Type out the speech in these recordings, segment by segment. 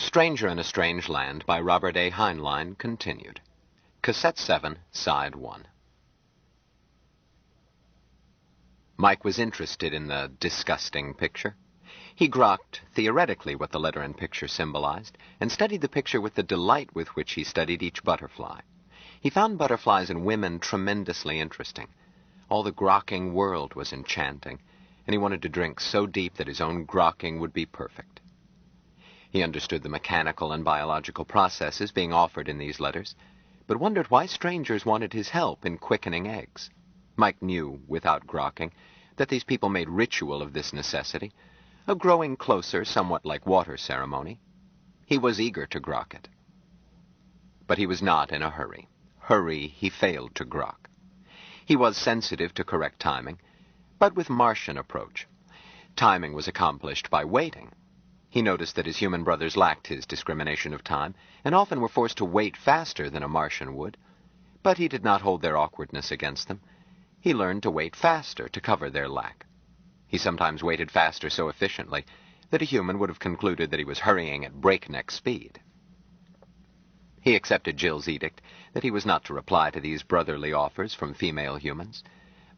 Stranger in a Strange Land by Robert A. Heinlein continued. Cassette 7, Side 1. Mike was interested in the disgusting picture. He grokked theoretically what the letter and picture symbolized, and studied the picture with the delight with which he studied each butterfly. He found butterflies and women tremendously interesting. All the grokking world was enchanting, and he wanted to drink so deep that his own grokking would be perfect. He understood the mechanical and biological processes being offered in these letters, but wondered why strangers wanted his help in quickening eggs. Mike knew, without grokking, that these people made ritual of this necessity, a growing closer, somewhat like water ceremony. He was eager to grok it. But he was not in a hurry. He failed to grok. He was sensitive to correct timing, but with Martian approach. Timing was accomplished by waiting. He noticed that his human brothers lacked his discrimination of time, and often were forced to wait faster than a Martian would. But he did not hold their awkwardness against them. He learned to wait faster to cover their lack. He sometimes waited faster so efficiently that a human would have concluded that he was hurrying at breakneck speed. He accepted Jill's edict that he was not to reply to these brotherly offers from female humans,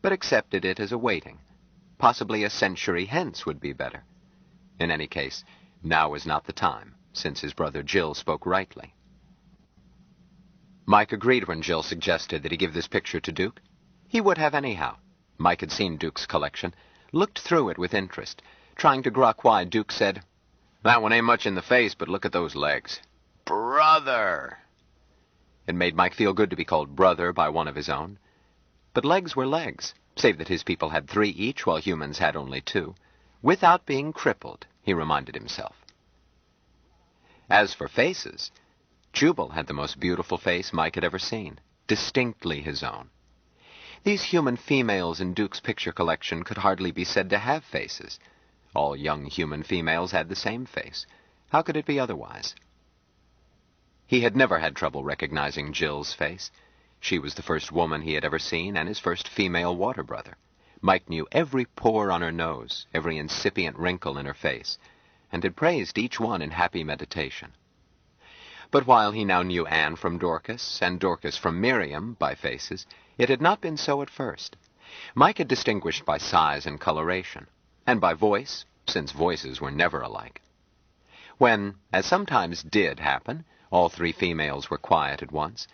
but accepted it as a waiting. Possibly a century hence would be better. In any case, now was not the time, since his brother Jill spoke rightly. Mike agreed when Jill suggested that he give this picture to Duke. He would have anyhow. Mike had seen Duke's collection, looked through it with interest, trying to grok why Duke said, "That one ain't much in the face, but look at those legs." Brother! It made Mike feel good to be called brother by one of his own. But legs were legs, save that his people had 3 each while humans had only 2. Without being crippled, he reminded himself. As for faces, Jubal had the most beautiful face Mike had ever seen, distinctly his own. These human females in Duke's picture collection could hardly be said to have faces. All young human females had the same face. How could it be otherwise? He had never had trouble recognizing Jill's face. She was the first woman he had ever seen, and his first female water brother. Mike knew every pore on her nose, every incipient wrinkle in her face, and had praised each one in happy meditation. But while he now knew Anne from Dorcas, and Dorcas from Miriam by faces, it had not been so at first. Mike had distinguished by size and coloration, and by voice, since voices were never alike. When, as sometimes did happen, all 3 females were quiet at once,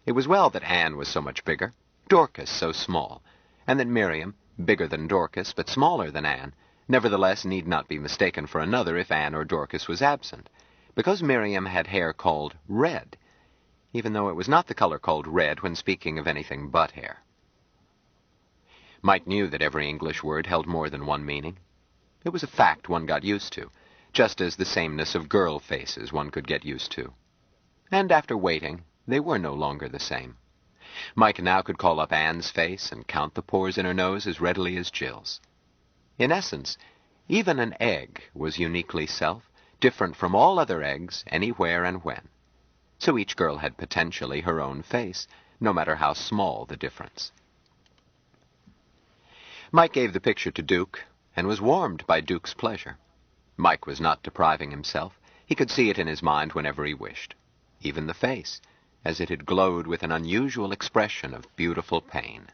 it was well that Anne was so much bigger, Dorcas so small, and that Miriam, bigger than Dorcas but smaller than Anne, nevertheless need not be mistaken for another if Anne or Dorcas was absent, because Miriam had hair called red, even though it was not the color called red when speaking of anything but hair. Mike knew that every English word held more than one meaning. It was a fact one got used to, just as the sameness of girl faces one could get used to. And after waiting, they were no longer the same. Mike now could call up Anne's face and count the pores in her nose as readily as Jill's. In essence, even an egg was uniquely self, different from all other eggs, anywhere and when. So each girl had potentially her own face, no matter how small the difference. Mike gave the picture to Duke, and was warmed by Duke's pleasure. Mike was not depriving himself. He could see it in his mind whenever he wished. Even the face, as it had glowed with an unusual expression of beautiful pain.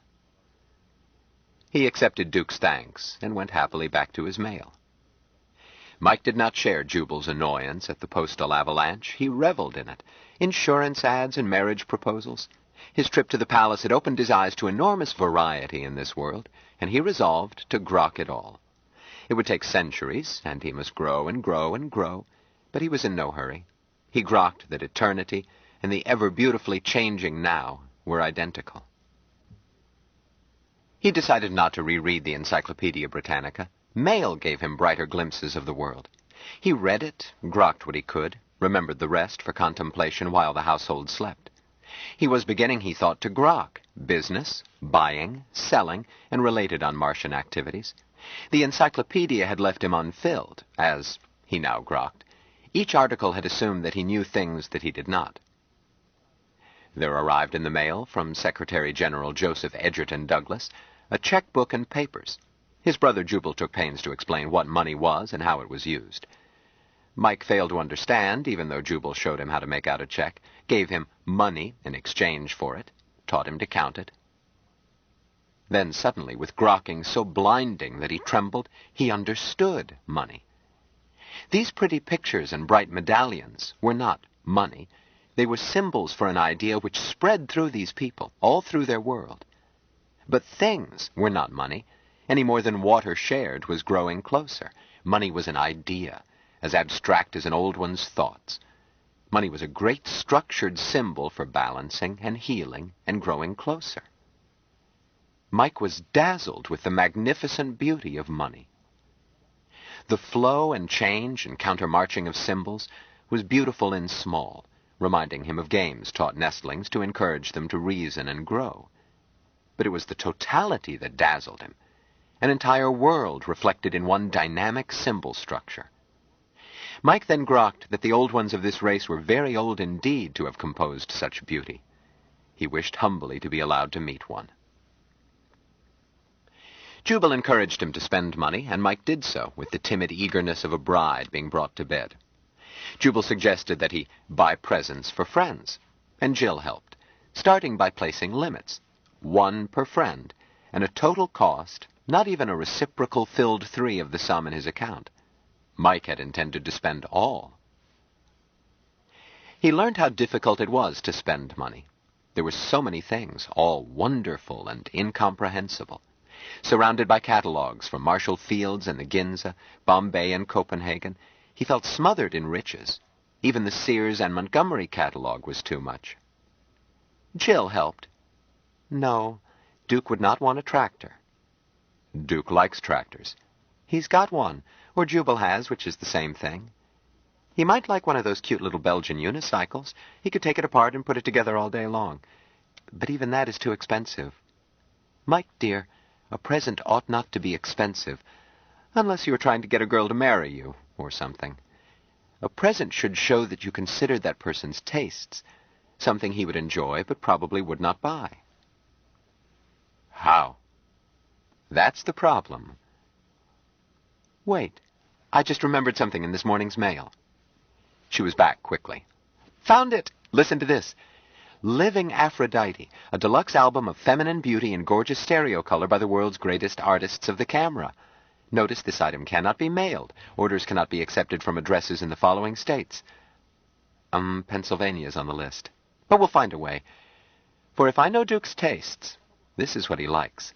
He accepted Duke's thanks and went happily back to his mail. Mike did not share Jubal's annoyance at the postal avalanche. He reveled in it. Insurance ads and marriage proposals. His trip to the palace had opened his eyes to enormous variety in this world, and he resolved to grok it all. It would take centuries, and he must grow and grow and grow, but he was in no hurry. He grokked that eternity and the ever-beautifully changing now were identical. He decided not to reread the Encyclopedia Britannica. Mail gave him brighter glimpses of the world. He read it, grokked what he could, remembered the rest for contemplation while the household slept. He was beginning, he thought, to grok business, buying, selling, and related on-Martian activities. The encyclopedia had left him unfilled, as he now grokked. Each article had assumed that he knew things that he did not. There arrived in the mail from Secretary General Joseph Edgerton Douglas a checkbook and papers. His brother Jubal took pains to explain what money was and how it was used. Mike failed to understand, even though Jubal showed him how to make out a check, gave him money in exchange for it, taught him to count it. Then suddenly, with grokking so blinding that he trembled, he understood money. These pretty pictures and bright medallions were not money. They were symbols for an idea which spread through these people, all through their world. But things were not money, any more than water shared was growing closer. Money was an idea, as abstract as an old one's thoughts. Money was a great structured symbol for balancing and healing and growing closer. Mike was dazzled with the magnificent beauty of money. The flow and change and countermarching of symbols was beautiful in small, reminding him of games taught nestlings to encourage them to reason and grow. But it was the totality that dazzled him, an entire world reflected in one dynamic symbol structure. Mike then grokked that the old ones of this race were very old indeed to have composed such beauty. He wished humbly to be allowed to meet one. Jubal encouraged him to spend money, and Mike did so, with the timid eagerness of a bride being brought to bed. Jubal suggested that he buy presents for friends, and Jill helped, starting by placing limits, 1 per friend, and a total cost, not even a reciprocal filled 3 of the sum in his account. Mike had intended to spend all. He learned how difficult it was to spend money. There were so many things, all wonderful and incomprehensible. Surrounded by catalogues from Marshall Fields and the Ginza, Bombay and Copenhagen, he felt smothered in riches. Even the Sears and Montgomery catalogue was too much. Jill helped. No, Duke would not want a tractor. Duke likes tractors. He's got one, or Jubal has, which is the same thing. He might like one of those cute little Belgian unicycles. He could take it apart and put it together all day long. But even that is too expensive. Mike, dear, a present ought not to be expensive, unless you are trying to get a girl to marry you, or something. A present should show that you consider that person's tastes, something he would enjoy but probably would not buy. How? That's the problem. Wait, I just remembered something in this morning's mail. She was back quickly. Found it! Listen to this. Living Aphrodite, a deluxe album of feminine beauty in gorgeous stereo color by the world's greatest artists of the camera. Notice this item cannot be mailed. Orders cannot be accepted from addresses in the following states. Pennsylvania's on the list. But we'll find a way. For if I know Duke's tastes, this is what he likes.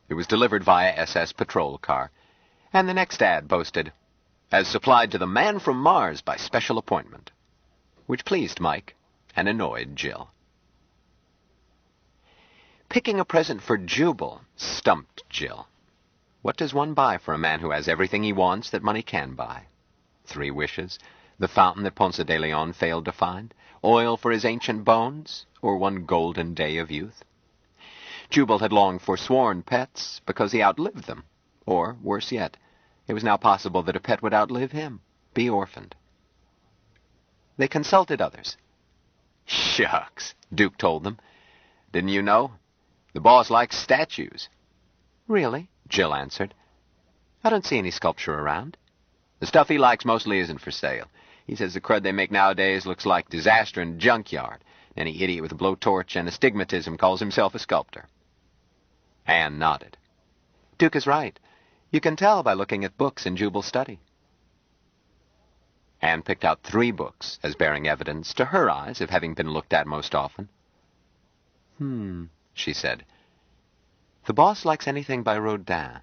It was delivered via SS patrol car, and the next ad boasted, "As supplied to the man from Mars by special appointment," which pleased Mike and annoyed Jill. Picking a present for Jubal stumped Jill. What does one buy for a man who has everything he wants that money can buy? 3 wishes, the fountain that Ponce de Leon failed to find, oil for his ancient bones, or 1 golden day of youth? Jubal had long forsworn pets because he outlived them, or, worse yet, it was now possible that a pet would outlive him, be orphaned. They consulted others. "Shucks," Duke told them. "Didn't you know? The boss likes statues." "Really?" Jill answered. "I don't see any sculpture around." "The stuff he likes mostly isn't for sale. He says the crud they make nowadays looks like disaster in a junkyard. Any idiot with a blowtorch and astigmatism calls himself a sculptor." Anne nodded. "Duke is right. You can tell by looking at books in Jubal's study." Anne picked out 3 books as bearing evidence, to her eyes, of having been looked at most often. She said. "The boss likes anything by Rodin.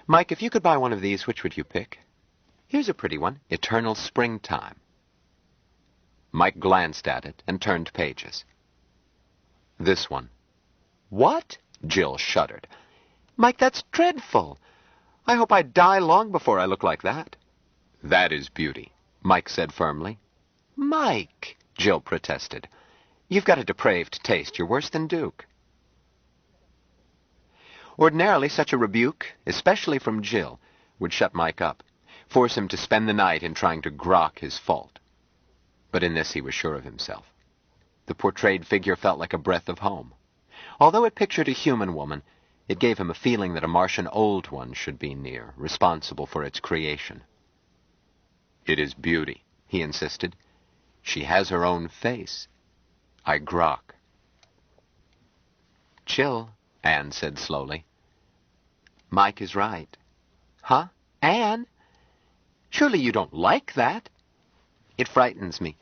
Mike, if you could buy one of these, which would you pick? Here's a pretty one, Eternal Springtime." Mike glanced at it and turned pages. This one. "What?" Jill shuddered. "Mike, that's dreadful. I hope I die long before I look like that." "That is beauty," Mike said firmly. "Mike," Jill protested. "You've got a depraved taste. You're worse than Duke." Ordinarily, such a rebuke, especially from Jill, would shut Mike up, force him to spend the night in trying to grok his fault. But in this he was sure of himself. The portrayed figure felt like a breath of home. Although it pictured a human woman, It gave him a feeling that a Martian old one should be near, responsible for its creation. "It is beauty," he insisted. "She has her own face. I grok." "Chill," Anne said slowly. "Mike is right." "Huh? Anne? Surely you don't like that?" "It frightens me.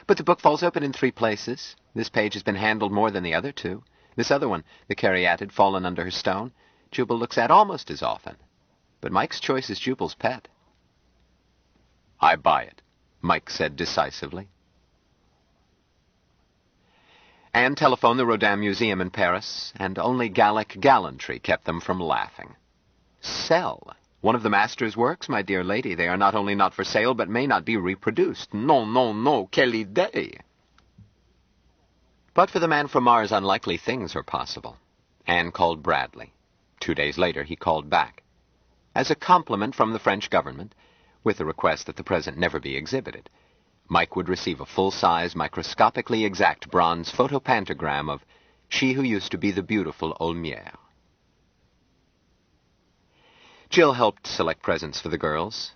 But the book falls open in 3 places. This page has been handled more than the other 2. This other one, the caryatid, had fallen under her stone. Jubal looks at almost as often. But Mike's choice is Jubal's pet." "I buy it," Mike said decisively. Anne telephoned the Rodin Museum in Paris, and only Gallic gallantry kept them from laughing. "Sell? One of the master's works, my dear lady. They are not only not for sale, but may not be reproduced. Non, non, non, quelle idée!" But for the man from Mars, unlikely things are possible. Anne called Bradley. 2 days later, he called back. As a compliment from the French government, with the request that the present never be exhibited, Mike would receive a full-size, microscopically exact bronze photopantogram of she who used to be the beautiful Olmière. Jill helped select presents for the girls,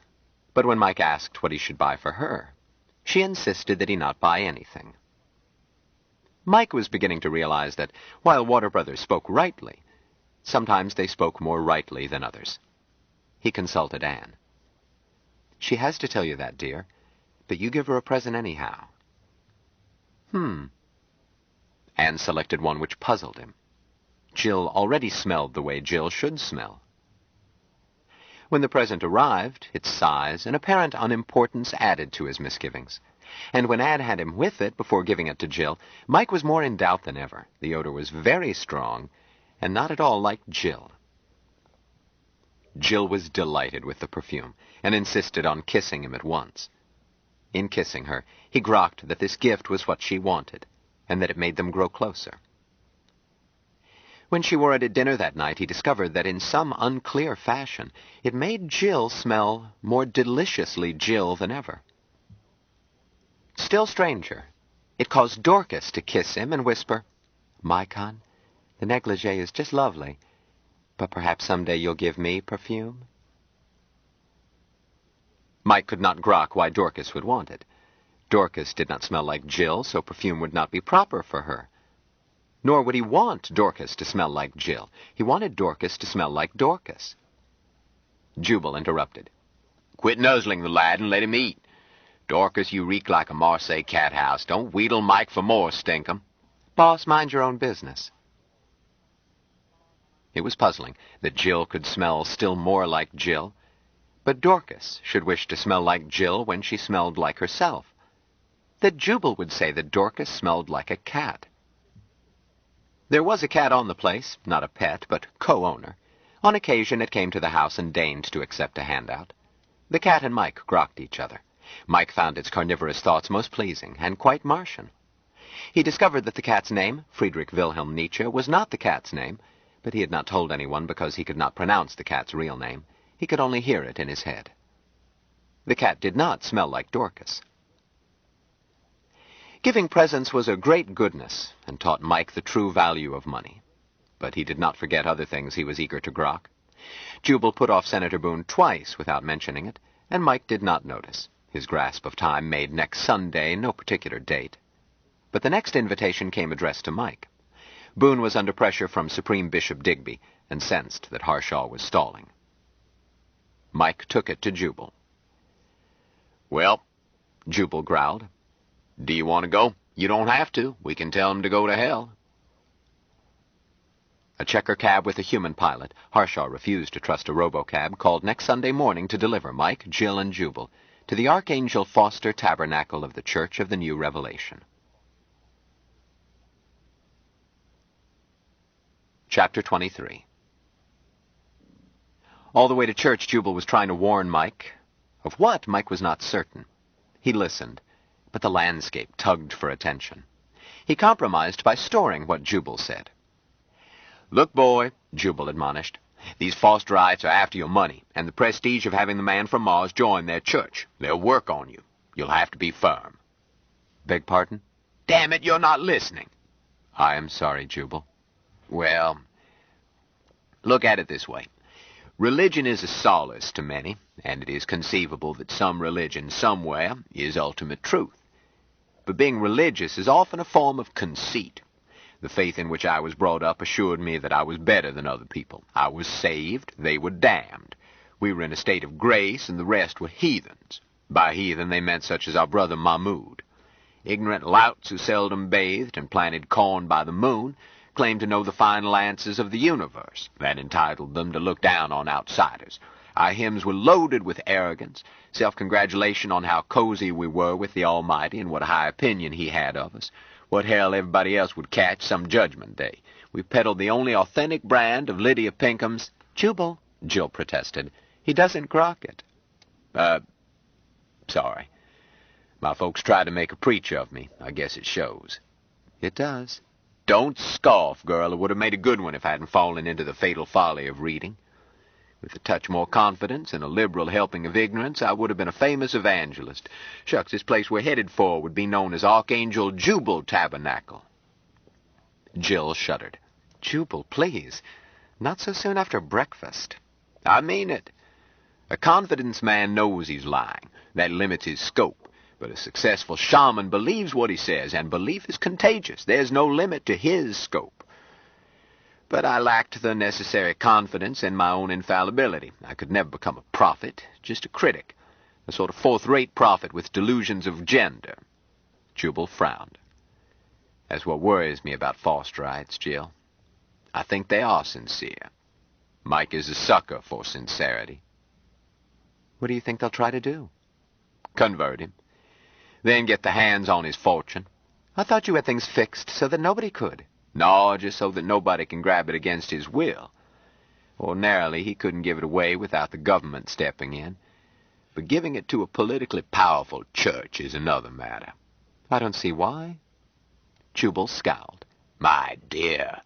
but when Mike asked what he should buy for her, she insisted that he not buy anything. Mike was beginning to realize that while Warner Brothers spoke rightly, sometimes they spoke more rightly than others. He consulted Anne. "She has to tell you that, dear, but you give her a present anyhow." Anne selected one which puzzled him. Jill already smelled the way Jill should smell. When the present arrived, its size and apparent unimportance added to his misgivings. And when Anne had him with it before giving it to Jill, Mike was more in doubt than ever. The odor was very strong, and not at all like Jill. Jill was delighted with the perfume, and insisted on kissing him at once. In kissing her, he grokked that this gift was what she wanted, and that it made them grow closer. When she wore it at dinner that night, he discovered that in some unclear fashion, it made Jill smell more deliciously Jill than ever. Still stranger, it caused Dorcas to kiss him and whisper, "Mycon, the negligee is just lovely, but perhaps someday you'll give me perfume?" Mike could not grok why Dorcas would want it. Dorcas did not smell like Jill, so perfume would not be proper for her. Nor would he want Dorcas to smell like Jill. He wanted Dorcas to smell like Dorcas. Jubal interrupted. "Quit nuzzling the lad and let him eat. Dorcas, you reek like a Marseille cat house. Don't wheedle Mike for more, stinkum." "Boss, mind your own business." It was puzzling that Jill could smell still more like Jill, but Dorcas should wish to smell like Jill when she smelled like herself. That Jubal would say that Dorcas smelled like a cat. There was a cat on the place, not a pet, but co-owner. On occasion it came to the house and deigned to accept a handout. The cat and Mike grokked each other. Mike found its carnivorous thoughts most pleasing and quite Martian. He discovered that the cat's name, Friedrich Wilhelm Nietzsche, was not the cat's name, but he had not told anyone because he could not pronounce the cat's real name. He could only hear it in his head. The cat did not smell like Dorcas. Giving presents was a great goodness, and taught Mike the true value of money. But he did not forget other things he was eager to grok. Jubal put off Senator Boone twice without mentioning it, and Mike did not notice. His grasp of time made next Sunday no particular date. But the next invitation came addressed to Mike. Boone was under pressure from Supreme Bishop Digby, and sensed that Harshaw was stalling. Mike took it to Jubal. "Well," Jubal growled, "do you want to go? You don't have to. We can tell him to go to hell." A checker cab with a human pilot, Harshaw refused to trust a robocab, called next Sunday morning to deliver Mike, Jill, and Jubal to the Archangel Foster Tabernacle of the Church of the New Revelation. Chapter 23. All the way to church, Jubal was trying to warn Mike. Of what, Mike was not certain. He listened, but the landscape tugged for attention. He compromised by storing what Jubal said. "Look, boy," Jubal admonished, "these Fosterites are after your money and the prestige of having the man from Mars join their church. They'll work on you. You'll have to be firm." "Beg pardon?" "Damn it, you're not listening." "I am sorry, Jubal." "Well, Look at it this way. Religion is a solace to many, and it is conceivable that some religion somewhere is ultimate truth. But being religious is often a form of conceit. The faith in which I was brought up assured me that I was better than other people. I was saved, they were damned. We were in a state of grace, and the rest were heathens. By heathen they meant such as our brother Mahmoud. Ignorant louts who seldom bathed and planted corn by the moon claimed to know the fine lances of the universe. That entitled them to look down on outsiders. Our hymns were loaded with arrogance, self-congratulation on how cozy we were with the Almighty and what high opinion he had of us. What hell everybody else would catch some judgment day. We peddled the only authentic brand of Lydia Pinkham's. Jubal, Jill protested. He doesn't grok it. Sorry. My folks tried to make a preacher of me. I guess it shows. It does. Don't scoff, girl. It would have made a good one if I hadn't fallen into the fatal folly of reading. With a touch more confidence and a liberal helping of ignorance, I would have been a famous evangelist. Shucks, this place we're headed for would be known as Archangel Jubal Tabernacle. Jill shuddered. Jubal, please. Not so soon after breakfast. I mean it. A confidence man knows he's lying. That limits his scope. But a successful shaman believes what he says, and belief is contagious. There's no limit to his scope. But I lacked the necessary confidence in my own infallibility. I could never become a prophet, just a critic, a sort of fourth-rate prophet with delusions of gender. Jubal frowned. That's what worries me about Fosterites, Jill. I think they are sincere. Mike is a sucker for sincerity. What do you think they'll try to do? Convert him. Then get the hands on his fortune. I thought you had things fixed so that nobody could. No, just so that nobody can grab it against his will. Ordinarily, he couldn't give it away without the government stepping in. But giving it to a politically powerful church is another matter. I don't see why. Jubal scowled. My dear,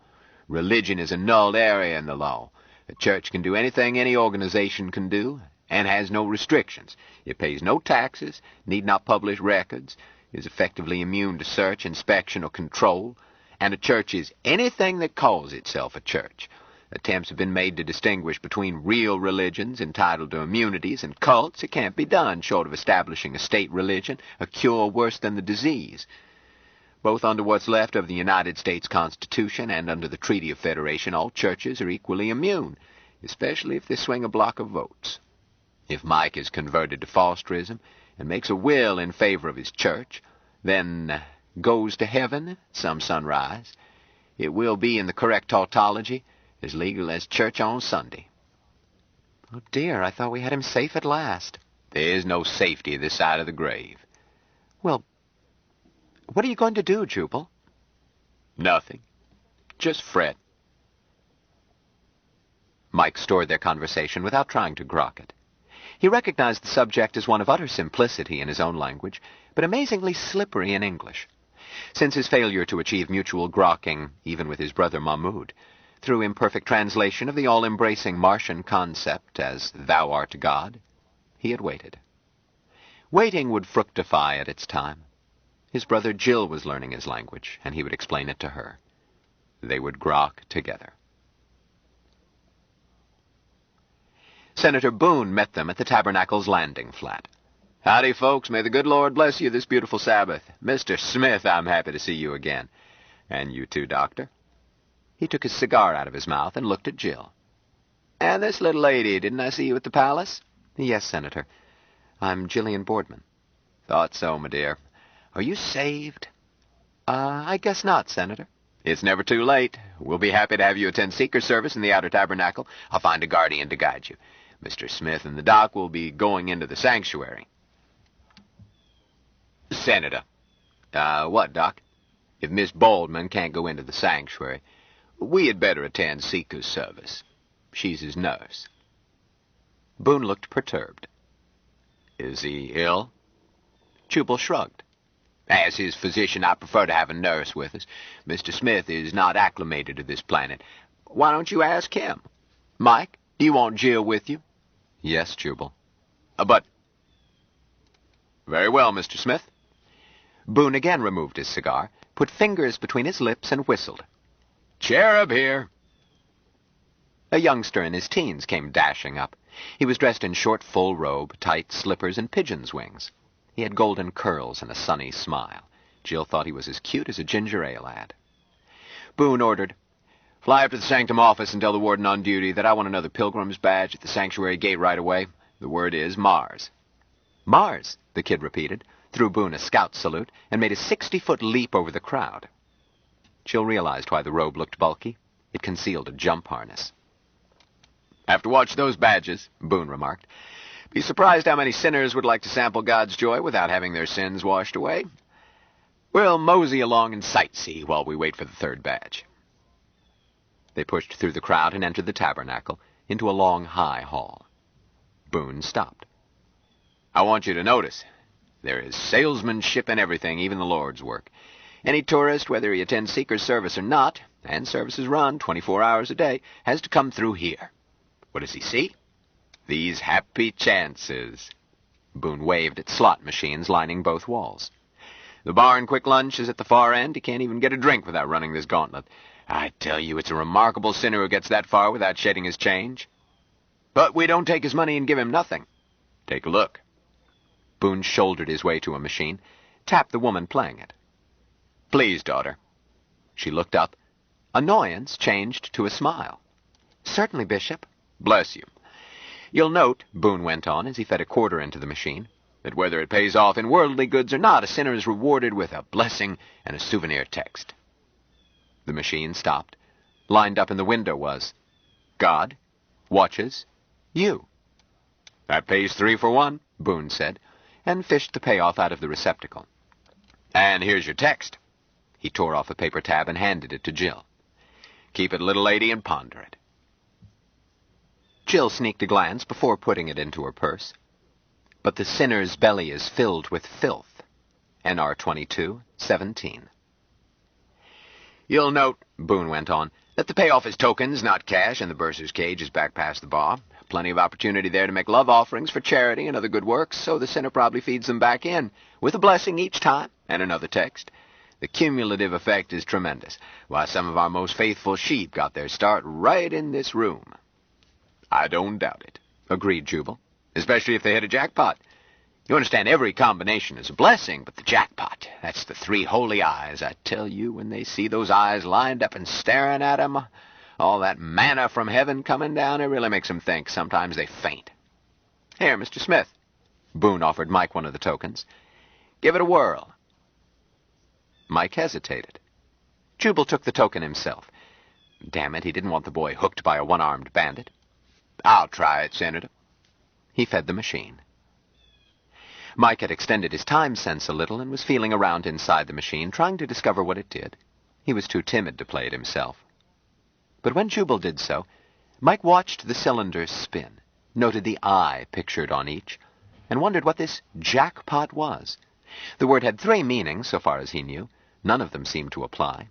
religion is a null area in the law. A church can do anything any organization can do, and has no restrictions. It pays no taxes, need not publish records, is effectively immune to search, inspection, or control. And a church is anything that calls itself a church. Attempts have been made to distinguish between real religions entitled to immunities and cults. It can't be done short of establishing a state religion, a cure worse than the disease. Both under what's left of the United States Constitution and under the Treaty of Federation, all churches are equally immune, especially if they swing a block of votes. If Mike is converted to Fosterism and makes a will in favor of his church, then goes to heaven some sunrise, it will be, in the correct tautology, as legal as church on Sunday. Oh, dear, I thought we had him safe at last. There's no safety this side of the grave. Well, what are you going to do, Jubal? Nothing. Just fret. Mike stored their conversation without trying to grok it. He recognized the subject as one of utter simplicity in his own language, but amazingly slippery in English. Since his failure to achieve mutual grokking, even with his brother Mahmoud, through imperfect translation of the all-embracing Martian concept as "Thou art God," he had waited. Waiting would fructify at its time. His brother Jill was learning his language, and he would explain it to her. They would grok together. Senator Boone met them at the Tabernacle's landing flat. Howdy, folks. May the good Lord bless you this beautiful Sabbath. Mr. Smith, I'm happy to see you again. And you too, Doctor. He took his cigar out of his mouth and looked at Jill. And this little lady, didn't I see you at the palace? Yes, Senator. I'm Jillian Boardman. Thought so, my dear. Are you saved? I guess not, Senator. It's never too late. We'll be happy to have you attend Seeker service in the Outer Tabernacle. I'll find a guardian to guide you. Mr. Smith and the doc will be going into the sanctuary. Senator. What, Doc? If Miss Boardman can't go into the sanctuary, we had better attend Seeker's service. She's his nurse. Boone looked perturbed. Is he ill? Jubal shrugged. As his physician, I prefer to have a nurse with us. Mr. Smith is not acclimated to this planet. Why don't you ask him? Mike, do you want Jill with you? Yes, Jubal. But... Very well, Mr. Smith. Boone again removed his cigar, put fingers between his lips, and whistled. Cherub here. A youngster in his teens came dashing up. He was dressed in short full robe, tight slippers, and pigeon's wings. He had golden curls and a sunny smile. Jill thought he was as cute as a ginger ale lad. Boone ordered, "Fly up to the sanctum office and tell the warden on duty that I want another pilgrim's badge at the sanctuary gate right away. The word is Mars." "Mars," the kid repeated, threw Boone a scout salute, and made a 60-foot leap over the crowd. Jill realized why the robe looked bulky. It concealed a jump harness. "Have to watch those badges," Boone remarked. "Be surprised how many sinners would like to sample God's joy without having their sins washed away. We'll mosey along and sightsee while we wait for the third badge." They pushed through the crowd and entered the tabernacle, into a long, high hall. Boone stopped. "I want you to notice, there is salesmanship in everything, even the Lord's work. Any tourist, whether he attends Seeker's service or not, and services run 24 hours a day, has to come through here. What does he see? These happy chances." Boone waved at slot machines lining both walls. "The bar and quick lunch is at the far end. He can't even get a drink without running this gauntlet. I tell you, it's a remarkable sinner who gets that far without shedding his change. But we don't take his money and give him nothing. Take a look." Boone shouldered his way to a machine, tapped the woman playing it. "Please, daughter." She looked up. Annoyance changed to a smile. "Certainly, Bishop." "Bless you. You'll note," Boone went on as he fed a quarter into the machine, "that whether it pays off in worldly goods or not, a sinner is rewarded with a blessing and a souvenir text." The machine stopped. Lined up in the window was, "God watches you." "That pays 3 for 1, Boone said, and fished the payoff out of the receptacle. "And here's your text." He tore off a paper tab and handed it to Jill. "Keep it, little lady, and ponder it." Jill sneaked a glance before putting it into her purse. "But the sinner's belly is filled with filth." NR 22:17. "You'll note," Boone went on, "that the payoff is tokens, not cash, and the bursar's cage is back past the bar. Plenty of opportunity there to make love offerings for charity and other good works, so the sinner probably feeds them back in, with a blessing each time, and another text. The cumulative effect is tremendous. Why, some of our most faithful sheep got their start right in this room." "I don't doubt it," agreed Jubal, "especially if they hit a jackpot. You understand, every combination is a blessing, but the jackpot, that's the 3 holy eyes. I tell you, when they see those eyes lined up and staring at 'em, all that manna from heaven coming down, it really makes 'em think. Sometimes they faint. Here, Mr. Smith." Boone offered Mike one of the tokens. "Give it a whirl." Mike hesitated. Jubal took the token himself. Damn it, he didn't want the boy hooked by a one-armed bandit. "I'll try it, Senator." He fed the machine. Mike had extended his time sense a little and was feeling around inside the machine, trying to discover what it did. He was too timid to play it himself. But when Jubal did so, Mike watched the cylinders spin, noted the eye pictured on each, and wondered what this jackpot was. The word had 3 meanings, so far as he knew. None of them seemed to apply.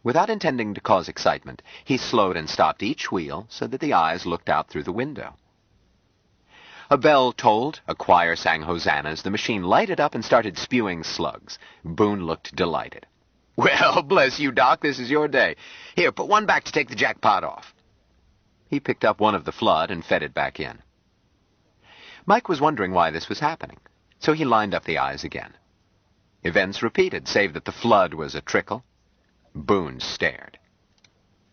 Without intending to cause excitement, he slowed and stopped each wheel so that the eyes looked out through the window. A bell tolled, a choir sang hosannas, the machine lighted up and started spewing slugs. Boone looked delighted. "Well, bless you, Doc, this is your day. Here, put one back to take the jackpot off." He picked up one of the flood and fed it back in. Mike was wondering why this was happening, so he lined up the eyes again. Events repeated, save that the flood was a trickle. Boone stared.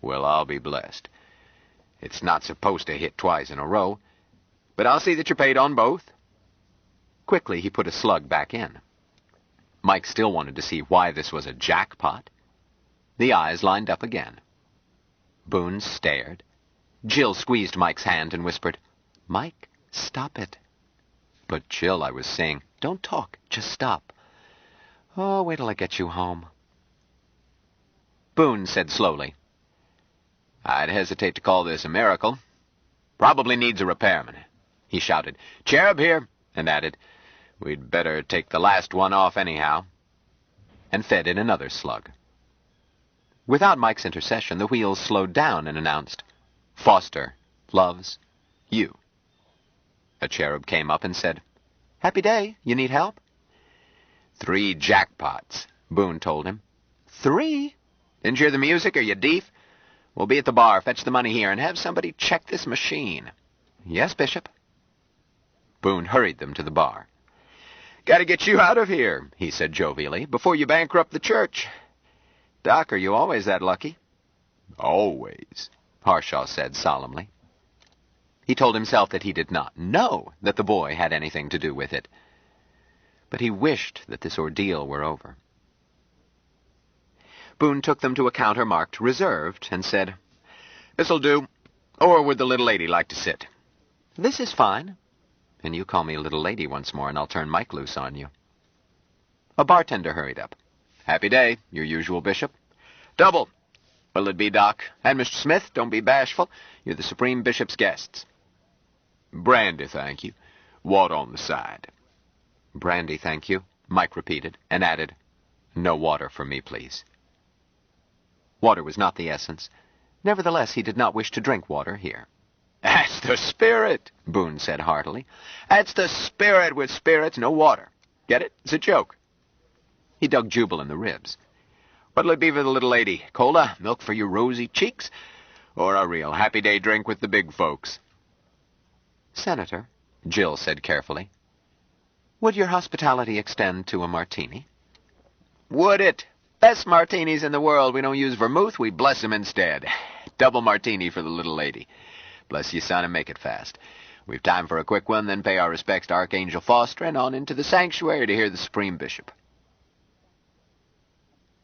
"Well, I'll be blessed. It's not supposed to hit twice in a row, but I'll see that you're paid on both." Quickly, he put a slug back in. Mike still wanted to see why this was a jackpot. The eyes lined up again. Boone stared. Jill squeezed Mike's hand and whispered, "Mike, stop it." "But Jill," I was saying, "don't talk, just stop." "Oh, wait till I get you home." Boone said slowly, "I'd hesitate to call this a miracle. Probably needs a repairman." He shouted, "Cherub here," and added, "We'd better take the last one off anyhow," and fed in another slug. Without Mike's intercession, the wheels slowed down and announced, "Foster loves you." A cherub came up and said, "Happy day. You need help?" 3 jackpots, Boone told him. 3? Didn't you hear the music, or you deef? We'll be at the bar. Fetch the money here and have somebody check this machine. Yes, Bishop. Boone hurried them to the bar. Gotta get you out of here, he said jovially, before you bankrupt the church. Doc, are you always that lucky? Always, Harshaw said solemnly. He told himself that he did not know that the boy had anything to do with it. But he wished that this ordeal were over. Boone took them to a counter marked Reserved and said, This'll do. Or would the little lady like to sit? This is fine. And you call me a little lady once more, and I'll turn Mike loose on you. A bartender hurried up. Happy day, your usual bishop. Double. What'll it be, Doc? And Mr. Smith, don't be bashful. You're the Supreme Bishop's guests. Brandy, thank you. Water on the side. Brandy, thank you, Mike repeated, and added, No water for me, please. Water was not the essence. Nevertheless, he did not wish to drink water here. That's the spirit, Boone said heartily. That's the spirit with spirits, no water. Get it? It's a joke. He dug Jubal in the ribs. What'll it be for the little lady? Cola, milk for your rosy cheeks, or a real happy day drink with the big folks? Senator, Jill said carefully, would your hospitality extend to a martini? Would it? Best martinis in the world. We don't use vermouth, we bless 'em instead. Double martini for the little lady. Bless you, son, and make it fast. We've time for a quick one, then pay our respects to Archangel Foster and on into the sanctuary to hear the Supreme Bishop.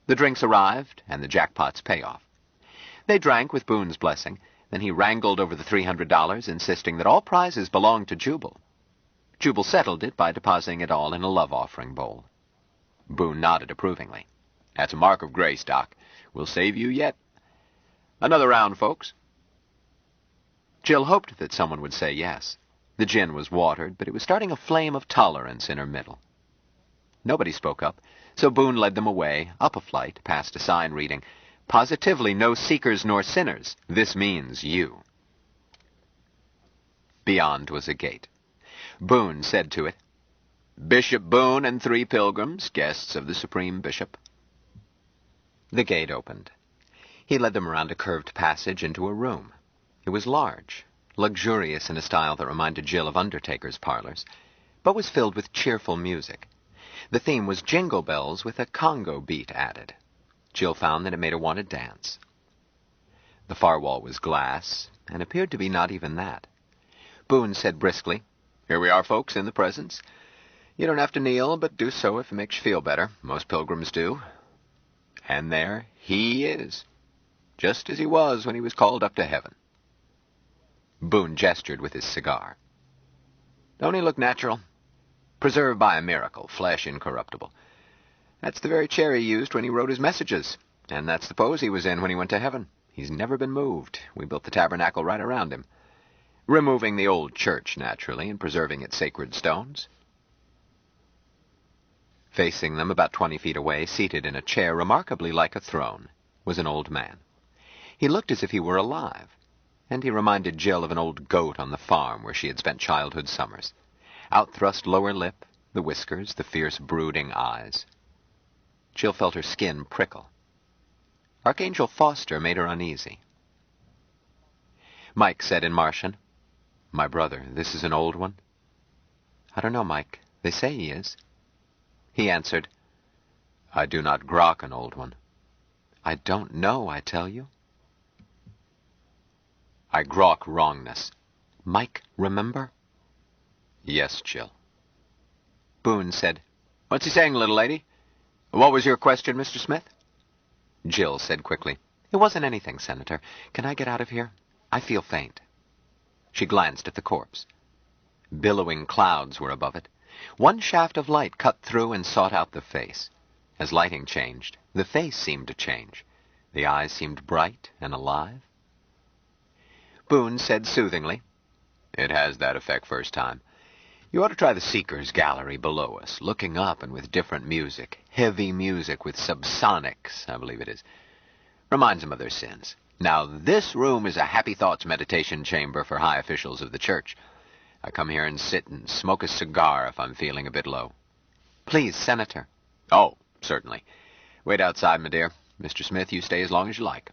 The drinks arrived, and the jackpot's payoff. They drank with Boone's blessing. Then he wrangled over the $300, insisting that all prizes belonged to Jubal. Jubal settled it by depositing it all in a love-offering bowl. Boone nodded approvingly. That's a mark of grace, Doc. We'll save you yet. Another round, folks. Jill hoped that someone would say yes. The gin was watered, but it was starting a flame of tolerance in her middle. Nobody spoke up, so Boone led them away, up a flight, past a sign reading, Positively no seekers nor sinners. This means you. Beyond was a gate. Boone said to it, Bishop Boone and 3 pilgrims, guests of the Supreme Bishop. The gate opened. He led them around a curved passage into a room. It was large, luxurious in a style that reminded Jill of undertakers' parlors, but was filled with cheerful music. The theme was Jingle Bells with a Congo beat added. Jill found that it made her want to dance. The far wall was glass, and appeared to be not even that. Boone said briskly, Here we are, folks, in the presence. You don't have to kneel, but do so if it makes you feel better. Most pilgrims do. And there he is, just as he was when he was called up to heaven. Boone gestured with his cigar. Don't he look natural? Preserved by a miracle, flesh incorruptible. That's the very chair he used when he wrote his messages, and that's the pose he was in when he went to heaven. He's never been moved. We built the tabernacle right around him, removing the old church, naturally, and preserving its sacred stones. Facing them about 20 feet away, seated in a chair remarkably like a throne, was an old man. He looked as if he were alive, and he reminded Jill of an old goat on the farm where she had spent childhood summers. Out-thrust lower lip, the whiskers, the fierce brooding eyes. Jill felt her skin prickle. Archangel Foster made her uneasy. Mike said in Martian, My brother, this is an old one? I don't know, Mike. They say he is. He answered, I do not grok an old one. I don't know, I tell you. I grok wrongness. Mike, remember? Yes, Jill. Boone said, What's he saying, little lady? What was your question, Mr. Smith? Jill said quickly, It wasn't anything, Senator. Can I get out of here? I feel faint. She glanced at the corpse. Billowing clouds were above it. One shaft of light cut through and sought out the face. As lighting changed, the face seemed to change. The eyes seemed bright and alive. Boone said soothingly, It has that effect first time. You ought to try the Seeker's Gallery below us, looking up and with different music. Heavy music with subsonics, I believe it is. Reminds them of their sins. Now, this room is a happy thoughts meditation chamber for high officials of the church. I come here and sit and smoke a cigar if I'm feeling a bit low. Please, Senator. Oh, certainly. Wait outside, my dear. Mr. Smith, you stay as long as you like.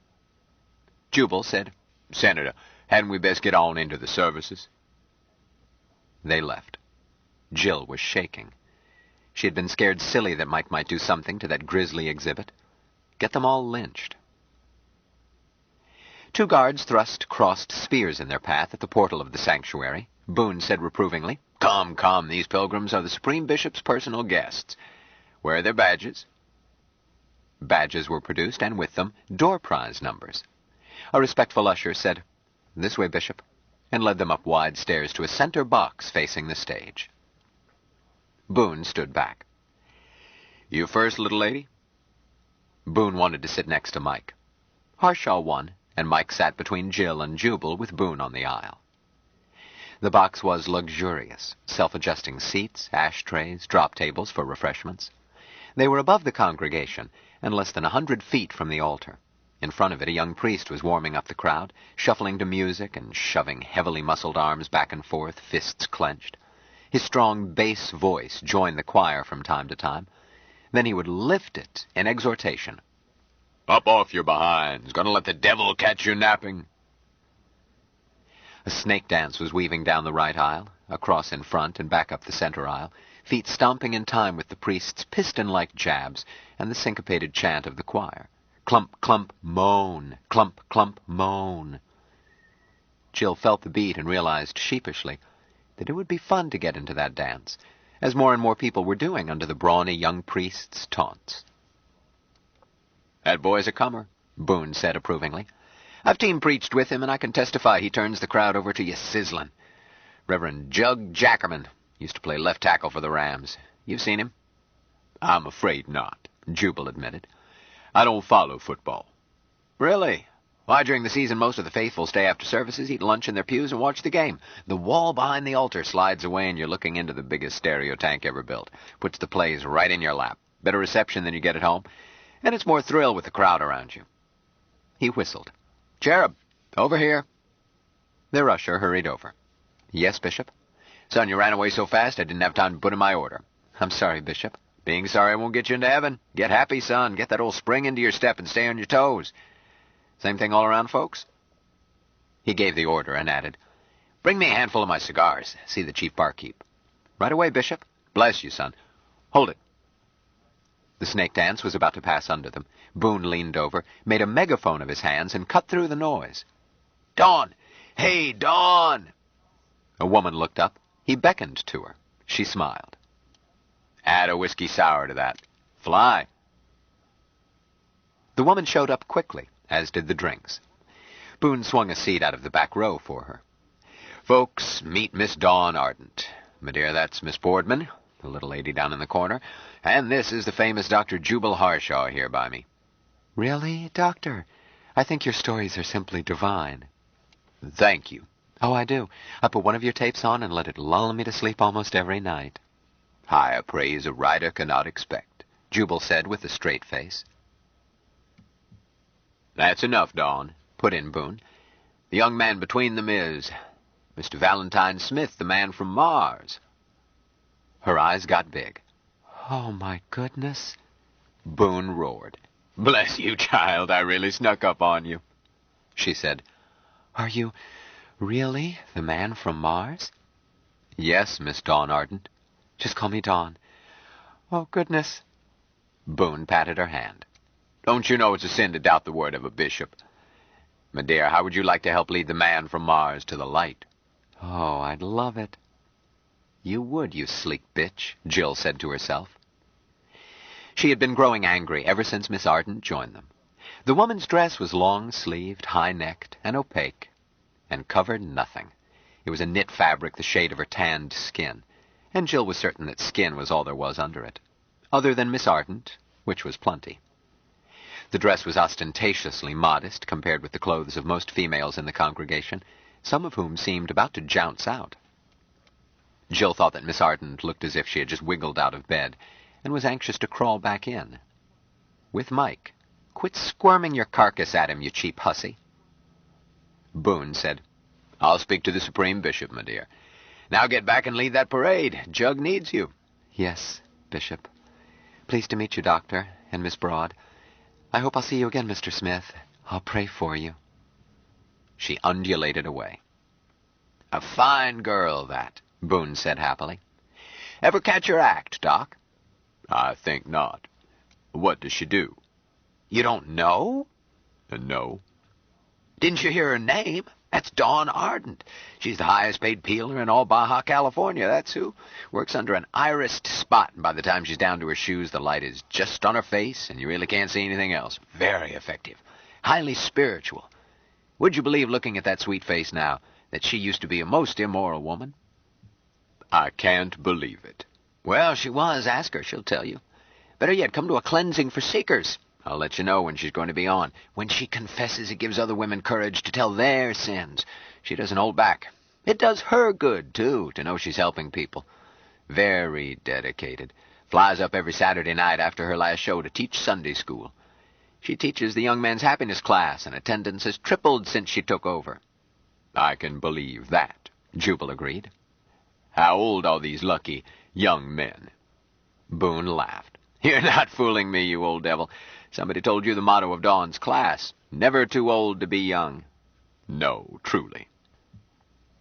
Jubal said, "Senator, hadn't we best get on into the services?" They left. Jill was shaking. She had been scared silly that Mike might do something to that grisly exhibit. Get them all lynched. Two guards thrust crossed spears in their path at the portal of the sanctuary. Boone said reprovingly, "Come, come, these pilgrims are the Supreme Bishop's personal guests. Where are their badges?" Badges were produced, and with them, door prize numbers. A respectful usher said, "This way, Bishop," and led them up wide stairs to a center box facing the stage. Boone stood back. "You first, little lady?" Boone wanted to sit next to Mike. Harshaw won, and Mike sat between Jill and Jubal with Boone on the aisle. The box was luxurious, self-adjusting seats, ashtrays, drop tables for refreshments. They were above the congregation and less than 100 feet from the altar. In front of it, a young priest was warming up the crowd, shuffling to music and shoving heavily muscled arms back and forth, fists clenched. His strong bass voice joined the choir from time to time. Then he would lift it in exhortation. "Up off your behinds. Gonna let the devil catch you napping." A snake dance was weaving down the right aisle, across in front and back up the center aisle, feet stomping in time with the priest's piston-like jabs and the syncopated chant of the choir. Clump, clump, moan. Clump, clump, moan. Jill felt the beat and realized sheepishly that it would be fun to get into that dance, as more and more people were doing under the brawny young priest's taunts. "That boy's a comer," Boone said approvingly. "I've team preached with him, and I can testify he turns the crowd over to you sizzling. Reverend Jug Jackerman used to play left tackle for the Rams. You've seen him?" "I'm afraid not," Jubal admitted. "I don't follow football." "Really? Why, during the season, most of the faithful stay after services, eat lunch in their pews, and watch the game. The wall behind the altar slides away, and you're looking into the biggest stereo tank ever built. Puts the plays right in your lap. Better reception than you get at home. And it's more thrill with the crowd around you." He whistled. "Cherub, over here." Their usher hurried over. "Yes, Bishop?" "Son, you ran away so fast I didn't have time to put in my order." "I'm sorry, Bishop." "Being sorry won't get you into heaven. Get happy, son. Get that old spring into your step and stay on your toes. Same thing all around, folks?" He gave the order and added, "Bring me a handful of my cigars. See the chief barkeep." "Right away, Bishop." "Bless you, son. Hold it." The snake dance was about to pass under them. Boone leaned over, made a megaphone of his hands, and cut through the noise. "Dawn! Hey, Dawn!" A woman looked up. He beckoned to her. She smiled. "Add a whiskey sour to that. Fly." The woman showed up quickly, as did the drinks. Boone swung a seat out of the back row for her. "Folks, meet Miss Dawn Ardent. My dear, that's Miss Boardman, the little lady down in the corner, and this is the famous Dr. Jubal Harshaw here by me." "Really, Doctor? I think your stories are simply divine." "Thank you." "Oh, I do. I put one of your tapes on and let it lull me to sleep almost every night." "Higher praise a writer cannot expect," Jubal said with a straight face. "That's enough, Dawn," put in Boone. "The young man between them is Mr. Valentine Smith, the man from Mars." Her eyes got big. "Oh, my goodness." Boone roared. "Bless you, child, I really snuck up on you," she said. "Are you really the man from Mars?" "Yes, Miss Dawn Ardent." "Just call me Dawn." "Oh, goodness." Boone patted her hand. "Don't you know it's a sin to doubt the word of a bishop? My dear, how would you like to help lead the man from Mars to the light?" "Oh, I'd love it." "You would, you sleek bitch," Jill said to herself. She had been growing angry ever since Miss Ardent joined them. The woman's dress was long-sleeved, high-necked, and opaque, and covered nothing. It was a knit fabric the shade of her tanned skin, and Jill was certain that skin was all there was under it, other than Miss Ardent, which was plenty. The dress was ostentatiously modest compared with the clothes of most females in the congregation, some of whom seemed about to jounce out. Jill thought that Miss Ardent looked as if she had just wiggled out of bed and was anxious to crawl back in. With Mike. "Quit squirming your carcass at him, you cheap hussy." Boone said, "I'll speak to the Supreme Bishop, my dear. Now get back and lead that parade. Jug needs you." "Yes, Bishop. Pleased to meet you, Doctor, and Miss Broad. I hope I'll see you again, Mr. Smith. I'll pray for you." She undulated away. "A fine girl, that," Boone said happily. "Ever catch her act, Doc?" "I think not. What does she do?" "You don't know?" "No." "Didn't you hear her name? That's Dawn Ardent. She's the highest-paid peeler in all Baja California, that's who. Works under an irised spot, and by the time she's down to her shoes, the light is just on her face, and you really can't see anything else. Very effective. Highly spiritual. Would you believe, looking at that sweet face now, that she used to be a most immoral woman?" "I can't believe it." "Well, she was. Ask her. She'll tell you. Better yet, come to a cleansing for seekers. I'll let you know when she's going to be on. When she confesses, it gives other women courage to tell their sins. She doesn't hold back. It does her good, too, to know she's helping people. Very dedicated. Flies up every Saturday night after her last show to teach Sunday school. She teaches the young men's happiness class, and attendance has tripled since she took over." "I can believe that," Jubal agreed. "How old are these lucky young men?" Boone laughed. "You're not fooling me, you old devil. Somebody told you the motto of Dawn's class. Never too old to be young." "No, truly."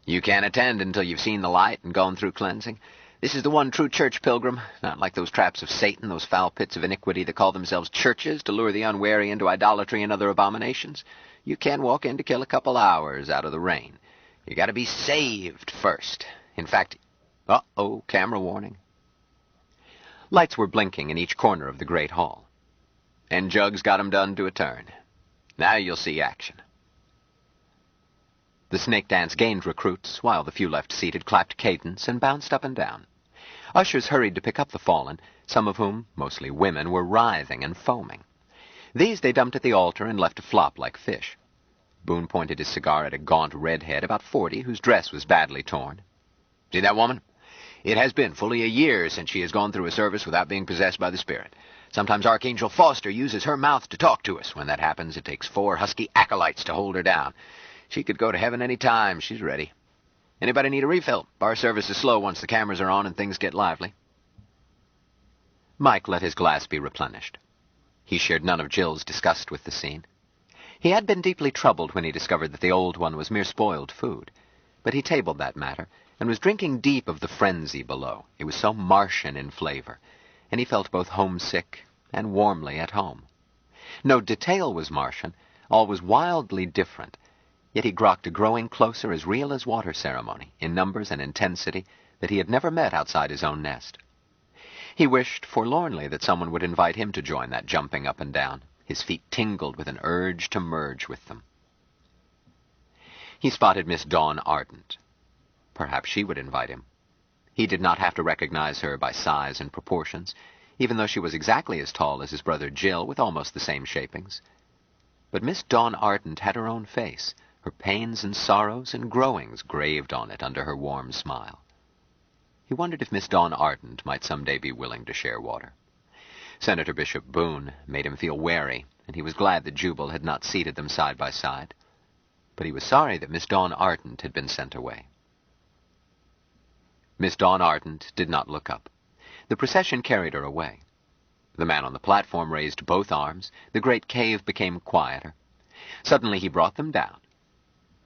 "You can't attend until you've seen the light and gone through cleansing. This is the one true church, pilgrim, not like those traps of Satan, those foul pits of iniquity that call themselves churches to lure the unwary into idolatry and other abominations. You can walk in to kill a couple hours out of the rain. You got to be saved first. In fact, uh-oh, camera warning." Lights were blinking in each corner of the great hall. And Jugs got 'em done to a turn. Now you'll see action. The snake dance gained recruits, while the few left seated clapped cadence and bounced up and down. Ushers hurried to pick up the fallen, some of whom, mostly women, were writhing and foaming. These they dumped at the altar and left to flop like fish. Boone pointed his cigar at a gaunt redhead, about 40, whose dress was badly torn. "See that woman? It has been fully a year since she has gone through a service without being possessed by the Spirit. Sometimes Archangel Foster uses her mouth to talk to us. When that happens, it takes 4 husky acolytes to hold her down. She could go to heaven any time. She's ready. Anybody need a refill? Bar service is slow once the cameras are on and things get lively." Mike let his glass be replenished. He shared none of Jill's disgust with the scene. He had been deeply troubled when he discovered that the old one was mere spoiled food, but he tabled that matter and was drinking deep of the frenzy below. It was so Martian in flavor, and he felt both homesick and warmly at home. No detail was Martian, all was wildly different, yet he grokked a growing closer as real as water ceremony, in numbers and intensity, that he had never met outside his own nest. He wished forlornly that someone would invite him to join that jumping up and down. His feet tingled with an urge to merge with them. He spotted Miss Dawn Ardent. Perhaps she would invite him. He did not have to recognize her by size and proportions, even though she was exactly as tall as his brother Jill, with almost the same shapings. But Miss Dawn Ardent had her own face, her pains and sorrows and growings graved on it under her warm smile. He wondered if Miss Dawn Ardent might someday be willing to share water. Senator Bishop Boone made him feel wary, and he was glad that Jubal had not seated them side by side. But he was sorry that Miss Dawn Ardent had been sent away. Miss Dawn Ardent did not look up. The procession carried her away. The man on the platform raised both arms. The great cave became quieter. Suddenly he brought them down.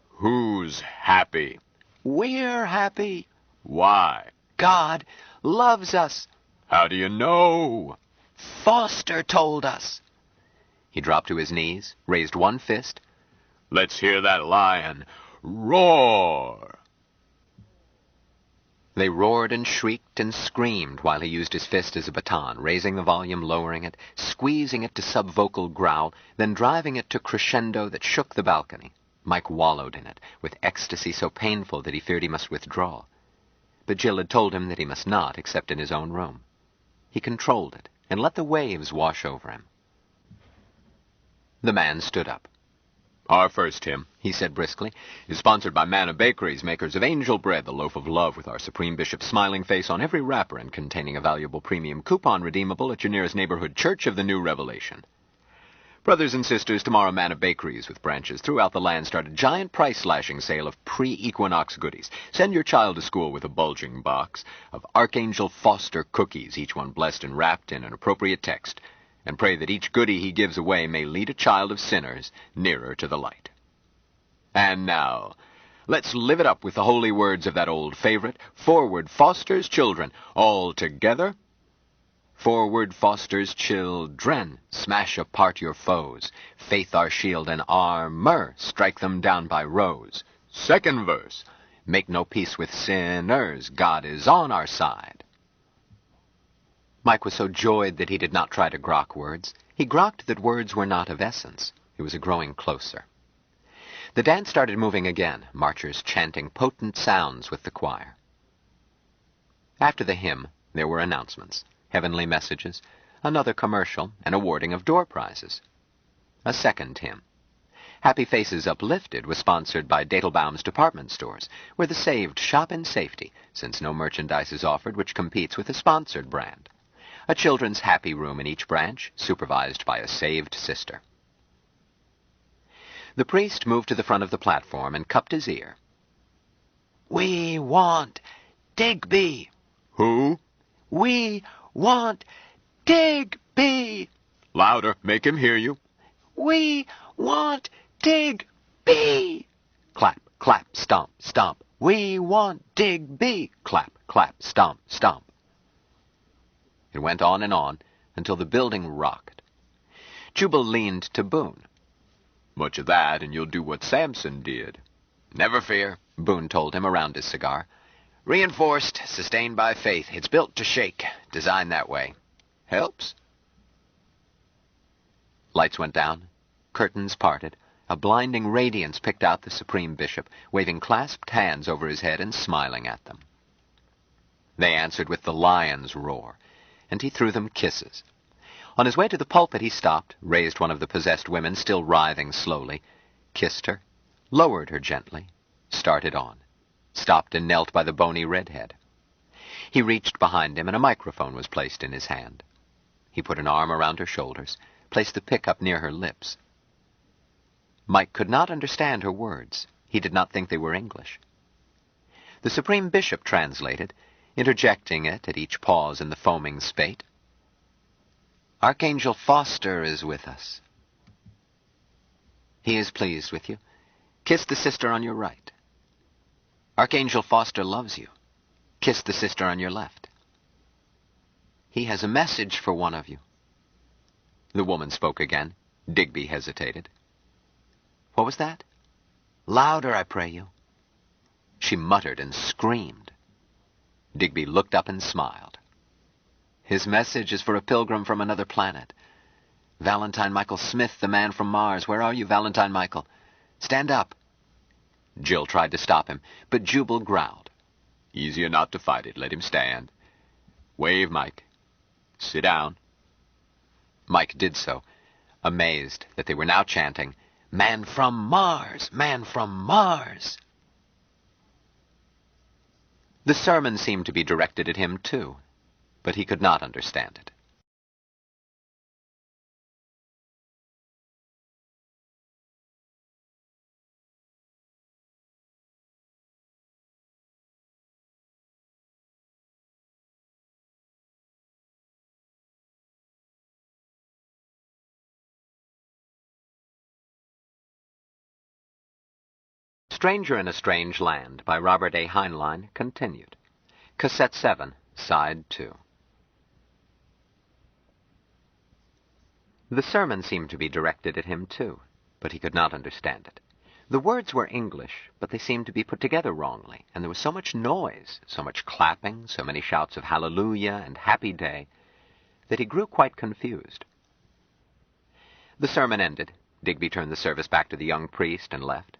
"Who's happy?" "We're happy." "Why?" "God loves us." "How do you know?" "Foster told us." He dropped to his knees, raised one fist. "Let's hear that lion roar." They roared and shrieked and screamed while he used his fist as a baton, raising the volume, lowering it, squeezing it to subvocal growl, then driving it to crescendo that shook the balcony. Mike wallowed in it, with ecstasy so painful that he feared he must withdraw. But Jill had told him that he must not, except in his own room. He controlled it, and let the waves wash over him. The man stood up. "Our first hymn," he said briskly, "is sponsored by Manna Bakeries, makers of Angel Bread, the loaf of love with our Supreme Bishop's smiling face on every wrapper and containing a valuable premium coupon redeemable at your nearest neighborhood church of the New Revelation. Brothers and sisters, tomorrow Manna Bakeries with branches throughout the land start a giant price-slashing sale of pre-equinox goodies. Send your child to school with a bulging box of Archangel Foster cookies, each one blessed and wrapped in an appropriate text, and pray that each goodie he gives away may lead a child of sinners nearer to the light." And now, let's live it up with the holy words of that old favorite, Forward, Foster's children, all together. Forward, Foster's children, smash apart your foes. Faith our shield and armor, strike them down by rows. Second verse, make no peace with sinners, God is on our side. Mike was so joyed that he did not try to grok words. He grokked that words were not of essence. It was growing closer. The dance started moving again, marchers chanting potent sounds with the choir. After the hymn, there were announcements, heavenly messages, another commercial, and awarding of door prizes. A second hymn. Happy Faces Uplifted was sponsored by Datelbaum's department stores, where the saved shop in safety, since no merchandise is offered which competes with a sponsored brand. A children's happy room in each branch, supervised by a saved sister. The priest moved to the front of the platform and cupped his ear. "We want Digby." Who? "We want Digby." Louder, make him hear you. "We want Digby." Clap, clap, stomp, stomp. "We want Digby." Clap, clap, stomp, stomp. It went on until the building rocked. Jubal leaned to Boone. Much of that, and you'll do what Samson did. "Never fear," Boone told him around his cigar. "Reinforced, sustained by faith. It's built to shake, designed that way. Helps." Lights went down, curtains parted. A blinding radiance picked out the Supreme Bishop, waving clasped hands over his head and smiling at them. They answered with the lion's roar, and he threw them kisses. On his way to the pulpit he stopped, raised one of the possessed women still writhing slowly, kissed her, lowered her gently, started on, stopped and knelt by the bony redhead. He reached behind him and a microphone was placed in his hand. He put an arm around her shoulders, placed the pickup near her lips. Mike could not understand her words. He did not think they were English. The Supreme Bishop translated, interjecting it at each pause in the foaming spate. "Archangel Foster is with us. He is pleased with you. Kiss the sister on your right. Archangel Foster loves you. Kiss the sister on your left. He has a message for one of you." The woman spoke again. Digby hesitated. "What was that?" "Louder, I pray you." She muttered and screamed. Digby looked up and smiled. "His message is for a pilgrim from another planet. Valentine Michael Smith, the man from Mars. Where are you, Valentine Michael? Stand up." Jill tried to stop him, but Jubal growled. "Easier not to fight it. Let him stand. Wave, Mike. Sit down." Mike did so, amazed that they were now chanting, "Man from Mars! Man from Mars!" The sermon seemed to be directed at him, too, but he could not understand it. Stranger in a Strange Land by Robert A. Heinlein continued. Cassette 7, Side 2. The sermon seemed to be directed at him, too, but he could not understand it. The words were English, but they seemed to be put together wrongly, and there was so much noise, so much clapping, so many shouts of hallelujah and happy day, that he grew quite confused. The sermon ended. Digby turned the service back to the young priest and left.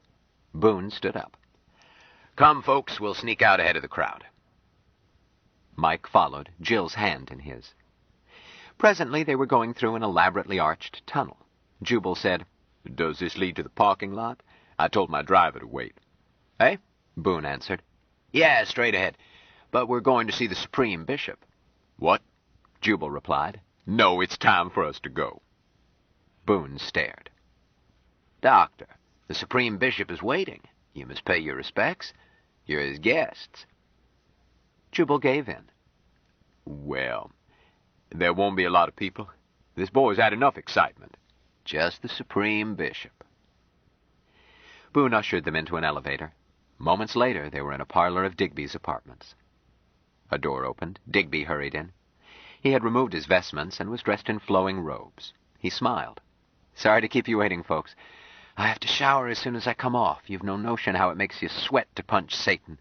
Boone stood up. "Come, folks, we'll sneak out ahead of the crowd." Mike followed, Jill's hand in his. Presently they were going through an elaborately arched tunnel. Jubal said, "Does this lead to the parking lot? I told my driver to wait." "Eh?" Boone answered. "Yeah, straight ahead. But we're going to see the Supreme Bishop." "What?" Jubal replied. "No, it's time for us to go." Boone stared. "Doctor, the Supreme Bishop is waiting. You must pay your respects. You're his guests." Jubal gave in. "Well, there won't be a lot of people. This boy's had enough excitement." "Just the Supreme Bishop." Boone ushered them into an elevator. Moments later, they were in a parlor of Digby's apartments. A door opened. Digby hurried in. He had removed his vestments and was dressed in flowing robes. He smiled. "Sorry to keep you waiting, folks. I have to shower as soon as I come off. You've no notion how it makes you sweat to punch Satan."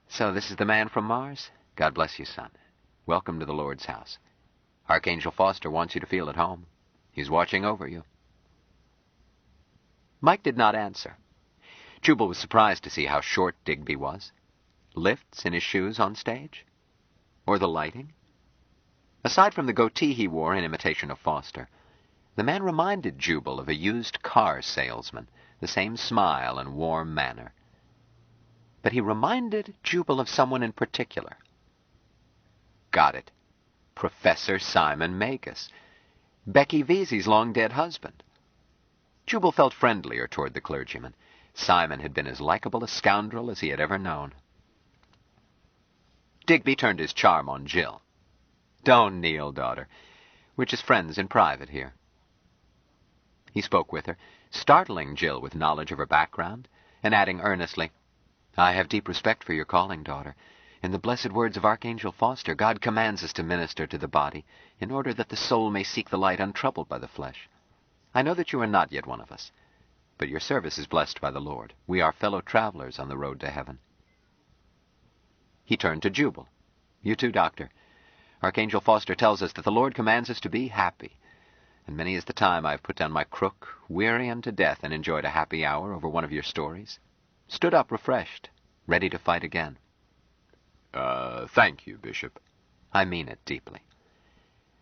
"So this is the man from Mars? God bless you, son. Welcome to the Lord's house. Archangel Foster wants you to feel at home. He's watching over you." Mike did not answer. Jubal was surprised to see how short Digby was. Lifts in his shoes on stage? Or the lighting? Aside from the goatee he wore in imitation of Foster, the man reminded Jubal of a used car salesman, the same smile and warm manner. But he reminded Jubal of someone in particular. Got it. Professor Simon Magus, Becky Vesey's long-dead husband. Jubal felt friendlier toward the clergyman. Simon had been as likable a scoundrel as he had ever known. Digby turned his charm on Jill. "Don't kneel, daughter. We're just friends in private here." He spoke with her, startling Jill with knowledge of her background, and adding earnestly, "I have deep respect for your calling, daughter. In the blessed words of Archangel Foster, God commands us to minister to the body, in order that the soul may seek the light untroubled by the flesh. I know that you are not yet one of us, but your service is blessed by the Lord. We are fellow travelers on the road to heaven." He turned to Jubal. "You too, Doctor. Archangel Foster tells us that the Lord commands us to be happy, and many is the time I have put down my crook, weary unto death, and enjoyed a happy hour over one of your stories. Stood up refreshed, ready to fight again." Thank you, Bishop." "I mean it deeply.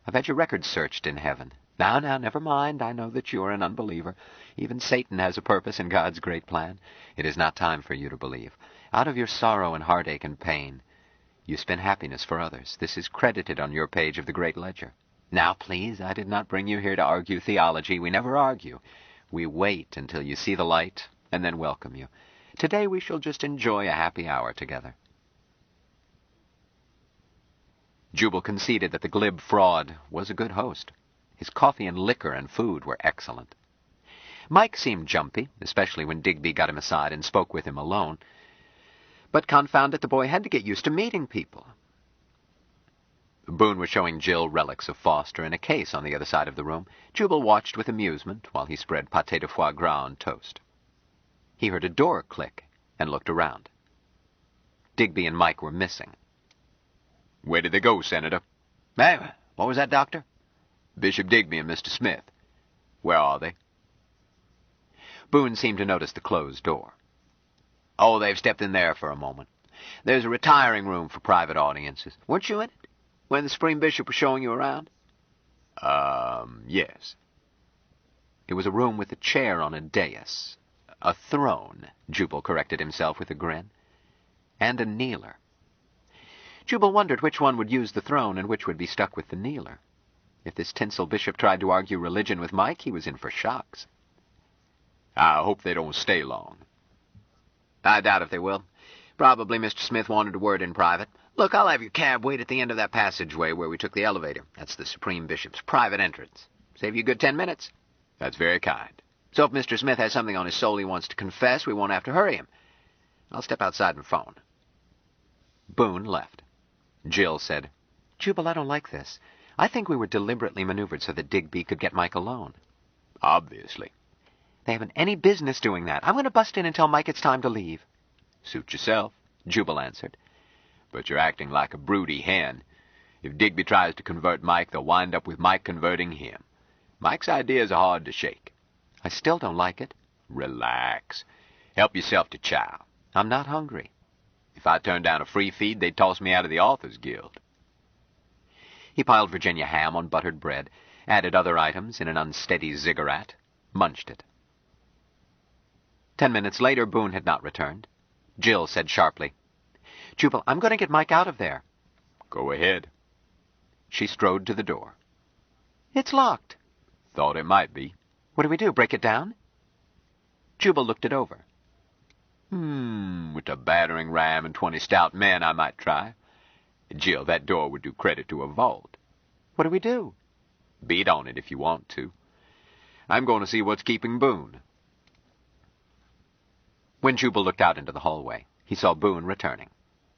I've had your record searched in heaven. Now, never mind. I know that you are an unbeliever. Even Satan has a purpose in God's great plan. It is not time for you to believe. Out of your sorrow and heartache and pain, you spin happiness for others. This is credited on your page of the great ledger. Now, please, I did not bring you here to argue theology. We never argue. We wait until you see the light and then welcome you. Today we shall just enjoy a happy hour together." Jubal conceded that the glib fraud was a good host. His coffee and liquor and food were excellent. Mike seemed jumpy, especially when Digby got him aside and spoke with him alone. But confound it, the boy had to get used to meeting people. Boone was showing Jill relics of Foster in a case on the other side of the room. Jubal watched with amusement while he spread pâté de foie gras on toast. He heard a door click and looked around. Digby and Mike were missing. "Where did they go, Senator?" "Hey, what was that, Doctor?" "Bishop Digby and Mr. Smith. Where are they?" Boone seemed to notice the closed door. "Oh, they've stepped in there for a moment. There's a retiring room for private audiences. Weren't you in it when the Supreme Bishop was showing you around?" Yes." It was a room with a chair on a dais. A throne, Jubal corrected himself with a grin. And a kneeler. Jubal wondered which one would use the throne and which would be stuck with the kneeler. If this tinsel bishop tried to argue religion with Mike, he was in for shocks. "I hope they don't stay long." "I doubt if they will. Probably Mr. Smith wanted a word in private. Look, I'll have your cab wait at the end of that passageway where we took the elevator. That's the Supreme Bishop's private entrance. Save you a good 10 minutes. "That's very kind." So if Mr. Smith has something on his soul he wants to confess, we won't have to hurry him. I'll step outside and phone." Boone left. Jill said, "Jubal, I don't like this. I think we were deliberately maneuvered so that Digby could get Mike alone." "Obviously." "They haven't any business doing that. I'm going to bust in and tell Mike it's time to leave." "Suit yourself," Jubal answered. "But you're acting like a broody hen. If Digby tries to convert Mike, they'll wind up with Mike converting him. Mike's ideas are hard to shake." "I still don't like it." "Relax. Help yourself to chow." "I'm not hungry." "If I turned down a free feed, they'd toss me out of the Authors Guild." He piled Virginia ham on buttered bread, added other items in an unsteady ziggurat, munched it. 10 minutes later, Boone had not returned. Jill said sharply, "Jubal, I'm going to get Mike out of there." "Go ahead." She strode to the door. "It's locked." "Thought it might be." "What do we do, break it down?" Jubal looked it over. With a battering ram and 20 stout men, I might try. Jill, that door would do credit to a vault." "What do we do?" "Beat on it if you want to. I'm going to see what's keeping Boone." When Jubal looked out into the hallway, he saw Boone returning.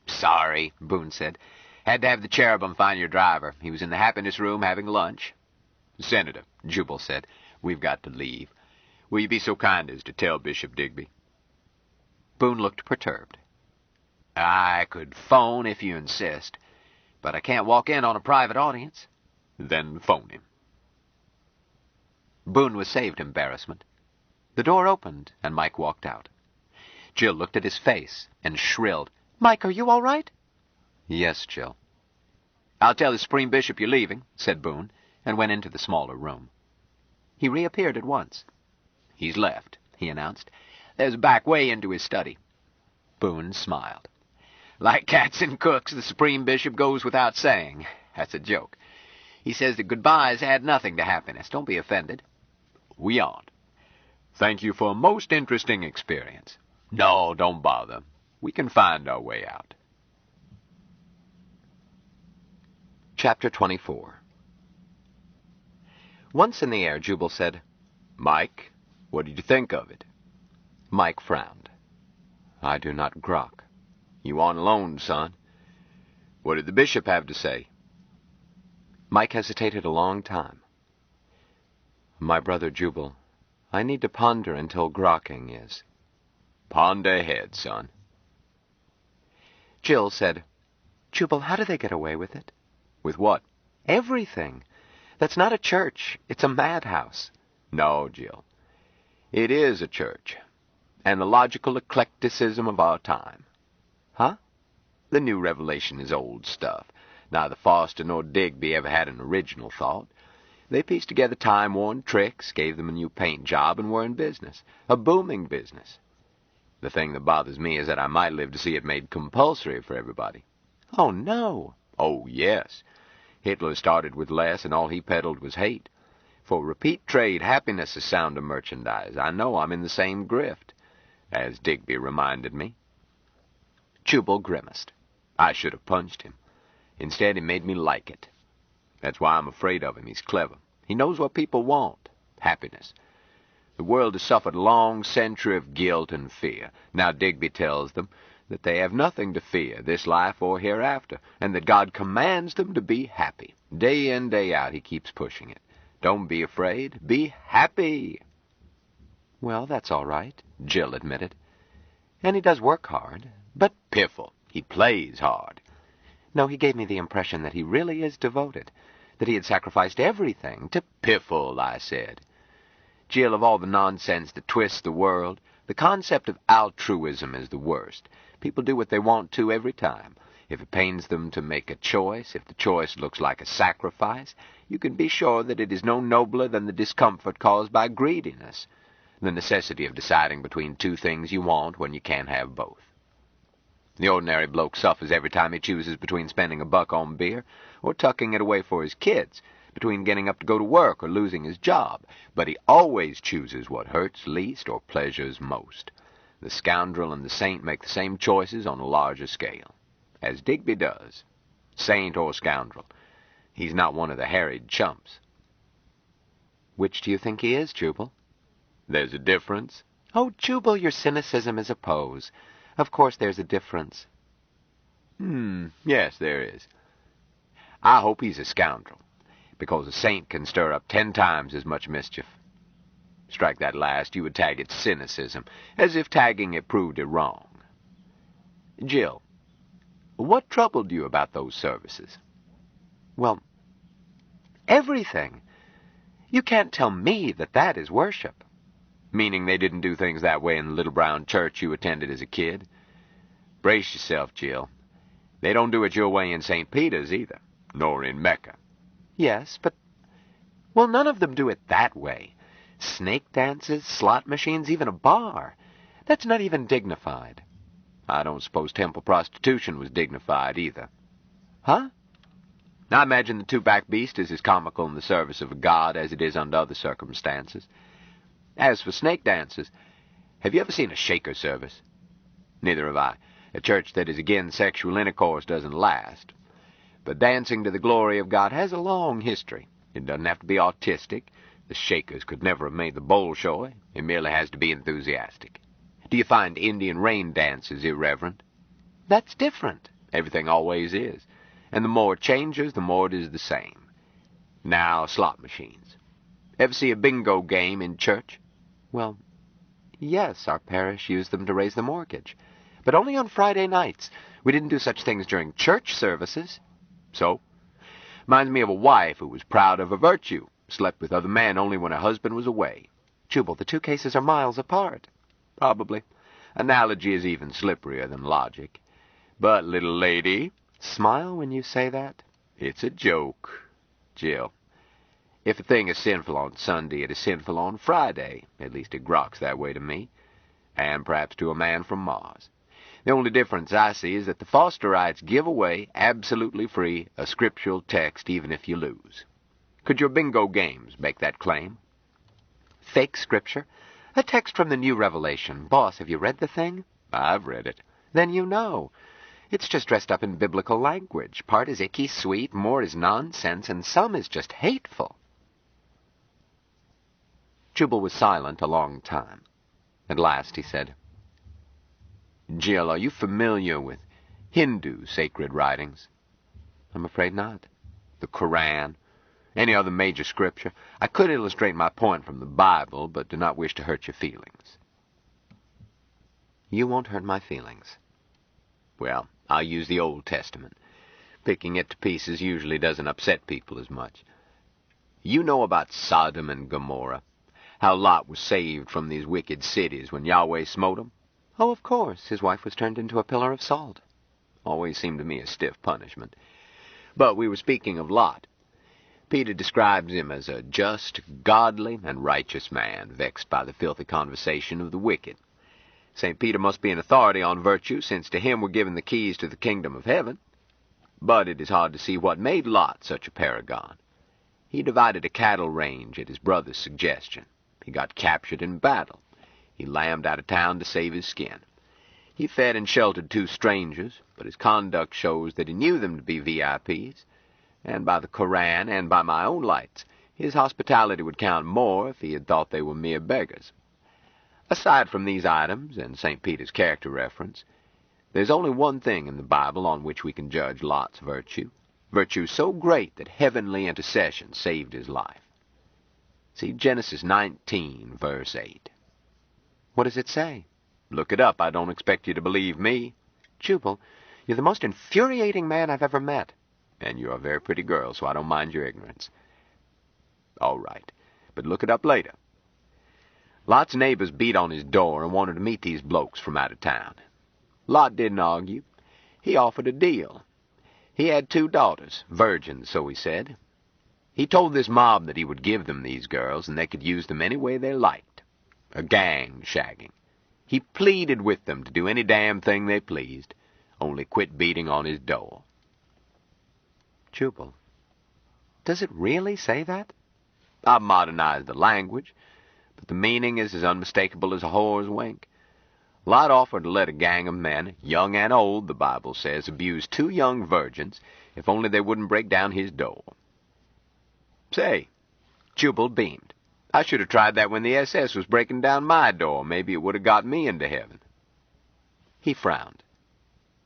"Sorry," Boone said. "Had to have the cherubim find your driver. He was in the happiness room having lunch." "Senator," Jubal said, "we've got to leave. Will you be so kind as to tell Bishop Digby?" Boone looked perturbed. "I could phone if you insist, but I can't walk in on a private audience." "Then phone him." Boone was saved embarrassment. The door opened, and Mike walked out. Jill looked at his face and shrilled, "Mike, are you all right?" "Yes, Jill." "I'll tell the Supreme Bishop you're leaving," said Boone, and went into the smaller room. He reappeared at once. "He's left," he announced. "There's a back way into his study." Boone smiled. "Like cats and cooks, the Supreme Bishop goes without saying. That's a joke. He says that goodbyes add nothing to happiness. Don't be offended." "We aren't. Thank you for a most interesting experience." "No, don't bother. We can find our way out." Chapter 24. Once in the air, Jubal said, "Mike, what did you think of it?" Mike frowned. "I do not grok." "You on loan, son. What did the bishop have to say?" Mike hesitated a long time. "My brother Jubal, I need to ponder until grokking is." "Ponder ahead, son." Jill said, "Jubal, how do they get away with it?" "With what?" "Everything. That's not a church. It's a madhouse." "No, Jill. It is a church, and the logical eclecticism of our time." "Huh?" "The new revelation is old stuff. Neither Foster nor Digby ever had an original thought. They pieced together time-worn tricks, gave them a new paint job, and were in business. A booming business. The thing that bothers me is that I might live to see it made compulsory for everybody." "Oh, no." "Oh, yes. Hitler started with less, and all he peddled was hate. For repeat trade, happiness is sounder merchandise. I know I'm in the same grift, as Digby reminded me." Jubal grimaced. I should have punched him. Instead, he made me like it. That's why I'm afraid of him. He's clever. He knows what people want. Happiness. The world has suffered a long century of guilt and fear. Now Digby tells them that they have nothing to fear, this life or hereafter, and that God commands them to be happy. Day in, day out, he keeps pushing it. Don't be afraid. Be happy. "Well, that's all right," Jill admitted. "And he does work hard, but..." "Piffle. He plays hard." "No, he gave me the impression that he really is devoted, that he had sacrificed everything to..." "Piffle, I said. Jill, of all the nonsense that twists the world, the concept of altruism is the worst. People do what they want to every time. If it pains them to make a choice, if the choice looks like a sacrifice, you can be sure that it is no nobler than the discomfort caused by greediness, the necessity of deciding between two things you want when you can't have both. The ordinary bloke suffers every time he chooses between spending $1 on beer or tucking it away for his kids, between getting up to go to work or losing his job, but he always chooses what hurts least or pleasures most. The scoundrel and the saint make the same choices on a larger scale, as Digby does. Saint or scoundrel, he's not one of the harried chumps." "Which do you think he is, Jubal?" "There's a difference." "Oh, Jubal, your cynicism is a pose. Of course there's a difference." Yes, there is. I hope he's a scoundrel, because a saint can stir up 10 times as much mischief. Strike that last, you would tag it cynicism, as if tagging it proved it wrong. Jill, what troubled you about those services?" "Well, everything. You can't tell me that that is worship." "Meaning they didn't do things that way in the little brown church you attended as a kid?" "Brace yourself, Jill. They don't do it your way in St. Peter's either, nor in Mecca." "Yes, but..." "Well, none of them do it that way. Snake dances, slot machines, even a bar. That's not even dignified." "I don't suppose temple prostitution was dignified either." "Huh?" "I imagine the two-back beast is as comical in the service of a god as it is under other circumstances. As for snake dances, have you ever seen a Shaker service?" "Neither have I. A church that is against sexual intercourse doesn't last. But dancing to the glory of God has a long history. It doesn't have to be artistic. The Shakers could never have made the Bolshoi. It merely has to be enthusiastic." Do you find Indian rain dances irreverent? That's different. Everything always is. And the more it changes, the more it is the same. Now, slot machines. Ever see a bingo game in church? Well, yes, our parish used them to raise the mortgage. But only on Friday nights. We didn't do such things during church services. So? Reminds me of a wife who was proud of her virtue, slept with other men only when her husband was away. Jubal, the two cases are miles apart. Probably. Analogy is even slipperier than logic. But, little lady, smile when you say that. It's a joke. Jill, if a thing is sinful on Sunday, it is sinful on Friday. At least it grokks that way to me. And perhaps to a man from Mars. The only difference I see is that the Fosterites give away, absolutely free, a scriptural text even if you lose. Could your bingo games make that claim? Fake scripture? A text from the New Revelation. Boss, have you read the thing? I've read it. Then you know. It's just dressed up in biblical language. Part is icky sweet, more is nonsense, and some is just hateful. Jubal was silent a long time. At last he said, Jill, are you familiar with Hindu sacred writings? I'm afraid not. The Koran? Any other major scripture? I could illustrate my point from the Bible, but do not wish to hurt your feelings. You won't hurt my feelings. Well, I'll use the Old Testament. Picking it to pieces usually doesn't upset people as much. You know about Sodom and Gomorrah? How Lot was saved from these wicked cities when Yahweh smote them? Oh, of course. His wife was turned into a pillar of salt. Always seemed to me a stiff punishment. But we were speaking of Lot. Peter describes him as a just, godly, and righteous man, vexed by the filthy conversation of the wicked. St. Peter must be an authority on virtue, since to him were given the keys to the kingdom of heaven. But it is hard to see what made Lot such a paragon. He divided a cattle range at his brother's suggestion. He got captured in battle. He lammed out of town to save his skin. He fed and sheltered 2 strangers, but his conduct shows that he knew them to be VIPs. And by the Koran and by my own lights, his hospitality would count more if he had thought they were mere beggars. Aside from these items and St. Peter's character reference, there's only one thing in the Bible on which we can judge Lot's virtue. Virtue so great that heavenly intercession saved his life. See Genesis 19, verse 8. What does it say? Look it up. I don't expect you to believe me. Jubal, you're the most infuriating man I've ever met. And you're a very pretty girl, so I don't mind your ignorance. All right, but look it up later. Lot's neighbors beat on his door and wanted to meet these blokes from out of town. Lot didn't argue. He offered a deal. He had 2 daughters, virgins, so he said. He told this mob that he would give them these girls, and they could use them any way they liked. A gang shagging. He pleaded with them to do any damn thing they pleased, only quit beating on his door. Jubal, does it really say that? I've modernized the language, but the meaning is as unmistakable as a whore's wink. Lot offered to let a gang of men, young and old, the Bible says, abuse 2 young virgins, if only they wouldn't break down his door. Say, Jubal beamed. I should have tried that when the SS was breaking down my door. Maybe it would have got me into heaven. He frowned.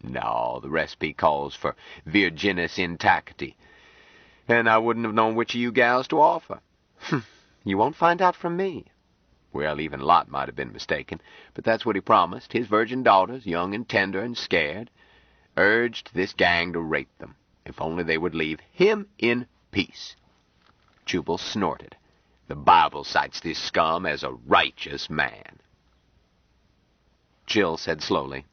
No, the recipe calls for virginis intacti, and I wouldn't have known which of you gals to offer. You won't find out from me. Well, even Lot might have been mistaken, but that's what he promised. His virgin daughters, young and tender and scared, urged this gang to rape them, if only they would leave him in peace. Jubal snorted. The Bible cites this scum as a righteous man. Jill said slowly,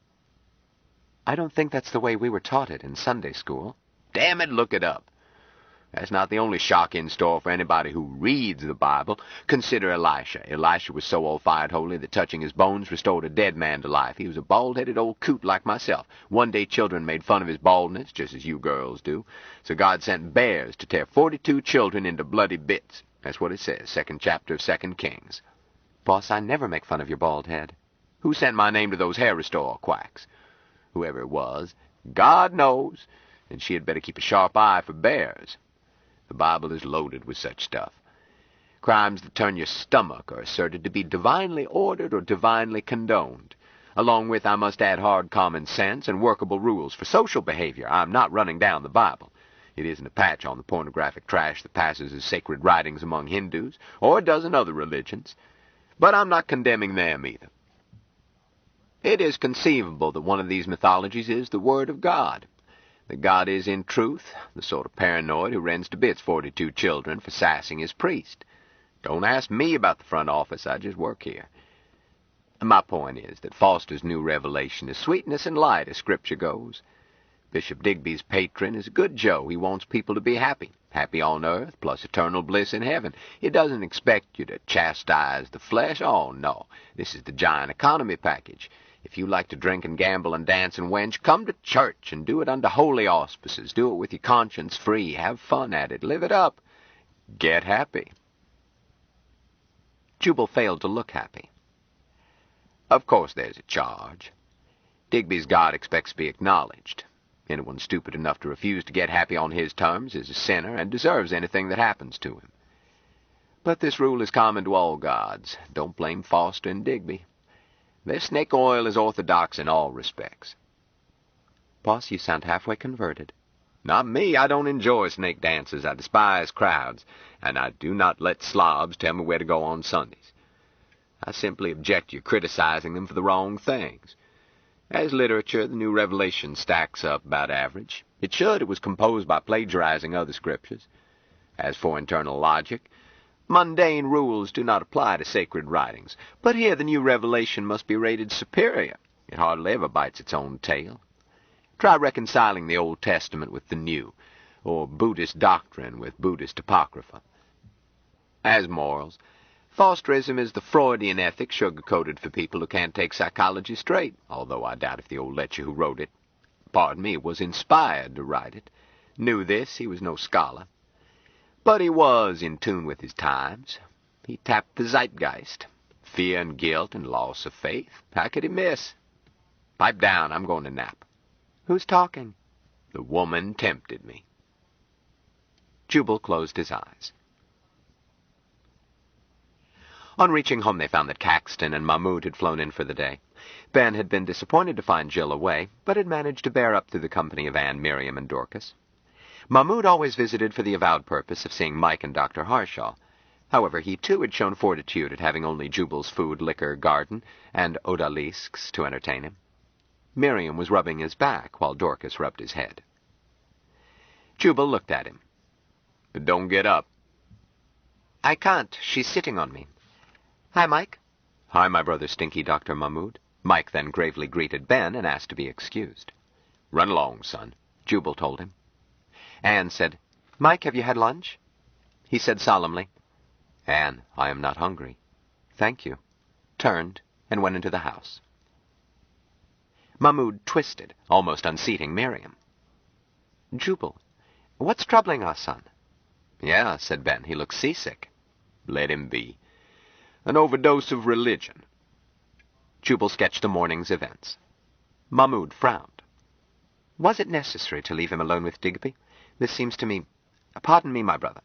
I don't think that's the way we were taught it in Sunday school. Damn it, look it up. That's not the only shock in store for anybody who reads the Bible. Consider Elisha. Elisha was so all-fired holy that touching his bones restored a dead man to life. He was a bald-headed old coot like myself. One day children made fun of his baldness, just as you girls do. So God sent bears to tear 42 children into bloody bits. That's what it says, 2nd chapter of 2 Kings. Boss, I never make fun of your bald head. Who sent my name to those hair restore quacks? Whoever it was, God knows, and she had better keep a sharp eye for bears. The Bible is loaded with such stuff. Crimes that turn your stomach are asserted to be divinely ordered or divinely condoned. Along with, I must add hard common sense and workable rules for social behavior. I'm not running down the Bible. It isn't a patch on the pornographic trash that passes as sacred writings among Hindus or a dozen other religions. But I'm not condemning them either. It is conceivable that one of these mythologies is the Word of God. That God is, in truth, the sort of paranoid who rends to bits 42 children for sassing his priest. Don't ask me about the front office, I just work here. My point is that Foster's new revelation is sweetness and light as Scripture goes. Bishop Digby's patron is a good Joe. He wants people to be happy. Happy on earth, plus eternal bliss in heaven. He doesn't expect you to chastise the flesh. Oh, no. This is the giant economy package. If you like to drink and gamble and dance and wench, come to church and do it under holy auspices. Do it with your conscience free. Have fun at it. Live it up. Get happy. Jubal failed to look happy. Of course there's a charge. Digby's God expects to be acknowledged. Anyone stupid enough to refuse to get happy on his terms is a sinner and deserves anything that happens to him. But this rule is common to all gods. Don't blame Foster and Digby. Their snake oil is orthodox in all respects. Boss, you sound halfway converted. Not me. I don't enjoy snake dances. I despise crowds, and I do not let slobs tell me where to go on Sundays. I simply object to your criticizing them for the wrong things. As literature, the New Revelation stacks up about average. It should. It was composed by plagiarizing other scriptures. As for internal logic, mundane rules do not apply to sacred writings. But here the New Revelation must be rated superior. It hardly ever bites its own tail. Try reconciling the Old Testament with the New, or Buddhist doctrine with Buddhist apocrypha. As morals, Fosterism is the Freudian ethic sugar-coated for people who can't take psychology straight, although I doubt if the old lecturer who wrote it, pardon me, was inspired to write it. Knew this, he was no scholar. But he was in tune with his times. He tapped the zeitgeist. Fear and guilt and loss of faith. How could he miss? Pipe down, I'm going to nap. Who's talking? The woman tempted me. Jubal closed his eyes. On reaching home, they found that Caxton and Mahmoud had flown in for the day. Ben had been disappointed to find Jill away, but had managed to bear up through the company of Anne, Miriam, and Dorcas. Mahmoud always visited for the avowed purpose of seeing Mike and Dr. Harshaw. However, he too had shown fortitude at having only Jubal's food, liquor, garden, and odalisques to entertain him. Miriam was rubbing his back while Dorcas rubbed his head. Jubal looked at him. But don't get up. I can't. She's sitting on me. Hi, Mike. Hi, my brother Stinky, Dr. Mahmoud. Mike then gravely greeted Ben and asked to be excused. Run along, son, Jubal told him. Anne said, Mike, have you had lunch? He said solemnly, Anne, I am not hungry. Thank you. Turned and went into the house. Mahmoud twisted, almost unseating Miriam. Jubal, what's troubling our son? Yeah, said Ben. He looks seasick. Let him be. An overdose of religion. Jubal sketched the morning's events. Mahmoud frowned. Was it necessary to leave him alone with Digby? This seems to me, pardon me, my brother,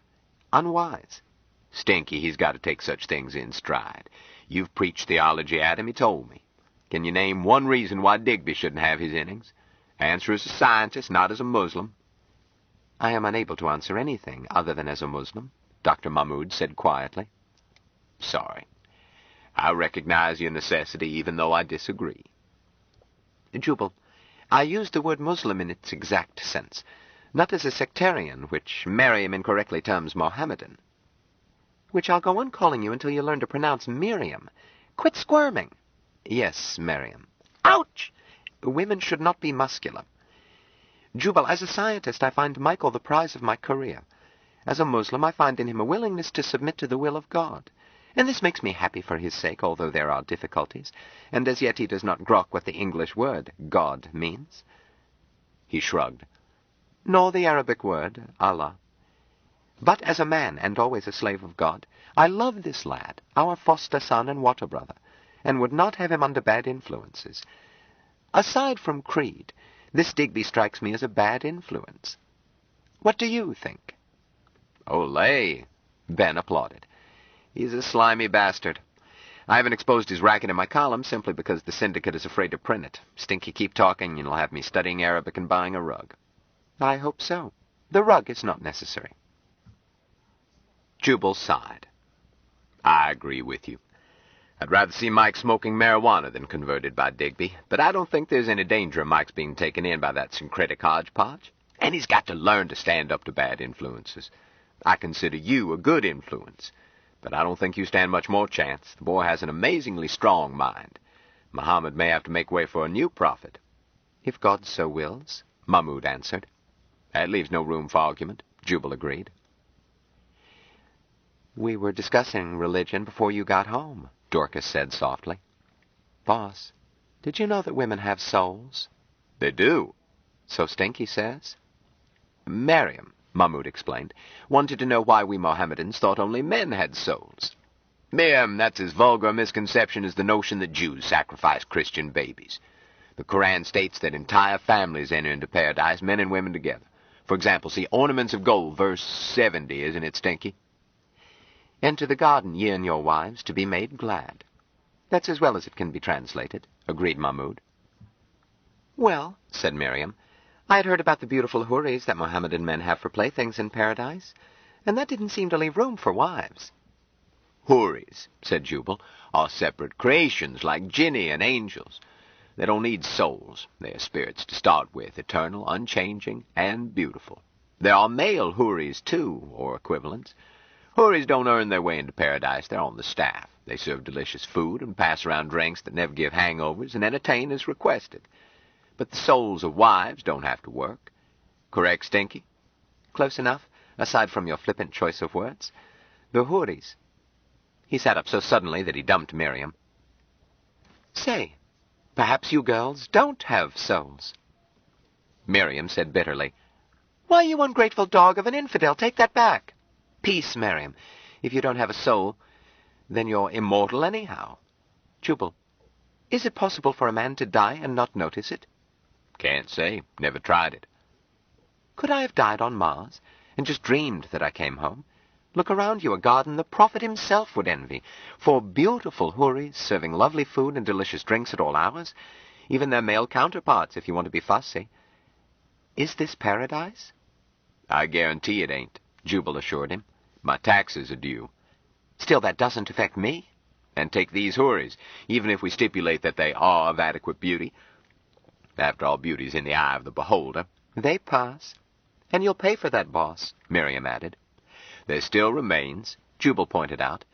unwise. Stinky, he's got to take such things in stride. You've preached theology at him, he told me. Can you name one reason why Digby shouldn't have his innings? Answer as a scientist, not as a Muslim. I am unable to answer anything other than as a Muslim, Dr. Mahmoud said quietly. Sorry. I recognize your necessity, even though I disagree. Jubal, I use the word Muslim in its exact sense, not as a sectarian, which Miriam incorrectly terms Mohammedan. Which I'll go on calling you until you learn to pronounce Miriam. Quit squirming. Yes, Miriam. Ouch! Women should not be muscular. Jubal, as a scientist, I find Michael the prize of my career. As a Muslim, I find in him a willingness to submit to the will of God. And this makes me happy for his sake, although there are difficulties, and as yet he does not grok what the English word God means. He shrugged. Nor the Arabic word Allah. But as a man, and always a slave of God, I love this lad, our foster son and water brother, and would not have him under bad influences. Aside from creed, this Digby strikes me as a bad influence. What do you think? Olay! Ben applauded. He's a slimy bastard. I haven't exposed his racket in my column simply because the syndicate is afraid to print it. Stinky, keep talking, and you'll have me studying Arabic and buying a rug. I hope so. The rug is not necessary. Jubal sighed. I agree with you. I'd rather see Mike smoking marijuana than converted by Digby, but I don't think there's any danger of Mike's being taken in by that syncretic hodgepodge. And he's got to learn to stand up to bad influences. I consider you a good influence, but I don't think you stand much more chance. The boy has an amazingly strong mind. Muhammad may have to make way for a new prophet. If God so wills, Mahmud answered. That leaves no room for argument, Jubal agreed. We were discussing religion before you got home, Dorcas said softly. Boss, did you know that women have souls? They do. So Stinky says. Miriam, Mahmud explained, wanted to know why we Mohammedans thought only men had souls. Miriam, that's as vulgar a misconception as the notion that Jews sacrifice Christian babies. The Quran states that entire families enter into paradise, men and women together. For example, see Ornaments of Gold, verse 70, isn't it, Stinky? Enter the garden, ye and your wives, to be made glad. That's as well as it can be translated, agreed Mahmud. Well, said Miriam, I had heard about the beautiful houris that Mohammedan men have for playthings in paradise, and that didn't seem to leave room for wives. Houris, said Jubal, are separate creations like jinni and angels. They don't need souls. They are spirits to start with, eternal, unchanging, and beautiful. There are male houris, too, or equivalents. Houris don't earn their way into paradise. They're on the staff. They serve delicious food and pass around drinks that never give hangovers and entertain as requested. But the souls of wives don't have to work. Correct, Stinky? Close enough, aside from your flippant choice of words. The houris. He sat up so suddenly that he dumped Miriam. Say, perhaps you girls don't have souls. Miriam said bitterly, Why, you ungrateful dog of an infidel, take that back. Peace, Miriam. If you don't have a soul, then you're immortal anyhow. Jubal, is it possible for a man to die and not notice it? Can't say. Never tried it. Could I have died on Mars and just dreamed that I came home? Look around you, a garden the prophet himself would envy, for beautiful houris serving lovely food and delicious drinks at all hours, even their male counterparts if you want to be fussy. Is this paradise? I guarantee it ain't, Jubal assured him. My taxes are due. Still, that doesn't affect me. And take these houris, even if we stipulate that they are of adequate beauty. After all, beauty's in the eye of the beholder. They pass. And you'll pay for that, boss, Miriam added. There still remains, Jubal pointed out,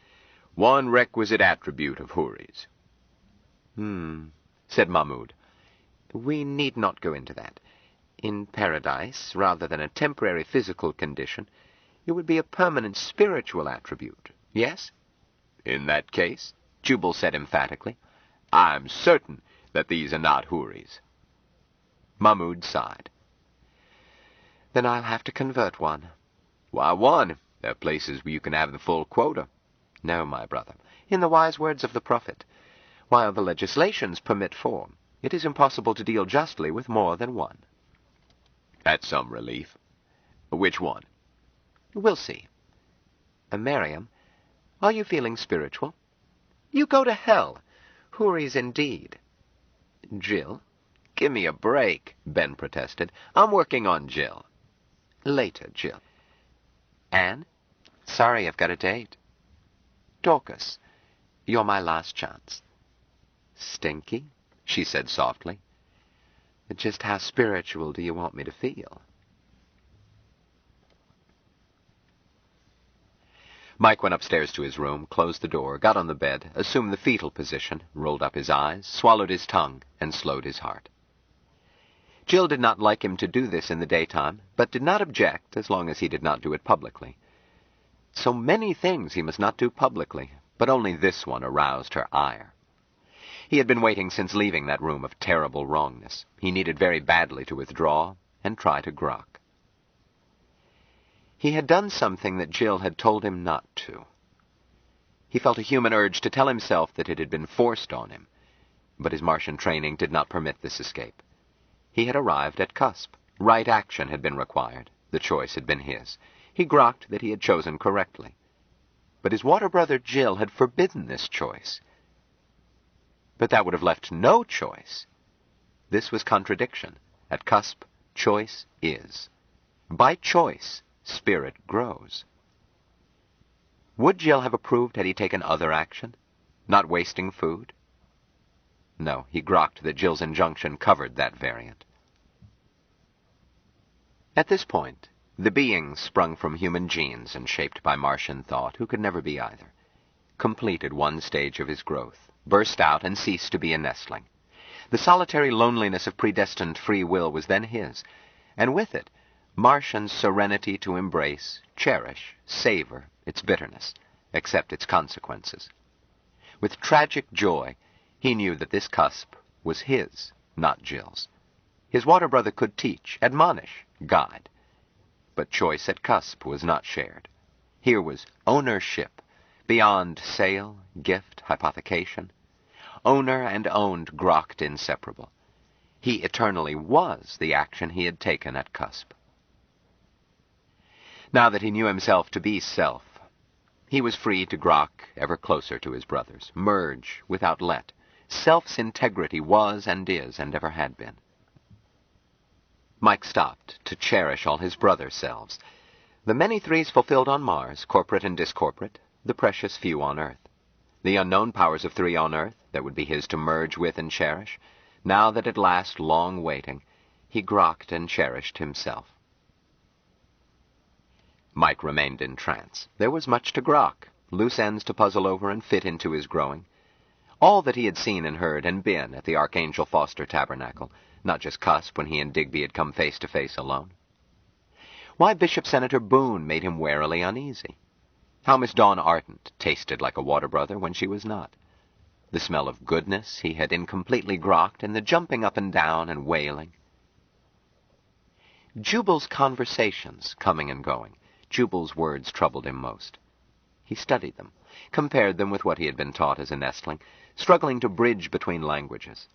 one requisite attribute of houris. Said Mahmud. We need not go into that. In paradise, rather than a temporary physical condition, it would be a permanent spiritual attribute, yes? In that case, Jubal said emphatically, I'm certain that these are not houris. Mahmud sighed. Then I'll have to convert one. Why one? There are places where you can have the full quota. No, my brother. In the wise words of the prophet, while the legislations permit 4, it is impossible to deal justly with more than one. That's some relief. Which one? We'll see. Miriam, are you feeling spiritual? You go to hell. Houris indeed. Jill? Give me a break, Ben protested. I'm working on Jill. Later, Jill. Anne? Sorry, I've got a date. Dorcas, you're my last chance. Stinky? She said softly. Just how spiritual do you want me to feel? Mike went upstairs to his room, closed the door, got on the bed, assumed the fetal position, rolled up his eyes, swallowed his tongue, and slowed his heart. Jill did not like him to do this in the daytime, but did not object as long as he did not do it publicly. So many things he must not do publicly, but only this one aroused her ire. He had been waiting since leaving that room of terrible wrongness. He needed very badly to withdraw and try to grok. He had done something that Jill had told him not to. He felt a human urge to tell himself that it had been forced on him, but his Martian training did not permit this escape. He had arrived at cusp. Right action had been required. The choice had been his. He grokked that he had chosen correctly. But his water brother Jill had forbidden this choice. But that would have left no choice. This was contradiction. At cusp, choice is. By choice, spirit grows. Would Jill have approved had he taken other action? Not wasting food? No, he grokked that Jill's injunction covered that variant. At this point, the being sprung from human genes and shaped by Martian thought, who could never be either, completed one stage of his growth, burst out and ceased to be a nestling. The solitary loneliness of predestined free will was then his, and with it, Martian's serenity to embrace, cherish, savor its bitterness, accept its consequences. With tragic joy, he knew that this cusp was his, not Jill's. His water brother could teach, admonish, guide. But choice at cusp was not shared. Here was ownership, beyond sale, gift, hypothecation. Owner and owned grokked inseparable. He eternally was the action he had taken at cusp. Now that he knew himself to be self, he was free to grok ever closer to his brothers, merge without let. Self's integrity was and is and ever had been. Mike stopped to cherish all his brother selves. The many threes fulfilled on Mars, corporate and discorporate, the precious few on Earth. The unknown powers of three on Earth that would be his to merge with and cherish. Now that at last, long waiting, he grokked and cherished himself. Mike remained in trance. There was much to grok, loose ends to puzzle over and fit into his growing. All that he had seen and heard and been at the Archangel Foster Tabernacle, not just cusp when he and Digby had come face to face alone. Why Bishop Senator Boone made him warily uneasy. How Miss Dawn Ardent tasted like a water brother when she was not. The smell of goodness he had incompletely grokked, and the jumping up and down and wailing. Jubal's conversations, coming and going. Jubal's words troubled him most. He studied them, compared them with what he had been taught as a nestling, struggling to bridge between languages,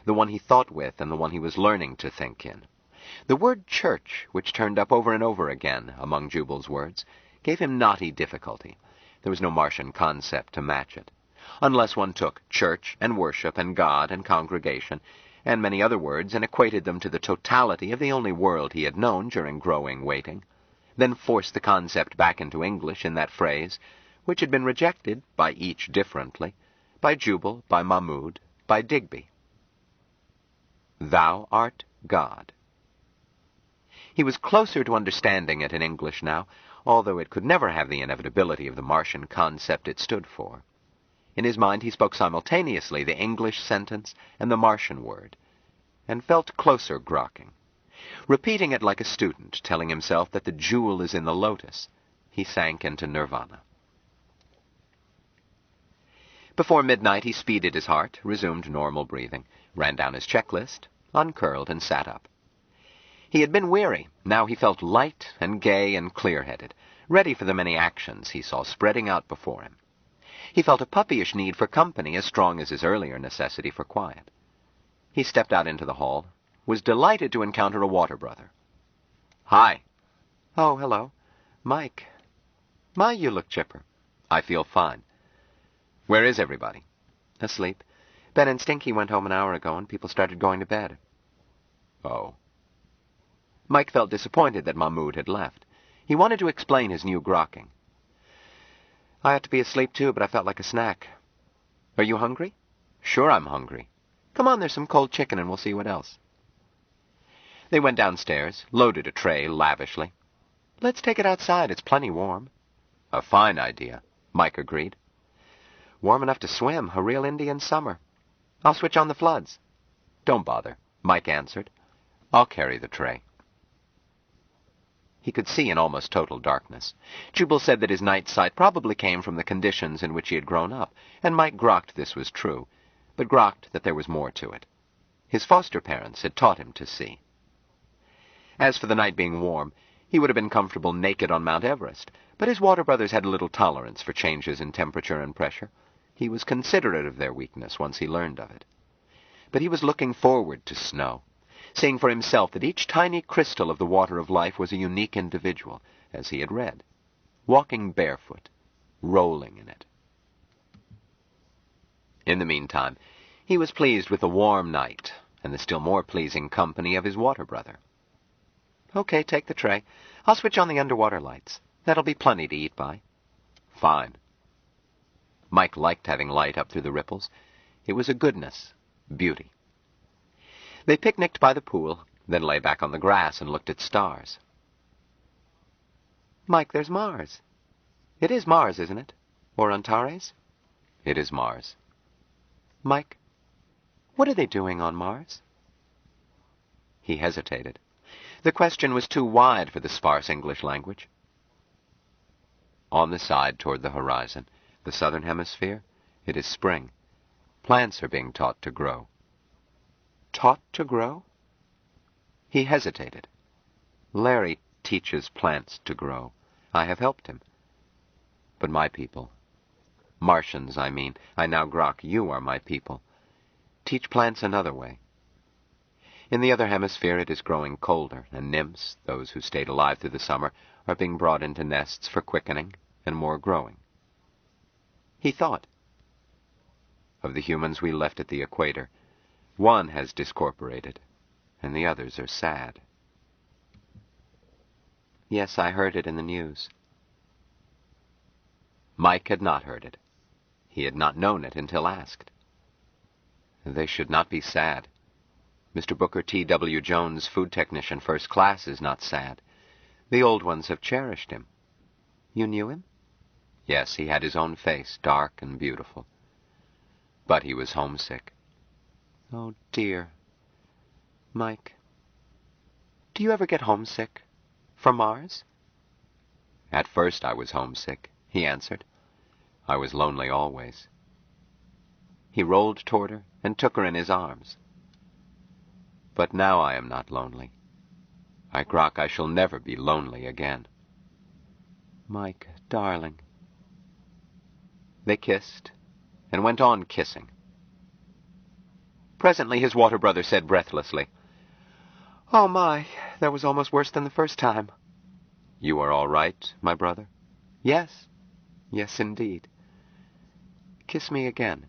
the one he thought with and the one he was learning to think in. The word church, which turned up over and over again among Jubal's words, gave him knotty difficulty. There was no Martian concept to match it. Unless one took church and worship and God and congregation and many other words and equated them to the totality of the only world he had known during growing waiting, then forced the concept back into English in that phrase, which had been rejected by each differently, by Jubal, by Mahmoud, by Digby. Thou art God. He was closer to understanding it in English now, although it could never have the inevitability of the Martian concept it stood for. In his mind he spoke simultaneously the English sentence and the Martian word, and felt closer grokking. Repeating it like a student, telling himself that the jewel is in the lotus, he sank into nirvana. Before midnight he speeded his heart, resumed normal breathing, ran down his checklist, uncurled, and sat up. He had been weary. Now he felt light and gay and clear-headed, ready for the many actions he saw spreading out before him. He felt a puppyish need for company as strong as his earlier necessity for quiet. He stepped out into the hall, was delighted to encounter a water brother. "Hi." "Oh, hello. Mike. My, you look chipper." "I feel fine." "Where is everybody?" "Asleep. Ben and Stinky went home an hour ago, and people started going to bed." "Oh." Mike felt disappointed that Mahmoud had left. He wanted to explain his new grokking. "I ought to be asleep too, but I felt like a snack." "Are you hungry?" "Sure I'm hungry." "Come on, there's some cold chicken and we'll see what else." They went downstairs, loaded a tray lavishly. "Let's take it outside, it's plenty warm." "A fine idea," Mike agreed. "Warm enough to swim, a real Indian summer. I'll switch on the floods." "Don't bother," Mike answered. "I'll carry the tray." He could see in almost total darkness. Jubal said that his night sight probably came from the conditions in which he had grown up, and Mike grokked this was true, but grokked that there was more to it. His foster parents had taught him to see. As for the night being warm, he would have been comfortable naked on Mount Everest, but his water brothers had a little tolerance for changes in temperature and pressure. He was considerate of their weakness once he learned of it. But he was looking forward to snow, seeing for himself that each tiny crystal of the water of life was a unique individual, as he had read, walking barefoot, rolling in it. In the meantime, He was pleased with the warm night and the still more pleasing company of his water brother. Okay, take the tray. I'll switch on the underwater lights. That'll be plenty to eat by. Fine. Mike liked having light up through the ripples. It was a goodness, beauty. They picnicked by the pool, then lay back on the grass and looked at stars. Mike, there's Mars. It is Mars, isn't it? Or Antares? It is Mars. Mike, what are they doing on Mars? He hesitated. The question was too wide for the sparse English language. On the side toward the horizon, the southern hemisphere, it is spring. Plants are being taught to grow. Taught to grow? He hesitated. Larry teaches plants to grow. I have helped him. But my people, Martians, I mean, I now grok, you are my people, teach plants another way. In the other hemisphere it is growing colder, and nymphs, those who stayed alive through the summer, are being brought into nests for quickening and more growing. He thought. Of the humans we left at the equator, one has discorporated, and the others are sad. Yes, I heard it in the news. Mike had not heard it. He had not known it until asked. They should not be sad. Mr. Booker T. W. Jones, food technician, first class, is not sad. The old ones have cherished him. You knew him? Yes, he had his own face, dark and beautiful. But he was homesick. Oh, dear. Mike, do you ever get homesick? For Mars? At first I was homesick, he answered. I was lonely always. He rolled toward her and took her in his arms. But now I am not lonely. I grok I shall never be lonely again. Mike, darling. They kissed and went on kissing. Presently his water brother said breathlessly, Oh my, that was almost worse than the first time. You are all right, my brother? Yes. Yes, indeed. Kiss me again.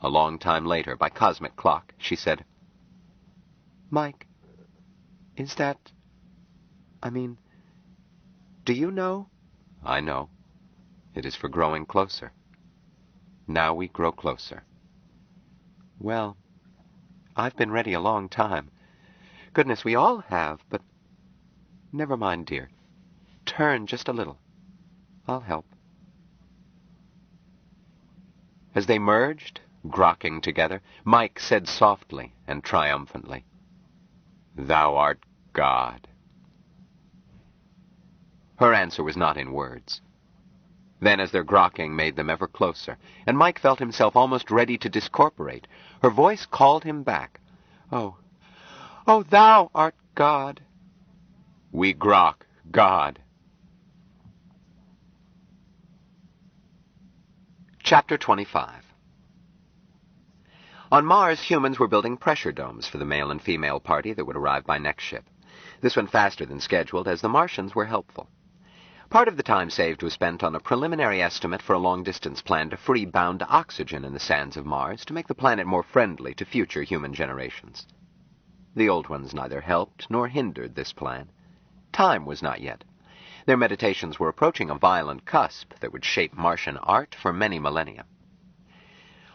A long time later, by cosmic clock, she said, Mike, is that... do you know? I know. It is for growing closer. Now we grow closer. Well, I've been ready a long time. Goodness, we all have, but... Never mind, dear. Turn just a little. I'll help. As they merged, grokking together, Mike said softly and triumphantly, Thou art God. Her answer was not in words. Then, as their grokking made them ever closer, and Mike felt himself almost ready to discorporate, her voice called him back. Oh, thou art God. We grok God. Chapter 25. On Mars, humans were building pressure domes for the male and female party that would arrive by next ship. This went faster than scheduled, as the Martians were helpful. Part of the time saved was spent on a preliminary estimate for a long-distance plan to free bound oxygen in the sands of Mars to make the planet more friendly to future human generations. The old ones neither helped nor hindered this plan. Time was not yet. Their meditations were approaching a violent cusp that would shape Martian art for many millennia.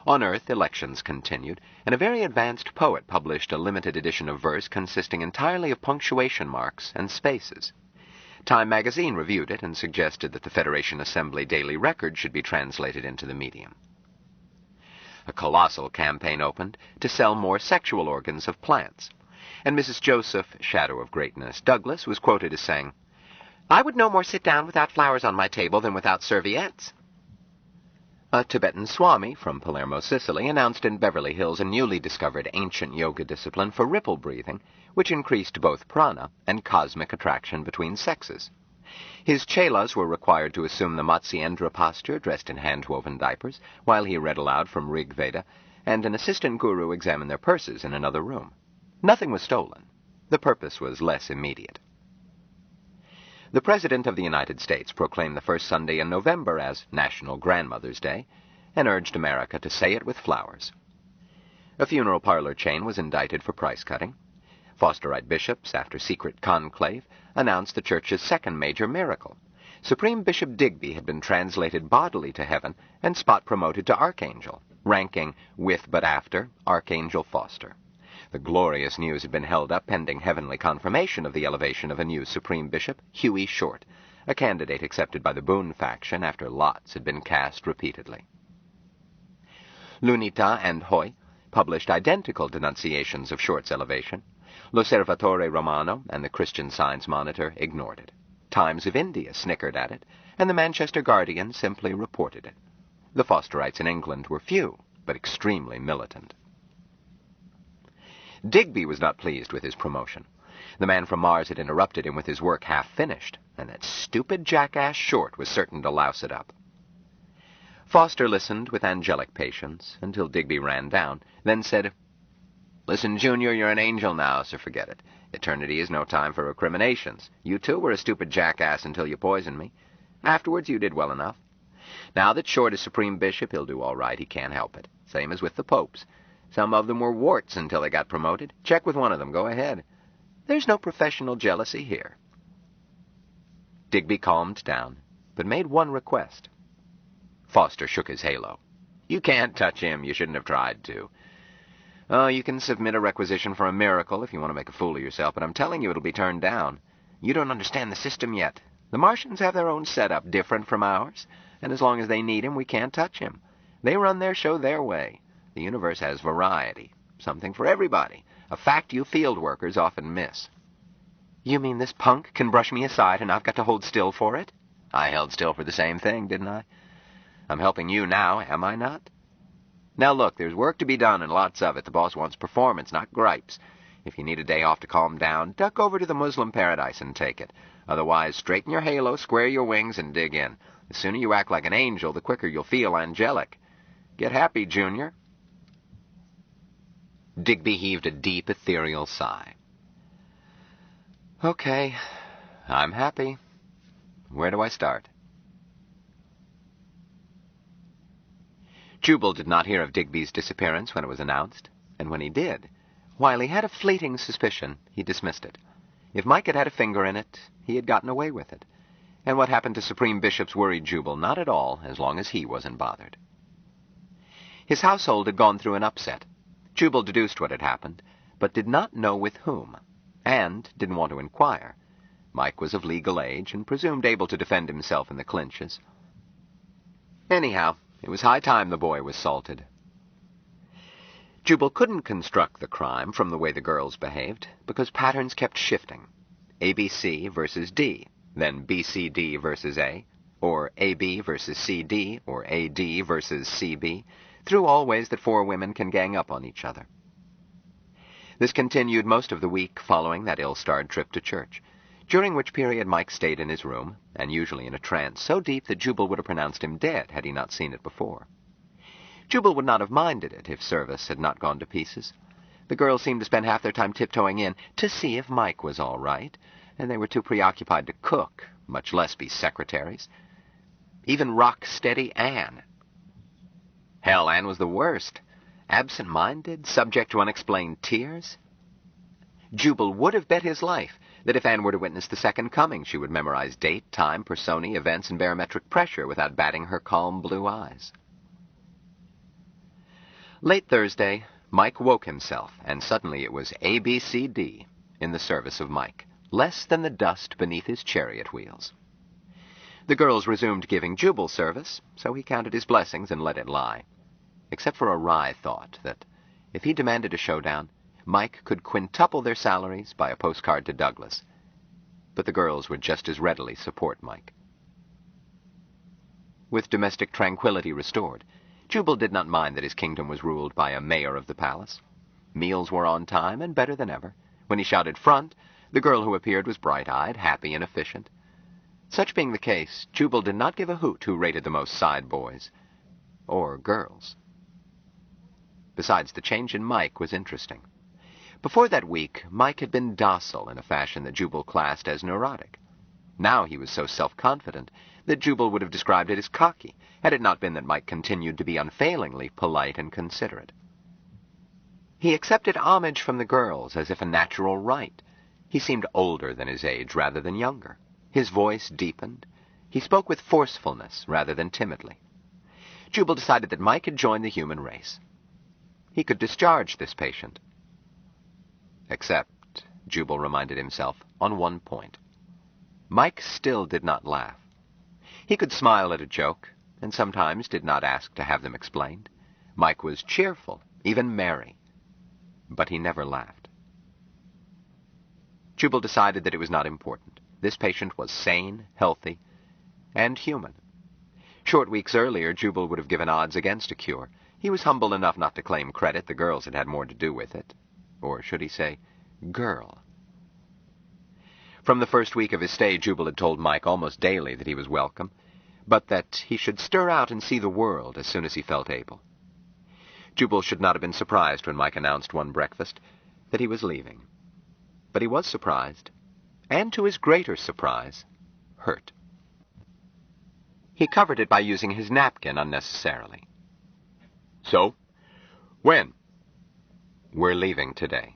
On Earth, elections continued, and a very advanced poet published a limited edition of verse consisting entirely of punctuation marks and spaces. Time magazine reviewed it and suggested that the Federation Assembly Daily Record should be translated into the medium. A colossal campaign opened to sell more sexual organs of plants, and Mrs. Joseph, Shadow of Greatness Douglas, was quoted as saying, I would no more sit down without flowers on my table than without serviettes. A Tibetan Swami from Palermo, Sicily, announced in Beverly Hills a newly discovered ancient yoga discipline for ripple breathing, which increased both prana and cosmic attraction between sexes. His chelas were required to assume the Matsyendra posture, dressed in hand-woven diapers, while he read aloud from Rig Veda, and an assistant guru examined their purses in another room. Nothing was stolen. The purpose was less immediate. The President of the United States proclaimed the first Sunday in November as National Grandmother's Day, and urged America to say it with flowers. A funeral parlor chain was indicted for price-cutting. Fosterite bishops, after secret conclave, announced the church's second major miracle. Supreme Bishop Digby had been translated bodily to heaven and spot-promoted to Archangel, ranking, with but after, Archangel Foster. The glorious news had been held up pending heavenly confirmation of the elevation of a new Supreme Bishop, Huey Short, a candidate accepted by the Boone faction after lots had been cast repeatedly. Lunita and Hoy published identical denunciations of Short's elevation. L'Osservatore Romano and the Christian Science Monitor ignored it. Times of India snickered at it, and the Manchester Guardian simply reported it. The Fosterites in England were few, but extremely militant. Digby was not pleased with his promotion. The man from Mars had interrupted him with his work half finished, and that stupid jackass Short was certain to louse it up. Foster listened with angelic patience until Digby ran down, then said, "Listen, Junior, you're an angel now, so forget it. Eternity is no time for recriminations. You, too, were a stupid jackass until you poisoned me. Afterwards, you did well enough. Now that Short is Supreme Bishop, he'll do all right. He can't help it. Same as with the popes. Some of them were warts until they got promoted. Check with one of them. Go ahead. There's no professional jealousy here." Digby calmed down, but made one request. Foster shook his halo. "You can't touch him. You shouldn't have tried to. Oh, you can submit a requisition for a miracle if you want to make a fool of yourself, but I'm telling you it'll be turned down. You don't understand the system yet. The Martians have their own setup, different from ours, and as long as they need him, we can't touch him. They run their show their way. The universe has variety, something for everybody, a fact you field workers often miss." "You mean this punk can brush me aside and I've got to hold still for it?" "I held still for the same thing, didn't I? I'm helping you now, am I not? Now look, there's work to be done and lots of it. The boss wants performance, not gripes. If you need a day off to calm down, duck over to the Muslim paradise and take it. Otherwise, straighten your halo, square your wings, and dig in. The sooner you act like an angel, the quicker you'll feel angelic. Get happy, Junior." Digby heaved a deep, ethereal sigh. "Okay, I'm happy. Where do I start?" Jubal did not hear of Digby's disappearance when it was announced, and when he did, while he had a fleeting suspicion, he dismissed it. If Mike had had a finger in it, he had gotten away with it. And what happened to Supreme Bishops worried Jubal not at all, as long as he wasn't bothered. His household had gone through an upset. Jubal deduced what had happened, but did not know with whom, and didn't want to inquire. Mike was of legal age and presumed able to defend himself in the clinches. Anyhow, it was high time the boy was salted. Jubal couldn't construct the crime from the way the girls behaved, because patterns kept shifting. ABC versus D, then BCD versus A, or AB versus CD, or AD versus CB, through all ways that four women can gang up on each other. This continued most of the week following that ill-starred trip to church, during which period Mike stayed in his room, and usually in a trance so deep that Jubal would have pronounced him dead had he not seen it before. Jubal would not have minded it if service had not gone to pieces. The girls seemed to spend half their time tiptoeing in to see if Mike was all right, and they were too preoccupied to cook, much less be secretaries. Even rock-steady Anne. Hell, Anne was the worst. Absent-minded, subject to unexplained tears. Jubal would have bet his life that if Anne were to witness the second coming, she would memorize date, time, personae, events, and barometric pressure without batting her calm blue eyes. Late Thursday, Mike woke himself, and suddenly it was ABCD in the service of Mike, less than the dust beneath his chariot wheels. The girls resumed giving Jubal service, so he counted his blessings and let it lie, except for a wry thought that, if he demanded a showdown, Mike could quintuple their salaries by a postcard to Douglas. But the girls would just as readily support Mike. With domestic tranquility restored, Jubal did not mind that his kingdom was ruled by a mayor of the palace. Meals were on time and better than ever. When he shouted front, the girl who appeared was bright-eyed, happy, and efficient. Such being the case, Jubal did not give a hoot who rated the most side boys. Or girls. Besides, the change in Mike was interesting. Before that week, Mike had been docile in a fashion that Jubal classed as neurotic. Now he was so self-confident that Jubal would have described it as cocky, had it not been that Mike continued to be unfailingly polite and considerate. He accepted homage from the girls as if a natural right. He seemed older than his age rather than younger. His voice deepened. He spoke with forcefulness rather than timidly. Jubal decided that Mike had joined the human race. He could discharge this patient. Except, Jubal reminded himself, on one point. Mike still did not laugh. He could smile at a joke, and sometimes did not ask to have them explained. Mike was cheerful, even merry, but he never laughed. Jubal decided that it was not important. This patient was sane, healthy, and human. Short weeks earlier, Jubal would have given odds against a cure. He was humble enough not to claim credit. The girls had had more to do with it. Or should he say, girl? From the first week of his stay, Jubal had told Mike almost daily that he was welcome, but that he should stir out and see the world as soon as he felt able. Jubal should not have been surprised when Mike announced one breakfast that he was leaving. But he was surprised, and to his greater surprise, hurt. He covered it by using his napkin unnecessarily. So? When? We're leaving today.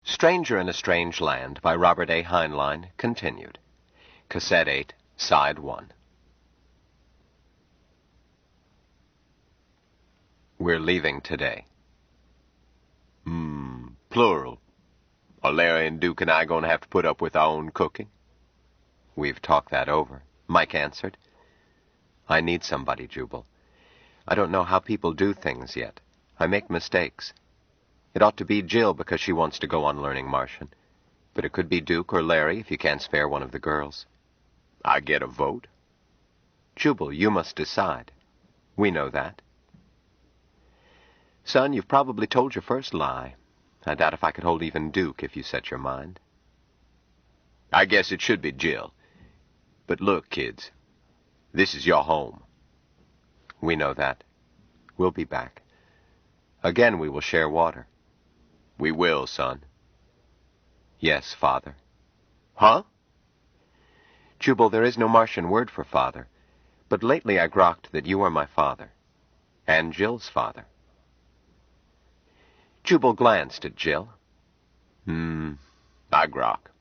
Stranger in a Strange Land by Robert A. Heinlein, continued. Cassette 8, Side 1. We're leaving today. Plural. Are Larry and Duke and I going to have to put up with our own cooking? We've talked that over, Mike answered. I need somebody, Jubal. I don't know how people do things yet. I make mistakes. It ought to be Jill because she wants to go on learning Martian. But it could be Duke or Larry if you can't spare one of the girls. I get a vote? Jubal, you must decide. We know that. Son, you've probably told your first lie. I doubt if I could hold even Duke if you set your mind. I guess it should be Jill. But look, kids, this is your home. We know that. We'll be back. Again, we will share water. We will, son. Yes, Father. Huh? Jubal, there is no Martian word for father, but lately I grokked that you are my father, and Jill's father. Jubal glanced at Jill. I grok.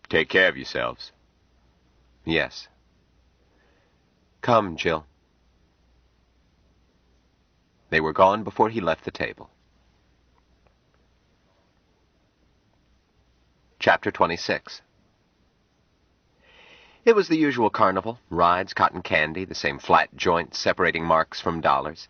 Take care of yourselves. Yes. Come, Jill. They were gone before he left the table. Chapter 26. It was the usual carnival, rides, cotton candy, the same flat joints separating marks from dollars.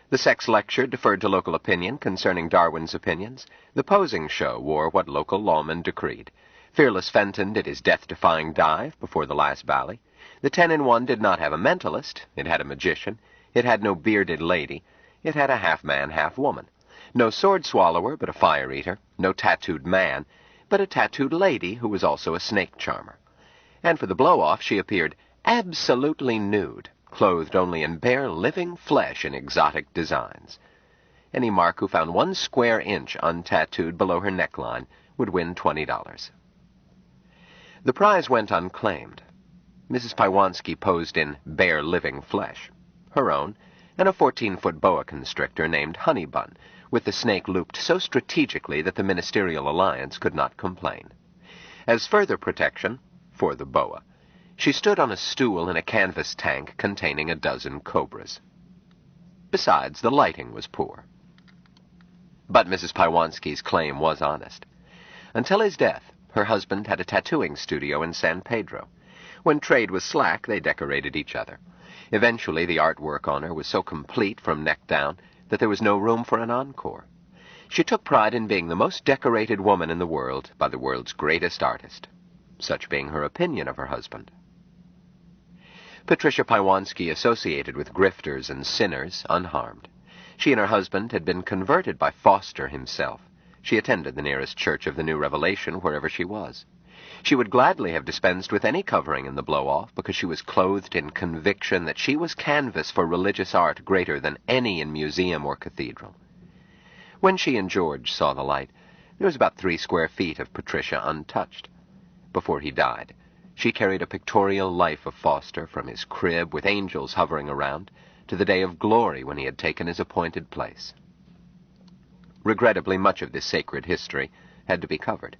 The sex lecture deferred to local opinion concerning Darwin's opinions. The posing show wore what local lawmen decreed. Fearless Fenton did his death-defying dive before the last bally. The 10-in-1 did not have a mentalist. It had a magician. It had no bearded lady. It had a half-man, half-woman. No sword-swallower, but a fire-eater. No tattooed man, but a tattooed lady who was also a snake-charmer. And for the blow-off, she appeared absolutely nude, clothed only in bare living flesh in exotic designs. Any mark who found 1 square inch untattooed below her neckline would win $20. The prize went unclaimed. Mrs. Pywanski posed in bare living flesh, her own, and a 14-foot boa constrictor named Honeybun, with the snake looped so strategically that the Ministerial Alliance could not complain. As further protection, for the boa, she stood on a stool in a canvas tank containing a dozen cobras. Besides, the lighting was poor. But Mrs. Pywanski's claim was honest. Until his death, her husband had a tattooing studio in San Pedro. When trade was slack, they decorated each other. Eventually, the artwork on her was so complete from neck down that there was no room for an encore. She took pride in being the most decorated woman in the world by the world's greatest artist, such being her opinion of her husband. Patricia Pywanski associated with grifters and sinners unharmed. She and her husband had been converted by Foster himself. She attended the nearest church of the New Revelation wherever she was. She would gladly have dispensed with any covering in the blow-off because she was clothed in conviction that she was canvas for religious art greater than any in museum or cathedral. When she and George saw the light, there was about 3 square feet of Patricia untouched. Before he died, she carried a pictorial life of Foster from his crib with angels hovering around to the day of glory when he had taken his appointed place. Regrettably, much of this sacred history had to be covered,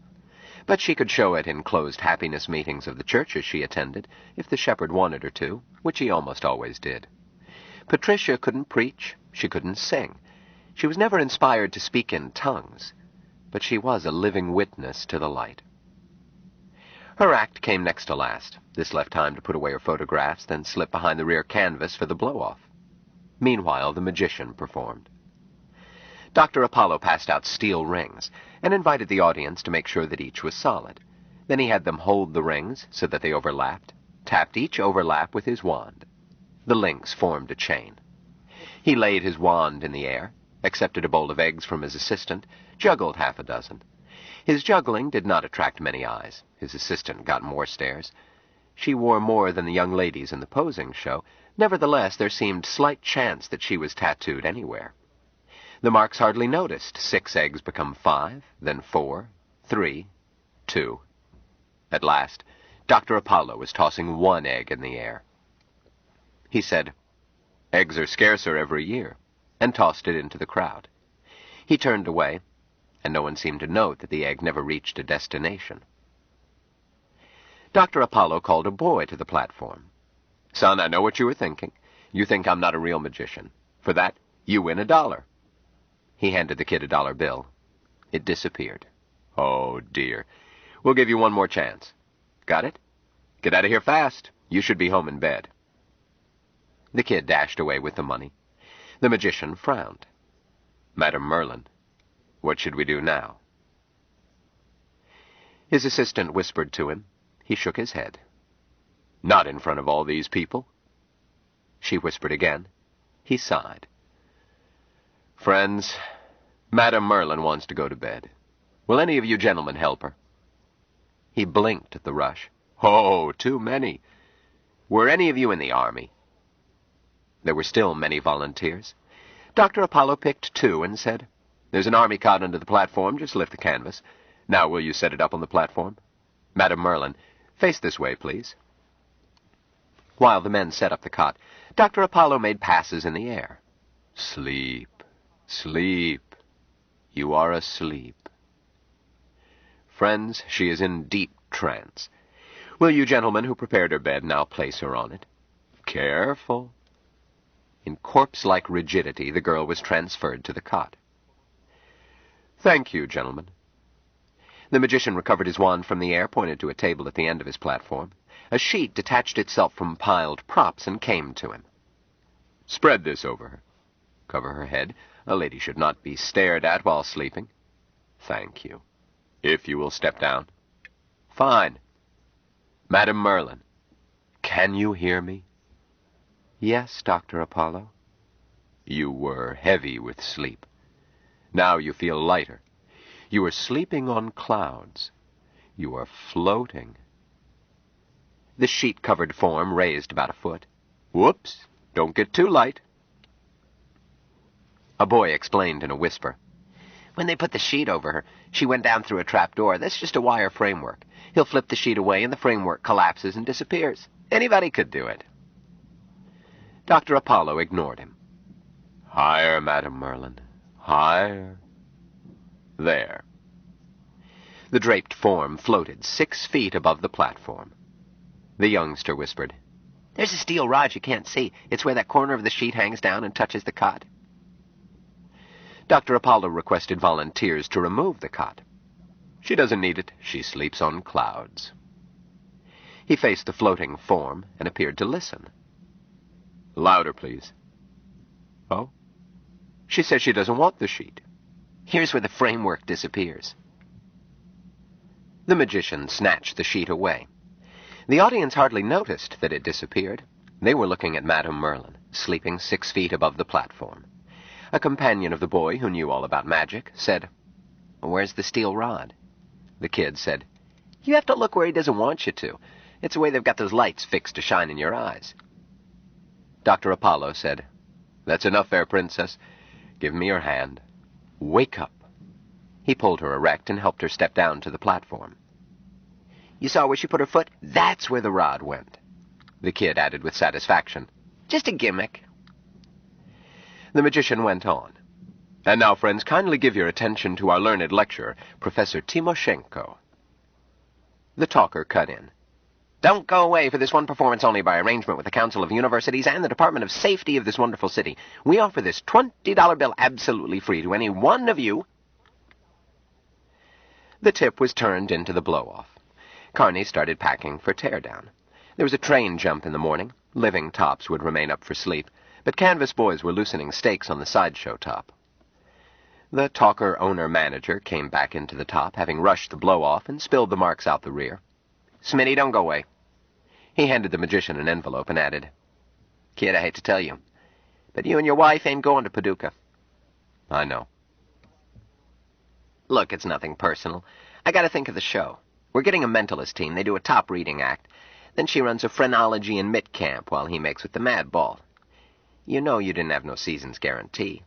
but she could show it in closed happiness meetings of the churches she attended if the shepherd wanted her to, which he almost always did. Patricia couldn't preach, she couldn't sing. She was never inspired to speak in tongues, but she was a living witness to the light. Her act came next to last. This left time to put away her photographs, then slip behind the rear canvas for the blow-off. Meanwhile, the magician performed. Dr. Apollo passed out steel rings and invited the audience to make sure that each was solid. Then he had them hold the rings so that they overlapped, tapped each overlap with his wand. The links formed a chain. He laid his wand in the air, accepted a bowl of eggs from his assistant, juggled half a dozen. His juggling did not attract many eyes. His assistant got more stares. She wore more than the young ladies in the posing show. Nevertheless, there seemed slight chance that she was tattooed anywhere. The marks hardly noticed. 6 eggs become 5, then 4, 3, 2. At last, Dr. Apollo was tossing 1 egg in the air. He said, "Eggs are scarcer every year," and tossed it into the crowd. He turned away, and no one seemed to note that the egg never reached a destination. Dr. Apollo called a boy to the platform. "Son, I know what you were thinking. You think I'm not a real magician. For that, you win $1. He handed the kid a $1 bill. It disappeared. "Oh, dear. We'll give you one more chance. Got it? Get out of here fast. You should be home in bed." The kid dashed away with the money. The magician frowned. "Madam Merlin, what should we do now?" His assistant whispered to him. He shook his head. "Not in front of all these people." She whispered again. He sighed. "Friends, Madam Merlin wants to go to bed. Will any of you gentlemen help her?" He blinked at the rush. "Oh, too many. Were any of you in the army?" There were still many volunteers. Dr. Apollo picked 2 and said, "There's an army cot under the platform. Just lift the canvas. Now will you set it up on the platform? Madam Merlin, face this way, please." While the men set up the cot, Dr. Apollo made passes in the air. "Sleep. Sleep. You are asleep." Friends, she is in deep trance. Will you gentlemen who prepared her bed now place her on it? Careful. In corpse-like rigidity, the girl was transferred to the cot. "Thank you, gentlemen." The magician recovered his wand from the air, pointed to a table at the end of his platform. A sheet detached itself from piled props and came to him. "Spread this over her. Cover her head. A lady should not be stared at while sleeping. Thank you. If you will step down. Fine. Madam Merlin, can you hear me?" "Yes, Dr. Apollo." "You were heavy with sleep. Now you feel lighter. You are sleeping on clouds. You are floating." The sheet-covered form raised about a foot. "Whoops! Don't get too light." A boy explained in a whisper. "When they put the sheet over her, she went down through a trap door. That's just a wire framework. He'll flip the sheet away and the framework collapses and disappears. Anybody could do it." Dr. Apollo ignored him. "Higher, Madam Merlin. Higher. There." The draped form floated 6 feet above the platform. The youngster whispered, "There's a steel rod you can't see. It's where that corner of the sheet hangs down and touches the cot." Dr. Apollo requested volunteers to remove the cot. "She doesn't need it. She sleeps on clouds." He faced the floating form and appeared to listen. "Louder, please." "Oh? She says she doesn't want the sheet." "Here's where the framework disappears." The magician snatched the sheet away. The audience hardly noticed that it disappeared. They were looking at Madam Merlin, sleeping 6 feet above the platform. A companion of the boy, who knew all about magic, said, "Where's the steel rod?" The kid said, You have to look where he doesn't want you to. It's the way they've got those lights fixed to shine in your eyes. Dr. Apollo said, "That's enough, fair princess. Give me your hand. Wake up." He pulled her erect and helped her step down to the platform. You saw where she put her foot? That's where the rod went. The kid added with satisfaction. Just a gimmick. The magician went on. And now, friends, kindly give your attention to our learned lecturer, Professor Timoshenko. The talker cut in. Don't go away for this one performance only by arrangement with the Council of Universities and the Department of Safety of this wonderful city. We offer this $20 bill absolutely free to any one of you. The tip was turned into the blow-off. Carney started packing for teardown. There was a train jump in the morning. Living tops would remain up for sleep, but canvas boys were loosening stakes on the sideshow top. The talker owner-manager came back into the top, having rushed the blow-off and spilled the marks out the rear. Smitty, don't go away. He handed the magician an envelope and added, Kid, I hate to tell you, but you and your wife ain't going to Paducah. I know. Look, it's nothing personal. I gotta think of the show. We're getting a mentalist team. They do a top reading act. Then she runs a phrenology and mitt camp while he makes with the mad ball. You know you didn't have no season's guarantee.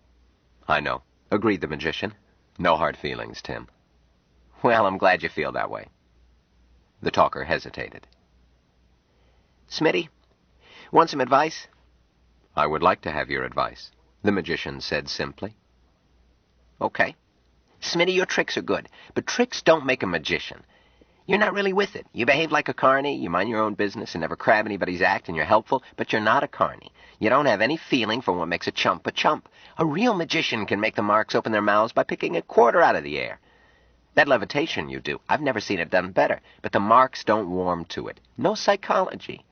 I know, agreed the magician. No hard feelings, Tim. Well, I'm glad you feel that way. The talker hesitated. Smitty, want some advice? I would like to have your advice, the magician said simply. Okay. Smitty, your tricks are good, but tricks don't make a magician. You're not really with it. You behave like a carny, you mind your own business and never crab anybody's act, and you're helpful, but you're not a carny. You don't have any feeling for what makes a chump a chump. A real magician can make the marks open their mouths by picking a quarter out of the air. That levitation you do, I've never seen it done better, but the marks don't warm to it. No psychology.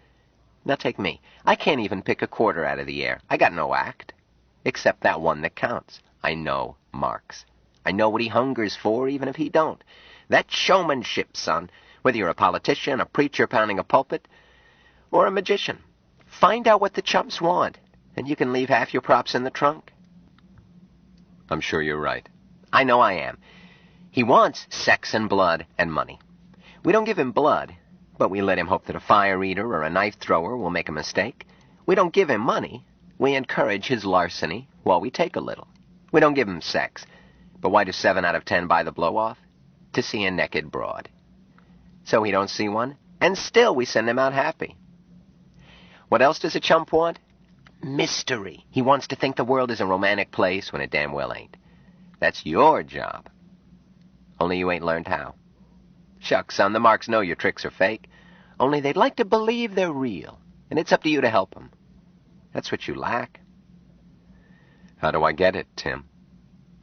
Now take me. I can't even pick a quarter out of the air. I got no act. Except that one that counts. I know Marks. I know what he hungers for, even if he don't. That's showmanship, son. Whether you're a politician, a preacher pounding a pulpit, or a magician. Find out what the chumps want, and you can leave half your props in the trunk. I'm sure you're right. I know I am. He wants sex and blood and money. We don't give him blood, but we let him hope that a fire eater or a knife thrower will make a mistake. We don't give him money. We encourage his larceny while we take a little. We don't give him sex. But why do 7 out of 10 buy the blow-off? To see a naked broad. So he don't see one, and still we send him out happy. What else does a chump want? Mystery. He wants to think the world is a romantic place when it damn well ain't. That's your job. Only you ain't learned how. Shucks, son, the marks know your tricks are fake. Only they'd like to believe they're real, and it's up to you to help them. That's what you lack. How do I get it, Tim?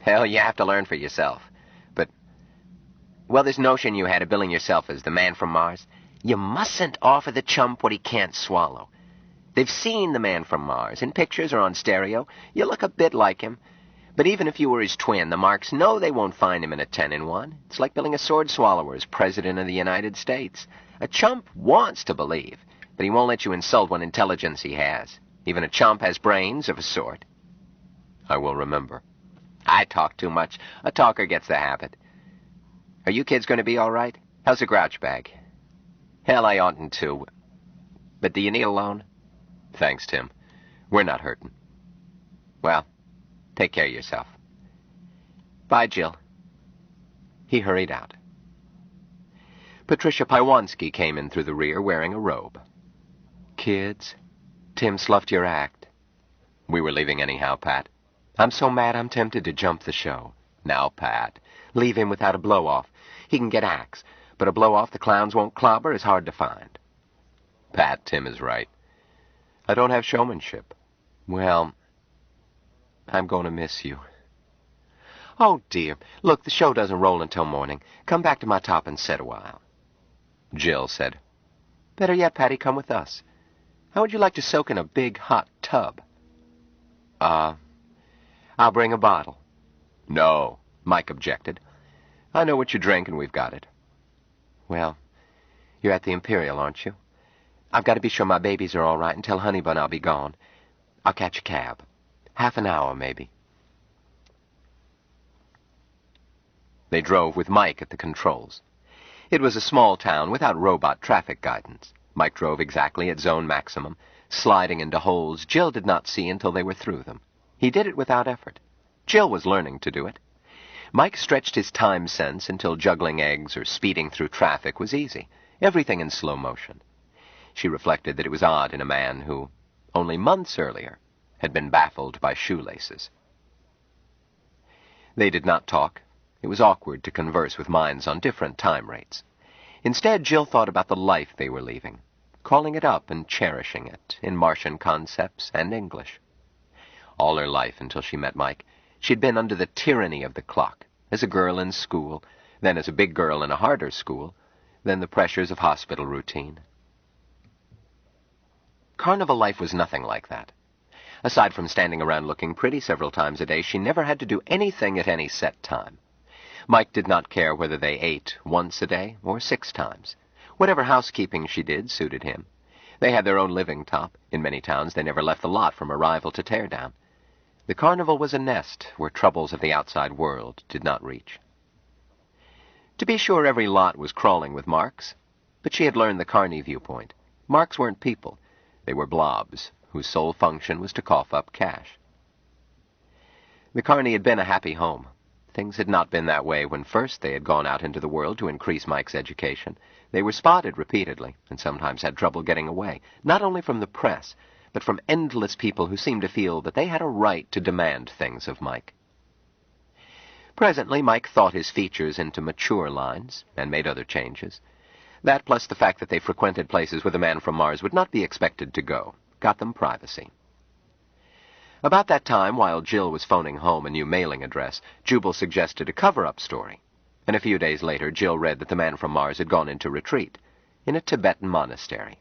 Hell, you have to learn for yourself. But, well, this notion you had of billing yourself as the man from Mars, you mustn't offer the chump what he can't swallow. They've seen the man from Mars, in pictures or on stereo. You look a bit like him. But even if you were his twin, the marks know they won't find him in a 10-in-1. It's like billing a sword swallower as President of the United States. A chump wants to believe, but he won't let you insult what intelligence he has. Even a chump has brains of a sort. I will remember. I talk too much. A talker gets the habit. Are you kids going to be all right? How's the grouch bag? Hell, I oughtn't to. But do you need a loan? Thanks, Tim. We're not hurting. Well, take care of yourself. Bye, Jill. He hurried out. Patricia Pywanski came in through the rear wearing a robe. Kids, Tim sloughed your act. We were leaving anyhow, Pat. I'm so mad I'm tempted to jump the show. Now, Pat, leave him without a blow-off. He can get acts, but a blow-off the clowns won't clobber is hard to find. Pat, Tim is right. I don't have showmanship. Well, I'm going to miss you. Oh, dear. Look, the show doesn't roll until morning. Come back to my top and sit a while. Jill said, Better yet, Patty, come with us. How would you like to soak in a big, hot tub? I'll bring a bottle. No, Mike objected. I know what you drink, and we've got it. Well, you're at the Imperial, aren't you? I've got to be sure my babies are all right, and tell Honeybun I'll be gone. I'll catch a cab. Half an hour, maybe. They drove with Mike at the controls. It was a small town without robot traffic guidance. Mike drove exactly at zone maximum, sliding into holes Jill did not see until they were through them. He did it without effort. Jill was learning to do it. Mike stretched his time sense until juggling eggs or speeding through traffic was easy, everything in slow motion. She reflected that it was odd in a man who, only months earlier, had been baffled by shoelaces. They did not talk. It was awkward to converse with minds on different time rates. Instead, Jill thought about the life they were leaving, calling it up and cherishing it in Martian concepts and English. All her life until she met Mike, she'd been under the tyranny of the clock, as a girl in school, then as a big girl in a harder school, then the pressures of hospital routine. Carnival life was nothing like that. Aside from standing around looking pretty several times a day, she never had to do anything at any set time. Mike did not care whether they ate once a day or 6 times. Whatever housekeeping she did suited him. They had their own living top. In many towns, they never left the lot from arrival to tear down. The carnival was a nest where troubles of the outside world did not reach. To be sure, every lot was crawling with marks, but she had learned the carny viewpoint. Marks weren't people. They were blobs, whose sole function was to cough up cash. The carny had been a happy home. Things had not been that way when first they had gone out into the world to increase Mike's education. They were spotted repeatedly, and sometimes had trouble getting away, not only from the press, but from endless people who seemed to feel that they had a right to demand things of Mike. Presently, Mike thought his features into mature lines, and made other changes. That, plus the fact that they frequented places where the man from Mars would not be expected to go, got them privacy. About that time, while Jill was phoning home a new mailing address, Jubal suggested a cover-up story. And a few days later, Jill read that the man from Mars had gone into retreat in a Tibetan monastery.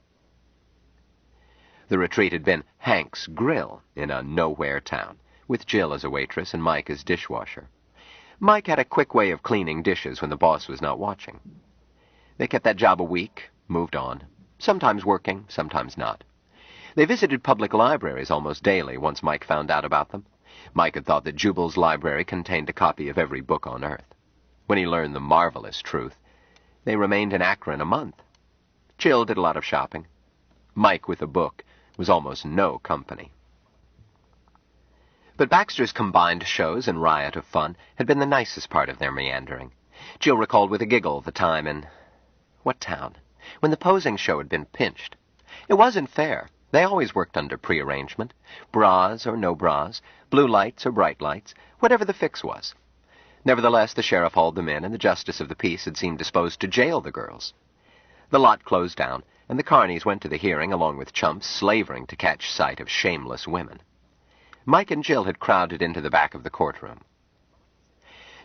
The retreat had been Hank's Grill in a nowhere town, with Jill as a waitress and Mike as dishwasher. Mike had a quick way of cleaning dishes when the boss was not watching. They kept that job a week, moved on, sometimes working, sometimes not. They visited public libraries almost daily once Mike found out about them. Mike had thought that Jubal's library contained a copy of every book on Earth. When he learned the marvelous truth, they remained in Akron a month. Jill did a lot of shopping. Mike, with a book, was almost no company. But Baxter's combined shows and riot of fun had been the nicest part of their meandering. Jill recalled with a giggle the time in... what town? When the posing show had been pinched. It wasn't fair. They always worked under prearrangement. Bras or no bras, blue lights or bright lights, whatever the fix was. Nevertheless, the sheriff hauled them in, and the justice of the peace had seemed disposed to jail the girls. The lot closed down, and the carnies went to the hearing along with chumps slavering to catch sight of shameless women. Mike and Jill had crowded into the back of the courtroom.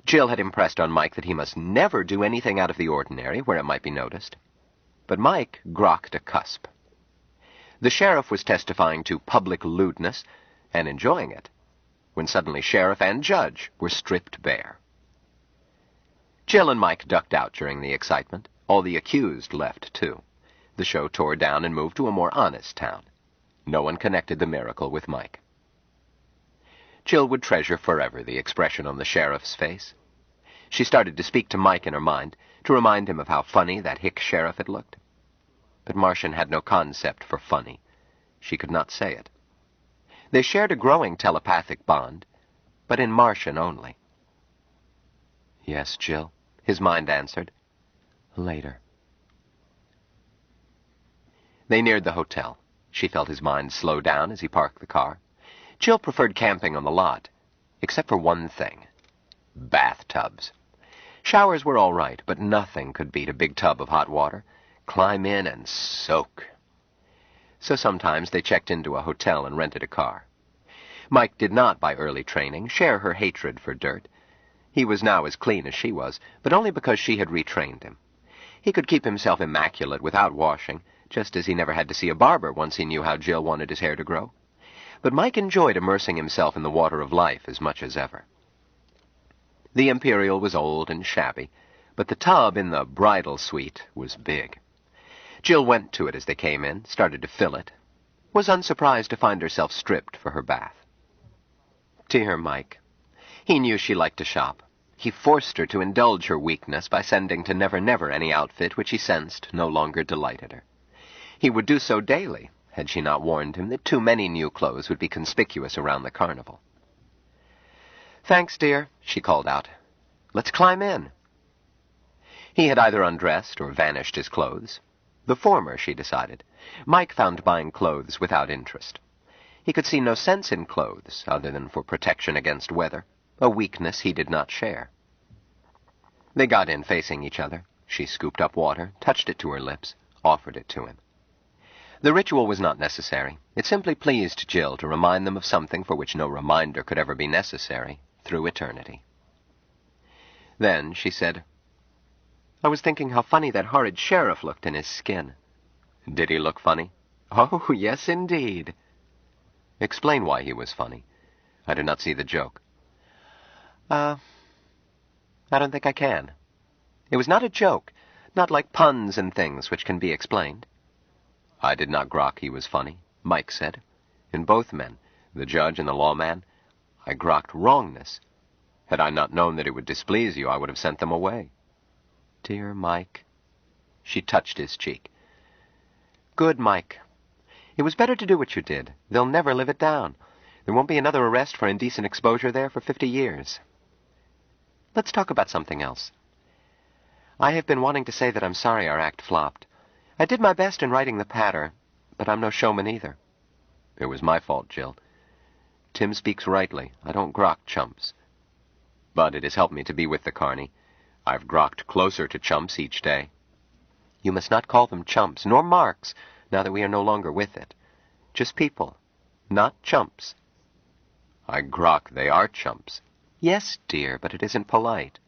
Jill had impressed on Mike that he must never do anything out of the ordinary where it might be noticed. But Mike grokked a cusp. The sheriff was testifying to public lewdness and enjoying it, when suddenly sheriff and judge were stripped bare. Jill and Mike ducked out during the excitement. All the accused left, too. The show tore down and moved to a more honest town. No one connected the miracle with Mike. Jill would treasure forever the expression on the sheriff's face. She started to speak to Mike in her mind, to remind him of how funny that hick sheriff had looked. But Martian had no concept for funny. She could not say it. They shared a growing telepathic bond, but in Martian only. Yes, Jill, his mind answered. Later. They neared the hotel. She felt his mind slow down as he parked the car. Jill preferred camping on the lot, except for one thing. Bathtubs. Showers were all right, but nothing could beat a big tub of hot water. Climb in and soak. So sometimes they checked into a hotel and rented a car. Mike did not, by early training, share her hatred for dirt. He was now as clean as she was, but only because she had retrained him. He could keep himself immaculate without washing, just as he never had to see a barber once he knew how Jill wanted his hair to grow. But Mike enjoyed immersing himself in the water of life as much as ever. The Imperial was old and shabby, but the tub in the bridal suite was big. Jill went to it as they came in, started to fill it, was unsurprised to find herself stripped for her bath. Dear Mike. He knew she liked to shop. He forced her to indulge her weakness by sending to Never Never any outfit which he sensed no longer delighted her. He would do so daily, had she not warned him that too many new clothes would be conspicuous around the carnival. "Thanks, dear," she called out. "Let's climb in." He had either undressed or vanished his clothes. The former, she decided. Mike found buying clothes without interest. He could see no sense in clothes other than for protection against weather, a weakness he did not share. They got in facing each other. She scooped up water, touched it to her lips, offered it to him. The ritual was not necessary. It simply pleased Jill to remind them of something for which no reminder could ever be necessary through eternity. Then she said, "I was thinking how funny that horrid sheriff looked in his skin." "Did he look funny?" "Oh, yes, indeed." "Explain why he was funny. I did not see the joke." I don't think I can. It was not a joke, not like puns and things which can be explained." "I did not grok he was funny," Mike said. "In both men, the judge and the lawman, I grokked wrongness. Had I not known that it would displease you, I would have sent them away." "Dear Mike." She touched his cheek. "Good, Mike. It was better to do what you did. They'll never live it down. There won't be another arrest for indecent exposure there for 50 years. Let's talk about something else. I have been wanting to say that I'm sorry our act flopped. I did my best in writing the patter, but I'm no showman either." "It was my fault, Jill. Tim speaks rightly. I don't grok chumps. But it has helped me to be with the carny. I've grokked closer to chumps each day." "You must not call them chumps, nor marks, now that we are no longer with it. Just people, not chumps." "I grok they are chumps." "Yes, dear, but it isn't polite."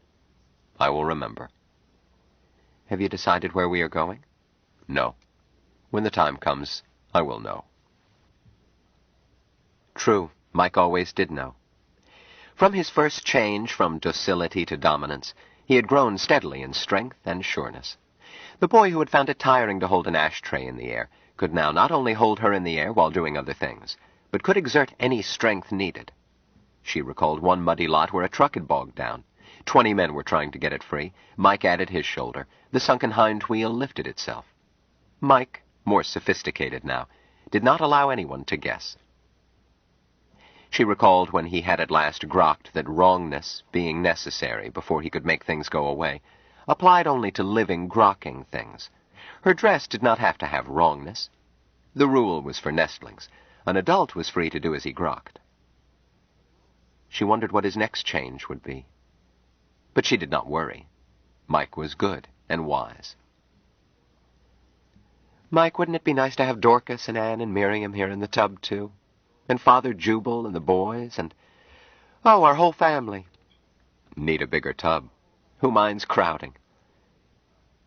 "I will remember." "Have you decided where we are going?" "No. When the time comes, I will know." True, Mike always did know. From his first change from docility to dominance, he had grown steadily in strength and sureness. The boy who had found it tiring to hold an ashtray in the air could now not only hold her in the air while doing other things, but could exert any strength needed. She recalled one muddy lot where a truck had bogged down. 20 men were trying to get it free. Mike added his shoulder. The sunken hind wheel lifted itself. Mike, more sophisticated now, did not allow anyone to guess. She recalled when he had at last grokked that wrongness, being necessary before he could make things go away, applied only to living, grokking things. Her dress did not have to have wrongness. The rule was for nestlings. An adult was free to do as he grokked. She wondered what his next change would be. But she did not worry. Mike was good and wise. "Mike, wouldn't it be nice to have Dorcas and Anne and Miriam here in the tub, too? And Father Jubal and the boys and... oh, our whole family." "Need a bigger tub. Who minds crowding?"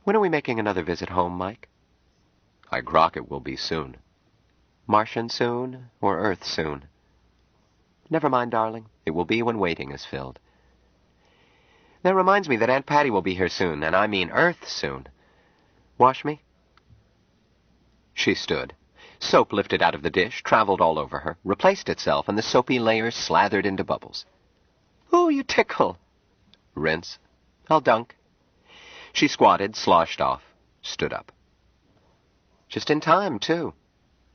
"When are we making another visit home, Mike?" "I grok it will be soon." "Martian soon or Earth soon?" "Never mind, darling. It will be when waiting is filled." "That reminds me that Aunt Patty will be here soon, and I mean Earth soon. Wash me?" She stood. Soap lifted out of the dish, traveled all over her, replaced itself, and the soapy layers slathered into bubbles. "Ooh, you tickle." "Rinse." "I'll dunk." She squatted, sloshed off, stood up. Just in time, too.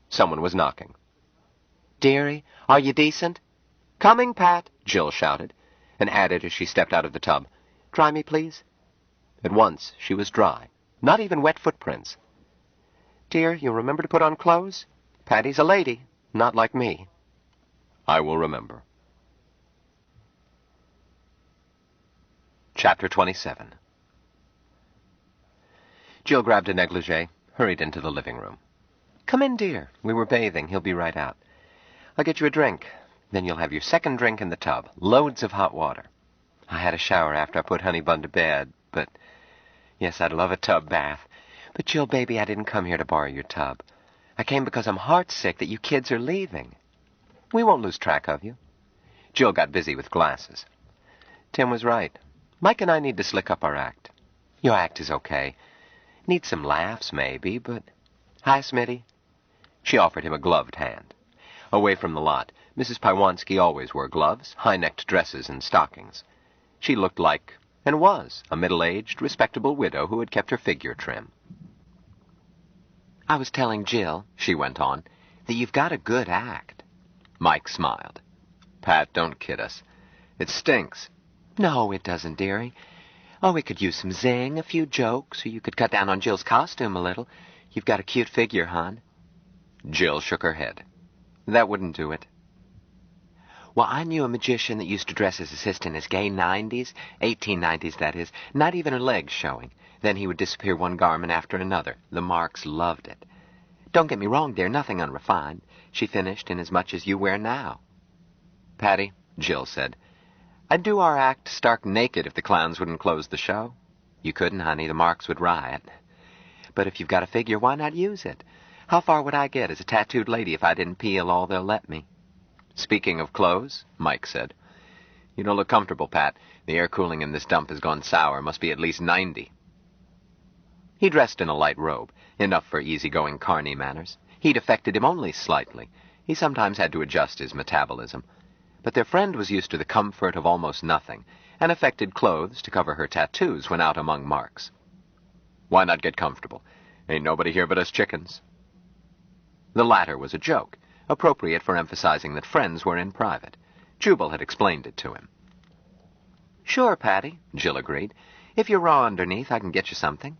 Someone was knocking. "Dearie, are you decent?" "Coming, Pat," Jill shouted, and added as she stepped out of the tub, "Dry me, please." At once she was dry, not even wet footprints. "Dear, you'll remember to put on clothes? Patty's a lady, not like me." "I will remember." Chapter 27. Jill grabbed a negligee, hurried into the living room. "Come in, dear. We were bathing. He'll be right out. I'll get you a drink. Then you'll have your second drink in the tub. Loads of hot water. I had a shower after I put Honeybun to bed, but... yes, I'd love a tub bath. But, Jill, baby, I didn't come here to borrow your tub. I came because I'm heartsick that you kids are leaving. We won't lose track of you." Jill got busy with glasses. "Tim was right. Mike and I need to slick up our act. Your act is okay. Needs some laughs, maybe, but... hi, Smitty." She offered him a gloved hand. Away from the lot, Mrs. Pywanski always wore gloves, high-necked dresses, and stockings. She looked like, and was, a middle-aged, respectable widow who had kept her figure trim. I was telling Jill, she went on, that you've got a good act. Mike smiled. Pat, don't kid us. It stinks. No, it doesn't, dearie. Oh, we could use some zing, a few jokes, or you could cut down on Jill's costume a little. You've got a cute figure, hon. Jill shook her head. That wouldn't do it. Well, I knew a magician that used to dress his assistant as gay 90s, 1890s, that is, not even her legs showing. Then he would disappear one garment after another. The Marks loved it. Don't get me wrong, dear, nothing unrefined. She finished in as much as you wear now. Patty, Jill said, I'd do our act stark naked if the clowns wouldn't close the show. You couldn't, honey. The Marks would riot. But if you've got a figure, why not use it? How far would I get as a tattooed lady if I didn't peel all they'll let me? Speaking of clothes, Mike said, you don't look comfortable, Pat. The air cooling in this dump has gone sour. Must be at least 90. He dressed in a light robe, enough for easygoing carny manners. He'd affected him only slightly. He sometimes had to adjust his metabolism. But their friend was used to the comfort of almost nothing, and affected clothes to cover her tattoos when out among Marks. Why not get comfortable? Ain't nobody here but us chickens. The latter was a joke, appropriate for emphasizing that friends were in private. Jubal had explained it to him. Sure, Patty, Jill agreed. If you're raw underneath, I can get you something.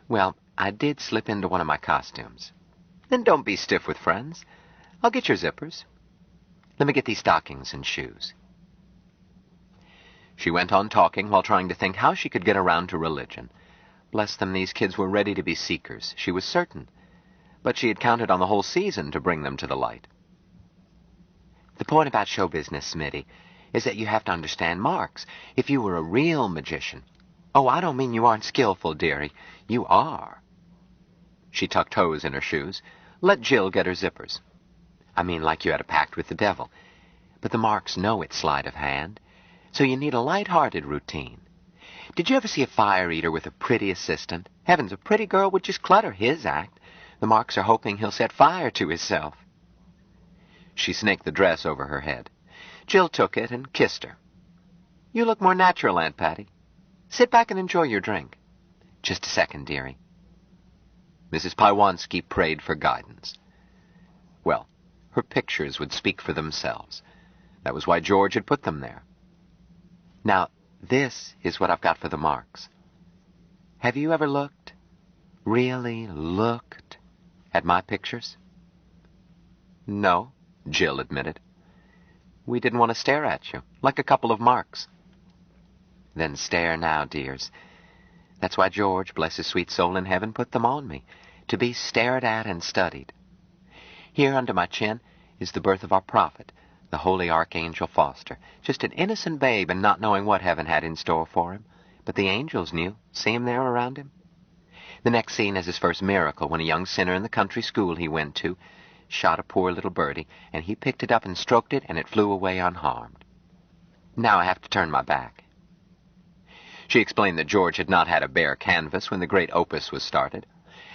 Well, I did slip into one of my costumes. Then don't be stiff with friends. I'll get your zippers. Let me get these stockings and shoes. She went on talking while trying to think how she could get around to religion. Bless them, these kids were ready to be seekers, she was certain. But she had counted on the whole season to bring them to the light. The point about show business, Smitty, is that you have to understand Marks. If you were a real magician... Oh, I don't mean you aren't skillful, dearie. You are. She tucked toes in her shoes. Let Jill get her zippers. I mean like you had a pact with the devil. But the Marks know it's sleight of hand. So you need a light-hearted routine. Did you ever see a fire eater with a pretty assistant? Heavens, a pretty girl would just clutter his act. The Marks are hoping he'll set fire to himself. She snaked the dress over her head. Jill took it and kissed her. You look more natural, Aunt Patty. Sit back and enjoy your drink. Just a second, dearie. Mrs. Pywanski prayed for guidance. Well, her pictures would speak for themselves. That was why George had put them there. Now, this is what I've got for the Marks. Have you ever looked, really looked, at my pictures? No, Jill admitted. We didn't want to stare at you, like a couple of Marks. Then stare now, dears. That's why George, bless his sweet soul in heaven, put them on me, to be stared at and studied. Here under my chin is the birth of our prophet, the holy Archangel Foster, just an innocent babe and not knowing what heaven had in store for him. But the angels knew. See him there around him? The next scene is his first miracle, when a young sinner in the country school he went to shot a poor little birdie, and he picked it up and stroked it, and it flew away unharmed. Now I have to turn my back. She explained that George had not had a bare canvas when the great opus was started.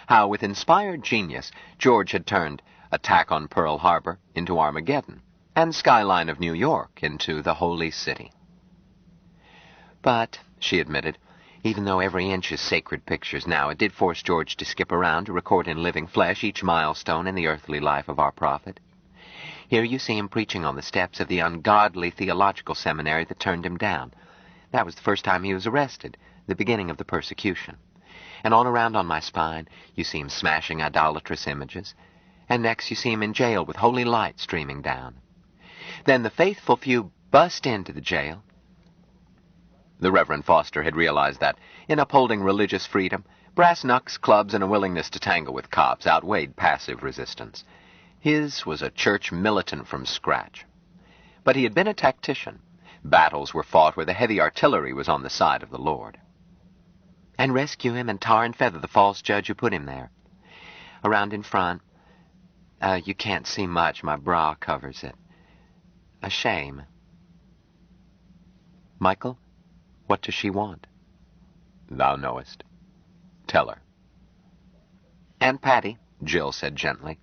How, with inspired genius, George had turned Attack on Pearl Harbor into Armageddon, and Skyline of New York into the Holy City. But, she admitted, even though every inch is sacred pictures now, it did force George to skip around to record in living flesh each milestone in the earthly life of our prophet. Here you see him preaching on the steps of the ungodly theological seminary that turned him down. That was the first time he was arrested, the beginning of the persecution. And on around on my spine, you see him smashing idolatrous images. And next you see him in jail with holy light streaming down. Then the faithful few bust into the jail. The Reverend Foster had realized that, in upholding religious freedom, brass knucks, clubs, and a willingness to tangle with cops outweighed passive resistance. His was a church militant from scratch. But he had been a tactician. Battles were fought where the heavy artillery was on the side of the Lord. And rescue him and tar and feather the false judge who put him there. Around in front, you can't see much, my bra covers it. A shame. Michael, what does she want? Thou knowest. Tell her. Aunt Patty, Jill said gently,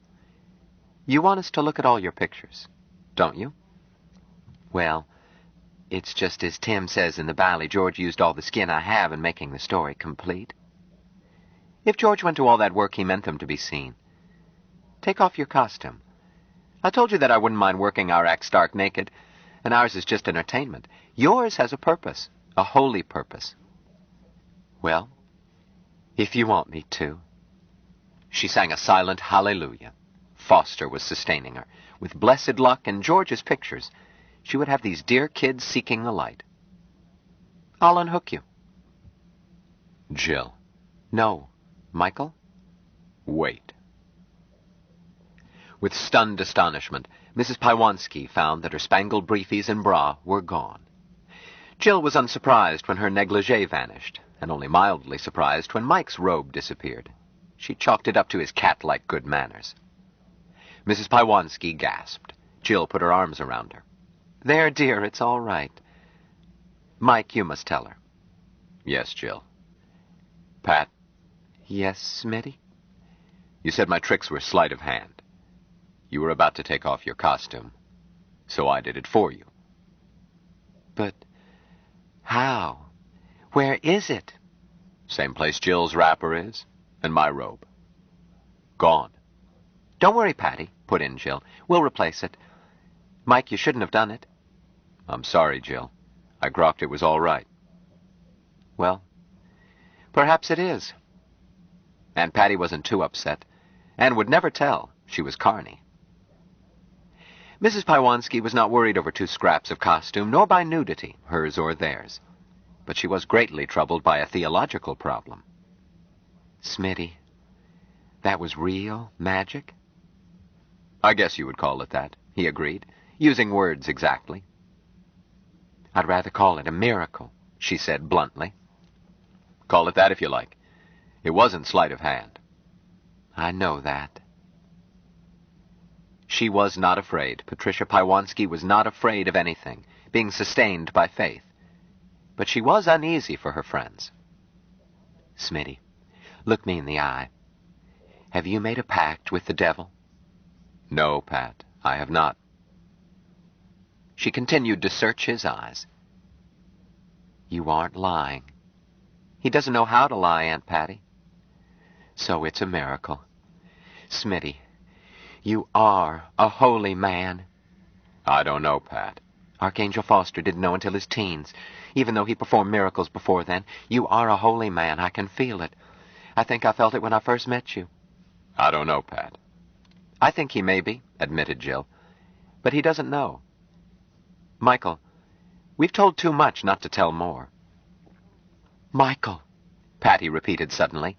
you want us to look at all your pictures, don't you? Well, It's just as Tim says in the bally, George used all the skin I have in making the story complete. If George went to all that work, he meant them to be seen. Take off your costume. I told you that I wouldn't mind working our act stark naked, and ours is just entertainment. Yours has a purpose, a holy purpose. Well, if you want me to. She sang a silent hallelujah. Foster was sustaining her. With blessed luck and George's pictures, she would have these dear kids seeking the light. I'll unhook you. Jill. No. Michael? Wait. With stunned astonishment, Mrs. Pywanski found that her spangled briefies and bra were gone. Jill was unsurprised when her negligee vanished, and only mildly surprised when Mike's robe disappeared. She chalked it up to his cat-like good manners. Mrs. Pywanski gasped. Jill put her arms around her. There, dear, it's all right. Mike, you must tell her. Yes, Jill. Pat. Yes, Smitty? You said my tricks were sleight of hand. You were about to take off your costume, so I did it for you. But how? Where is it? Same place Jill's wrapper is, and my robe. Gone. Don't worry, Patty, put in Jill. We'll replace it. Mike, you shouldn't have done it. I'm sorry, Jill. I grokked it was all right. Well, perhaps it is. Aunt Patty wasn't too upset, and would never tell. She was Carney. Mrs. Pywanski was not worried over 2 scraps of costume, nor by nudity, hers or theirs. But she was greatly troubled by a theological problem. Smitty, that was real magic? I guess you would call it that, he agreed, using words exactly. I'd rather call it a miracle, she said bluntly. Call it that if you like. It wasn't sleight of hand. I know that. She was not afraid. Patricia Pywanski was not afraid of anything, being sustained by faith. But she was uneasy for her friends. Smitty, look me in the eye. Have you made a pact with the devil? No, Pat, I have not. She continued to search his eyes. You aren't lying. He doesn't know how to lie, Aunt Patty. So it's a miracle. Smitty, you are a holy man. I don't know, Pat. Archangel Foster didn't know until his teens. Even though he performed miracles before then, you are a holy man. I can feel it. I think I felt it when I first met you. I don't know, Pat. I think he may be, admitted Jill. But he doesn't know. Michael, we've told too much not to tell more. Michael, Patty repeated suddenly.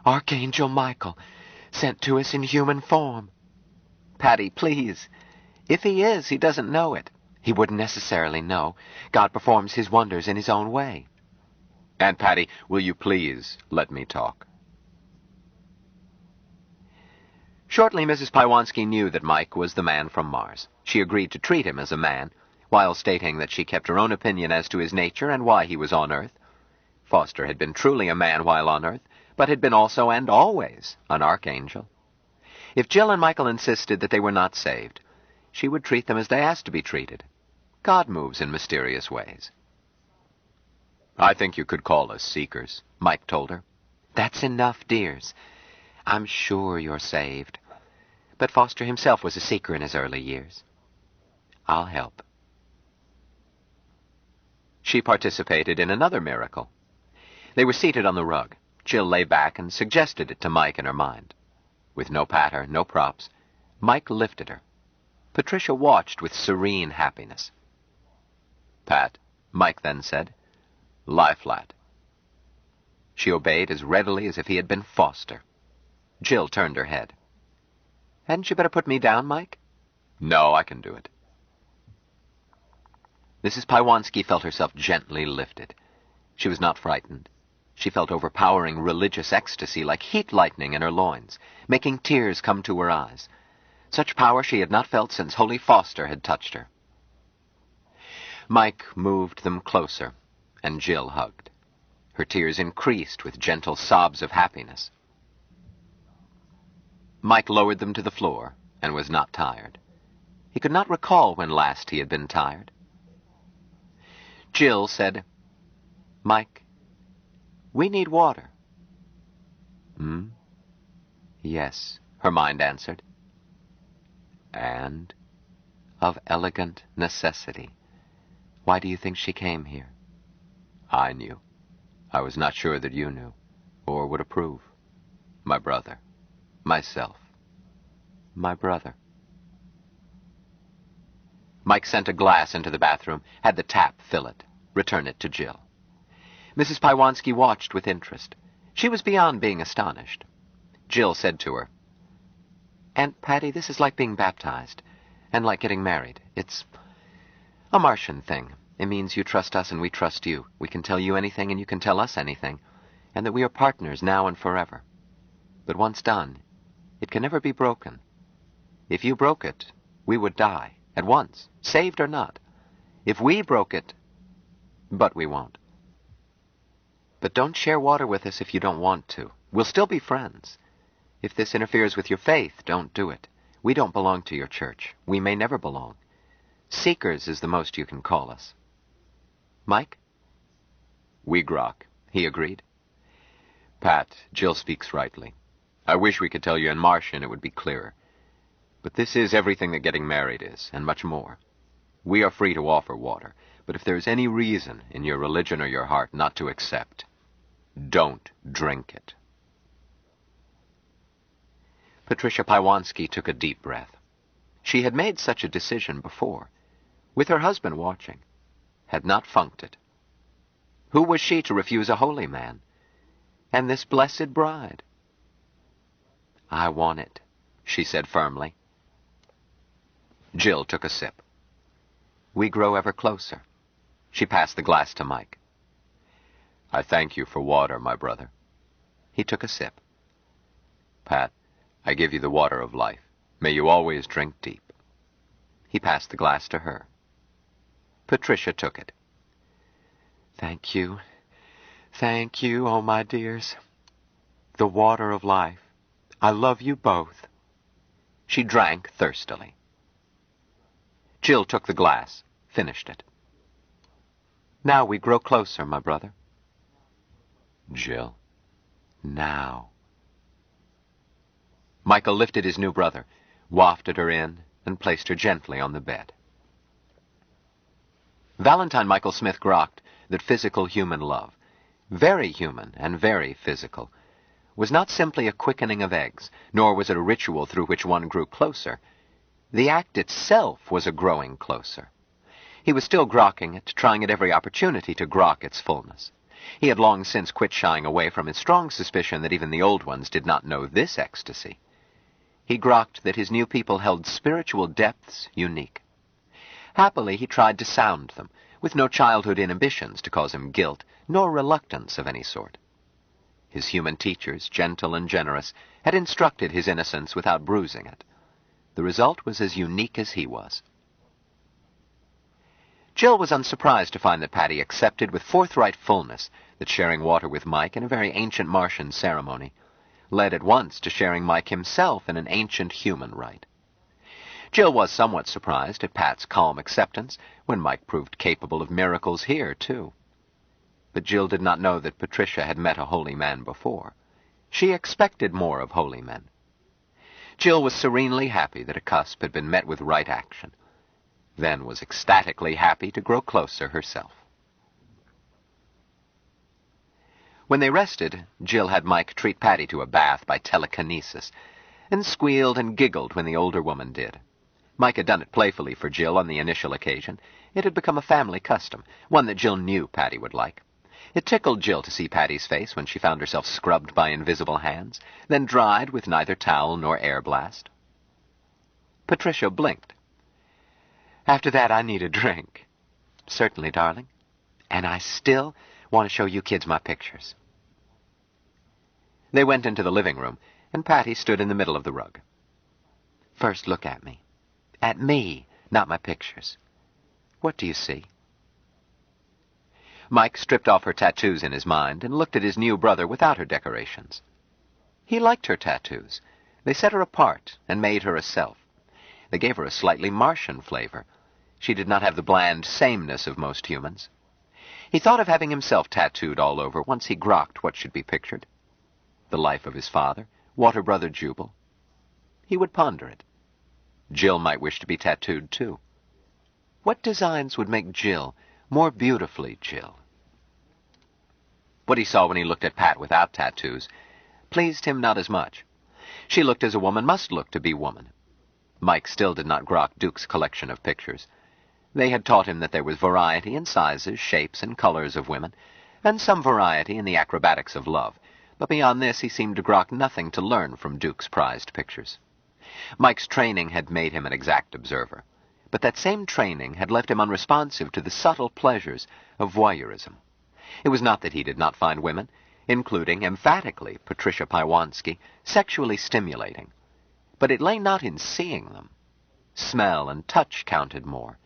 Archangel Michael, sent to us in human form. Patty, please. If he is, he doesn't know it. He wouldn't necessarily know. God performs his wonders in his own way. Aunt Patty, will you please let me talk? Shortly, Mrs. Pywanski knew that Mike was the man from Mars. She agreed to treat him as a man, while stating that she kept her own opinion as to his nature and why he was on Earth. Foster had been truly a man while on Earth, but had been also and always an archangel. If Jill and Michael insisted that they were not saved, she would treat them as they asked to be treated. God moves in mysterious ways. I think you could call us seekers, Mike told her. That's enough, dears. I'm sure you're saved. But Foster himself was a seeker in his early years. I'll help. She participated in another miracle. They were seated on the rug. Jill lay back and suggested it to Mike in her mind. With no patter, no props, Mike lifted her. Patricia watched with serene happiness. Pat, Mike then said, lie flat. She obeyed as readily as if he had been Foster. Jill turned her head. Hadn't you better put me down, Mike? No, I can do it. Mrs. Pywanski felt herself gently lifted. She was not frightened. She felt overpowering religious ecstasy like heat lightning in her loins, making tears come to her eyes. Such power she had not felt since Holy Foster had touched her. Mike moved them closer, and Jill hugged. Her tears increased with gentle sobs of happiness. Mike lowered them to the floor and was not tired. He could not recall when last he had been tired. Jill said, "Mike, we need water." "Hmm? Yes," her mind answered. "And of elegant necessity. Why do you think she came here?" "I knew. I was not sure that you knew, or would approve. My brother. Myself. My brother." Mike sent a glass into the bathroom, had the tap fill it, return it to Jill. Mrs. Pywanski watched with interest. She was beyond being astonished. Jill said to her, "Aunt Patty, this is like being baptized, and like getting married. It's a Martian thing. It means you trust us and we trust you. We can tell you anything and you can tell us anything, and that we are partners now and forever. But once done, it can never be broken. If you broke it, we would die, at once, saved or not. If we broke it, but we won't. But don't share water with us if you don't want to. We'll still be friends. If this interferes with your faith, don't do it. We don't belong to your church. We may never belong. Seekers is the most you can call us. Mike?" "We grok," he agreed. "Pat, Jill speaks rightly. I wish we could tell you in Martian it would be clearer. But this is everything that getting married is, and much more. We are free to offer water, but if there is any reason in your religion or your heart not to accept, don't drink it." Patricia Pywanski took a deep breath. She had made such a decision before, with her husband watching, had not funked it. Who was she to refuse a holy man? And this blessed bride? "I want it," she said firmly. Jill took a sip. We grow ever closer. She passed the glass to Mike. "I thank you for water, my brother." He took a sip. "Pat, I give you the water of life. May you always drink deep." He passed the glass to her. Patricia took it. Thank you, oh my dears. The water of life. I love you both." She drank thirstily. Jill took the glass, finished it. "Now we grow closer, my brother." "Jill." "Now." Michael lifted his new brother, wafted her in, and placed her gently on the bed. Valentine Michael Smith grokked that physical human love, very human and very physical, was not simply a quickening of eggs, nor was it a ritual through which one grew closer. The act itself was a growing closer. He was still grokking it, trying at every opportunity to grok its fullness. He had long since quit shying away from his strong suspicion that even the old ones did not know this ecstasy. He grokked that his new people held spiritual depths unique. Happily, he tried to sound them, with no childhood inhibitions to cause him guilt, nor reluctance of any sort. His human teachers, gentle and generous, had instructed his innocence without bruising it. The result was as unique as he was. Jill was unsurprised to find that Patty accepted with forthright fullness that sharing water with Mike in a very ancient Martian ceremony led at once to sharing Mike himself in an ancient human rite. Jill was somewhat surprised at Pat's calm acceptance when Mike proved capable of miracles here, too. But Jill did not know that Patricia had met a holy man before. She expected more of holy men. Jill was serenely happy that a cusp had been met with right action, then was ecstatically happy to grow closer herself. When they rested, Jill had Mike treat Patty to a bath by telekinesis, and squealed and giggled when the older woman did. Mike had done it playfully for Jill on the initial occasion. It had become a family custom, one that Jill knew Patty would like. It tickled Jill to see Patty's face when she found herself scrubbed by invisible hands, then dried with neither towel nor air blast. Patricia blinked. "After that, I need a drink." "Certainly, darling. And I still want to show you kids my pictures." They went into the living room, and Patty stood in the middle of the rug. "First, look at me. At me, not my pictures. What do you see?" Mike stripped off her tattoos in his mind and looked at his new brother without her decorations. He liked her tattoos. They set her apart and made her a self. They gave her a slightly Martian flavor. She did not have the bland sameness of most humans. He thought of having himself tattooed all over once he grokked what should be pictured. The life of his father, water brother Jubal. He would ponder it. Jill might wish to be tattooed, too. What designs would make Jill more beautifully Jill? What he saw when he looked at Pat without tattoos pleased him not as much. She looked as a woman must look to be woman. Mike still did not grok Duke's collection of pictures. They had taught him that there was variety in sizes, shapes, and colors of women, and some variety in the acrobatics of love, but beyond this he seemed to grok nothing to learn from Duke's prized pictures. Mike's training had made him an exact observer, but that same training had left him unresponsive to the subtle pleasures of voyeurism. It was not that he did not find women, including, emphatically, Patricia Piewanski, sexually stimulating, but it lay not in seeing them. Smell and touch counted more,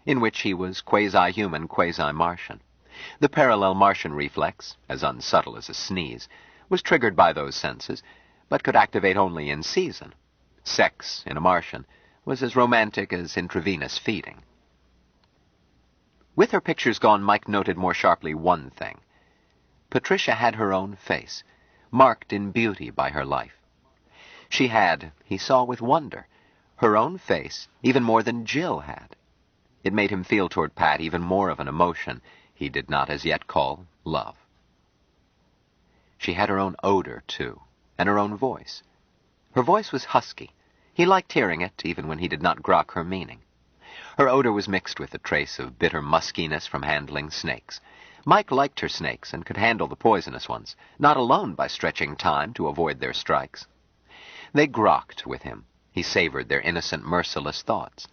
in which he was quasi-human, quasi-Martian. The parallel Martian reflex, as unsubtle as a sneeze, was triggered by those senses, but could activate only in season. Sex, in a Martian, was as romantic as intravenous feeding. With her pictures gone, Mike noted more sharply one thing. Patricia had her own face, marked in beauty by her life. She had, he saw with wonder, her own face even more than Jill had. It made him feel toward Pat even more of an emotion he did not as yet call love. She had her own odor, too, and her own voice. Her voice was husky. He liked hearing it, even when he did not grok her meaning. Her odor was mixed with a trace of bitter muskiness from handling snakes. Mike liked her snakes and could handle the poisonous ones, not alone by stretching time to avoid their strikes. They grokked with him. He savored their innocent, merciless thoughts.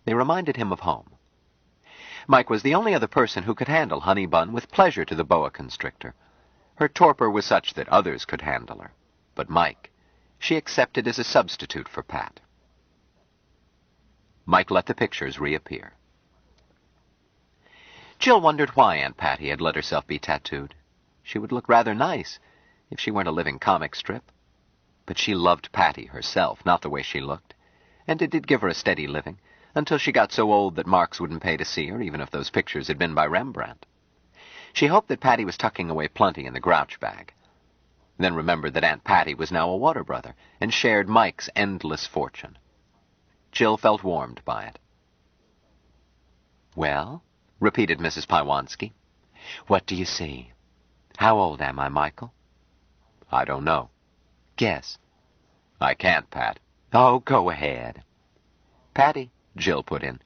They reminded him of home. Mike was the only other person who could handle Honey Bun with pleasure to the boa constrictor. Her torpor was such that others could handle her. But Mike, she accepted as a substitute for Pat. Mike let the pictures reappear. Jill wondered why Aunt Patty had let herself be tattooed. She would look rather nice if she weren't a living comic strip. But she loved Patty herself, not the way she looked, and it did give her a steady living, until she got so old that Marx wouldn't pay to see her, even if those pictures had been by Rembrandt. She hoped that Patty was tucking away plenty in the grouch bag, then remembered that Aunt Patty was now a water brother, and shared Mike's endless fortune. Jill felt warmed by it. "Well," repeated Mrs. Piewanski, "what do you see? How old am I, Michael?" "I don't know." "Guess." "I can't, Pat." "Oh, go ahead." "Patty," Jill put in,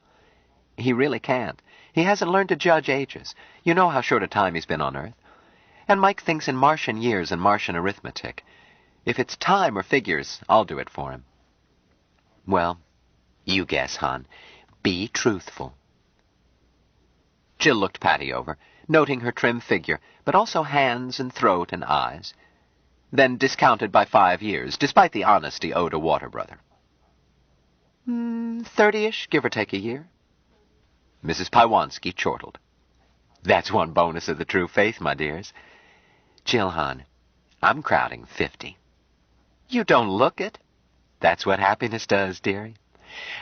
"he really can't. He hasn't learned to judge ages. You know how short a time he's been on Earth. And Mike thinks in Martian years and Martian arithmetic. If it's time or figures, I'll do it for him." "Well, you guess, hon. Be truthful." Jill looked Patty over, noting her trim figure, but also hands and throat and eyes, then discounted by 5 years, despite the honesty owed a water brother. 30-ish, give or take a year." Mrs. Piewanski chortled. "That's one bonus of the true faith, my dears. Jill, hon, I'm crowding 50. You don't look it. That's what happiness does, dearie.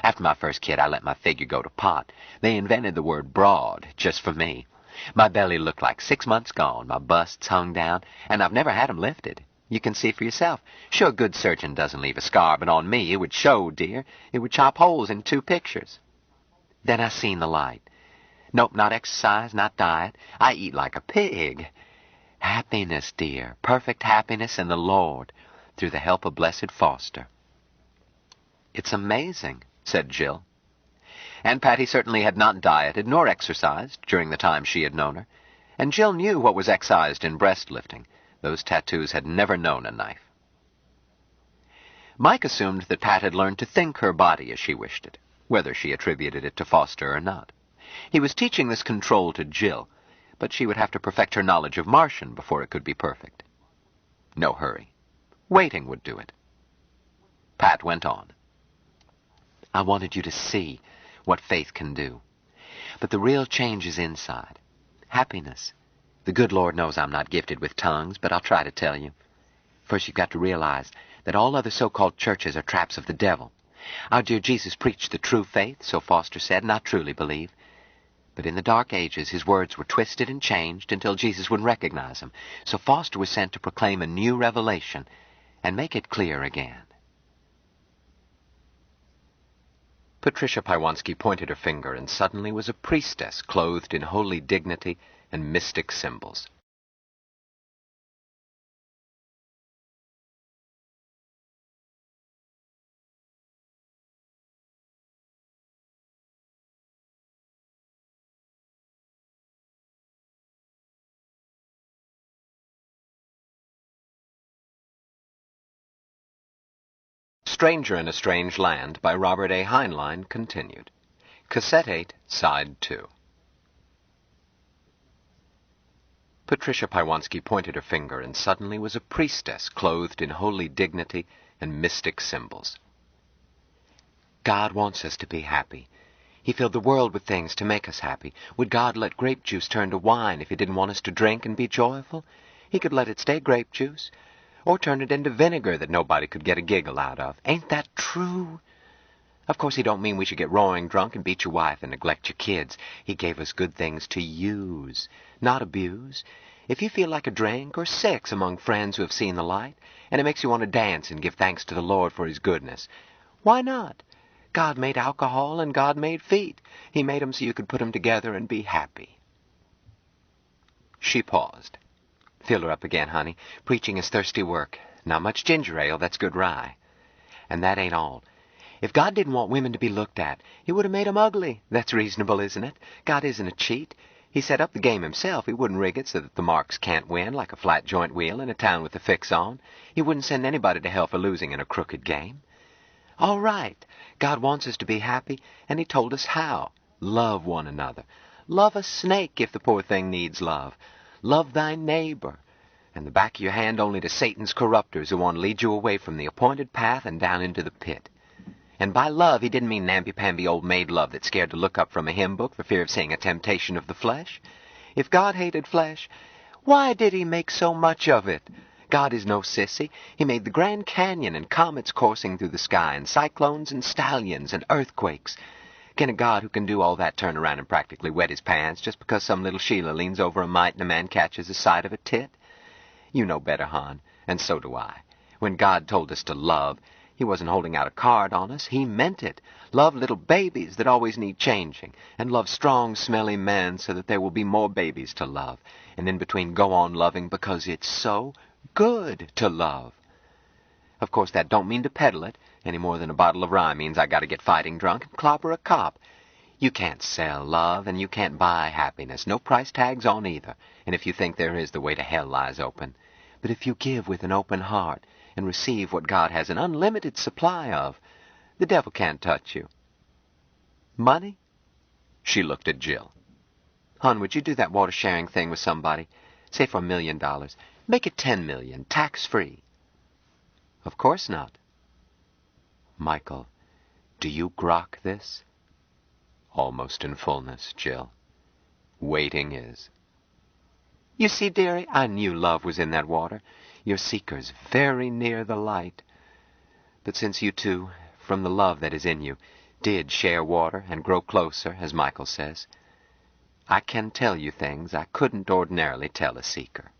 After my first kid, I let my figure go to pot. They invented the word broad just for me. My belly looked like 6 months gone, my busts hung down, and I've never had 'em lifted. You can see for yourself. Sure, good surgeon doesn't leave a scar, but on me it would show, dear. It would chop holes in 2 pictures. Then I seen the light. Nope, not exercise, not diet. I eat like a pig. Happiness, dear, perfect happiness in the Lord, through the help of Blessed Foster." "It's amazing," said Jill. Aunt Patty certainly had not dieted nor exercised during the time she had known her, and Jill knew what was excised in breast lifting. Those tattoos had never known a knife. Mike assumed that Pat had learned to think her body as she wished it, whether she attributed it to Foster or not. He was teaching this control to Jill, but she would have to perfect her knowledge of Martian before it could be perfect. No hurry. Waiting would do it. Pat went on. "I wanted you to see what faith can do. But the real change is inside. Happiness. The good Lord knows I'm not gifted with tongues, but I'll try to tell you. First, you've got to realize that all other so-called churches are traps of the devil. Our dear Jesus preached the true faith, so Foster said, and I truly believe. But in the Dark Ages, his words were twisted and changed until Jesus would recognize them. So Foster was sent to proclaim a new revelation and make it clear again. Patricia Paiwansky pointed her finger and suddenly was a priestess clothed in holy dignity and mystic symbols. Stranger in a Strange Land by Robert A. Heinlein continued. Cassette 8, Side 2. Patricia Paiwansky pointed her finger and suddenly was a priestess clothed in holy dignity and mystic symbols. God wants us to be happy. He filled the world with things to make us happy. Would God let grape juice turn to wine if he didn't want us to drink and be joyful? He could let it stay grape juice, or turn it into vinegar that nobody could get a giggle out of. Ain't that true? Of course, he don't mean we should get roaring drunk and beat your wife and neglect your kids. He gave us good things to use, not abuse. If you feel like a drink or 6 among friends who have seen the light, and it makes you want to dance and give thanks to the Lord for his goodness, why not? God made alcohol and God made feet. He made 'em so you could put 'em together and be happy. She paused. Fill her up again, honey. Preaching is thirsty work. Not much ginger ale, that's good rye. And that ain't all. If God didn't want women to be looked at, he would have made 'em ugly. That's reasonable, isn't it? God isn't a cheat. He set up the game himself. He wouldn't rig it so that the marks can't win like a flat joint wheel in a town with a fix on. He wouldn't send anybody to hell for losing in a crooked game. All right. God wants us to be happy, and he told us how. Love one another. Love a snake if the poor thing needs love. Love thy neighbor. And the back of your hand only to Satan's corruptors who want to lead you away from the appointed path and down into the pit. And by love, he didn't mean namby-pamby old maid love that's scared to look up from a hymn book for fear of seeing a temptation of the flesh. If God hated flesh, why did he make so much of it? God is no sissy. He made the Grand Canyon and comets coursing through the sky and cyclones and stallions and earthquakes. Can a God who can do all that turn around and practically wet his pants just because some little Sheila leans over a mite and a man catches the side of a tit? You know better, hon, and so do I. When God told us to love, he wasn't holding out a card on us. He meant it. Love little babies that always need changing, and love strong, smelly men so that there will be more babies to love. And in between, go on loving because it's so good to love. Of course, that don't mean to peddle it, any more than a bottle of rye means I got to get fighting drunk and clobber a cop. You can't sell love, and you can't buy happiness. No price tags on either. And if you think there is, the way to hell lies open. But if you give with an open heart and receive what God has an unlimited supply of, the devil can't touch you. Money? She looked at Jill. Hon, would you do that water-sharing thing with somebody? Say for $1 million. Make it 10 million, tax-free. Of course not. Michael, do you grok this? Almost in fullness, Jill. Waiting is. You see, dearie, I knew love was in that water. Your seeker's very near the light. But since you two, from the love that is in you, did share water and grow closer, as Michael says, I can tell you things I couldn't ordinarily tell a seeker.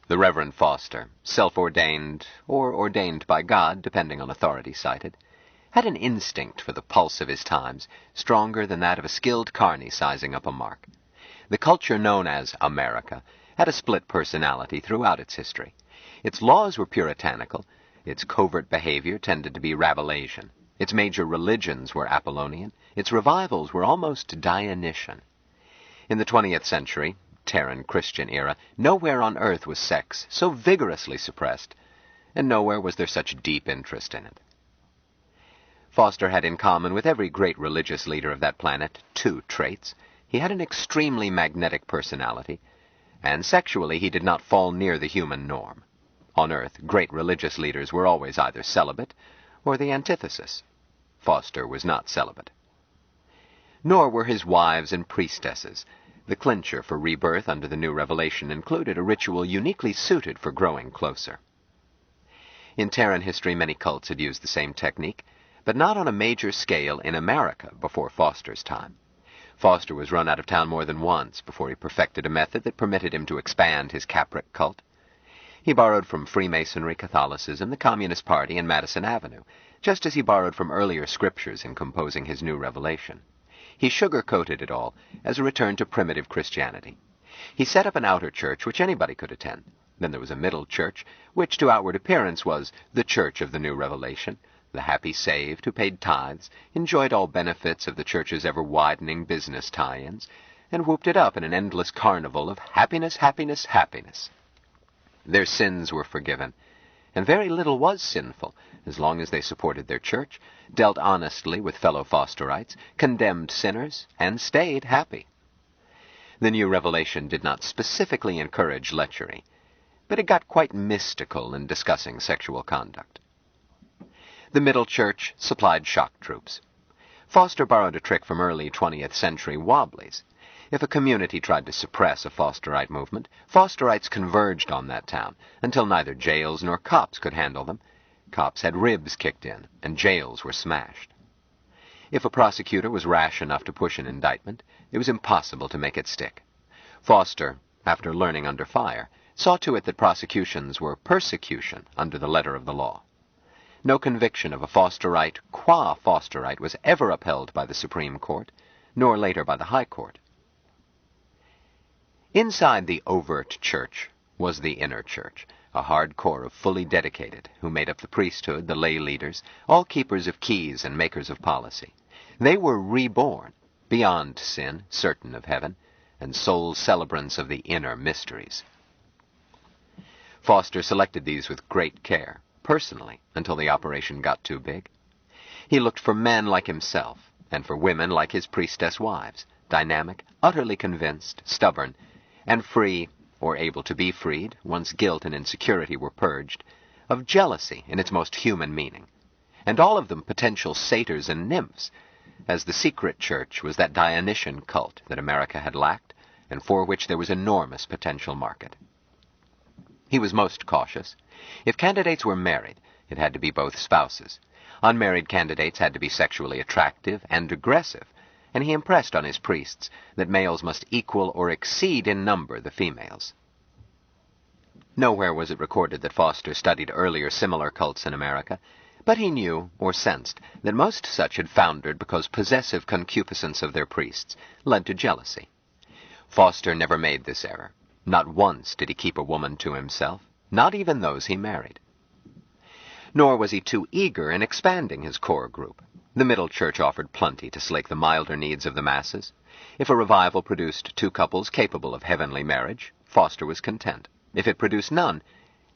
The Reverend Foster, self-ordained, or ordained by God, depending on authority cited, had an instinct for the pulse of his times, stronger than that of a skilled carney sizing up a mark. The culture known as America had a split personality throughout its history. Its laws were puritanical, its covert behavior tended to be Rabelaisian, its major religions were Apollonian, its revivals were almost Dionysian. In the 20th century, Terran Christian era, nowhere on earth was sex so vigorously suppressed, and nowhere was there such deep interest in it. Foster had in common with every great religious leader of that planet 2 traits. He had an extremely magnetic personality, and sexually he did not fall near the human norm. On Earth, great religious leaders were always either celibate or the antithesis. Foster was not celibate. Nor were his wives and priestesses. The clincher for rebirth under the new revelation included a ritual uniquely suited for growing closer. In Terran history, many cults had used the same technique, but not on a major scale in America before Foster's time. Foster was run out of town more than once before he perfected a method that permitted him to expand his Capric cult. He borrowed from Freemasonry, Catholicism, the Communist Party, and Madison Avenue, just as he borrowed from earlier scriptures in composing his new revelation. He sugar-coated it all as a return to primitive Christianity. He set up an outer church which anybody could attend. Then there was a middle church, which to outward appearance was the church of the new revelation. The happy saved who paid tithes, enjoyed all benefits of the church's ever-widening business tie-ins, and whooped it up in an endless carnival of happiness, happiness, happiness. Their sins were forgiven, and very little was sinful, as long as they supported their church, dealt honestly with fellow Fosterites, condemned sinners, and stayed happy. The new revelation did not specifically encourage lechery, but it got quite mystical in discussing sexual conduct. The middle church supplied shock troops. Foster borrowed a trick from early 20th century wobblies. If a community tried to suppress a Fosterite movement, Fosterites converged on that town until neither jails nor cops could handle them. Cops had ribs kicked in, and jails were smashed. If a prosecutor was rash enough to push an indictment, it was impossible to make it stick. Foster, after learning under fire, saw to it that prosecutions were persecution under the letter of the law. No conviction of a Fosterite qua Fosterite was ever upheld by the Supreme Court, nor later by the High Court. Inside the overt church was the inner church, a hard core of fully dedicated, who made up the priesthood, the lay leaders, all keepers of keys and makers of policy. They were reborn, beyond sin, certain of heaven, and sole celebrants of the inner mysteries. Foster selected these with great care, personally, until the operation got too big. He looked for men like himself, and for women like his priestess wives, dynamic, utterly convinced, stubborn, and free, or able to be freed, once guilt and insecurity were purged, of jealousy in its most human meaning, and all of them potential satyrs and nymphs, as the secret church was that Dionysian cult that America had lacked, and for which there was enormous potential market. He was most cautious. If candidates were married, it had to be both spouses. Unmarried candidates had to be sexually attractive and aggressive, and he impressed on his priests that males must equal or exceed in number the females. Nowhere was it recorded that Foster studied earlier similar cults in America, but he knew, or sensed, that most such had foundered because possessive concupiscence of their priests led to jealousy. Foster never made this error. Not once did he keep a woman to himself, not even those he married. Nor was he too eager in expanding his core group. The middle church offered plenty to slake the milder needs of the masses. If a revival produced 2 couples capable of heavenly marriage, Foster was content. If it produced none,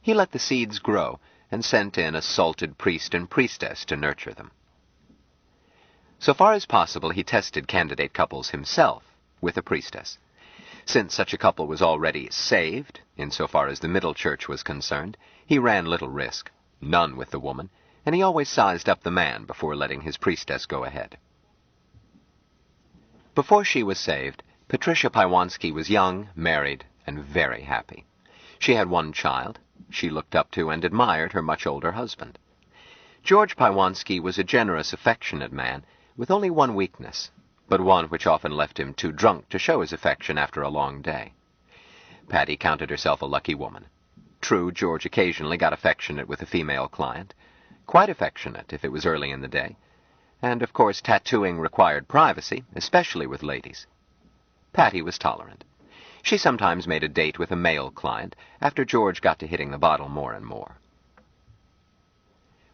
he let the seeds grow and sent in a salted priest and priestess to nurture them. So far as possible, he tested candidate couples himself with a priestess. Since such a couple was already saved, insofar as the middle church was concerned, he ran little risk, none with the woman, and he always sized up the man before letting his priestess go ahead. Before she was saved, Patricia Piewanski was young, married, and very happy. She had 1 child. She looked up to and admired her much older husband. George Piewanski was a generous, affectionate man, with only one weakness, but one which often left him too drunk to show his affection after a long day. Patty counted herself a lucky woman. True, George occasionally got affectionate with a female client, quite affectionate if it was early in the day, and of course tattooing required privacy, especially with ladies. Patty was tolerant. She sometimes made a date with a male client after George got to hitting the bottle more and more.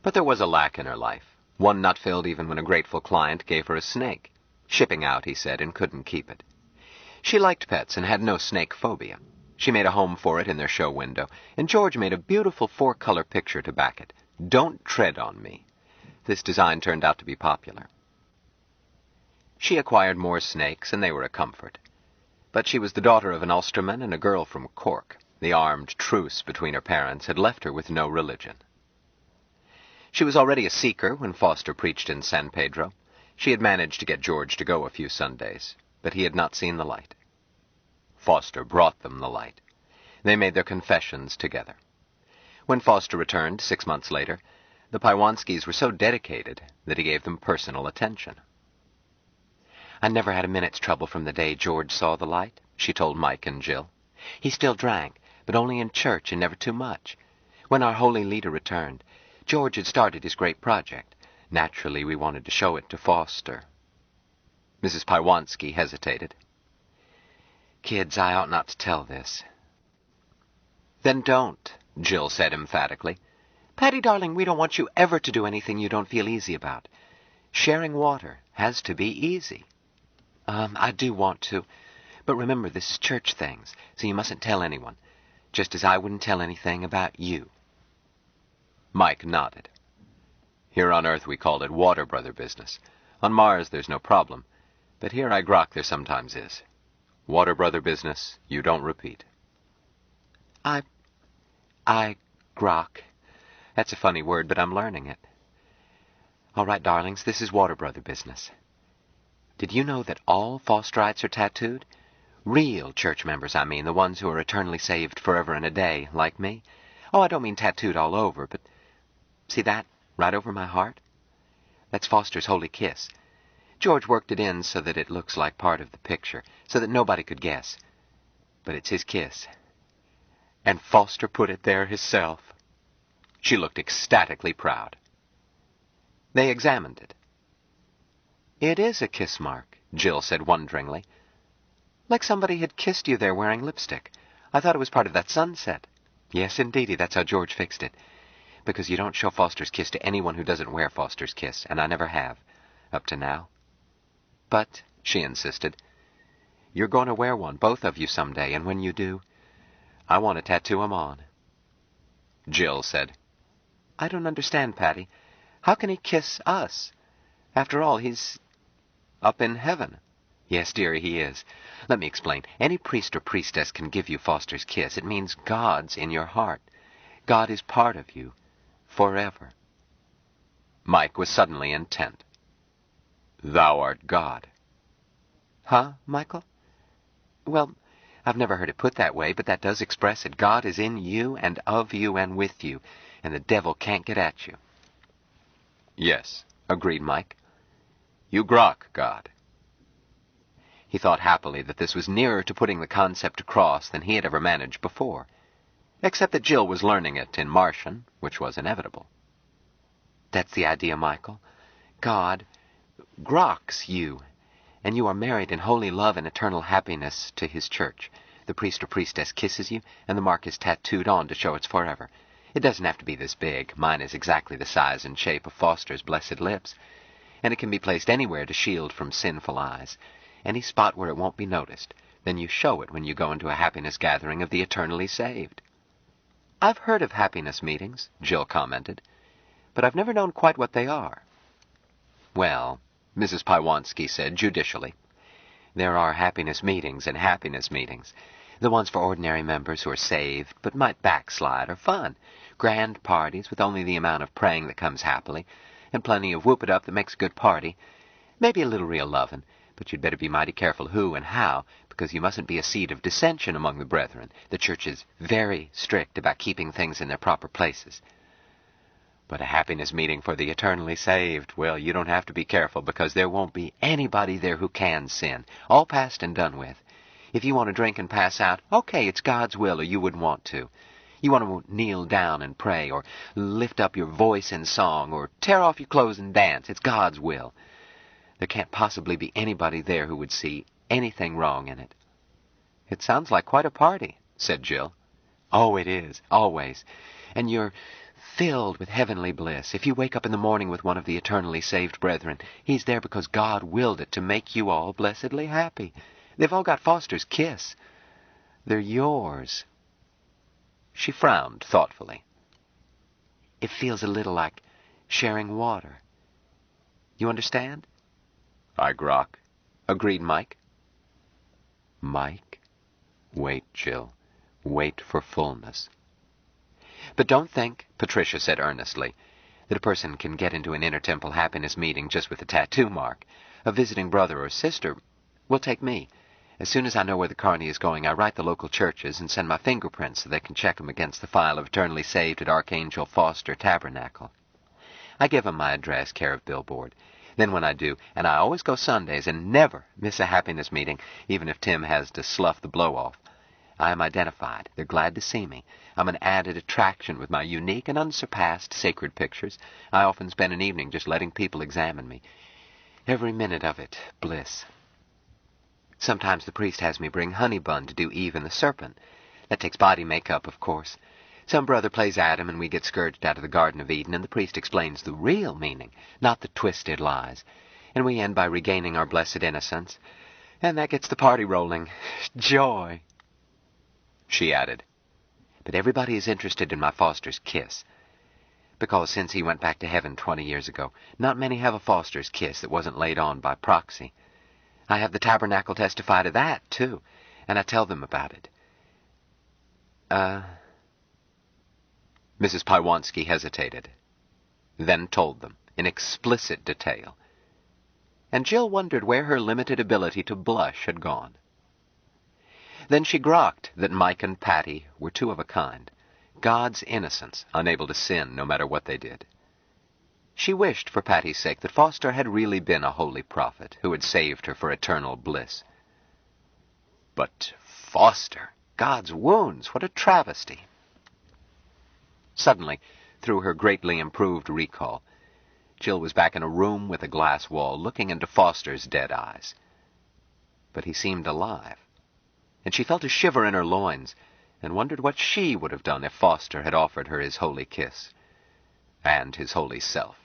But there was a lack in her life, one not filled even when a grateful client gave her a snake. Shipping out, he said, and couldn't keep it. She liked pets and had no snake phobia. She made a home for it in their show window, and George made a beautiful 4-color picture to back it. "Don't tread on me." This design turned out to be popular. She acquired more snakes, and they were a comfort. But she was the daughter of an Ulsterman and a girl from Cork. The armed truce between her parents had left her with no religion. She was already a seeker when Foster preached in San Pedro. She had managed to get George to go a few Sundays, but he had not seen the light. Foster brought them the light. They made their confessions together. When Foster returned 6 months later, The Pywanskis were so dedicated that he gave them personal attention. "I never had a minute's trouble from the day George saw the light," she told Mike and Jill. "He still drank, but only in church and never too much. When our holy leader returned, George had started his great project. Naturally, we wanted to show it to Foster." Mrs. Pywanski hesitated. "Kids, I ought not to tell this." "Then don't," Jill said emphatically. "Patty, darling, we don't want you ever to do anything you don't feel easy about. Sharing water has to be easy." I do want to. But remember, this is church things, so you mustn't tell anyone. Just as I wouldn't tell anything about you." Mike nodded. "Here on Earth we called it water brother business. On Mars there's no problem. But here I grok there sometimes is. Water brother business, you don't repeat." I grok. That's a funny word, but I'm learning it. All right, darlings, this is water brother business. Did you know that all Fosterites are tattooed? Real church members, I mean, the ones who are eternally saved forever and a day, like me. Oh, I don't mean tattooed all over, but see that, right over my heart? That's Foster's holy kiss. George worked it in so that it looks like part of the picture, so that nobody could guess. But it's his kiss. And Foster put it there himself." She looked ecstatically proud. They examined it. "It is a kiss mark," Jill said wonderingly. "Like somebody had kissed you there wearing lipstick. I thought it was part of that sunset." "Yes, indeedy, that's how George fixed it. Because you don't show Foster's kiss to anyone who doesn't wear Foster's kiss, and I never have, up to now." "But," she insisted, "you're going to wear one, both of you, someday, and when you do, I want to tattoo 'em on." Jill said, "I don't understand, Patty. How can he kiss us? After all, he's up in heaven." "Yes, dearie, he is. Let me explain. Any priest or priestess can give you Foster's kiss. It means God's in your heart. God is part of you, forever." Mike was suddenly intent. "Thou art God." "Huh, Michael? Well, I've never heard it put that way, but that does express it. God is in you and of you and with you, and the devil can't get at you." "Yes," agreed Mike. "You grok God." He thought happily that this was nearer to putting the concept across than he had ever managed before, except that Jill was learning it in Martian, which was inevitable. "That's the idea, Michael. God groks you, and you are married in holy love and eternal happiness to his church. The priest or priestess kisses you, and the mark is tattooed on to show it's forever. It doesn't have to be this big. Mine is exactly the size and shape of Foster's blessed lips, and it can be placed anywhere to shield from sinful eyes, any spot where it won't be noticed. Then you show it when you go into a happiness gathering of the eternally saved." "I've heard of happiness meetings," Jill commented, "but I've never known quite what they are." "Well," Mrs. Pywanski said judicially, "there are happiness meetings and happiness meetings. The ones for ordinary members who are saved but might backslide are fun. Grand parties with only the amount of praying that comes happily, and plenty of whoop-it-up that makes a good party. Maybe a little real lovin', but you'd better be mighty careful who and how, because you mustn't be a seed of dissension among the brethren. The church is very strict about keeping things in their proper places. But a happiness meeting for the eternally saved, well, you don't have to be careful, because there won't be anybody there who can sin. All past and done with. If you want to drink and pass out, okay, it's God's will, or you wouldn't want to. You want to kneel down and pray, or lift up your voice in song, or tear off your clothes and dance. It's God's will. There can't possibly be anybody there who would see anything wrong in it." "It sounds like quite a party," said Jill. "Oh, it is, always. And you're filled with heavenly bliss. If you wake up in the morning with one of the eternally saved brethren, he's there because God willed it to make you all blessedly happy. They've all got Foster's kiss. They're yours." She frowned thoughtfully. "It feels a little like sharing water. You understand?" "I grok," agreed Mike. "Mike? Wait, Jill. Wait for fullness." "But don't think," Patricia said earnestly, "that a person can get into an intertemple happiness meeting just with a tattoo mark. A visiting brother or sister will take me. As soon as I know where the carny is going, I write the local churches and send my fingerprints so they can check them against the file of eternally saved at Archangel Foster Tabernacle. I give 'em my address, care of billboard. Then when I do, and I always go Sundays and never miss a happiness meeting, even if Tim has to slough the blow-off, I am identified. They're glad to see me. I'm an added attraction with my unique and unsurpassed sacred pictures. I often spend an evening just letting people examine me. Every minute of it, bliss. Sometimes the priest has me bring Honey Bun to do Eve and the Serpent. That takes body makeup, of course. Some brother plays Adam, and we get scourged out of the Garden of Eden, and the priest explains the real meaning, not the twisted lies. And we end by regaining our blessed innocence. And that gets the party rolling. Joy. She added, but everybody is interested in my Foster's kiss. Because since he went back to heaven 20 years ago, not many have a Foster's kiss that wasn't laid on by proxy. I have the tabernacle testify to that, too, and I tell them about it. Mrs. Pywanski hesitated, then told them, in explicit detail. And Jill wondered where her limited ability to blush had gone. Then she grokked that Mike and Patty were two of a kind, God's innocents, unable to sin no matter what they did. She wished, for Patty's sake, that Foster had really been a holy prophet who had saved her for eternal bliss. But Foster, God's wounds, what a travesty! Suddenly, through her greatly improved recall, Jill was back in a room with a glass wall, looking into Foster's dead eyes. But he seemed alive, and she felt a shiver in her loins, and wondered what she would have done if Foster had offered her his holy kiss, and his holy self.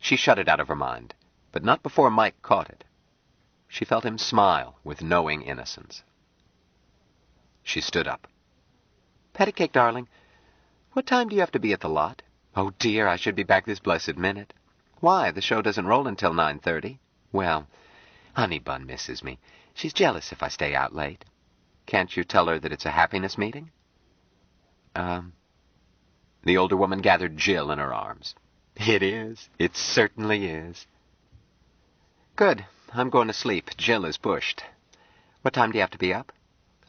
She shut it out of her mind, but not before Mike caught it. She felt him smile with knowing innocence. She stood up. Pettycake, darling, what time do you have to be at the lot? Oh, dear, I should be back this blessed minute. Why, the show doesn't roll until 9:30. Well, Honey Bun misses me. She's jealous if I stay out late. Can't you tell her that it's a happiness meeting? The older woman gathered Jill in her arms. It is. It certainly is. Good. I'm going to sleep. Jill is bushed. What time do you have to be up?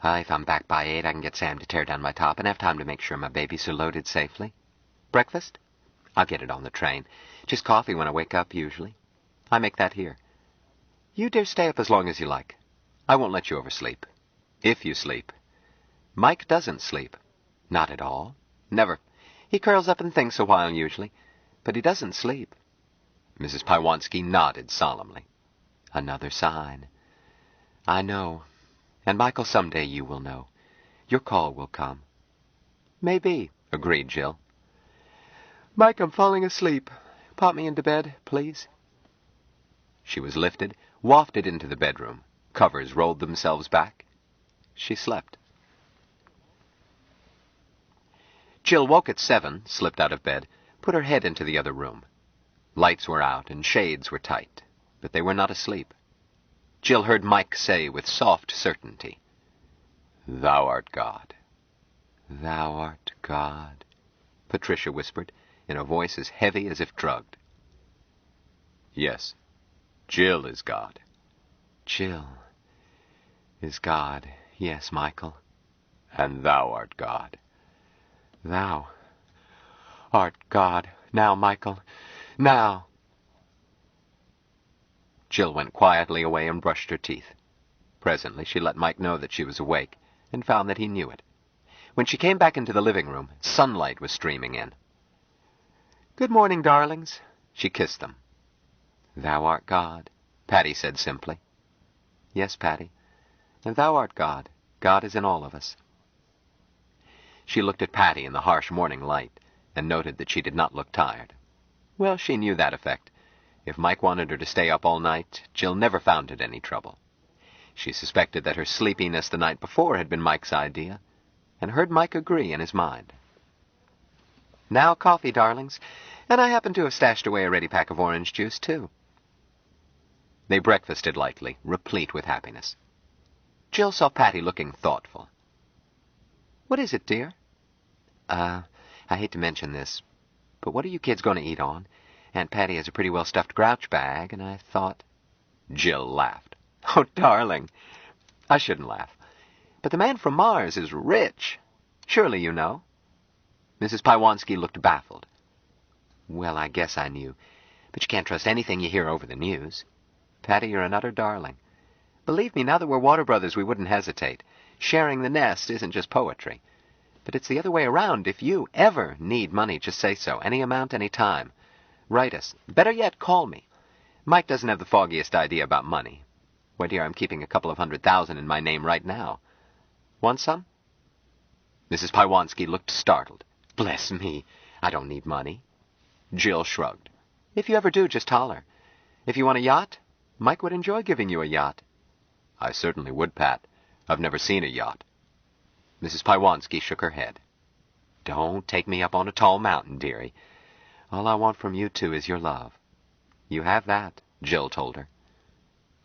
If I'm back by 8, I can get Sam to tear down my top and have time to make sure my babies are loaded safely. Breakfast? I'll get it on the train. Just coffee when I wake up, usually. I make that here. You dare stay up as long as you like. I won't let you oversleep. If you sleep. Mike doesn't sleep. Not at all. Never. He curls up and thinks a while, usually. But he doesn't sleep. Mrs. Pywanski nodded solemnly. Another sign. I know. And, Michael, someday you will know. Your call will come. Maybe, agreed Jill. Mike, I'm falling asleep. Pop me into bed, please. She was lifted, wafted into the bedroom. Covers rolled themselves back. She slept. Jill woke at 7, slipped out of bed, put her head into the other room. Lights were out and shades were tight, but they were not asleep. Jill heard Mike say with soft certainty, Thou art God. Thou art God, Patricia whispered, in a voice as heavy as if drugged. Yes, Jill is God. Jill is God, yes, Michael. And thou art God. Thou art God. Now, Michael, now. Jill went quietly away and brushed her teeth. Presently she let Mike know that she was awake, and found that he knew it. When she came back into the living room, sunlight was streaming in. Good morning, darlings. She kissed them. Thou art God, Patty said simply. Yes, Patty, and thou art God. God is in all of us. She looked at Patty in the harsh morning light, and noted that she did not look tired. Well, she knew that effect. If Mike wanted her to stay up all night, Jill never found it any trouble. She suspected that her sleepiness the night before had been Mike's idea, and heard Mike agree in his mind. Now coffee, darlings, and I happen to have stashed away a ready pack of orange juice, too. They breakfasted lightly, replete with happiness. Jill saw Patty looking thoughtful. What is it, dear? I hate to mention this, but what are you kids going to eat on? Aunt Patty has a pretty well-stuffed grouch bag, and I thought... Jill laughed. Oh, darling, I shouldn't laugh. But the man from Mars is rich. Surely you know. Mrs. Pywanski looked baffled. Well, I guess I knew. But you can't trust anything you hear over the news. Patty, you're an utter darling. Believe me, now that we're Water Brothers, we wouldn't hesitate. Sharing the nest isn't just poetry. But it's the other way around. If you ever need money, just say so. Any amount, any time. Write us. Better yet, call me. Mike doesn't have the foggiest idea about money. Why, dear, I'm keeping a couple of $100,000 in my name right now. Want some? Mrs. Pywanski looked startled. Bless me, I don't need money. Jill shrugged. If you ever do, just holler. If you want a yacht, Mike would enjoy giving you a yacht. I certainly would, Pat. I've never seen a yacht. Mrs. Pywanski shook her head. Don't take me up on a tall mountain, dearie. All I want from you two is your love. You have that, Jill told her.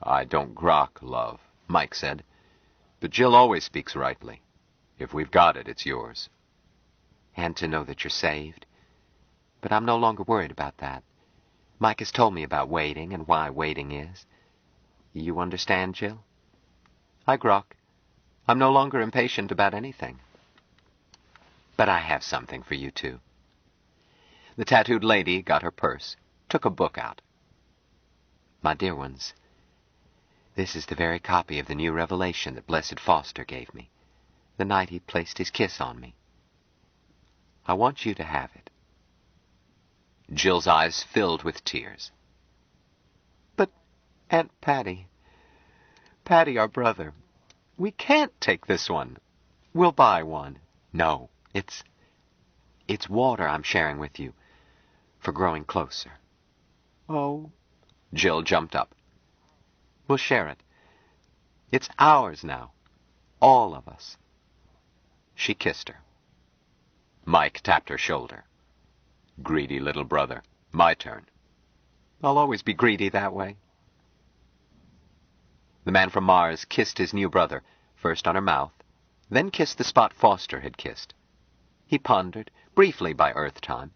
I don't grok love, Mike said. But Jill always speaks rightly. If we've got it, it's yours. And to know that you're saved. But I'm no longer worried about that. Mike has told me about waiting and why waiting is. You understand, Jill? I grok. I'm no longer impatient about anything. But I have something for you two. The tattooed lady got her purse, took a book out. My dear ones, this is the very copy of the new revelation that Blessed Foster gave me, the night he placed his kiss on me. I want you to have it. Jill's eyes filled with tears. But, Aunt Patty, our brother, we can't take this one. We'll buy one. No, it's water I'm sharing with you for growing closer. Oh, Jill jumped up. We'll share it. It's ours now. All of us. She kissed her. Mike tapped her shoulder. Greedy little brother. My turn. I'll always be greedy that way. The man from Mars kissed his new brother, first on her mouth, then kissed the spot Foster had kissed. He pondered, briefly by Earth time,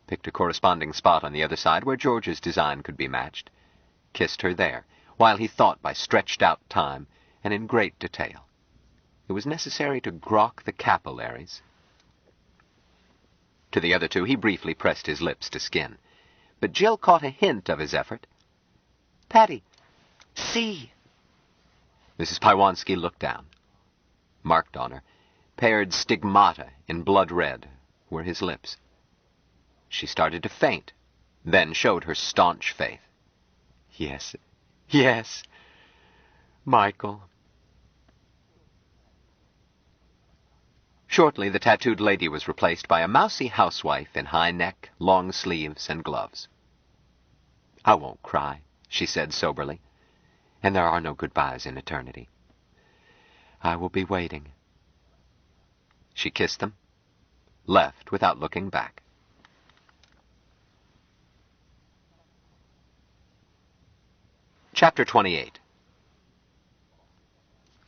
picked a corresponding spot on the other side where George's design could be matched, kissed her there, while he thought by stretched-out time and in great detail. It was necessary to grok the capillaries. To the other two he briefly pressed his lips to skin, but Jill caught a hint of his effort. Patty, see! Mrs. Pywanski looked down. Marked on her, paired stigmata in blood red, were his lips. She started to faint, then showed her staunch faith. Yes, yes, Michael. Shortly, the tattooed lady was replaced by a mousy housewife in high neck, long sleeves, and gloves. I won't cry, she said soberly, and there are no goodbyes in eternity. I will be waiting. She kissed them, left without looking back. Chapter 28.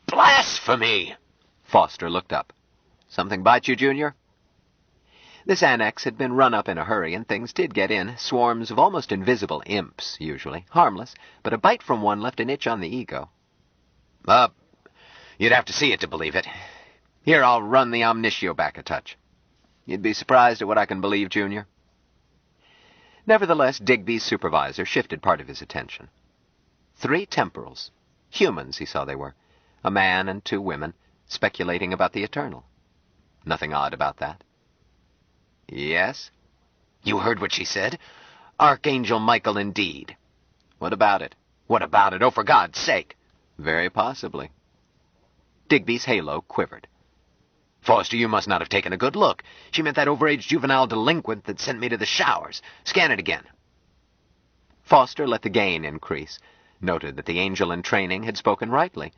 Blasphemy! Foster looked up. Something bite you, Junior? This annex had been run up in a hurry, and things did get in. Swarms of almost invisible imps, usually. Harmless, but a bite from one left an itch on the ego. You'd have to see it to believe it. Here, I'll run the omniscio back a touch. You'd be surprised at what I can believe, Junior. Nevertheless, Digby's supervisor shifted part of his attention. 3 temporals. Humans, he saw they were. A man and 2 women, speculating about the eternal. Nothing odd about that. Yes? You heard what she said? Archangel Michael indeed. What about it? What about it? Oh, for God's sake! Very possibly. Digby's halo quivered. Foster, you must not have taken a good look. She meant that overaged juvenile delinquent that sent me to the showers. Scan it again. Foster let the gain increase, noted that the angel in training had spoken rightly,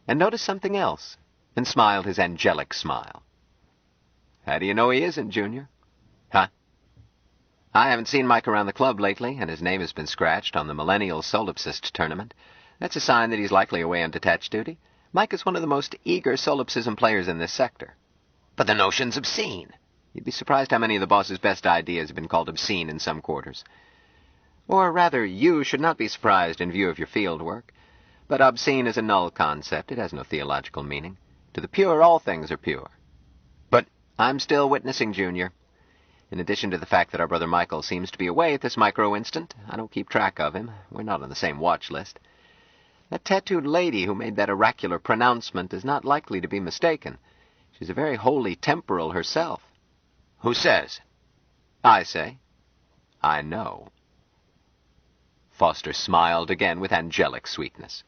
and noticed something else, and smiled his angelic smile. How do you know he isn't, Junior? Huh? I haven't seen Mike around the club lately, and his name has been scratched on the Millennial Solipsist Tournament. That's a sign that he's likely away on detached duty. Mike is one of the most eager solipsism players in this sector. But the notion's obscene. You'd be surprised how many of the boss's best ideas have been called obscene in some quarters. Or rather, you should not be surprised in view of your field work. But obscene is a null concept. It has no theological meaning. To the pure, all things are pure. But I'm still witnessing, Junior. In addition to the fact that our brother Michael seems to be away at this micro-instant, I don't keep track of him. We're not on the same watch list. That tattooed lady who made that oracular pronouncement is not likely to be mistaken. She's a very holy temporal herself. Who says? I say. I know. Foster smiled again with angelic sweetness.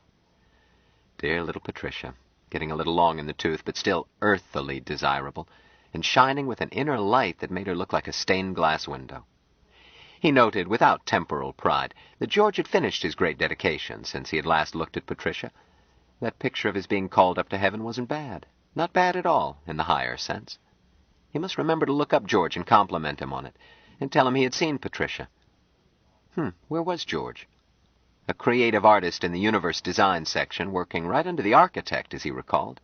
Dear little Patricia, getting a little long in the tooth, but still earthily desirable, and shining with an inner light that made her look like a stained-glass window. He noted, without temporal pride, that George had finished his great dedication since he had last looked at Patricia. That picture of his being called up to heaven wasn't bad. Not bad at all, in the higher sense. He must remember to look up George and compliment him on it, and tell him he had seen Patricia. Where was George? A creative artist in the universe design section, working right under the architect, as he recalled.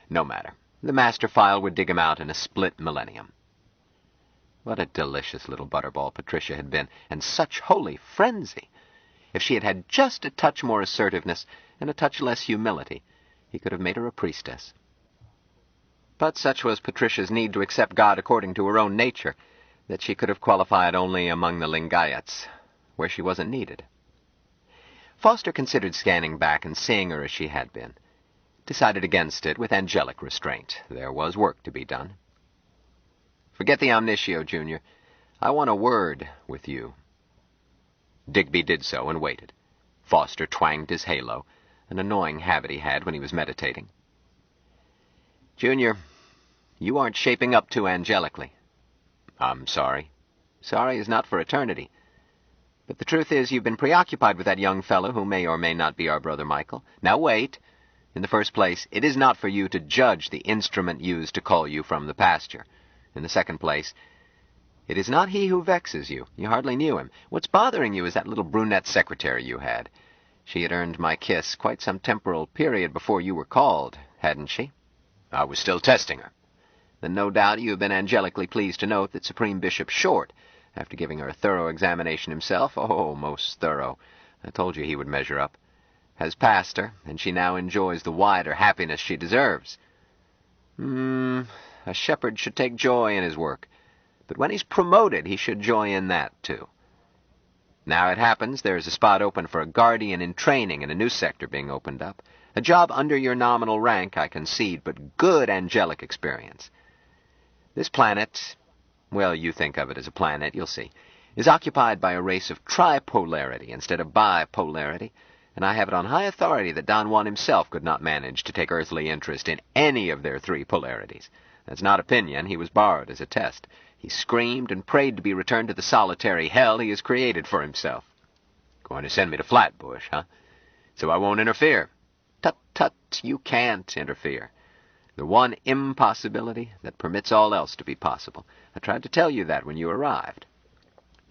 No matter. The master file would dig him out in a split millennium. What a delicious little butterball Patricia had been, and such holy frenzy! If she had had just a touch more assertiveness and a touch less humility, he could have made her a priestess. But such was Patricia's need to accept God according to her own nature, that she could have qualified only among the Lingayats, where she wasn't needed. Foster considered scanning back and seeing her as she had been. Decided against it with angelic restraint. There was work to be done. Forget the omniscio, Junior. I want a word with you. Digby did so and waited. Foster twanged his halo, an annoying habit he had when he was meditating. Junior, you aren't shaping up too angelically. I'm sorry. Sorry is not for eternity. But the truth is you've been preoccupied with that young fellow who may or may not be our brother Michael. Now wait. In the first place, it is not for you to judge the instrument used to call you from the pasture. In the second place, it is not he who vexes you. You hardly knew him. What's bothering you is that little brunette secretary you had. She had earned my kiss quite some temporal period before you were called, hadn't she? I was still testing her. Then no doubt you have been angelically pleased to note that Supreme Bishop Short, after giving her a thorough examination himself, oh, most thorough, I told you he would measure up, has passed her, and she now enjoys the wider happiness she deserves. A shepherd should take joy in his work, but when he's promoted, he should joy in that, too. Now it happens there is a spot open for a guardian in training in a new sector being opened up. A job under your nominal rank, I concede, but good angelic experience. This planet, well, you think of it as a planet, you'll see, is occupied by a race of tripolarity instead of bipolarity, and I have it on high authority that Don Juan himself could not manage to take earthly interest in any of their three polarities. That's not opinion. He was borrowed as a test. He screamed and prayed to be returned to the solitary hell he has created for himself. Going to send me to Flatbush, huh? So I won't interfere. Tut, tut, you can't interfere. The one impossibility that permits all else to be possible. I tried to tell you that when you arrived.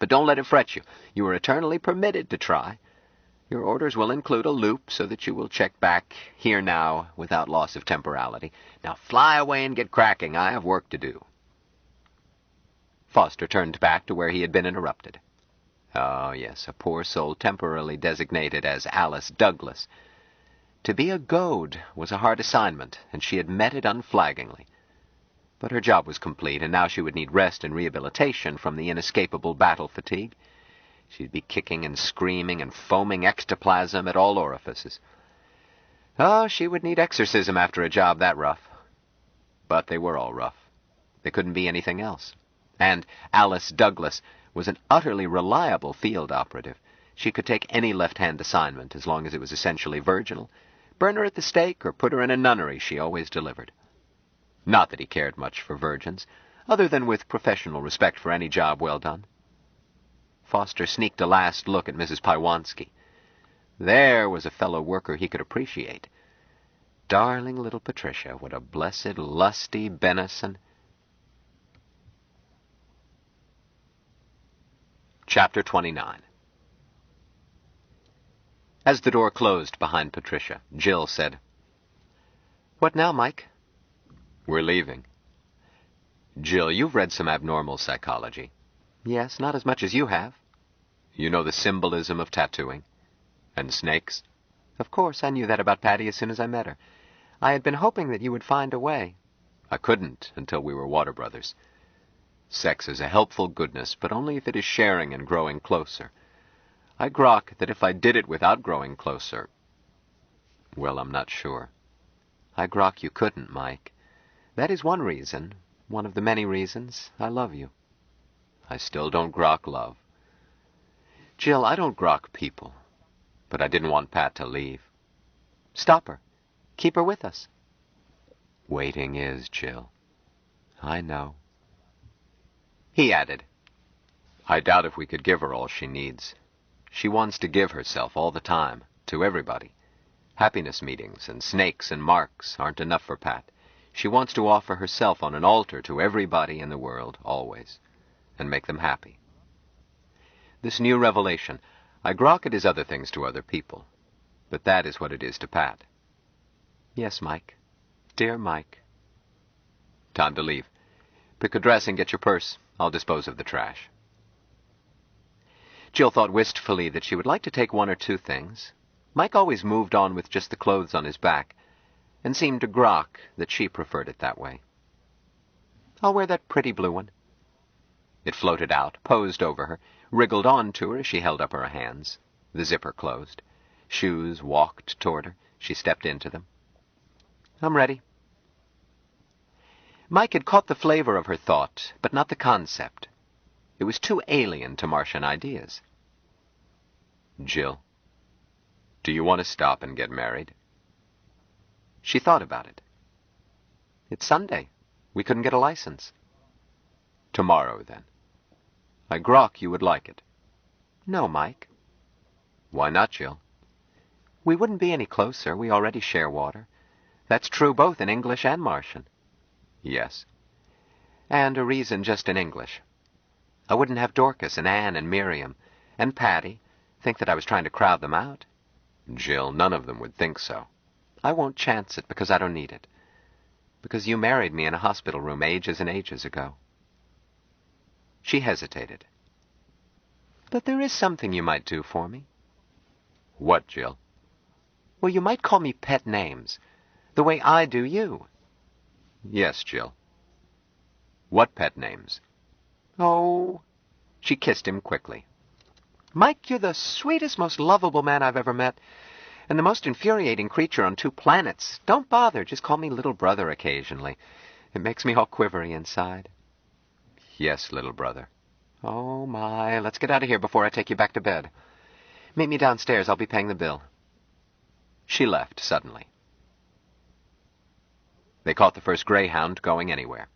But don't let it fret you. You are eternally permitted to try. Your orders will include a loop so that you will check back here now without loss of temporality. Now fly away and get cracking. I have work to do. Foster turned back to where he had been interrupted. Oh, yes, a poor soul temporarily designated as Alice Douglas. To be a goad was a hard assignment, and she had met it unflaggingly. But her job was complete, and now she would need rest and rehabilitation from the inescapable battle fatigue. She'd be kicking and screaming and foaming ectoplasm at all orifices. Oh, she would need exorcism after a job that rough. But they were all rough. They couldn't be anything else. And Alice Douglas was an utterly reliable field operative. She could take any left-hand assignment as long as it was essentially virginal. Burn her at the stake or put her in a nunnery, she always delivered. Not that he cared much for virgins, other than with professional respect for any job well done. Foster sneaked a last look at Mrs. Pywanski. There was a fellow worker he could appreciate. Darling little Patricia, what a blessed, lusty benison. Chapter 29. As the door closed behind Patricia, Jill said, "What now, Mike?" "We're leaving." "Jill, you've read some abnormal psychology." "Yes, not as much as you have." "You know the symbolism of tattooing? And snakes?" "Of course, I knew that about Patty as soon as I met her. I had been hoping that you would find a way." "I couldn't until we were water brothers." Sex is a helpful goodness, but only if it is sharing and growing closer. I grok that if I did it without growing closer, well, I'm not sure. I grok you couldn't, Mike. That is one reason, one of the many reasons, I love you. I still don't grok love. Jill, I don't grok people, but I didn't want Pat to leave. Stop her. Keep her with us. Waiting is, Jill. I know. He added, I doubt if we could give her all she needs. She wants to give herself all the time, to everybody. Happiness meetings and snakes and marks aren't enough for Pat. She wants to offer herself on an altar to everybody in the world, always, and make them happy. This new revelation, I grok it as other things to other people, but that is what it is to Pat. Yes, Mike. Dear Mike. Time to leave. Pick a dress and get your purse. I'll dispose of the trash. Jill thought wistfully that she would like to take one or two things. Mike always moved on with just the clothes on his back, and seemed to grok that she preferred it that way. I'll wear that pretty blue one. It floated out, posed over her, wriggled on to her as she held up her hands. The zipper closed. Shoes walked toward her. She stepped into them. I'm ready. Mike had caught the flavor of her thought, but not the concept. It was too alien to Martian ideas. Jill, do you want to stop and get married? She thought about it. It's Sunday. We couldn't get a license. Tomorrow, then. I grok you would like it. No, Mike. Why not, Jill? We wouldn't be any closer. We already share water. That's true both in English and Martian. Yes. And a reason just in English. I wouldn't have Dorcas and Anne and Miriam and Patty think that I was trying to crowd them out. Jill, none of them would think so. I won't chance it because I don't need it. Because you married me in a hospital room ages and ages ago. She hesitated. But there is something you might do for me. What, Jill? Well, you might call me pet names, the way I do you. Yes, Jill. What pet names? Oh, she kissed him quickly. Mike, you're the sweetest, most lovable man I've ever met, and the most infuriating creature on 2 planets. Don't bother, just call me little brother occasionally. It makes me all quivery inside. Yes, little brother. Oh, my, let's get out of here before I take you back to bed. Meet me downstairs, I'll be paying the bill. She left suddenly. They caught the first Greyhound going anywhere.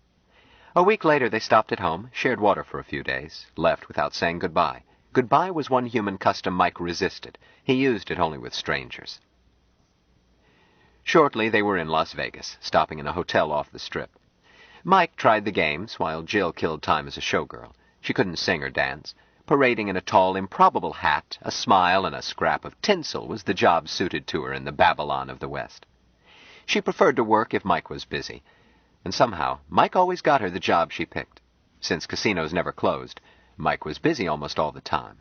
A week later they stopped at home, shared water for a few days, left without saying goodbye. Goodbye was one human custom Mike resisted. He used it only with strangers. Shortly they were in Las Vegas, stopping in a hotel off the Strip. Mike tried the games, while Jill killed time as a showgirl. She couldn't sing or dance. Parading in a tall, improbable hat, a smile, and a scrap of tinsel was the job suited to her in the Babylon of the West. She preferred to work if Mike was busy, and somehow Mike always got her the job she picked. Since casinos never closed, Mike was busy almost all the time.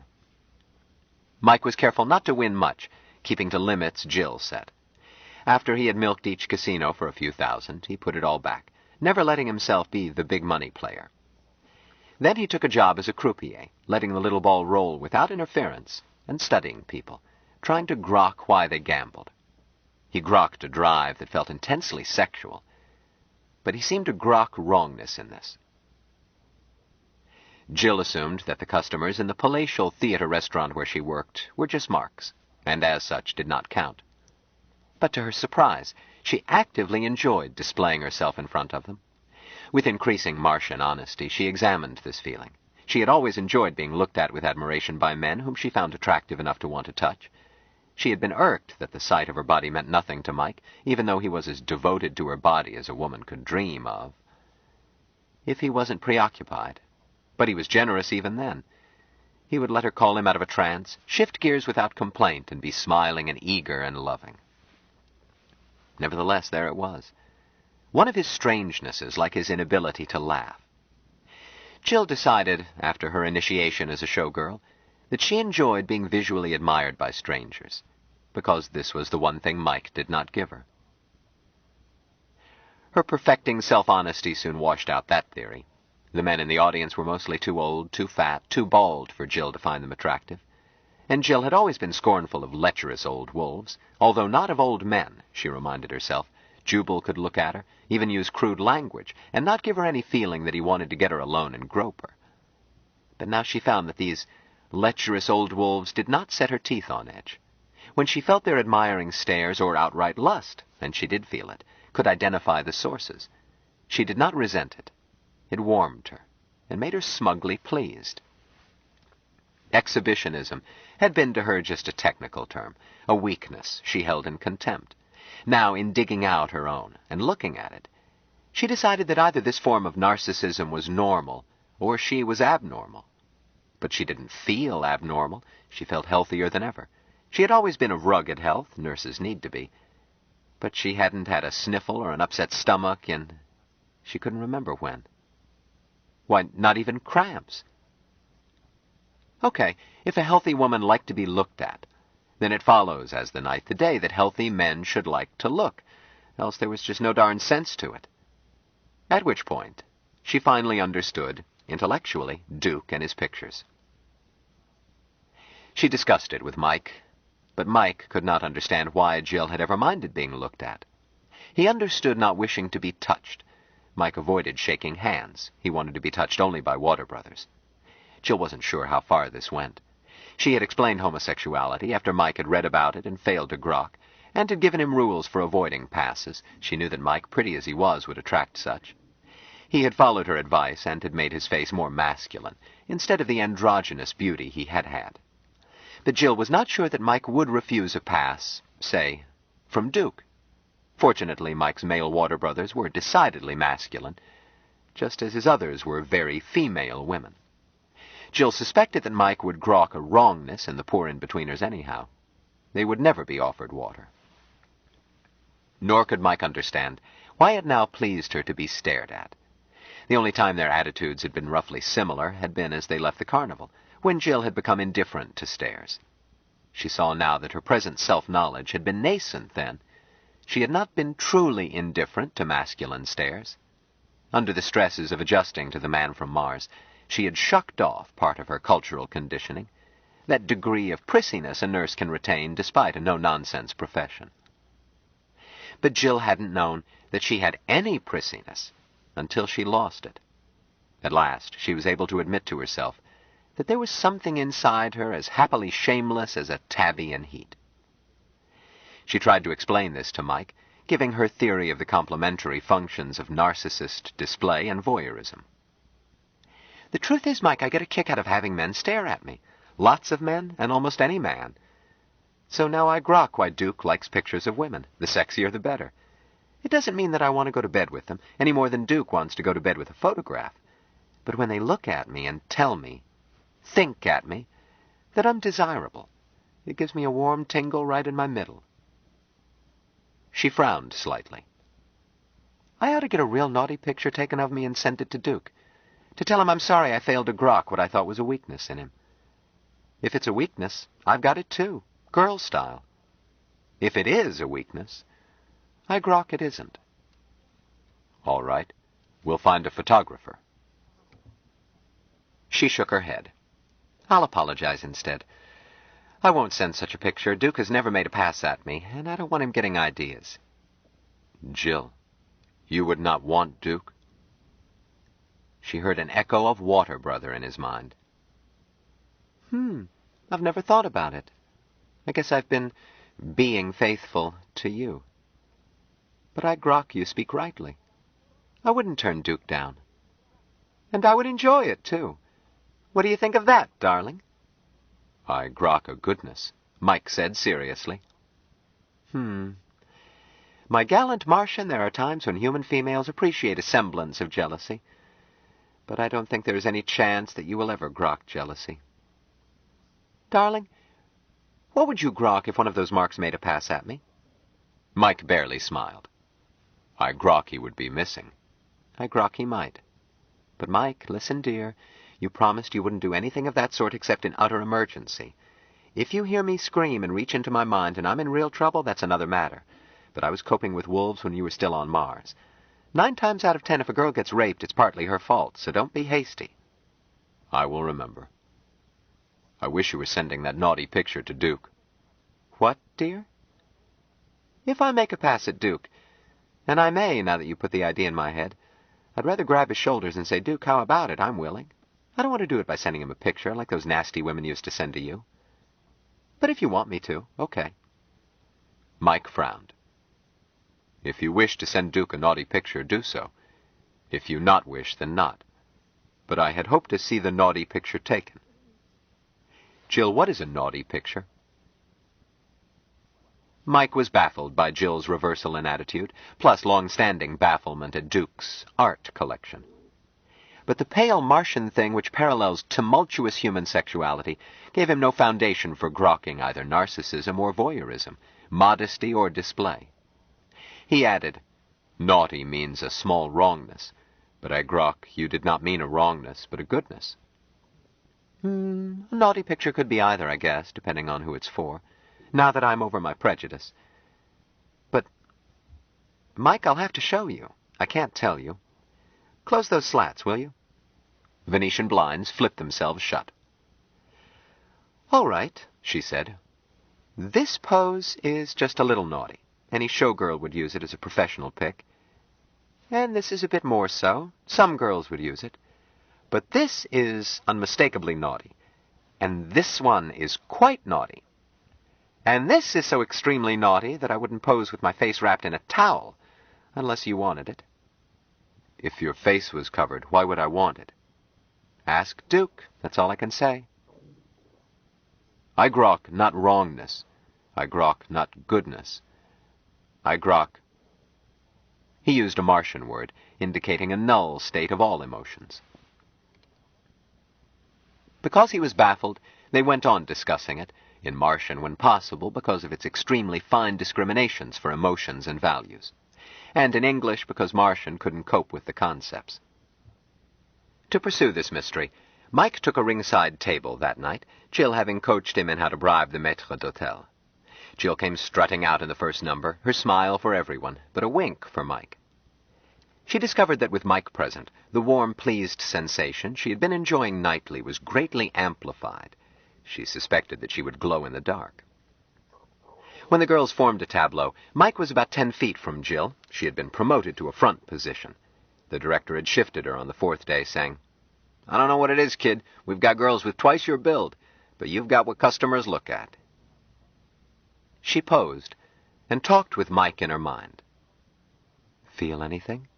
Mike was careful not to win much, keeping to limits Jill set. After he had milked each casino for a few thousand, he put it all back, never letting himself be the big money player. Then he took a job as a croupier, letting the little ball roll without interference, and studying people, trying to grok why they gambled. He grokked a drive that felt intensely sexual, but he seemed to grok wrongness in this. Jill assumed that the customers in the palatial theater restaurant where she worked were just marks, and as such did not count. But to her surprise, she actively enjoyed displaying herself in front of them. With increasing Martian honesty, she examined this feeling. She had always enjoyed being looked at with admiration by men whom she found attractive enough to want to touch. She had been irked that the sight of her body meant nothing to Mike, even though he was as devoted to her body as a woman could dream of. If he wasn't preoccupied. But he was generous even then. He would let her call him out of a trance, shift gears without complaint, and be smiling and eager and loving. Nevertheless, there it was. One of his strangenesses, like his inability to laugh. Jill decided, after her initiation as a showgirl, that she enjoyed being visually admired by strangers, because this was the one thing Mike did not give her. Her perfecting self-honesty soon washed out that theory. The men in the audience were mostly too old, too fat, too bald for Jill to find them attractive. And Jill had always been scornful of lecherous old wolves, although not of old men, she reminded herself. Jubal could look at her, even use crude language, and not give her any feeling that he wanted to get her alone and grope her. But now she found that these lecherous old wolves did not set her teeth on edge. When she felt their admiring stares or outright lust, and she did feel it, could identify the sources, she did not resent it. It warmed her, and made her smugly pleased. Exhibitionism had been to her just a technical term, a weakness she held in contempt. Now, in digging out her own and looking at it, she decided that either this form of narcissism was normal or she was abnormal. But she didn't feel abnormal. She felt healthier than ever. She had always been of rugged health, nurses need to be. But she hadn't had a sniffle or an upset stomach in... she couldn't remember when. Why, not even cramps. Okay, if a healthy woman liked to be looked at, then it follows, as the night the day, that healthy men should like to look, else there was just no darn sense to it. At which point, she finally understood, intellectually, Duke and his pictures. She discussed it with Mike, but Mike could not understand why Jill had ever minded being looked at. He understood not wishing to be touched. Mike avoided shaking hands. He wanted to be touched only by Water Brothers. Jill wasn't sure how far this went. She had explained homosexuality after Mike had read about it and failed to grok, and had given him rules for avoiding passes. She knew that Mike, pretty as he was, would attract such. He had followed her advice and had made his face more masculine, instead of the androgynous beauty he had had. But Jill was not sure that Mike would refuse a pass, say, from Duke. Fortunately, Mike's male Water Brothers were decidedly masculine, just as his others were very female women. Jill suspected that Mike would grok a wrongness in the poor in-betweeners anyhow. They would never be offered water. Nor could Mike understand why it now pleased her to be stared at. The only time their attitudes had been roughly similar had been as they left the carnival, when Jill had become indifferent to stares. She saw now that her present self-knowledge had been nascent then. She had not been truly indifferent to masculine stares. Under the stresses of adjusting to the man from Mars, she had shucked off part of her cultural conditioning, that degree of prissiness a nurse can retain despite a no-nonsense profession. But Jill hadn't known that she had any prissiness until she lost it. At last, she was able to admit to herself that there was something inside her as happily shameless as a tabby in heat. She tried to explain this to Mike, giving her theory of the complementary functions of narcissist display and voyeurism. The truth is, Mike, I get a kick out of having men stare at me. Lots of men, and almost any man. So now I grok why Duke likes pictures of women. The sexier the better. It doesn't mean that I want to go to bed with them, any more than Duke wants to go to bed with a photograph. But when they look at me and tell me, think at me, that I'm desirable, it gives me a warm tingle right in my middle. She frowned slightly. I ought to get a real naughty picture taken of me and send it to Duke, to tell him I'm sorry I failed to grok what I thought was a weakness in him. If it's a weakness, I've got it too, girl style. If it is a weakness, I grok it isn't. All right, we'll find a photographer. She shook her head. I'll apologize instead. I won't send such a picture. Duke has never made a pass at me, and I don't want him getting ideas. Jill, you would not want Duke? She heard an echo of Water Brother in his mind. I've never thought about it. I guess I've been being faithful to you. But I grok you speak rightly. I wouldn't turn Duke down. And I would enjoy it, too. What do you think of that, darling? I grok a goodness, Mike said seriously. My gallant Martian, there are times when human females appreciate a semblance of jealousy. But I don't think there is any chance that you will ever grok jealousy. Darling, what would you grok if one of those marks made a pass at me? Mike barely smiled. I grok he would be missing. I grok he might. But Mike, listen, dear, you promised you wouldn't do anything of that sort except in utter emergency. If you hear me scream and reach into my mind and I'm in real trouble, that's another matter. But I was coping with wolves when you were still on Mars. 9 times out of 10, if a girl gets raped, it's partly her fault, so don't be hasty. I will remember. I wish you were sending that naughty picture to Duke. What, dear? If I make a pass at Duke, and I may, now that you put the idea in my head, I'd rather grab his shoulders and say, Duke, how about it? I'm willing. I don't want to do it by sending him a picture like those nasty women used to send to you. But if you want me to, okay. Mike frowned. If you wish to send Duke a naughty picture, do so. If you not wish, then not. But I had hoped to see the naughty picture taken. Jill, what is a naughty picture? Mike was baffled by Jill's reversal in attitude, plus long-standing bafflement at Duke's art collection. But the pale Martian thing which parallels tumultuous human sexuality gave him no foundation for grokking either narcissism or voyeurism, modesty or display. He added, Naughty means a small wrongness, but I grok you did not mean a wrongness, but a goodness. A naughty picture could be either, I guess, depending on who it's for, now that I'm over my prejudice. But, Mike, I'll have to show you. I can't tell you. Close those slats, will you? Venetian blinds flipped themselves shut. All right, she said. This pose is just a little naughty. Any showgirl would use it as a professional pic. And this is a bit more so. Some girls would use it. But this is unmistakably naughty. And this one is quite naughty. And this is so extremely naughty that I wouldn't pose with my face wrapped in a towel, unless you wanted it. If your face was covered, why would I want it? Ask Duke. That's all I can say. I grok not wrongness. I grok not goodness. I grok. He used a Martian word, indicating a null state of all emotions. Because he was baffled, they went on discussing it, in Martian when possible because of its extremely fine discriminations for emotions and values, and in English because Martian couldn't cope with the concepts. To pursue this mystery, Mike took a ringside table that night, Jill having coached him in how to bribe the maître d'hôtel. Jill came strutting out in the first number, her smile for everyone, but a wink for Mike. She discovered that with Mike present, the warm, pleased sensation she had been enjoying nightly was greatly amplified. She suspected that she would glow in the dark. When the girls formed a tableau, Mike was about 10 feet from Jill. She had been promoted to a front position. The director had shifted her on the 4th day, saying, I don't know what it is, kid. We've got girls with twice your build, but you've got what customers look at. She posed and talked with Mike in her mind. Feel anything?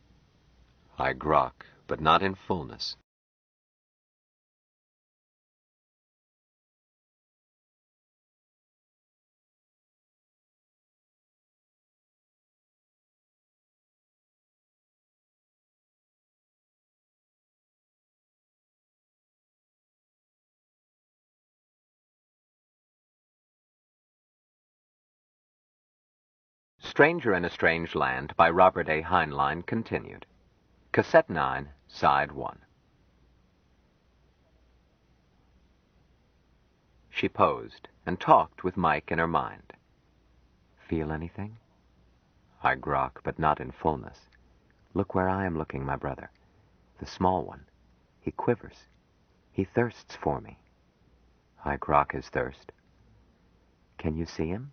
I grok, but not in fullness. Stranger in a Strange Land by Robert A. Heinlein continued. Cassette 9, Side 1. She posed and talked with Mike in her mind. Feel anything? I grok, but not in fullness. Look where I am looking, my brother. The small one. He quivers. He thirsts for me. I grok his thirst. Can you see him?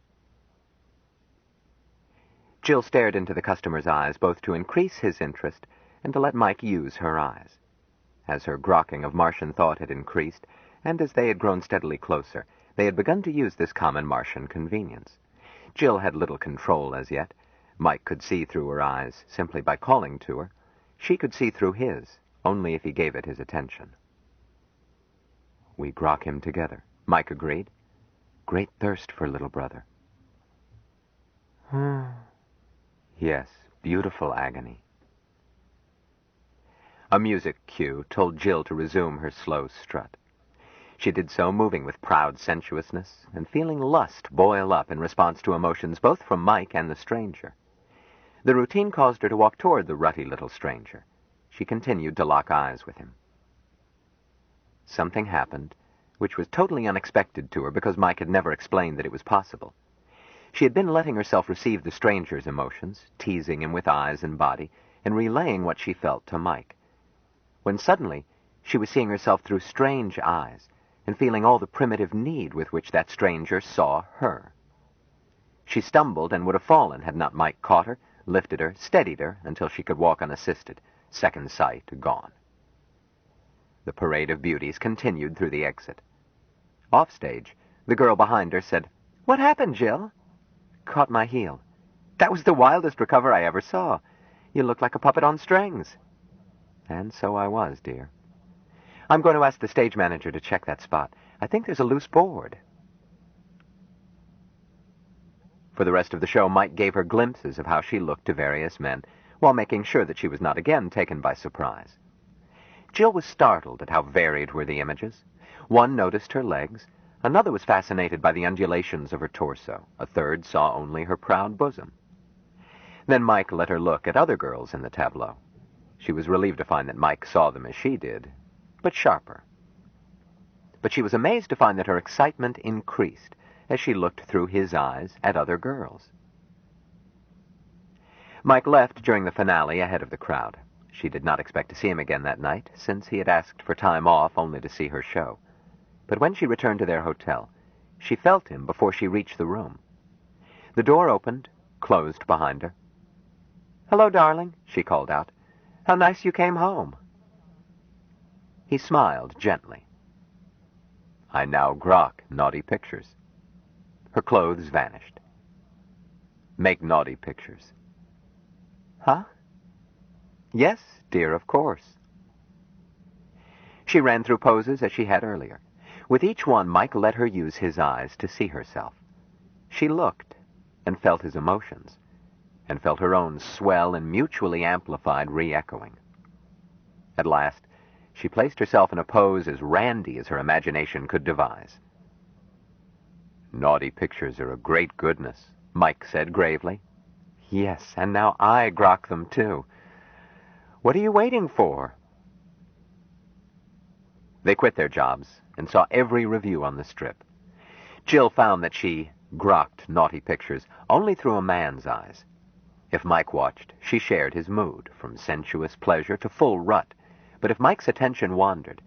Jill stared into the customer's eyes, both to increase his interest and to let Mike use her eyes. As her grokking of Martian thought had increased, and as they had grown steadily closer, they had begun to use this common Martian convenience. Jill had little control as yet. Mike could see through her eyes simply by calling to her. She could see through his, only if he gave it his attention. We grok him together, Mike agreed. Great thirst for little brother. Yes, beautiful agony. A music cue told Jill to resume her slow strut. She did so, moving with proud sensuousness, and feeling lust boil up in response to emotions both from Mike and the stranger. The routine caused her to walk toward the rutty little stranger. She continued to lock eyes with him. Something happened, which was totally unexpected to her because Mike had never explained that it was possible. She had been letting herself receive the stranger's emotions, teasing him with eyes and body, and relaying what she felt to Mike, when suddenly she was seeing herself through strange eyes and feeling all the primitive need with which that stranger saw her. She stumbled and would have fallen had not Mike caught her, lifted her, steadied her until she could walk unassisted, second sight gone. The parade of beauties continued through the exit. Offstage, the girl behind her said, "What happened, Jill?" "Caught my heel." "That was the wildest recover I ever saw. You looked like a puppet on strings." And so I was, dear. I'm going to ask the stage manager to check that spot. I think there's a loose board. For the rest of the show, Mike gave her glimpses of how she looked to various men, while making sure that she was not again taken by surprise. Jill was startled at how varied were the images. One noticed her legs, another was fascinated by the undulations of her torso, a third saw only her proud bosom. Then Mike let her look at other girls in the tableau. She was relieved to find that Mike saw them as she did, but sharper. But she was amazed to find that her excitement increased as she looked through his eyes at other girls. Mike left during the finale ahead of the crowd. She did not expect to see him again that night, since he had asked for time off only to see her show. But when she returned to their hotel, she felt him before she reached the room. The door opened, closed behind her. "Hello, darling," she called out. "How nice you came home." He smiled gently. "I now grok naughty pictures." Her clothes vanished. "Make naughty pictures." "Huh?" "Yes, dear, of course." She ran through poses as she had earlier. With each one, Mike let her use his eyes to see herself. She looked and felt his emotions, and felt her own swell and mutually amplified re-echoing. At last, she placed herself in a pose as randy as her imagination could devise. "Naughty pictures are a great goodness," Mike said gravely. "Yes, and now I grok them, too. What are you waiting for?" They quit their jobs and saw every review on the strip. Jill found that she grokked naughty pictures only through a man's eyes. If Mike watched, she shared his mood, from sensuous pleasure to full rut. But if Mike's attention wandered,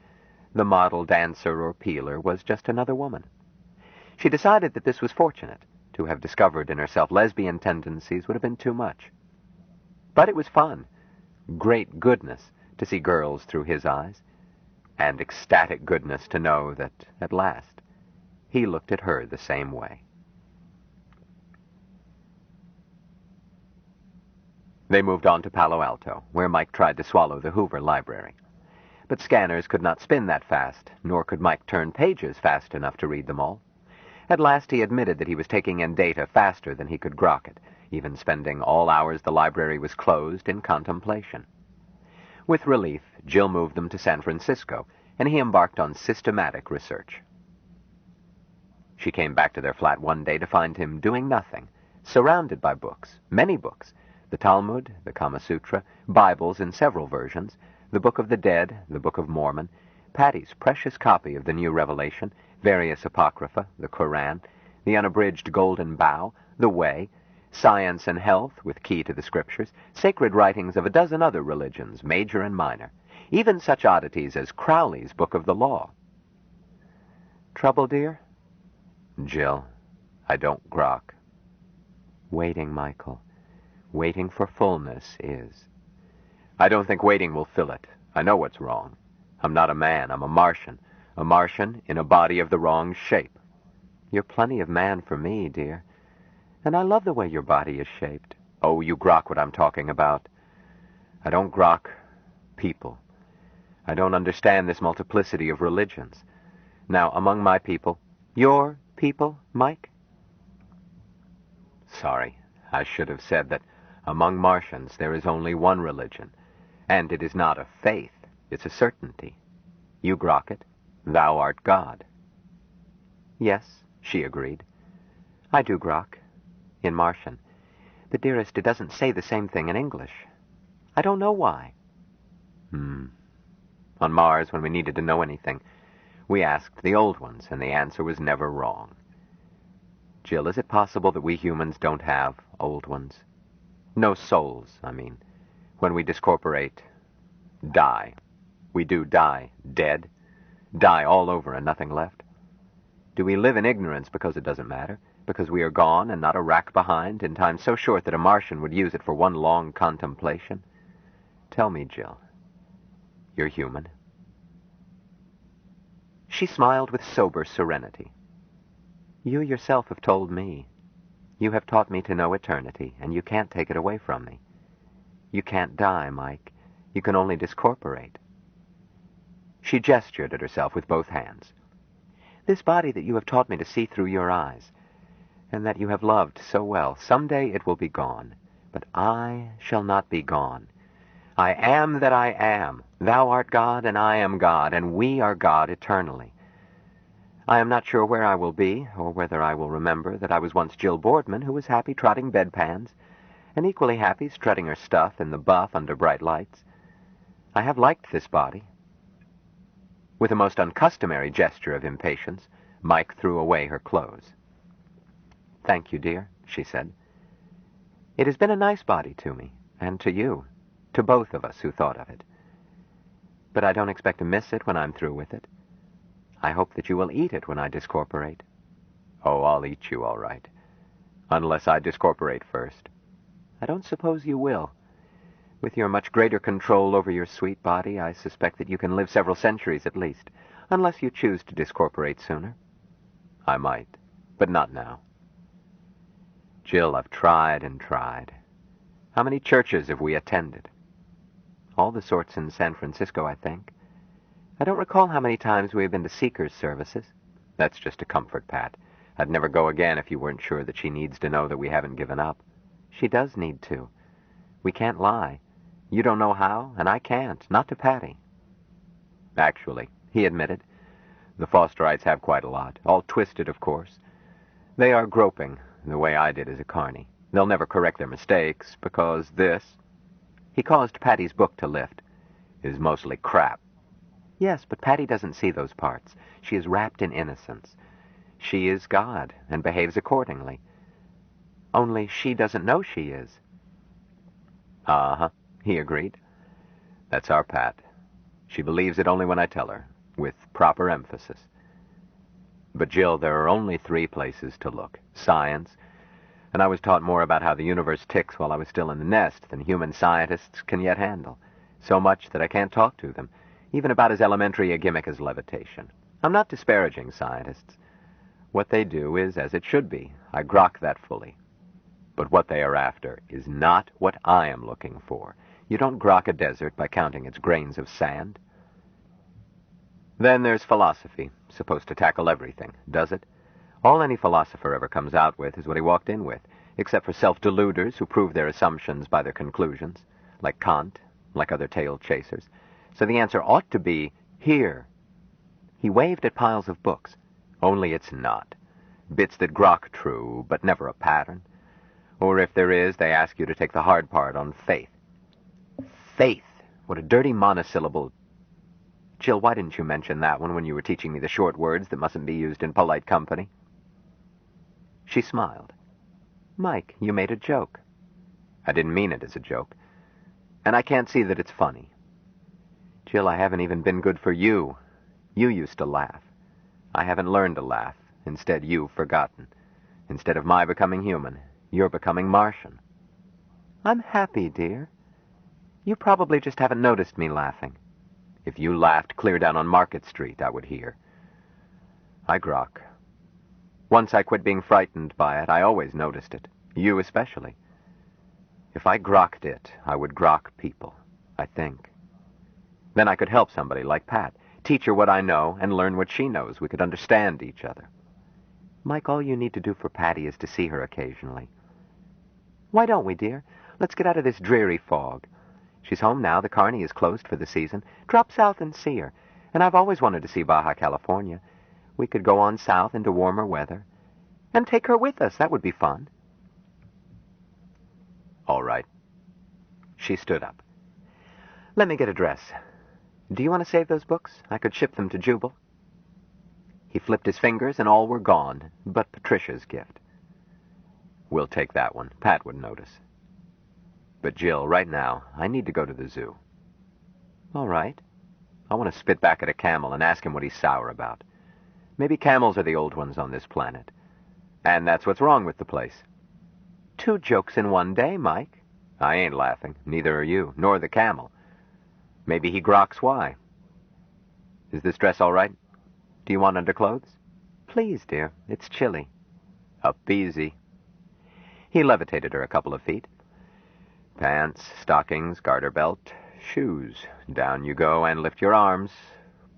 the model, dancer, or peeler was just another woman. She decided that this was fortunate. To have discovered in herself lesbian tendencies would have been too much. But it was fun, great goodness, to see girls through his eyes, and ecstatic goodness to know that, at last, he looked at her the same way. They moved on to Palo Alto, where Mike tried to swallow the Hoover Library. But scanners could not spin that fast, nor could Mike turn pages fast enough to read them all. At last he admitted that he was taking in data faster than he could grok it, even spending all hours the library was closed in contemplation. With relief, Jill moved them to San Francisco, and he embarked on systematic research. She came back to their flat one day to find him doing nothing, surrounded by books, many books, the Talmud, the Kama Sutra, Bibles in several versions, the Book of the Dead, the Book of Mormon, Patty's precious copy of the New Revelation, various Apocrypha, the Koran, the unabridged Golden Bough, the Way, Science and Health with Key to the Scriptures, sacred writings of a dozen other religions, major and minor, even such oddities as Crowley's Book of the Law. "Trouble, dear?" "Jill, I don't grok." "Waiting, Michael. Waiting for fullness is." "I don't think waiting will fill it. I know what's wrong. I'm not a man, I'm a Martian in a body of the wrong shape." "You're plenty of man for me, dear. And I love the way your body is shaped." "Oh, you grok what I'm talking about." "I don't grok people. I don't understand this multiplicity of religions. Now, among my people—" "Your people, Mike?" "Sorry, I should have said that among Martians there is only one religion, and it is not a faith, it's a certainty. You grok it. Thou art God." "Yes," she agreed. "I do grok. In Martian. But, dearest, it doesn't say the same thing in English. I don't know why." On Mars, when we needed to know anything, we asked the old ones, and the answer was never wrong. Jill, is it possible that we humans don't have old ones? No souls, I mean. When we discorporate, die. We do die, dead. Die all over and nothing left. Do we live in ignorance because it doesn't matter? Because we are gone and not a rack behind in time so short that a Martian would use it for one long contemplation? Tell me, Jill. You're human. She smiled with sober serenity. You yourself have told me. You have taught me to know eternity, and you can't take it away from me. You can't die, Mike. You can only discorporate. She gestured at herself with both hands. This body that you have taught me to see through your eyes, and that you have loved so well, someday it will be gone. But I shall not be gone. I am that I am. Thou art God, and I am God, and we are God eternally. I am not sure where I will be, or whether I will remember that I was once Jill Boardman, who was happy trotting bedpans, and equally happy strutting her stuff in the buff under bright lights. I have liked this body. With a most uncustomary gesture of impatience, Mike threw away her clothes. Thank you, dear, she said. It has been a nice body to me, and to you, to both of us who thought of it. But I don't expect to miss it when I'm through with it. I hope that you will eat it when I discorporate. Oh, I'll eat you, all right. Unless I discorporate first. I don't suppose you will. With your much greater control over your sweet body, I suspect that you can live several centuries at least, unless you choose to discorporate sooner. I might, but not now. Jill, I've tried and tried. How many churches have we attended? All the sorts in San Francisco, I think. I don't recall how many times we have been to Seeker's services. That's just a comfort, Pat. I'd never go again if you weren't sure that she needs to know that we haven't given up. She does need to. We can't lie. You don't know how, and I can't, not to Patty. Actually, he admitted, the Fosterites have quite a lot, all twisted, of course. They are groping, the way I did as a carny. They'll never correct their mistakes, because this, he caused Patty's book to lift, is mostly crap. Yes, but Patty doesn't see those parts. She is wrapped in innocence. She is God, and behaves accordingly. Only she doesn't know she is. Uh-huh, he agreed. That's our Pat. She believes it only when I tell her, with proper emphasis. But, Jill, there are only 3 places to look. Science, and I was taught more about how the universe ticks while I was still in the nest than human scientists can yet handle. So much that I can't talk to them, even about as elementary a gimmick as levitation. I'm not disparaging scientists. What they do is as it should be. I grok that fully. But what they are after is not what I am looking for. You don't grok a desert by counting its grains of sand. Then there's philosophy, supposed to tackle everything, does it? All any philosopher ever comes out with is what he walked in with, except for self-deluders who prove their assumptions by their conclusions, like Kant, like other tail-chasers. So the answer ought to be, here. He waved at piles of books. Only it's not. Bits that grok true, but never a pattern. Or if there is, they ask you to take the hard part on faith. Faith! What a dirty monosyllable. Jill, why didn't you mention that one when you were teaching me the short words that mustn't be used in polite company? She smiled. Mike, you made a joke. I didn't mean it as a joke. And I can't see that it's funny. Jill, I haven't even been good for you. You used to laugh. I haven't learned to laugh. Instead, you've forgotten. Instead of my becoming human, you're becoming Martian. I'm happy, dear. You probably just haven't noticed me laughing. If you laughed clear down on Market Street, I would hear. I grok. Once I quit being frightened by it, I always noticed it. You especially. If I grokked it, I would grok people, I think. Then I could help somebody like Pat, teach her what I know and learn what she knows. We could understand each other. Mike, all you need to do for Patty is to see her occasionally. Why don't we, dear? Let's get out of this dreary fog. She's home now. The Carney is closed for the season. Drop south and see her. And I've always wanted to see Baja California. We could go on south into warmer weather. And take her with us. That would be fun. All right. She stood up. Let me get a dress. Do you want to save those books? I could ship them to Jubal. He flipped his fingers, and all were gone, but Patricia's gift. We'll take that one. Pat would notice. But Jill, right now, I need to go to the zoo. All right. I want to spit back at a camel and ask him what he's sour about. Maybe camels are the old ones on this planet. And that's what's wrong with the place. 2 jokes in one day, Mike. I ain't laughing. Neither are you, nor the camel. Maybe he groks why. Is this dress all right? Do you want underclothes? Please, dear. It's chilly. Up easy. He levitated her a couple of feet. Pants, stockings, garter belt, shoes. Down you go and lift your arms.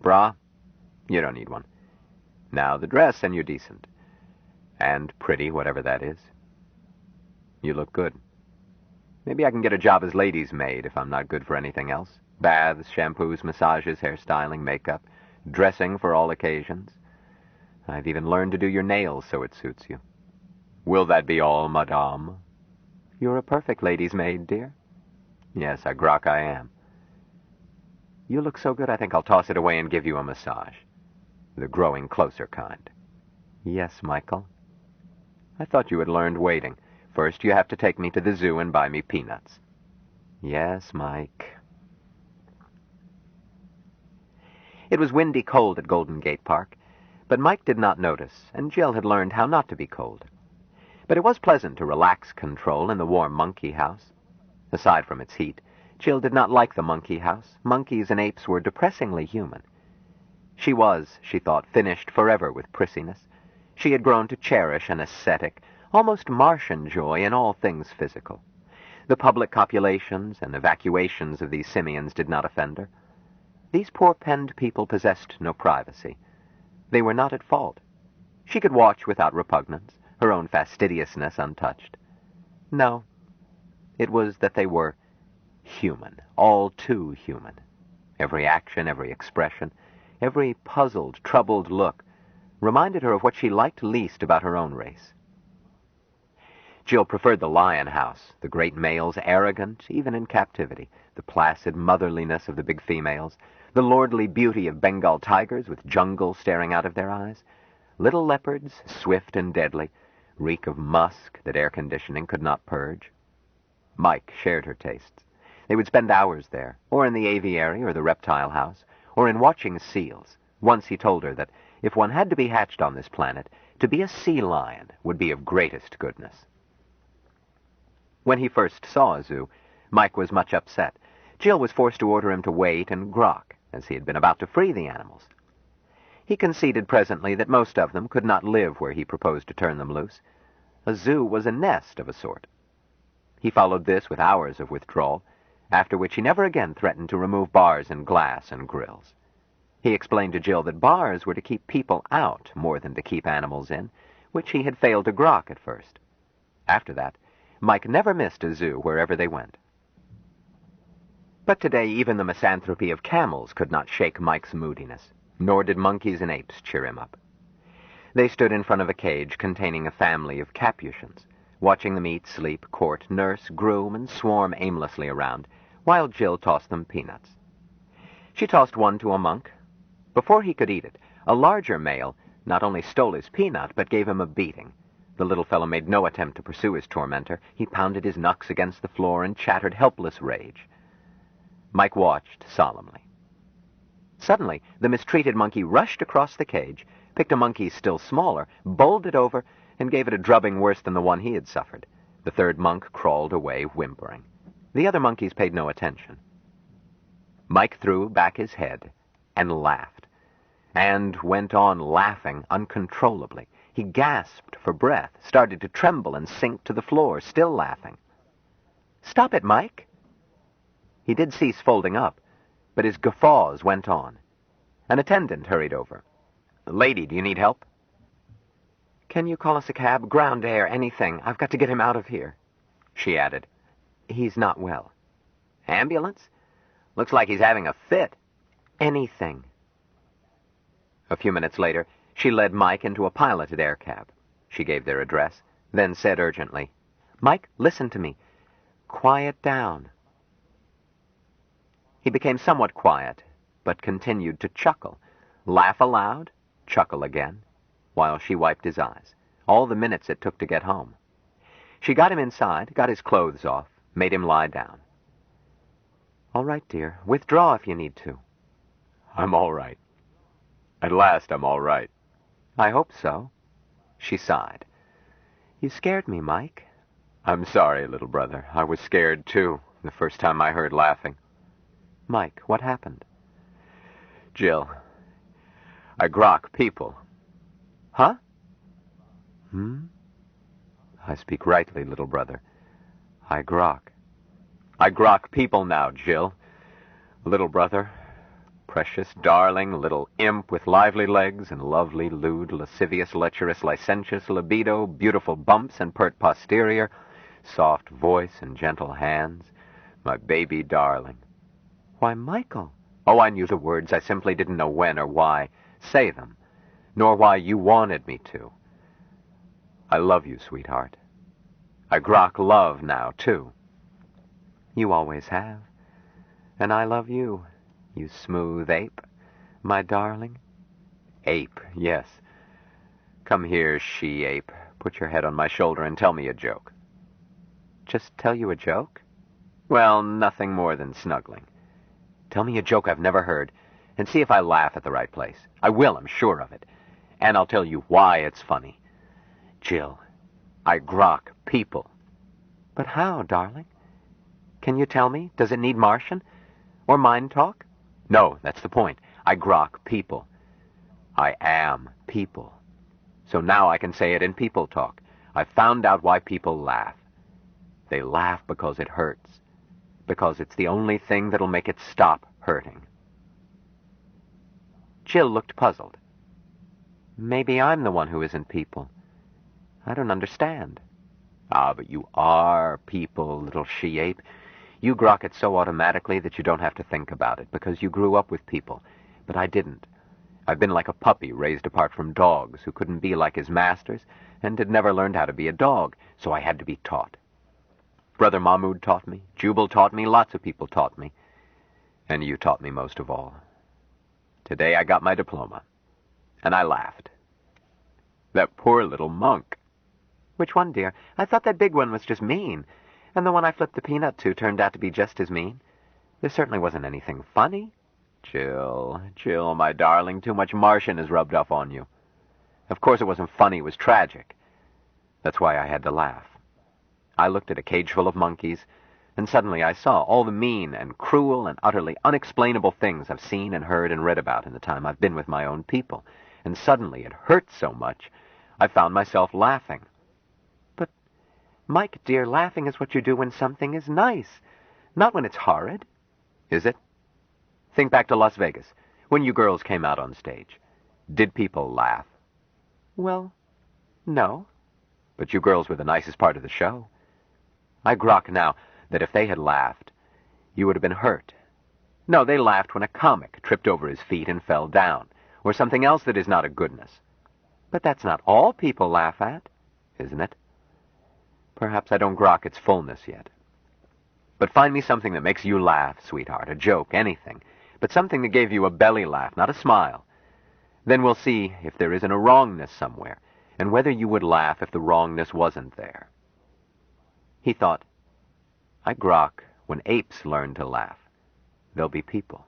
Bra? You don't need one. Now the dress and you're decent. And pretty, whatever that is. You look good. Maybe I can get a job as lady's maid if I'm not good for anything else. Baths, shampoos, massages, hairstyling, makeup, dressing for all occasions. I've even learned to do your nails so it suits you. Will that be all, madame? You're a perfect lady's maid, dear. Yes, I grok I am. You look so good I think I'll toss it away and give you a massage. The growing closer kind. Yes, Michael. I thought you had learned waiting. First, you have to take me to the zoo and buy me peanuts. Yes, Mike. It was windy cold at Golden Gate Park, but Mike did not notice, and Jill had learned how not to be cold. But it was pleasant to relax control in the warm monkey house. Aside from its heat, Jill did not like the monkey house. Monkeys and apes were depressingly human. She was, she thought, finished forever with prissiness. She had grown to cherish an ascetic, almost Martian joy in all things physical. The public copulations and evacuations of these simians did not offend her. These poor-penned people possessed no privacy. They were not at fault. She could watch without repugnance, her own fastidiousness untouched. No, it was that they were human, all too human. Every action, every expression, every puzzled, troubled look reminded her of what she liked least about her own race. Jill preferred the lion house, the great males arrogant, even in captivity, the placid motherliness of the big females, the lordly beauty of Bengal tigers with jungle staring out of their eyes, little leopards, swift and deadly, reek of musk that air conditioning could not purge. Mike shared her tastes. They would spend hours there, or in the aviary or the reptile house, or in watching seals. Once he told her that if one had to be hatched on this planet, to be a sea lion would be of greatest goodness. When he first saw a zoo, Mike was much upset. Jill was forced to order him to wait and grok, as he had been about to free the animals. He conceded presently that most of them could not live where he proposed to turn them loose. A zoo was a nest of a sort. He followed this with hours of withdrawal, after which he never again threatened to remove bars and glass and grills. He explained to Jill that bars were to keep people out more than to keep animals in, which he had failed to grok at first. After that, Mike never missed a zoo wherever they went. But today even the misanthropy of camels could not shake Mike's moodiness, nor did monkeys and apes cheer him up. They stood in front of a cage containing a family of Capuchins, watching them eat, sleep, court, nurse, groom, and swarm aimlessly around, while Jill tossed them peanuts. She tossed one to a monk. Before he could eat it, a larger male not only stole his peanut, but gave him a beating. The little fellow made no attempt to pursue his tormentor. He pounded his knucks against the floor and chattered helpless rage. Mike watched solemnly. Suddenly, the mistreated monkey rushed across the cage, picked a monkey still smaller, bowled it over, and gave it a drubbing worse than the one he had suffered. The third monk crawled away, whimpering. The other monkeys paid no attention. Mike threw back his head and laughed, and went on laughing uncontrollably. He gasped for breath, started to tremble and sink to the floor, still laughing. "Stop it, Mike!" He did cease folding up, but his guffaws went on. An attendant hurried over. "Lady, do you need help?" "Can you call us a cab? Ground air, anything. I've got to get him out of here." She added, "He's not well." "Ambulance? Looks like he's having a fit." "Anything." A few minutes later, she led Mike into a piloted air cab. She gave their address, then said urgently, "Mike, listen to me. Quiet down." He became somewhat quiet, but continued to chuckle, laugh aloud, chuckle again, while she wiped his eyes, all the minutes it took to get home. She got him inside, got his clothes off, made him lie down. "All right, dear. Withdraw if you need to." "I'm all right. At last I'm all right." "I hope so." She sighed. "You scared me, Mike." "I'm sorry, little brother. I was scared, too, the first time I heard laughing." "Mike, what happened?" "Jill, I grok people." "Huh?" "I speak rightly, little brother. I grok. I grok people now, Jill. Little brother, precious, darling, little imp with lively legs and lovely, lewd, lascivious, lecherous, licentious libido, beautiful bumps and pert posterior, soft voice and gentle hands. My baby darling." "Why, Michael." "Oh, I knew the words. I simply didn't know when or why say them, nor why you wanted me to. I love you, sweetheart. I grok love now, too." "You always have. And I love you, you smooth ape, my darling." "Ape, yes. Come here, she-ape. Put your head on my shoulder and tell me a joke." "Just tell you a joke?" "Well, nothing more than snuggling. Tell me a joke I've never heard, and see if I laugh at the right place. I will, I'm sure of it. And I'll tell you why it's funny. Jill, I grok people." But how, darling? Can you tell me? Does it need Martian? Or mind talk? No, that's the point. I grok people. I am people. So now I can say it in people talk. I found out why people laugh. They laugh because it hurts. Because it's the only thing that'll make it stop hurting. Jill looked puzzled. Maybe I'm the one who isn't people. I don't understand. Ah, but you are people, little she-ape. You grok it so automatically that you don't have to think about it, because you grew up with people. But I didn't. I've been like a puppy raised apart from dogs who couldn't be like his masters and had never learned how to be a dog, so I had to be taught. Brother Mahmoud taught me, Jubal taught me, lots of people taught me. And you taught me most of all. Today I got my diploma, and I laughed. That poor little monk. Which one, dear? I thought that big one was just mean, and the one I flipped the peanut to turned out to be just as mean. There certainly wasn't anything funny. Jill, my darling, too much Martian has rubbed off on you. Of course it wasn't funny, it was tragic. That's why I had to laugh. I looked at a cage full of monkeys, and suddenly I saw all the mean and cruel and utterly unexplainable things I've seen and heard and read about in the time I've been with my own people. And suddenly it hurt so much, I found myself laughing. But, Mike, dear, laughing is what you do when something is nice, not when it's horrid. Is it? Think back to Las Vegas, when you girls came out on stage. Did people laugh? Well, no. But you girls were the nicest part of the show. I grok now that if they had laughed, you would have been hurt. No, they laughed when a comic tripped over his feet and fell down, or something else that is not a goodness. But that's not all people laugh at, isn't it? Perhaps I don't grok its fullness yet. But find me something that makes you laugh, sweetheart, a joke, anything, but something that gave you a belly laugh, not a smile. Then we'll see if there isn't a wrongness somewhere, and whether you would laugh if the wrongness wasn't there. He thought, I grok when apes learn to laugh. They'll be people.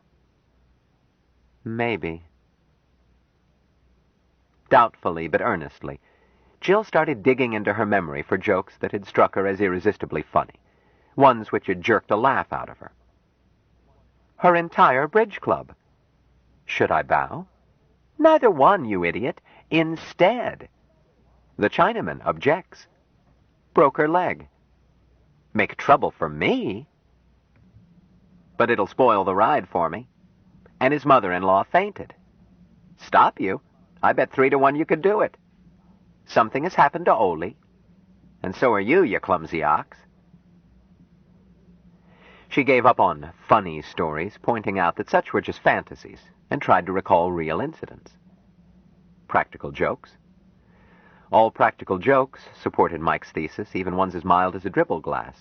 Maybe. Doubtfully, but earnestly, Jill started digging into her memory for jokes that had struck her as irresistibly funny, ones which had jerked a laugh out of her. Her entire bridge club. Should I bow? Neither one, you idiot. Instead. The Chinaman objects. Broke her leg. Make trouble for me? But it'll spoil the ride for me. And his mother-in-law fainted. Stop you? I bet 3-1 you could do it. Something has happened to Ole. And so are you clumsy ox. She gave up on funny stories, pointing out that such were just fantasies, and tried to recall real incidents. Practical jokes. All practical jokes supported Mike's thesis, even ones as mild as a dribble glass.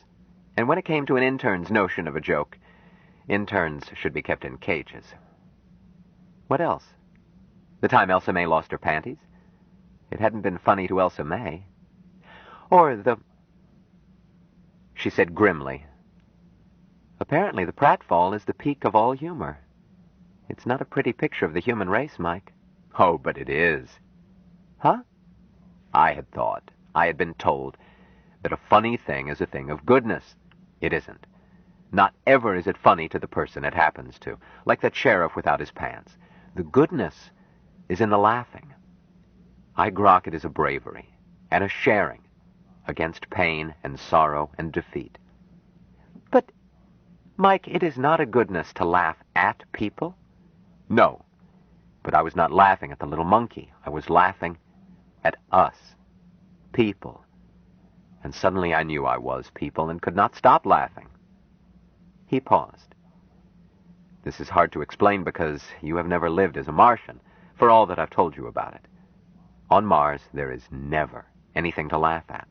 And when it came to an intern's notion of a joke, interns should be kept in cages. What else? The time Elsa May lost her panties? It hadn't been funny to Elsa May. Or the... She said grimly, Apparently the pratfall is the peak of all humor. It's not a pretty picture of the human race, Mike. Oh, but it is. Huh? I had been told, that a funny thing is a thing of goodness. It isn't. Not ever is it funny to the person it happens to, like that sheriff without his pants. The goodness is in the laughing. I grok it as a bravery and a sharing against pain and sorrow and defeat. But, Mike, it is not a goodness to laugh at people. No, but I was not laughing at the little monkey. I was laughing at us, people. And suddenly I knew I was people and could not stop laughing. He paused. This is hard to explain because you have never lived as a Martian, for all that I've told you about it. On Mars, there is never anything to laugh at.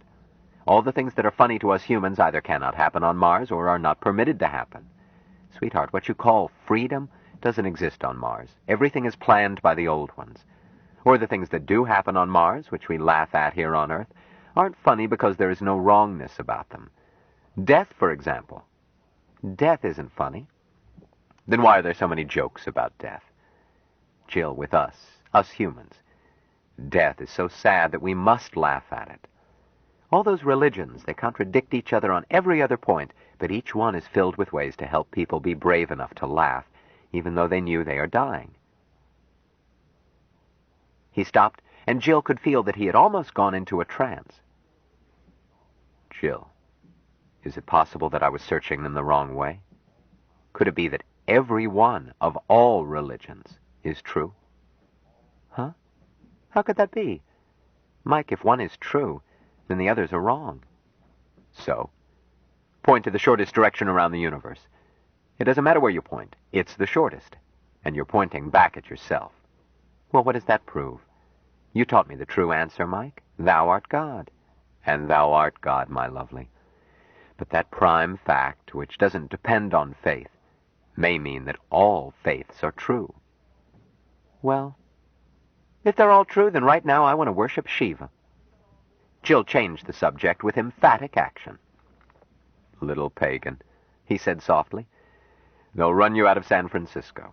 All the things that are funny to us humans either cannot happen on Mars or are not permitted to happen. Sweetheart, what you call freedom doesn't exist on Mars. Everything is planned by the old ones. Or the things that do happen on Mars, which we laugh at here on Earth, aren't funny because there is no wrongness about them. Death, for example. Death isn't funny. Then why are there so many jokes about death? Jill, with us humans, death is so sad that we must laugh at it. All those religions, they contradict each other on every other point, but each one is filled with ways to help people be brave enough to laugh, even though they knew they are dying. He stopped, and Jill could feel that he had almost gone into a trance. Jill, is it possible that I was searching them the wrong way? Could it be that every one of all religions is true? Huh? How could that be? Mike, if one is true, then the others are wrong. So? Point to the shortest direction around the universe. It doesn't matter where you point. It's the shortest. And you're pointing back at yourself. Well, what does that prove? You taught me the true answer, Mike. Thou art God. And thou art God, my lovely. But that prime fact, which doesn't depend on faith, may mean that all faiths are true. Well, if they're all true, then right now I want to worship Shiva. Jill changed the subject with emphatic action. Little pagan, he said softly. They'll run you out of San Francisco.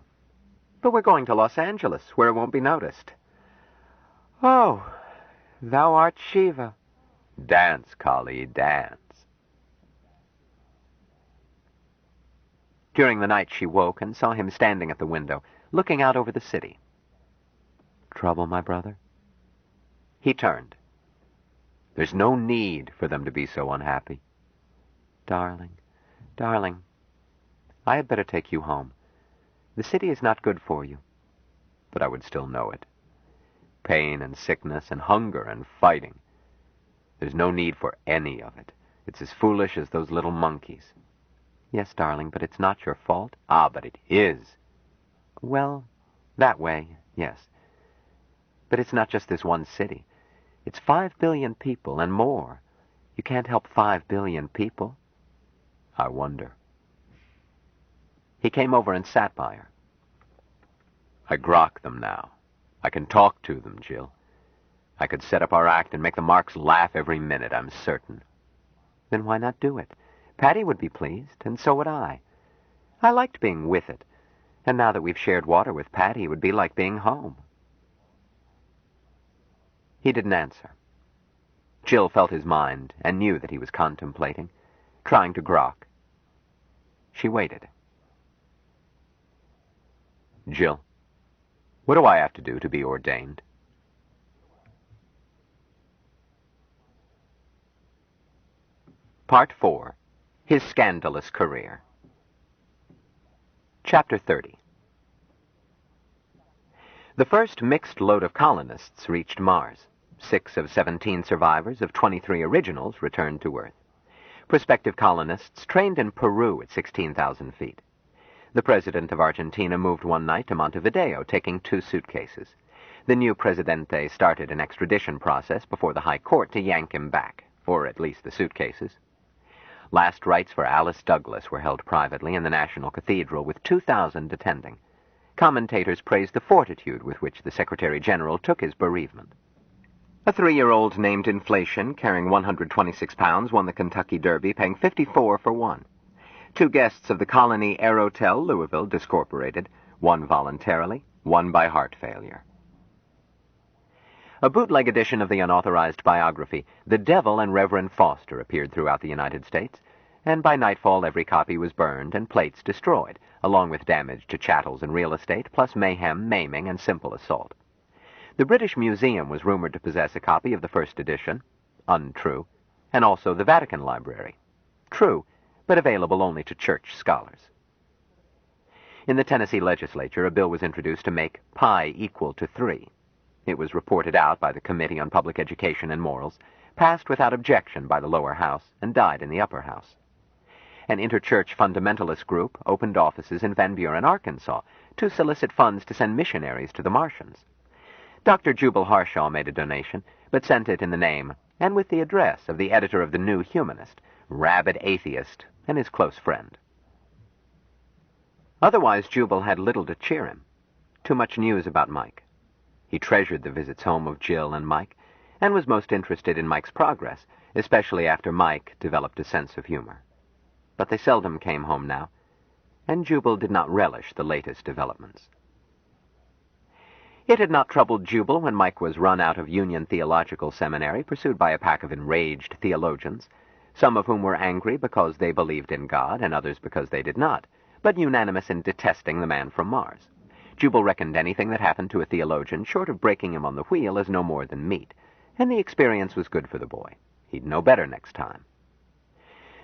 But we're going to Los Angeles, where it won't be noticed. Oh, thou art Shiva. Dance, Kali, dance. During the night she woke and saw him standing at the window, looking out over the city. Trouble, my brother? He turned. There's no need for them to be so unhappy. Darling, darling, I had better take you home. The city is not good for you. But I would still know it. Pain and sickness and hunger and fighting. There's no need for any of it. It's as foolish as those little monkeys. Yes, darling, but it's not your fault. Ah, but it is. Well, that way, yes. But it's not just this one city. It's 5 billion people and more. You can't help 5 billion people. I wonder. He came over and sat by her. I grok them now. I can talk to them, Jill. I could set up our act and make the marks laugh every minute, I'm certain. Then why not do it? Patty would be pleased, and so would I. I liked being with it, and now that we've shared water with Patty, it would be like being home. He didn't answer. Jill felt his mind and knew that he was contemplating, trying to grok. She waited. Jill, what do I have to do to be ordained? Part 4. His Scandalous Career. Chapter 30. The first mixed load of colonists reached Mars. 6 of 17 survivors of 23 originals returned to Earth. Prospective colonists trained in Peru at 16,000 feet. The president of Argentina moved one night to Montevideo, taking 2 suitcases. The new presidente started an extradition process before the High Court to yank him back, or at least the suitcases. Last rites for Alice Douglas were held privately in the National Cathedral with 2,000 attending. Commentators praised the fortitude with which the Secretary General took his bereavement. A 3-year-old named Inflation, carrying 126 pounds, won the Kentucky Derby, paying 54 for 1. 2 guests of the Colony Air Hotel, Louisville, Discorporated, 1 voluntarily, 1 by heart failure. A bootleg edition of the unauthorized biography, The Devil and Reverend Foster, appeared throughout the United States, and by nightfall every copy was burned and plates destroyed, along with damage to chattels and real estate, plus mayhem, maiming, and simple assault. The British Museum was rumored to possess a copy of the first edition, untrue, and also the Vatican Library, true, but available only to church scholars. In the Tennessee legislature, a bill was introduced to make pi equal to 3. It was reported out by the Committee on Public Education and Morals, passed without objection by the lower house, and died in the upper house. An interchurch fundamentalist group opened offices in Van Buren, Arkansas, to solicit funds to send missionaries to the Martians. Dr. Jubal Harshaw made a donation, but sent it in the name and with the address of the editor of the New Humanist, rabid atheist, and his close friend. Otherwise, Jubal had little to cheer him. Too much news about Mike. He treasured the visits home of Jill and Mike, and was most interested in Mike's progress, especially after Mike developed a sense of humor. But they seldom came home now, and Jubal did not relish the latest developments. It had not troubled Jubal when Mike was run out of Union Theological Seminary, pursued by a pack of enraged theologians, some of whom were angry because they believed in God, and others because they did not, but unanimous in detesting the man from Mars. Jubal reckoned anything that happened to a theologian, short of breaking him on the wheel, as no more than meat, and the experience was good for the boy. He'd know better next time.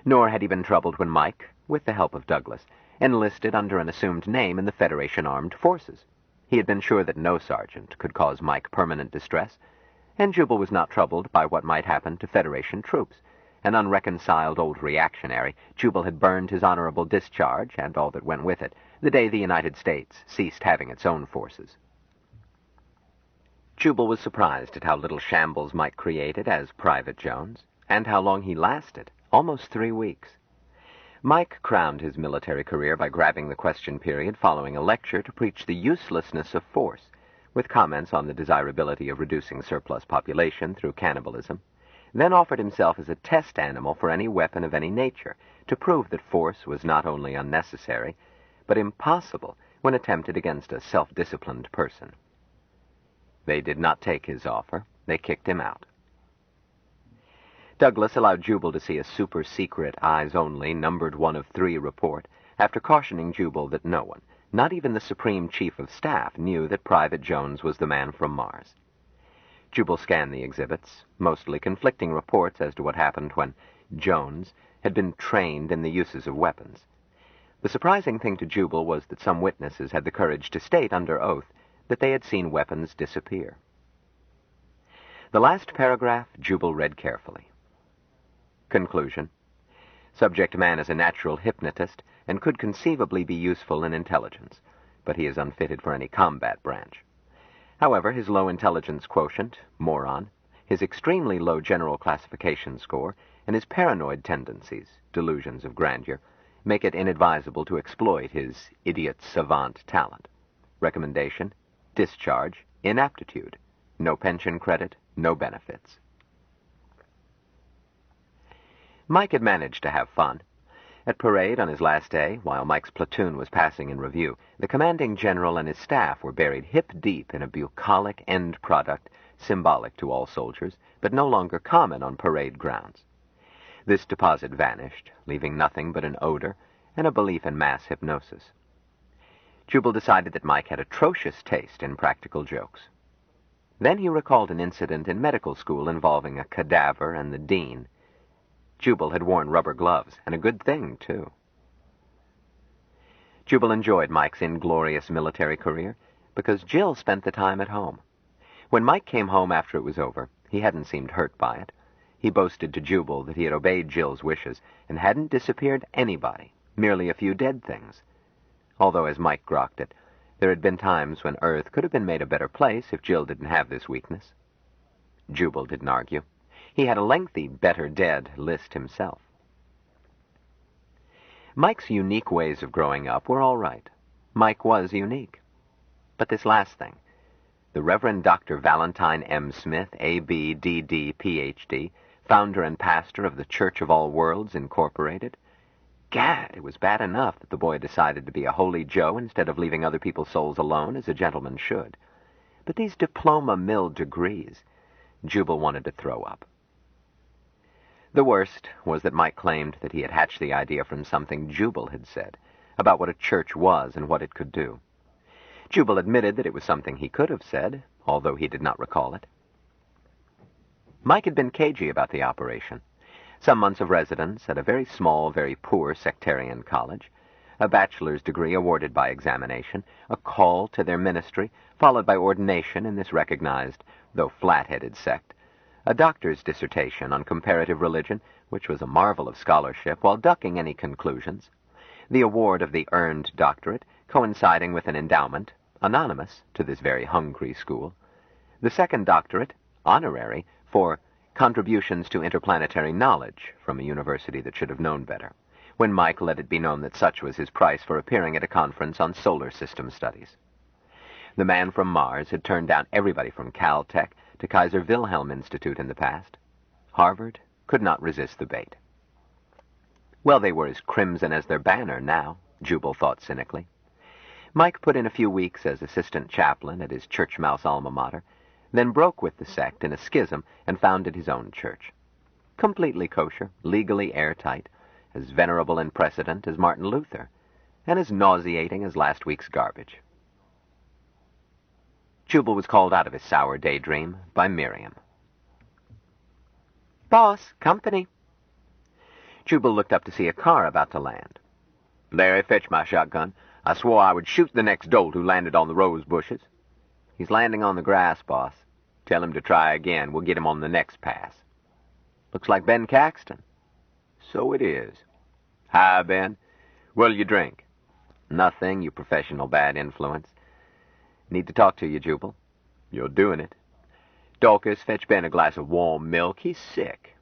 Nor had he been troubled when Mike, with the help of Douglas, enlisted under an assumed name in the Federation Armed Forces. He had been sure that no sergeant could cause Mike permanent distress, and Jubal was not troubled by what might happen to Federation troops. An unreconciled old reactionary, Jubal had burned his honorable discharge, and all that went with it, the day the United States ceased having its own forces. Jubal was surprised at how little shambles Mike created as Private Jones, and how long he lasted, almost 3 weeks. Mike crowned his military career by grabbing the question period following a lecture to preach the uselessness of force, with comments on the desirability of reducing surplus population through cannibalism, then offered himself as a test animal for any weapon of any nature, to prove that force was not only unnecessary, but impossible when attempted against a self-disciplined person. They did not take his offer. They kicked him out. Douglas allowed Jubal to see a super-secret, eyes-only, numbered 1 of 3 report, after cautioning Jubal that no one, not even the Supreme Chief of Staff, knew that Private Jones was the man from Mars. Jubal scanned the exhibits, mostly conflicting reports as to what happened when Jones had been trained in the uses of weapons. The surprising thing to Jubal was that some witnesses had the courage to state under oath that they had seen weapons disappear. The last paragraph Jubal read carefully. Conclusion. Subject man is a natural hypnotist and could conceivably be useful in intelligence, but he is unfitted for any combat branch. However, his low intelligence quotient, moron, his extremely low general classification score, and his paranoid tendencies, delusions of grandeur, make it inadvisable to exploit his idiot savant talent. Recommendation: discharge, inaptitude, no pension credit, no benefits. Mike had managed to have fun. At parade on his last day, while Mike's platoon was passing in review, the commanding general and his staff were buried hip-deep in a bucolic end product, symbolic to all soldiers, but no longer common on parade grounds. This deposit vanished, leaving nothing but an odor and a belief in mass hypnosis. Jubal decided that Mike had atrocious taste in practical jokes. Then he recalled an incident in medical school involving a cadaver and the dean. Jubal had worn rubber gloves, and a good thing, too. Jubal enjoyed Mike's inglorious military career because Jill spent the time at home. When Mike came home after it was over, he hadn't seemed hurt by it. He boasted to Jubal that he had obeyed Jill's wishes and hadn't disappeared anybody, merely a few dead things. Although, as Mike grokked it, there had been times when Earth could have been made a better place if Jill didn't have this weakness. Jubal didn't argue. He had a lengthy better dead list himself. Mike's unique ways of growing up were all right. Mike was unique. But this last thing, the Reverend Dr. Valentine M. Smith, A.B., D.D., Ph.D., founder and pastor of the Church of All Worlds, Incorporated, Gad, it was bad enough that the boy decided to be a holy Joe instead of leaving other people's souls alone as a gentleman should. But these diploma-mill degrees, Jubal wanted to throw up. The worst was that Mike claimed that he had hatched the idea from something Jubal had said about what a church was and what it could do. Jubal admitted that it was something he could have said, although he did not recall it. Mike had been cagey about the operation. Some months of residence at a very small, very poor sectarian college, a bachelor's degree awarded by examination, a call to their ministry, followed by ordination in this recognized, though flat-headed sect, a doctor's dissertation on comparative religion, which was a marvel of scholarship, while ducking any conclusions, the award of the earned doctorate, coinciding with an endowment, anonymous to this very hungry school, the second doctorate, honorary, for contributions to interplanetary knowledge from a university that should have known better, when Mike let it be known that such was his price for appearing at a conference on solar system studies. The man from Mars had turned down everybody from Caltech to Kaiser Wilhelm Institute in the past. Harvard could not resist the bait. Well, they were as crimson as their banner now, Jubal thought cynically. Mike put in a few weeks as assistant chaplain at his church mouse alma mater, then broke with the sect in a schism and founded his own church. Completely kosher, legally airtight, as venerable in precedent as Martin Luther, and as nauseating as last week's garbage. Jubal was called out of his sour daydream by Miriam. "Boss, company." Jubal looked up to see a car about to land. "Larry, fetch my shotgun. I swore I would shoot the next dolt who landed on the rose bushes." "He's landing on the grass, boss." "Tell him to try again. We'll get him on the next pass." "Looks like Ben Caxton." "So it is. Hi, Ben. What'll you drink?" "Nothing, you professional bad influence." "Need to talk to you, Jubal." "You're doing it." "Dorcas, fetch Ben a glass of warm milk. He's sick."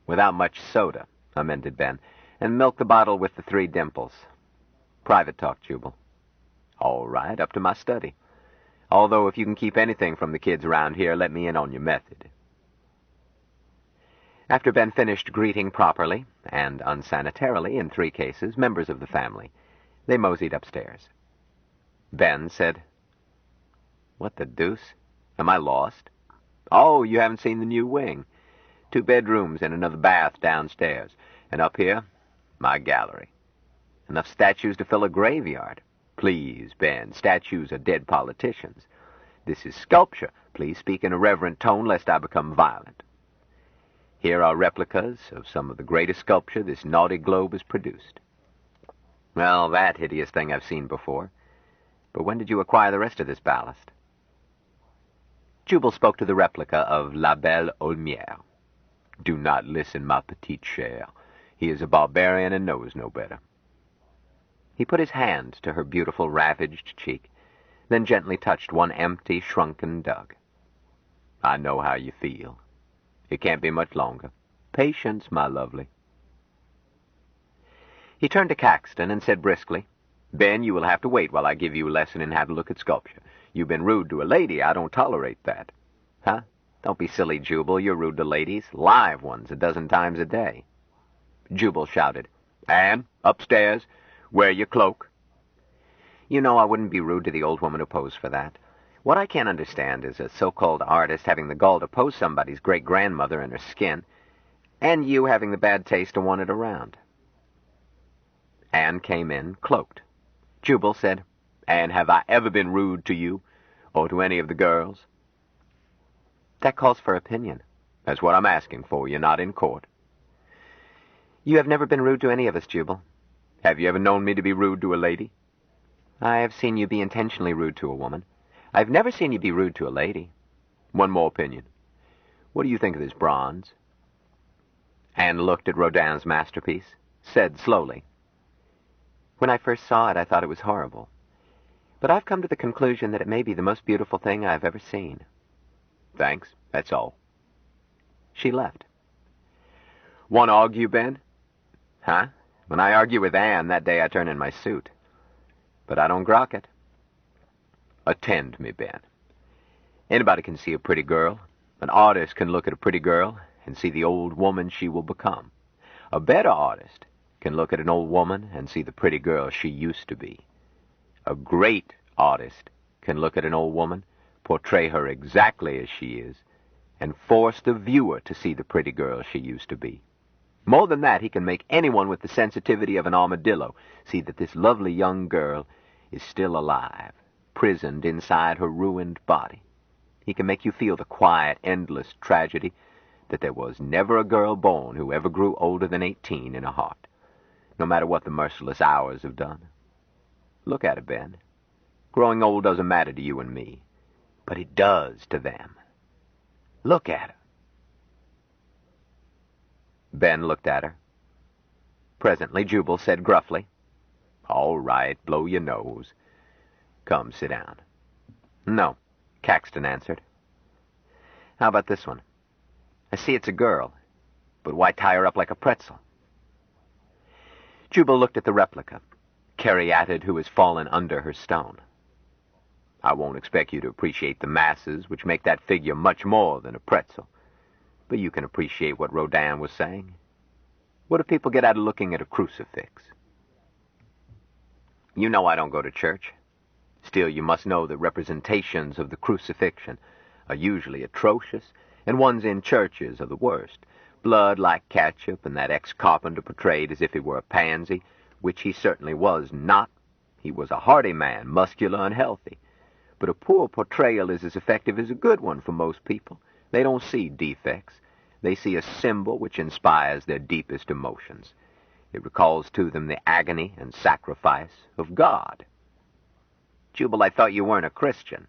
"Without much soda," amended Ben, "and milk the bottle with the 3 dimples. Private talk, Jubal." "All right, up to my study. Although if you can keep anything from the kids around here, let me in on your method." After Ben finished greeting properly, and unsanitarily in 3 cases, members of the family, they moseyed upstairs. Ben said, "What the deuce? Am I lost?" "Oh, you haven't seen the new wing. 2 bedrooms and another bath downstairs. And up here, my gallery. Enough statues to fill a graveyard. Please, Ben, statues are dead politicians. This is sculpture. Please speak in a reverent tone, lest I become violent. Here are replicas of some of the greatest sculpture this naughty globe has produced." "Well, that hideous thing I've seen before. But when did you acquire the rest of this ballast?" Jubal spoke to the replica of La Belle Olmière. "Do not listen, ma petite chère. He is a barbarian and knows no better." He put his hand to her beautiful, ravaged cheek, then gently touched one empty, shrunken dug. "I know how you feel. It can't be much longer. Patience, my lovely." He turned to Caxton and said briskly, "Ben, you will have to wait while I give you a lesson in how to look at sculpture. You've been rude to a lady. I don't tolerate that." "Huh? Don't be silly, Jubal. You're rude to ladies. Live ones 12 times a day." Jubal shouted, "Anne, upstairs. Wear your cloak." "You know I wouldn't be rude to the old woman who posed for that. What I can't understand is a so-called artist having the gall to pose somebody's great-grandmother in her skin, and you having the bad taste to want it around." Anne came in, cloaked. Jubal said, "Anne, have I ever been rude to you, or to any of the girls?" "That calls for opinion." "That's what I'm asking for. You're not in court." "You have never been rude to any of us, Jubal." "Have you ever known me to be rude to a lady?" "I have seen you be intentionally rude to a woman. I've never seen you be rude to a lady." "One more opinion. What do you think of this bronze?" Anne looked at Rodin's masterpiece, said slowly, "When I first saw it, I thought it was horrible. But I've come to the conclusion that it may be the most beautiful thing I've ever seen." "Thanks. That's all." She left. "Want to argue, Ben?" "Huh? When I argue with Anne, that day I turn in my suit. But I don't grok it." "Attend me, Ben. Anybody can see a pretty girl. An artist can look at a pretty girl and see the old woman she will become. A better artist can look at an old woman and see the pretty girl she used to be. A great artist can look at an old woman, portray her exactly as she is, and force the viewer to see the pretty girl she used to be. More than that, he can make anyone with the sensitivity of an armadillo see that this lovely young girl is still alive, prisoned inside her ruined body. He can make you feel the quiet, endless tragedy that there was never a girl born who ever grew older than 18 in her heart, no matter what the merciless hours have done. Look at it, Ben. Growing old doesn't matter to you and me, but it does to them. Look at her. Ben looked at her. Presently, Jubal said gruffly, "All right, blow your nose. Come, sit down." "No," Caxton answered. "How about this one? I see it's a girl, but why tie her up like a pretzel?" Jubal looked at the replica, caryatid who has fallen under her stone. "I won't expect you to appreciate the masses, which make that figure much more than a pretzel. But you can appreciate what Rodin was saying. What do people get out of looking at a crucifix? You know I don't go to church. Still, you must know that representations of the crucifixion are usually atrocious, and ones in churches are the worst. Blood like ketchup, and that ex-carpenter portrayed as if he were a pansy, which he certainly was not. He was a hearty man, muscular and healthy. But a poor portrayal is as effective as a good one for most people. They don't see defects. They see a symbol which inspires their deepest emotions. It recalls to them the agony and sacrifice of God. Jubal, I thought you weren't a Christian.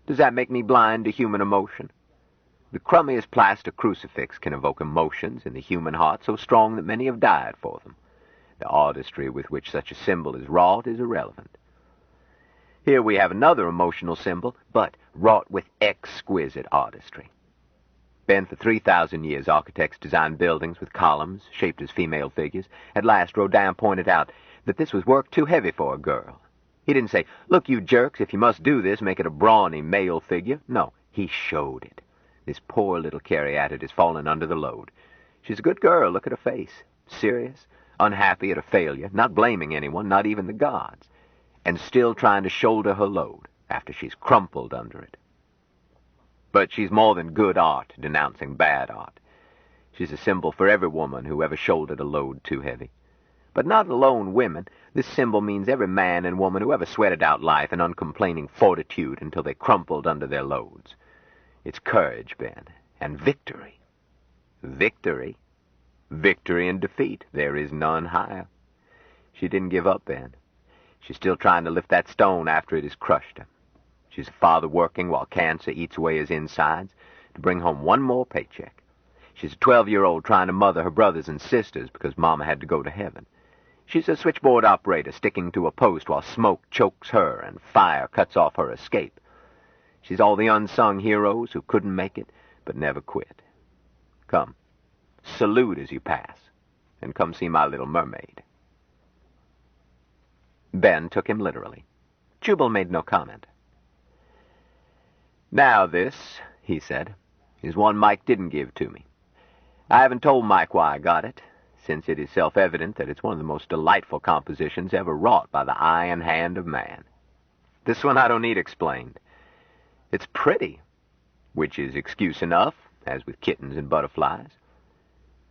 Does that make me blind to human emotion? The crummiest plaster crucifix can evoke emotions in the human heart so strong that many have died for them. The artistry with which such a symbol is wrought is irrelevant. Here we have another emotional symbol, but wrought with exquisite artistry. Ben, for 3,000 years, architects designed buildings with columns shaped as female figures. At last, Rodin pointed out that this was work too heavy for a girl. He didn't say, "Look, you jerks, if you must do this, make it a brawny male figure." No, he showed it. This poor little caryatid has fallen under the load. She's a good girl. Look at her face. Serious, unhappy at her failure, not blaming anyone, not even the gods, and still trying to shoulder her load after she's crumpled under it. But she's more than good art denouncing bad art. She's a symbol for every woman who ever shouldered a load too heavy. But not alone women. This symbol means every man and woman who ever sweated out life in uncomplaining fortitude until they crumpled under their loads. It's courage, Ben, and victory. Victory? Victory and defeat. There is none higher. She didn't give up, Ben. She's still trying to lift that stone after it has crushed her. She's a father working while cancer eats away his insides to bring home one more paycheck. She's a 12-year-old trying to mother her brothers and sisters because Mama had to go to heaven. She's a switchboard operator sticking to a post while smoke chokes her and fire cuts off her escape. She's all the unsung heroes who couldn't make it but never quit. Come, salute as you pass, and come see my little mermaid. Ben took him literally. Jubal made no comment. "Now this," he said, "is one Mike didn't give to me. I haven't told Mike why I got it, since it is self-evident that it's one of the most delightful compositions ever wrought by the eye and hand of man. This one I don't need explained. It's pretty, which is excuse enough, as with kittens and butterflies.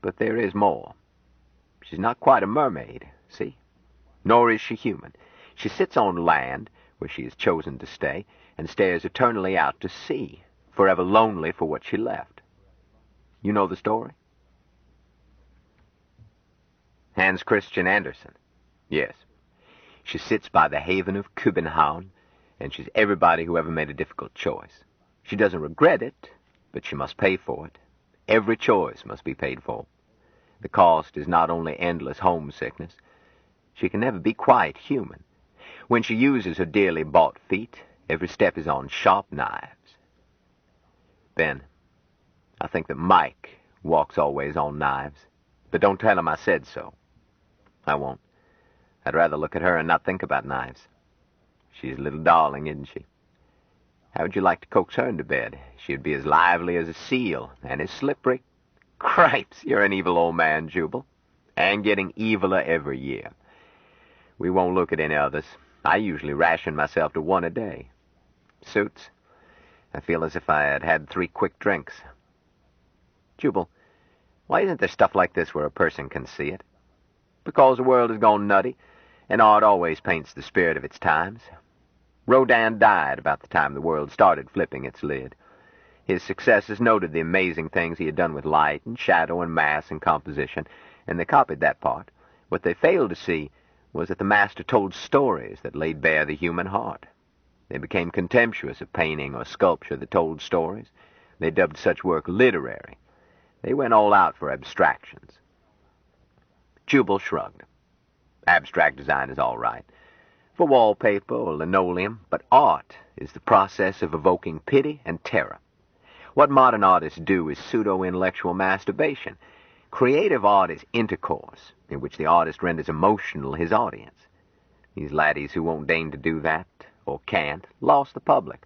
But there is more. She's not quite a mermaid, see? Nor is she human. She sits on land, where she has chosen to stay, and stares eternally out to sea, forever lonely for what she left. You know the story?" Hans Christian Andersen. Yes. She sits by the haven of Kubenhauen, and she's everybody who ever made a difficult choice. She doesn't regret it, but she must pay for it. Every choice must be paid for. The cost is not only endless homesickness. She can never be quite human. When she uses her dearly bought feet, every step is on sharp knives. Ben, I think that Mike walks always on knives, but don't tell him I said so. I won't. I'd rather look at her and not think about knives. She's a little darling, isn't she? How would you like to coax her into bed? She'd be as lively as a seal, and as slippery. Cripes, you're an evil old man, Jubal. and getting eviler every year. We won't look at any others. I usually ration myself to one a day. Suits. I feel as if I had had 3 quick drinks. Jubal, why isn't there stuff like this where a person can see it? Because the world has gone nutty, and art always paints the spirit of its times. Rodin died about the time the world started flipping its lid. His successors noted the amazing things he had done with light and shadow and mass and composition, and they copied that part. What they failed to see was that the master told stories that laid bare the human heart. They became contemptuous of painting or sculpture that told stories. They dubbed such work literary. They went all out for abstractions. Jubal shrugged. Abstract design is all right, for wallpaper or linoleum, but art is the process of evoking pity and terror. What modern artists do is pseudo-intellectual masturbation. Creative art is intercourse, in which the artist renders emotional his audience. These laddies who won't deign to do that, or can't, lost the public.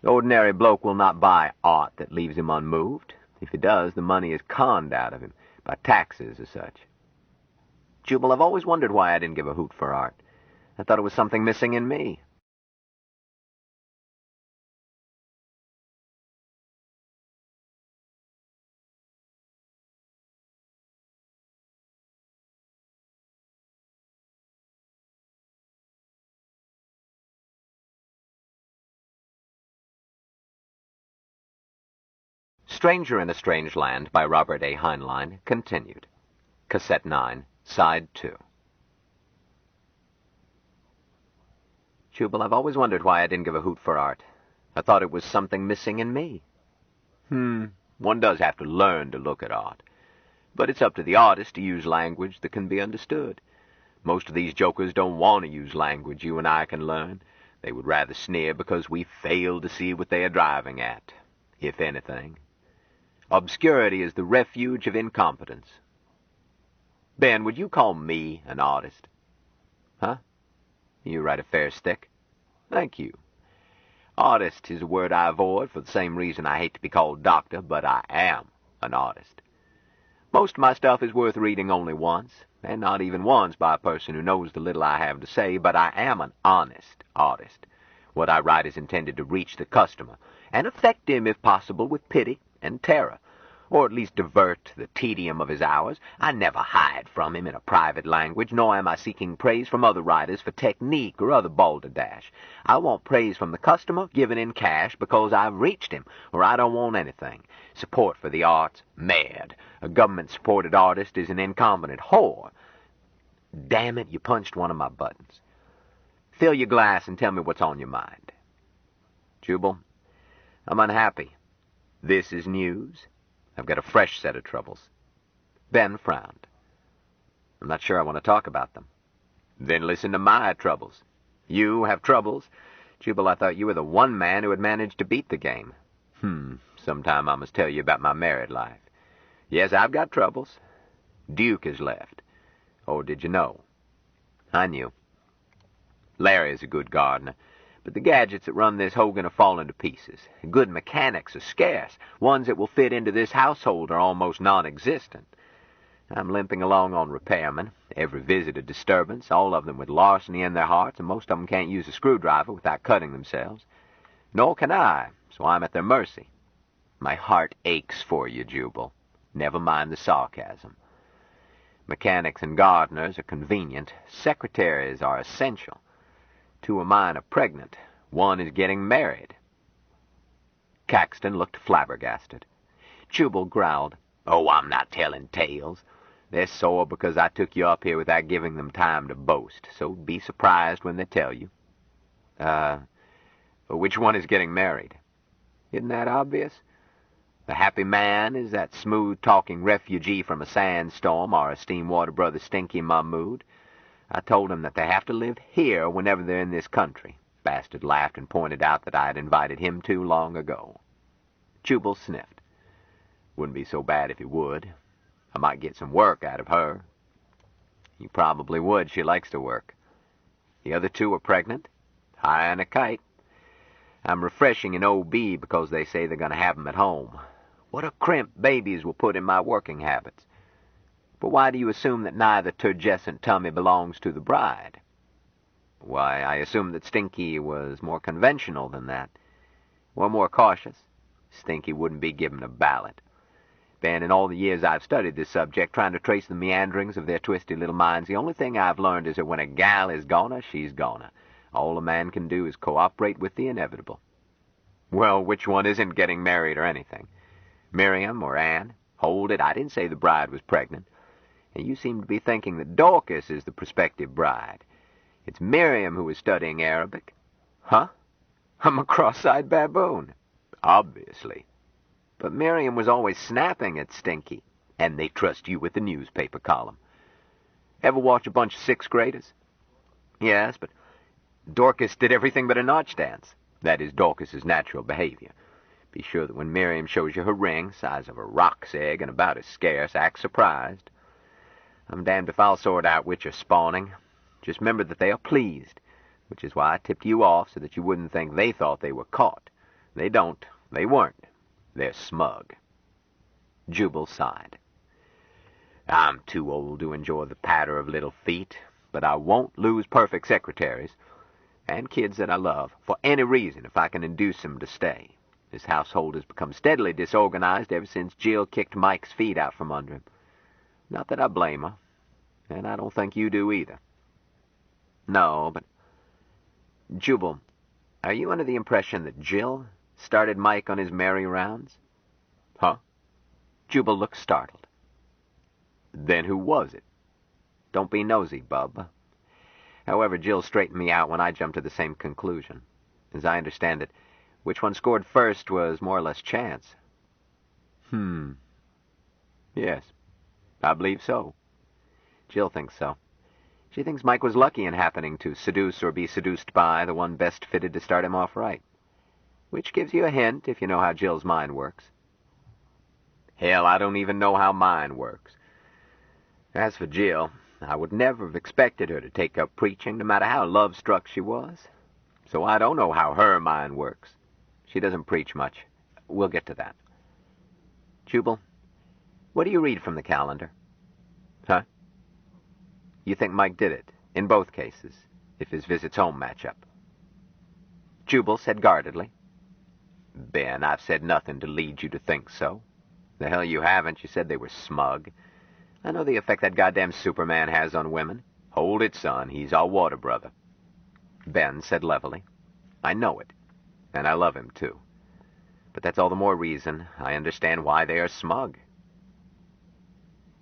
The ordinary bloke will not buy art that leaves him unmoved. If he does, the money is conned out of him, by taxes or such. Jubal, I've always wondered why I didn't give a hoot for art. I thought it was something missing in me. Stranger in a Strange Land by Robert A. Heinlein continued. Cassette 9, Side 2. Jubal, I've always wondered why I didn't give a hoot for art. I thought it was something missing in me. One does have to learn to look at art. But it's up to the artist to use language that can be understood. Most of these jokers don't want to use language you and I can learn. They would rather sneer because we fail to see what they are driving at, if anything. Obscurity is the refuge of incompetence. Ben, would you call me an artist? Huh? You write a fair stick. Thank you. Artist is a word I avoid for the same reason I hate to be called doctor, but I am an artist. Most of my stuff is worth reading only once, and not even once by a person who knows the little I have to say, but I am an honest artist. What I write is intended to reach the customer, and affect him, if possible, with pity and terror, or at least divert the tedium of his hours. I never hide from him in a private language, nor am I seeking praise from other writers for technique or other balderdash. I want praise from the customer, given in cash, because I've reached him, or I don't want anything. Support for the arts, mad. A government-supported artist is an incompetent whore. Damn it, you punched one of my buttons. Fill your glass and tell me what's on your mind. Jubal, I'm unhappy. This is news. I've got a fresh set of troubles. Ben frowned. I'm not sure I want to talk about them. Then listen to my troubles. You have troubles? Jubal, I thought you were the one man who had managed to beat the game. Sometime I must tell you about my married life. Yes, I've got troubles. Duke has left. Oh, did you know? I knew. Larry is a good gardener, but the gadgets that run this Hogan are falling to pieces. Good mechanics are scarce. Ones that will fit into this household are almost non-existent. I'm limping along on repairmen. Every visit a disturbance, all of them with larceny in their hearts, and most of them can't use a screwdriver without cutting themselves. Nor can I, so I'm at their mercy. My heart aches for you, Jubal. Never mind the sarcasm. Mechanics and gardeners are convenient. Secretaries are essential. 2 of mine are pregnant. 1 is getting married. Caxton looked flabbergasted. Jubal growled, Oh, I'm not telling tales. They're sore because I took you up here without giving them time to boast, so be surprised when they tell you. Which one is getting married? Isn't that obvious? The happy man is that smooth-talking refugee from a sandstorm, our esteemed water brother Stinky Mahmood. I told him that they have to live here whenever they're in this country. Bastard laughed and pointed out that I had invited him too long ago. Jubal sniffed. Wouldn't be so bad if he would. I might get some work out of her. You probably would. She likes to work. The other 2 are pregnant. High on a kite. I'm refreshing an OB because they say they're going to have 'em at home. What a crimp babies will put in my working habits. But why do you assume that neither turgescent tummy belongs to the bride? Why, I assume that Stinky was more conventional than that, or more cautious. Stinky wouldn't be given a ballot. Ben, in all the years I've studied this subject, trying to trace the meanderings of their twisty little minds, the only thing I've learned is that when a gal is gonna, she's gonna. All a man can do is cooperate with the inevitable. Well, which one isn't getting married or anything? Miriam or Anne? Hold it, I didn't say the bride was pregnant. And you seem to be thinking that Dorcas is the prospective bride. It's Miriam who is studying Arabic. Huh? I'm a cross-eyed baboon. Obviously. But Miriam was always snapping at Stinky, and they trust you with the newspaper column. Ever watch a bunch of sixth graders? Yes, but Dorcas did everything but a notch dance. That is Dorcas's natural behavior. Be sure that when Miriam shows you her ring, size of a roc's egg and about as scarce, act surprised. I'm damned if I'll sort out which are spawning. Just remember that they are pleased, which is why I tipped you off so that you wouldn't think they thought they were caught. They don't. They weren't. They're smug. Jubal sighed. I'm too old to enjoy the patter of little feet, but I won't lose perfect secretaries and kids that I love for any reason if I can induce them to stay. This household has become steadily disorganized ever since Jill kicked Mike's feet out from under him. Not that I blame her, and I don't think you do either. No, but... Jubal, are you under the impression that Jill started Mike on his merry rounds? Huh? Jubal looked startled. Then who was it? Don't be nosy, bub. However, Jill straightened me out when I jumped to the same conclusion. As I understand it, which one scored first was more or less chance. Yes, I believe so. Jill thinks so. She thinks Mike was lucky in happening to seduce or be seduced by the one best fitted to start him off right. Which gives you a hint if you know how Jill's mind works. Hell, I don't even know how mine works. As for Jill, I would never have expected her to take up preaching, no matter how love-struck she was. So I don't know how her mind works. She doesn't preach much. We'll get to that. Jubal, what do you read from the calendar? Huh? You think Mike did it, in both cases, if his visits home match up? Jubal said guardedly. Ben, I've said nothing to lead you to think so. The hell you haven't. You said they were smug. I know the effect that goddamn Superman has on women. Hold it, son. He's our water brother. Ben said levelly. I know it, and I love him, too. But that's all the more reason I understand why they are smug.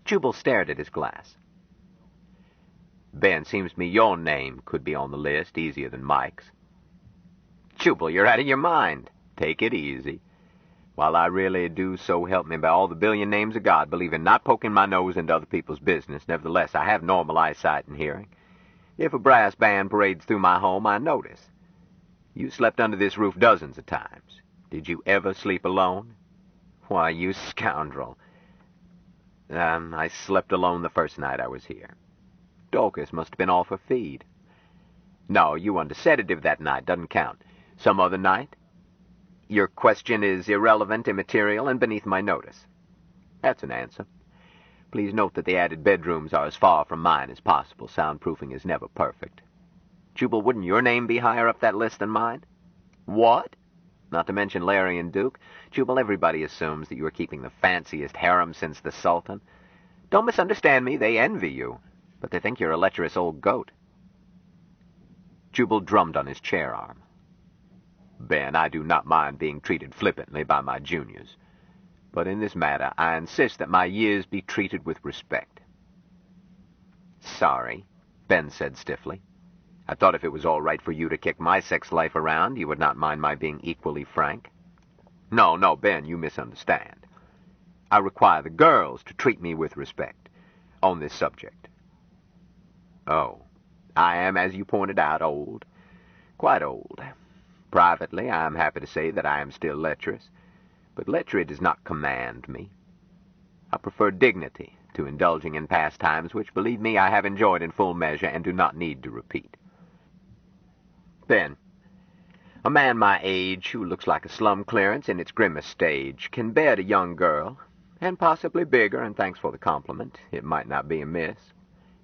Jubal stared at his glass. Ben, seems to me your name could be on the list easier than Mike's. Jubal, you're out of your mind. Take it easy. While I really do, so help me by all the billion names of God, believe in not poking my nose into other people's business, nevertheless, I have normal eyesight and hearing. If a brass band parades through my home, I notice. You slept under this roof dozens of times. Did you ever sleep alone? Why, you scoundrel. I slept alone the first night I was here. Dorcas must have been off her feed. No, you under sedative that night. Doesn't count. Some other night? Your question is irrelevant, immaterial, and beneath my notice. That's an answer. Please note that the added bedrooms are as far from mine as possible. Soundproofing is never perfect. Jubal, wouldn't your name be higher up that list than mine? What? Not to mention Larry and Duke. Jubal, everybody assumes that you are keeping the fanciest harem since the Sultan. Don't misunderstand me. They envy you. But they think you're a lecherous old goat. Jubal drummed on his chair arm. Ben, I do not mind being treated flippantly by my juniors. But in this matter, I insist that my years be treated with respect. Sorry, Ben said stiffly. I thought if it was all right for you to kick my sex life around, you would not mind my being equally frank. No, Ben, you misunderstand. I require the girls to treat me with respect on this subject. Oh, I am, as you pointed out, old. Quite old. Privately, I am happy to say that I am still lecherous, but lechery does not command me. I prefer dignity to indulging in pastimes which, believe me, I have enjoyed in full measure and do not need to repeat. Ben, a man my age, who looks like a slum clearance in its grimmest stage, can bear a young girl, and possibly bigger, and thanks for the compliment, it might not be amiss,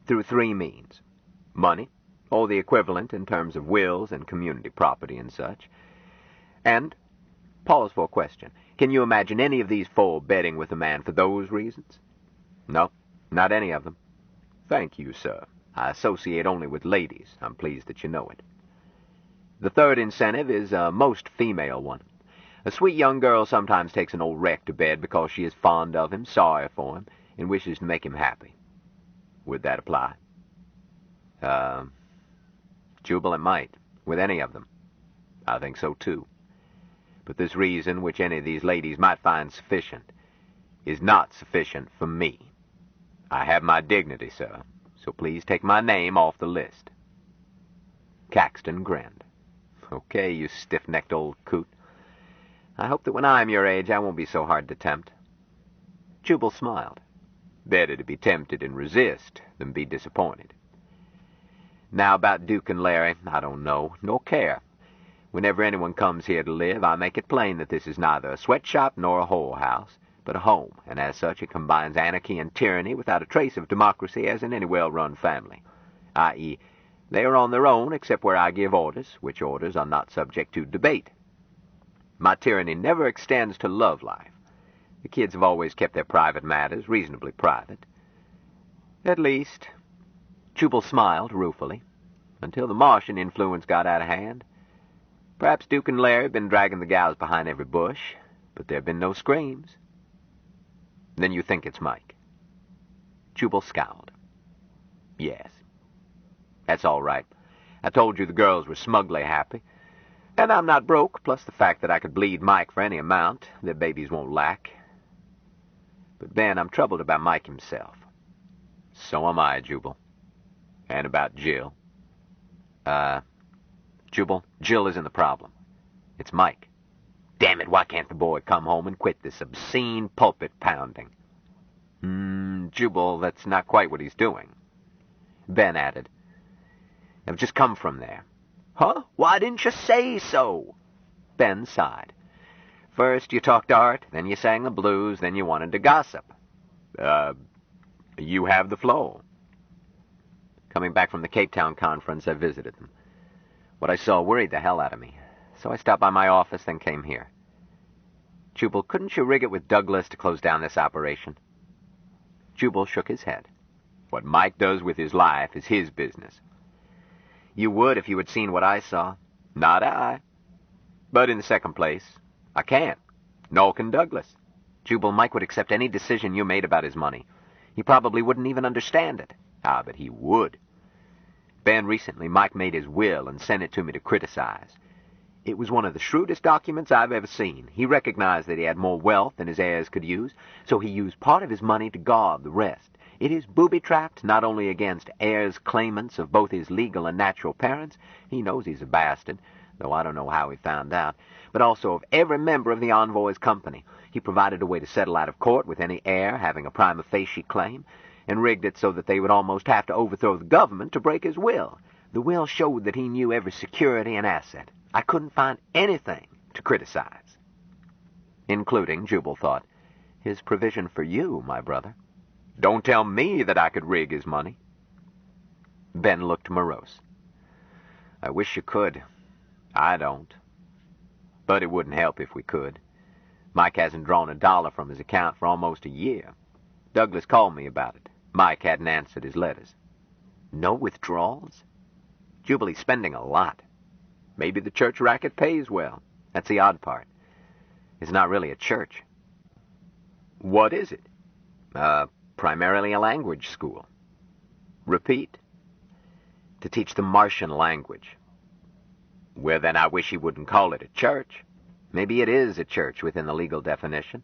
through 3 means. Money, or the equivalent in terms of wills and community property and such. And, pause for a question, can you imagine any of these 4 betting with a man for those reasons? No, not any of them. Thank you, sir. I associate only with ladies. I'm pleased that you know it. The 3rd incentive is a most female one. A sweet young girl sometimes takes an old wreck to bed because she is fond of him, sorry for him, and wishes to make him happy. Would that apply? Jubal, it might, with any of them. I think so, too. But this reason, which any of these ladies might find sufficient, is not sufficient for me. I have my dignity, sir, so please take my name off the list. Caxton grinned. Okay, you stiff-necked old coot. I hope that when I'm your age, I won't be so hard to tempt. Jubal smiled. Better to be tempted and resist than be disappointed. Now, about Duke and Larry, I don't know, nor care. Whenever anyone comes here to live, I make it plain that this is neither a sweatshop nor a whorehouse, but a home, and as such it combines anarchy and tyranny without a trace of democracy as in any well-run family, i.e., they are on their own except where I give orders, which orders are not subject to debate. My tyranny never extends to love life. The kids have always kept their private matters reasonably private. At least, Jubal smiled ruefully, until the Martian influence got out of hand. Perhaps Duke and Larry have been dragging the gals behind every bush, but there have been no screams. Then you think it's Mike? Jubal scowled. Yes. That's all right. I told you the girls were smugly happy. And I'm not broke, plus the fact that I could bleed Mike for any amount that babies won't lack. But, Ben, I'm troubled about Mike himself. So am I, Jubal. And about Jill. Jubal, Jill isn't the problem. It's Mike. Damn it, why can't the boy come home and quit this obscene pulpit pounding? Jubal, that's not quite what he's doing. Ben added, I've just come from there. Huh? Why didn't you say so? Ben sighed. First you talked art, then you sang the blues, then you wanted to gossip. You have the flow. Coming back from the Cape Town conference, I visited them. What I saw worried the hell out of me, so I stopped by my office, then came here. Jubal, couldn't you rig it with Douglas to close down this operation? Jubal shook his head. What Mike does with his life is his business. You would if you had seen what I saw. Not I. But in the second place, I can't. Nor can Douglas. Jubal, Mike would accept any decision you made about his money. He probably wouldn't even understand it. Ah, but he would. Ben, recently Mike made his will and sent it to me to criticize. It was one of the shrewdest documents I've ever seen. He recognized that he had more wealth than his heirs could use, so he used part of his money to guard the rest. It is booby-trapped not only against heirs claimants of both his legal and natural parents, he knows he's a bastard, though I don't know how he found out, but also of every member of the envoy's company. He provided a way to settle out of court with any heir having a prima facie claim, and rigged it so that they would almost have to overthrow the government to break his will. The will showed that he knew every security and asset. I couldn't find anything to criticize. Including, Jubal thought, his provision for you, my brother. Don't tell me that I could rig his money. Ben looked morose. I wish you could. I don't. But it wouldn't help if we could. Mike hasn't drawn $1 from his account for almost a year. Douglas called me about it. Mike hadn't answered his letters. No withdrawals? Jubilee's spending a lot. Maybe the church racket pays well. That's the odd part. It's not really a church. What is it? Primarily a language school. Repeat. To teach the Martian language. Well, then I wish he wouldn't call it a church. Maybe it is a church within the legal definition.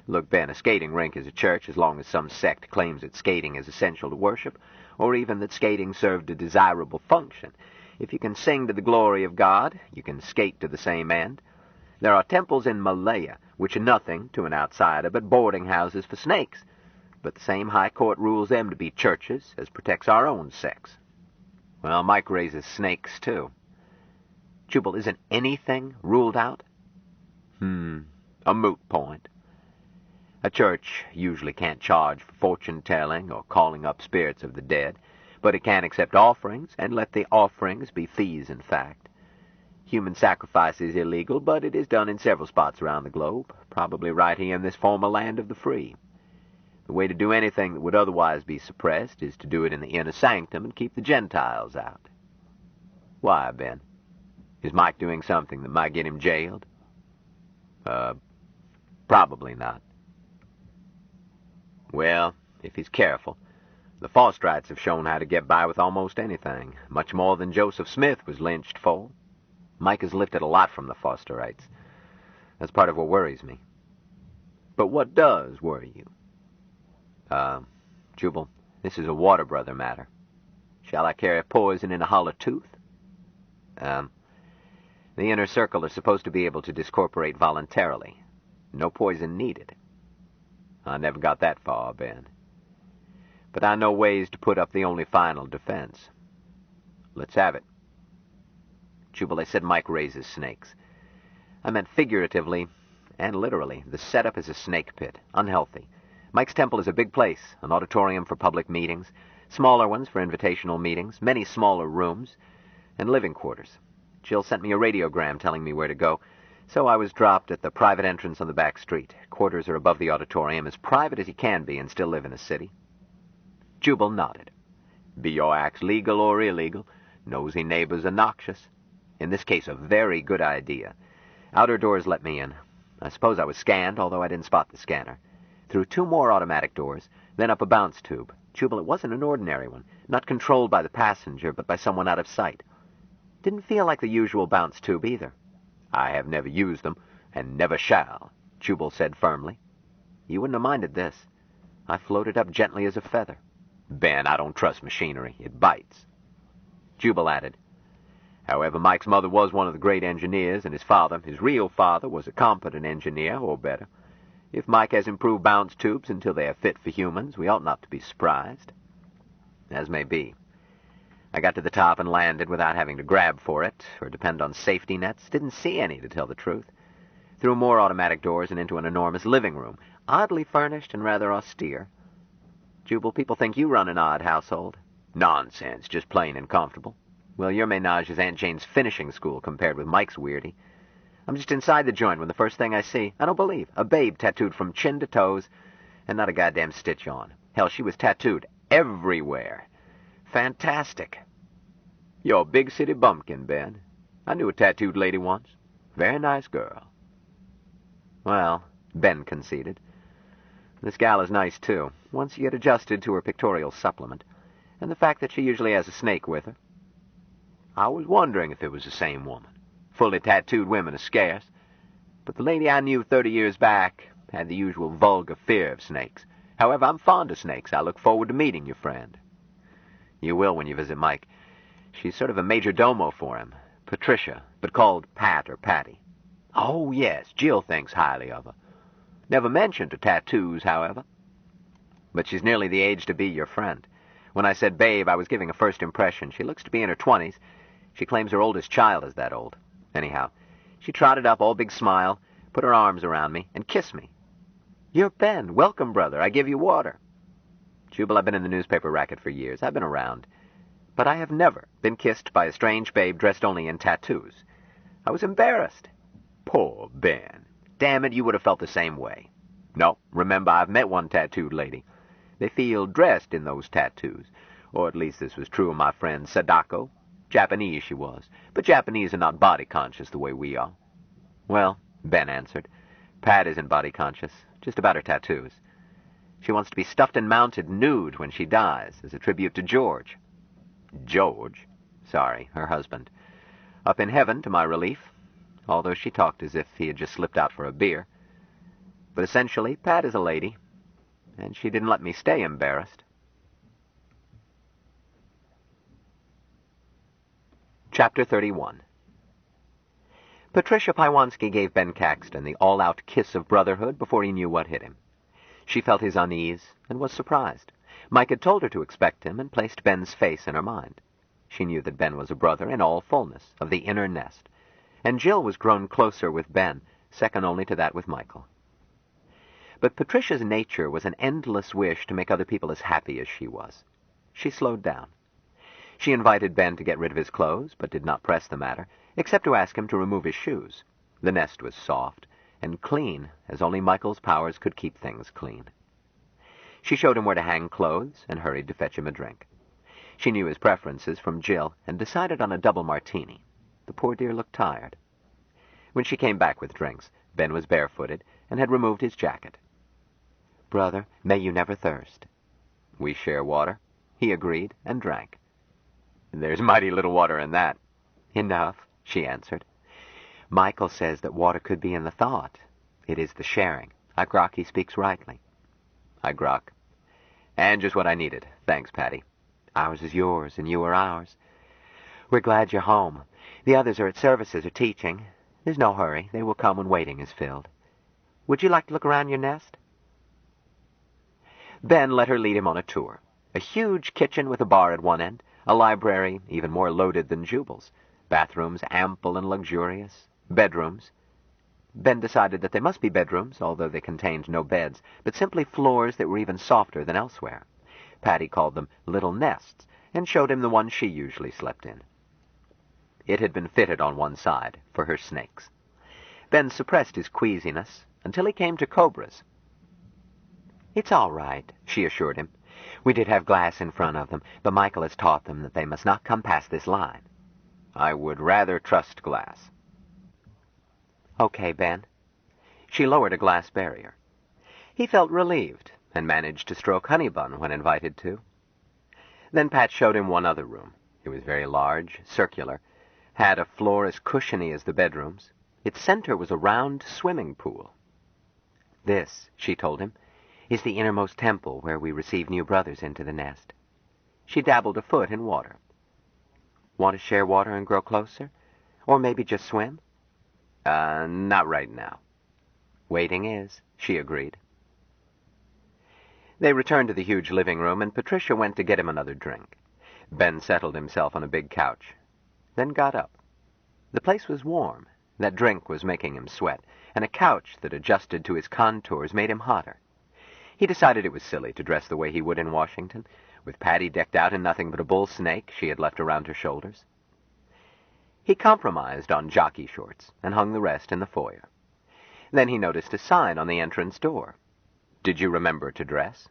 Look, Ben, a skating rink is a church as long as some sect claims that skating is essential to worship, or even that skating served a desirable function. If you can sing to the glory of God, you can skate to the same end. There are temples in Malaya, which are nothing to an outsider but boarding houses for snakes. But the same high court rules them to be churches as protects our own sex. Well, Mike raises snakes, too. Jubal, isn't anything ruled out? A moot point. A church usually can't charge for fortune-telling or calling up spirits of the dead, but it can accept offerings and let the offerings be fees, in fact. Human sacrifice is illegal, but it is done in several spots around the globe, probably right here in this former land of the free. The way to do anything that would otherwise be suppressed is to do it in the inner sanctum and keep the Gentiles out. Why, Ben? Is Mike doing something that might get him jailed? Probably not. Well, if he's careful, the Fosterites have shown how to get by with almost anything, much more than Joseph Smith was lynched for. Mike has lifted a lot from the Fosterites. That's part of what worries me. But what does worry you? Jubal, this is a water brother matter. Shall I carry poison in a hollow tooth? The inner circle are supposed to be able to discorporate voluntarily. No poison needed. I never got that far, Ben. But I know ways to put up the only final defense. Let's have it. Jubal, I said Mike raises snakes. I meant figuratively and literally. The setup is a snake pit, unhealthy. Mike's temple is a big place, an auditorium for public meetings, smaller ones for invitational meetings, many smaller rooms, and living quarters. Jill sent me a radiogram telling me where to go, so I was dropped at the private entrance on the back street. Quarters are above the auditorium, as private as you can be and still live in a city. Jubal nodded. Be your acts legal or illegal, nosy neighbors are noxious. In this case, a very good idea. Outer doors let me in. I suppose I was scanned, although I didn't spot the scanner. Through 2 more automatic doors, then up a bounce tube. Jubal, it wasn't an ordinary one, not controlled by the passenger, but by someone out of sight. Didn't feel like the usual bounce tube either. I have never used them, and never shall, Jubal said firmly. You wouldn't have minded this. I floated up gently as a feather. Ben, I don't trust machinery. It bites. Jubal added, however, Mike's mother was one of the great engineers, and his father, his real father, was a competent engineer, or better. If Mike has improved bounce tubes until they are fit for humans, we ought not to be surprised. As may be. I got to the top and landed without having to grab for it, or depend on safety nets. Didn't see any, to tell the truth. Through more automatic doors and into an enormous living room, oddly furnished and rather austere. Jubal, people think you run an odd household. Nonsense, just plain and comfortable. Well, your ménage is Aunt Jane's finishing school compared with Mike's weirdy. I'm just inside the joint when the first thing I see, I don't believe, a babe tattooed from chin to toes, and not a goddamn stitch on. Hell, she was tattooed everywhere. Fantastic. You're a big city bumpkin, Ben. I knew a tattooed lady once. Very nice girl. Well, Ben conceded. This gal is nice, too, once you get adjusted to her pictorial supplement, and the fact that she usually has a snake with her. I was wondering if it was the same woman. Fully tattooed women are scarce, but the lady I knew 30 years back had the usual vulgar fear of snakes. However, I'm fond of snakes. I look forward to meeting your friend. You will when you visit Mike. She's sort of a major domo for him. Patricia, but called Pat or Patty. Oh, yes, Jill thinks highly of her. Never mentioned her tattoos, however. But she's nearly the age to be your friend. When I said babe, I was giving a first impression. She looks to be in her 20s. She claims her oldest child is that old. Anyhow, she trotted up, all big smile, put her arms around me, and kissed me. You're Ben. Welcome, brother. I give you water. Jubal, I've been in the newspaper racket for years. I've been around. But I have never been kissed by a strange babe dressed only in tattoos. I was embarrassed. Poor Ben. Damn it, you would have felt the same way. No, remember, I've met one tattooed lady. They feel dressed in those tattoos. Or at least this was true of my friend Sadako. Japanese she was, but Japanese are not body-conscious the way we are. Well, Ben answered, Pat isn't body-conscious, just about her tattoos. She wants to be stuffed and mounted nude when she dies, as a tribute to George. George? Sorry, her husband. Up in heaven, to my relief, although she talked as if he had just slipped out for a beer. But essentially, Pat is a lady, and she didn't let me stay embarrassed. Chapter 31. Patricia Paiwanski gave Ben Caxton the all-out kiss of brotherhood before he knew what hit him. She felt his unease and was surprised. Mike had told her to expect him and placed Ben's face in her mind. She knew that Ben was a brother in all fullness, of the inner nest, and Jill was grown closer with Ben, second only to that with Michael. But Patricia's nature was an endless wish to make other people as happy as she was. She slowed down. She invited Ben to get rid of his clothes, but did not press the matter, except to ask him to remove his shoes. The nest was soft and clean, as only Michael's powers could keep things clean. She showed him where to hang clothes and hurried to fetch him a drink. She knew his preferences from Jill and decided on a double martini. The poor dear looked tired. When she came back with drinks, Ben was barefooted and had removed his jacket. "Brother, may you never thirst." "We share water," he agreed and drank. "There's mighty little water in that." "Enough," she answered. "Michael says that water could be in the thought. It is the sharing. I grok he speaks rightly." "I grok. And just what I needed. Thanks, Patty." "Ours is yours, and you are ours. We're glad you're home. The others are at services or teaching. There's no hurry. They will come when waiting is filled. Would you like to look around your nest?" Ben let her lead him on a tour. A huge kitchen with a bar at one end, a library even more loaded than Jubal's, bathrooms ample and luxurious, bedrooms. Ben decided that they must be bedrooms, although they contained no beds, but simply floors that were even softer than elsewhere. Patty called them little nests, and showed him the one she usually slept in. It had been fitted on one side, for her snakes. Ben suppressed his queasiness until he came to cobras. "It's all right," she assured him. "We did have glass in front of them, but Michael has taught them that they must not come past this line." "I would rather trust glass." "Okay, Ben." She lowered a glass barrier. He felt relieved and managed to stroke Honeybun when invited to. Then Pat showed him one other room. It was very large, circular, had a floor as cushiony as the bedrooms. Its center was a round swimming pool. "This," she told him, "is the innermost temple where we receive new brothers into the nest." She dabbled a foot in water. "Want to share water and grow closer? Or maybe just swim?" Not right now." "Waiting is," she agreed. They returned to the huge living room, and Patricia went to get him another drink. Ben settled himself on a big couch, then got up. The place was warm. That drink was making him sweat, and a couch that adjusted to his contours made him hotter. He decided it was silly to dress the way he would in Washington, with Patty decked out in nothing but a bull snake she had left around her shoulders. He compromised on jockey shorts and hung the rest in the foyer. Then he noticed a sign on the entrance door. "Did you remember to dress?"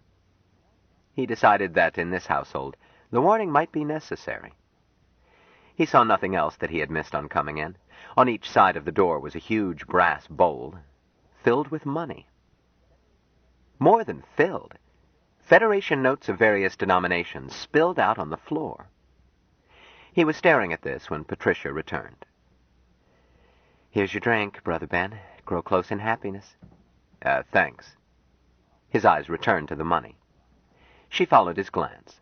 He decided that in this household the warning might be necessary. He saw nothing else that he had missed on coming in. On each side of the door was a huge brass bowl filled with money. More than filled. Federation notes of various denominations spilled out on the floor. He was staring at this when Patricia returned. "Here's your drink, Brother Ben. Grow close in happiness." Thanks." His eyes returned to the money. She followed his glance.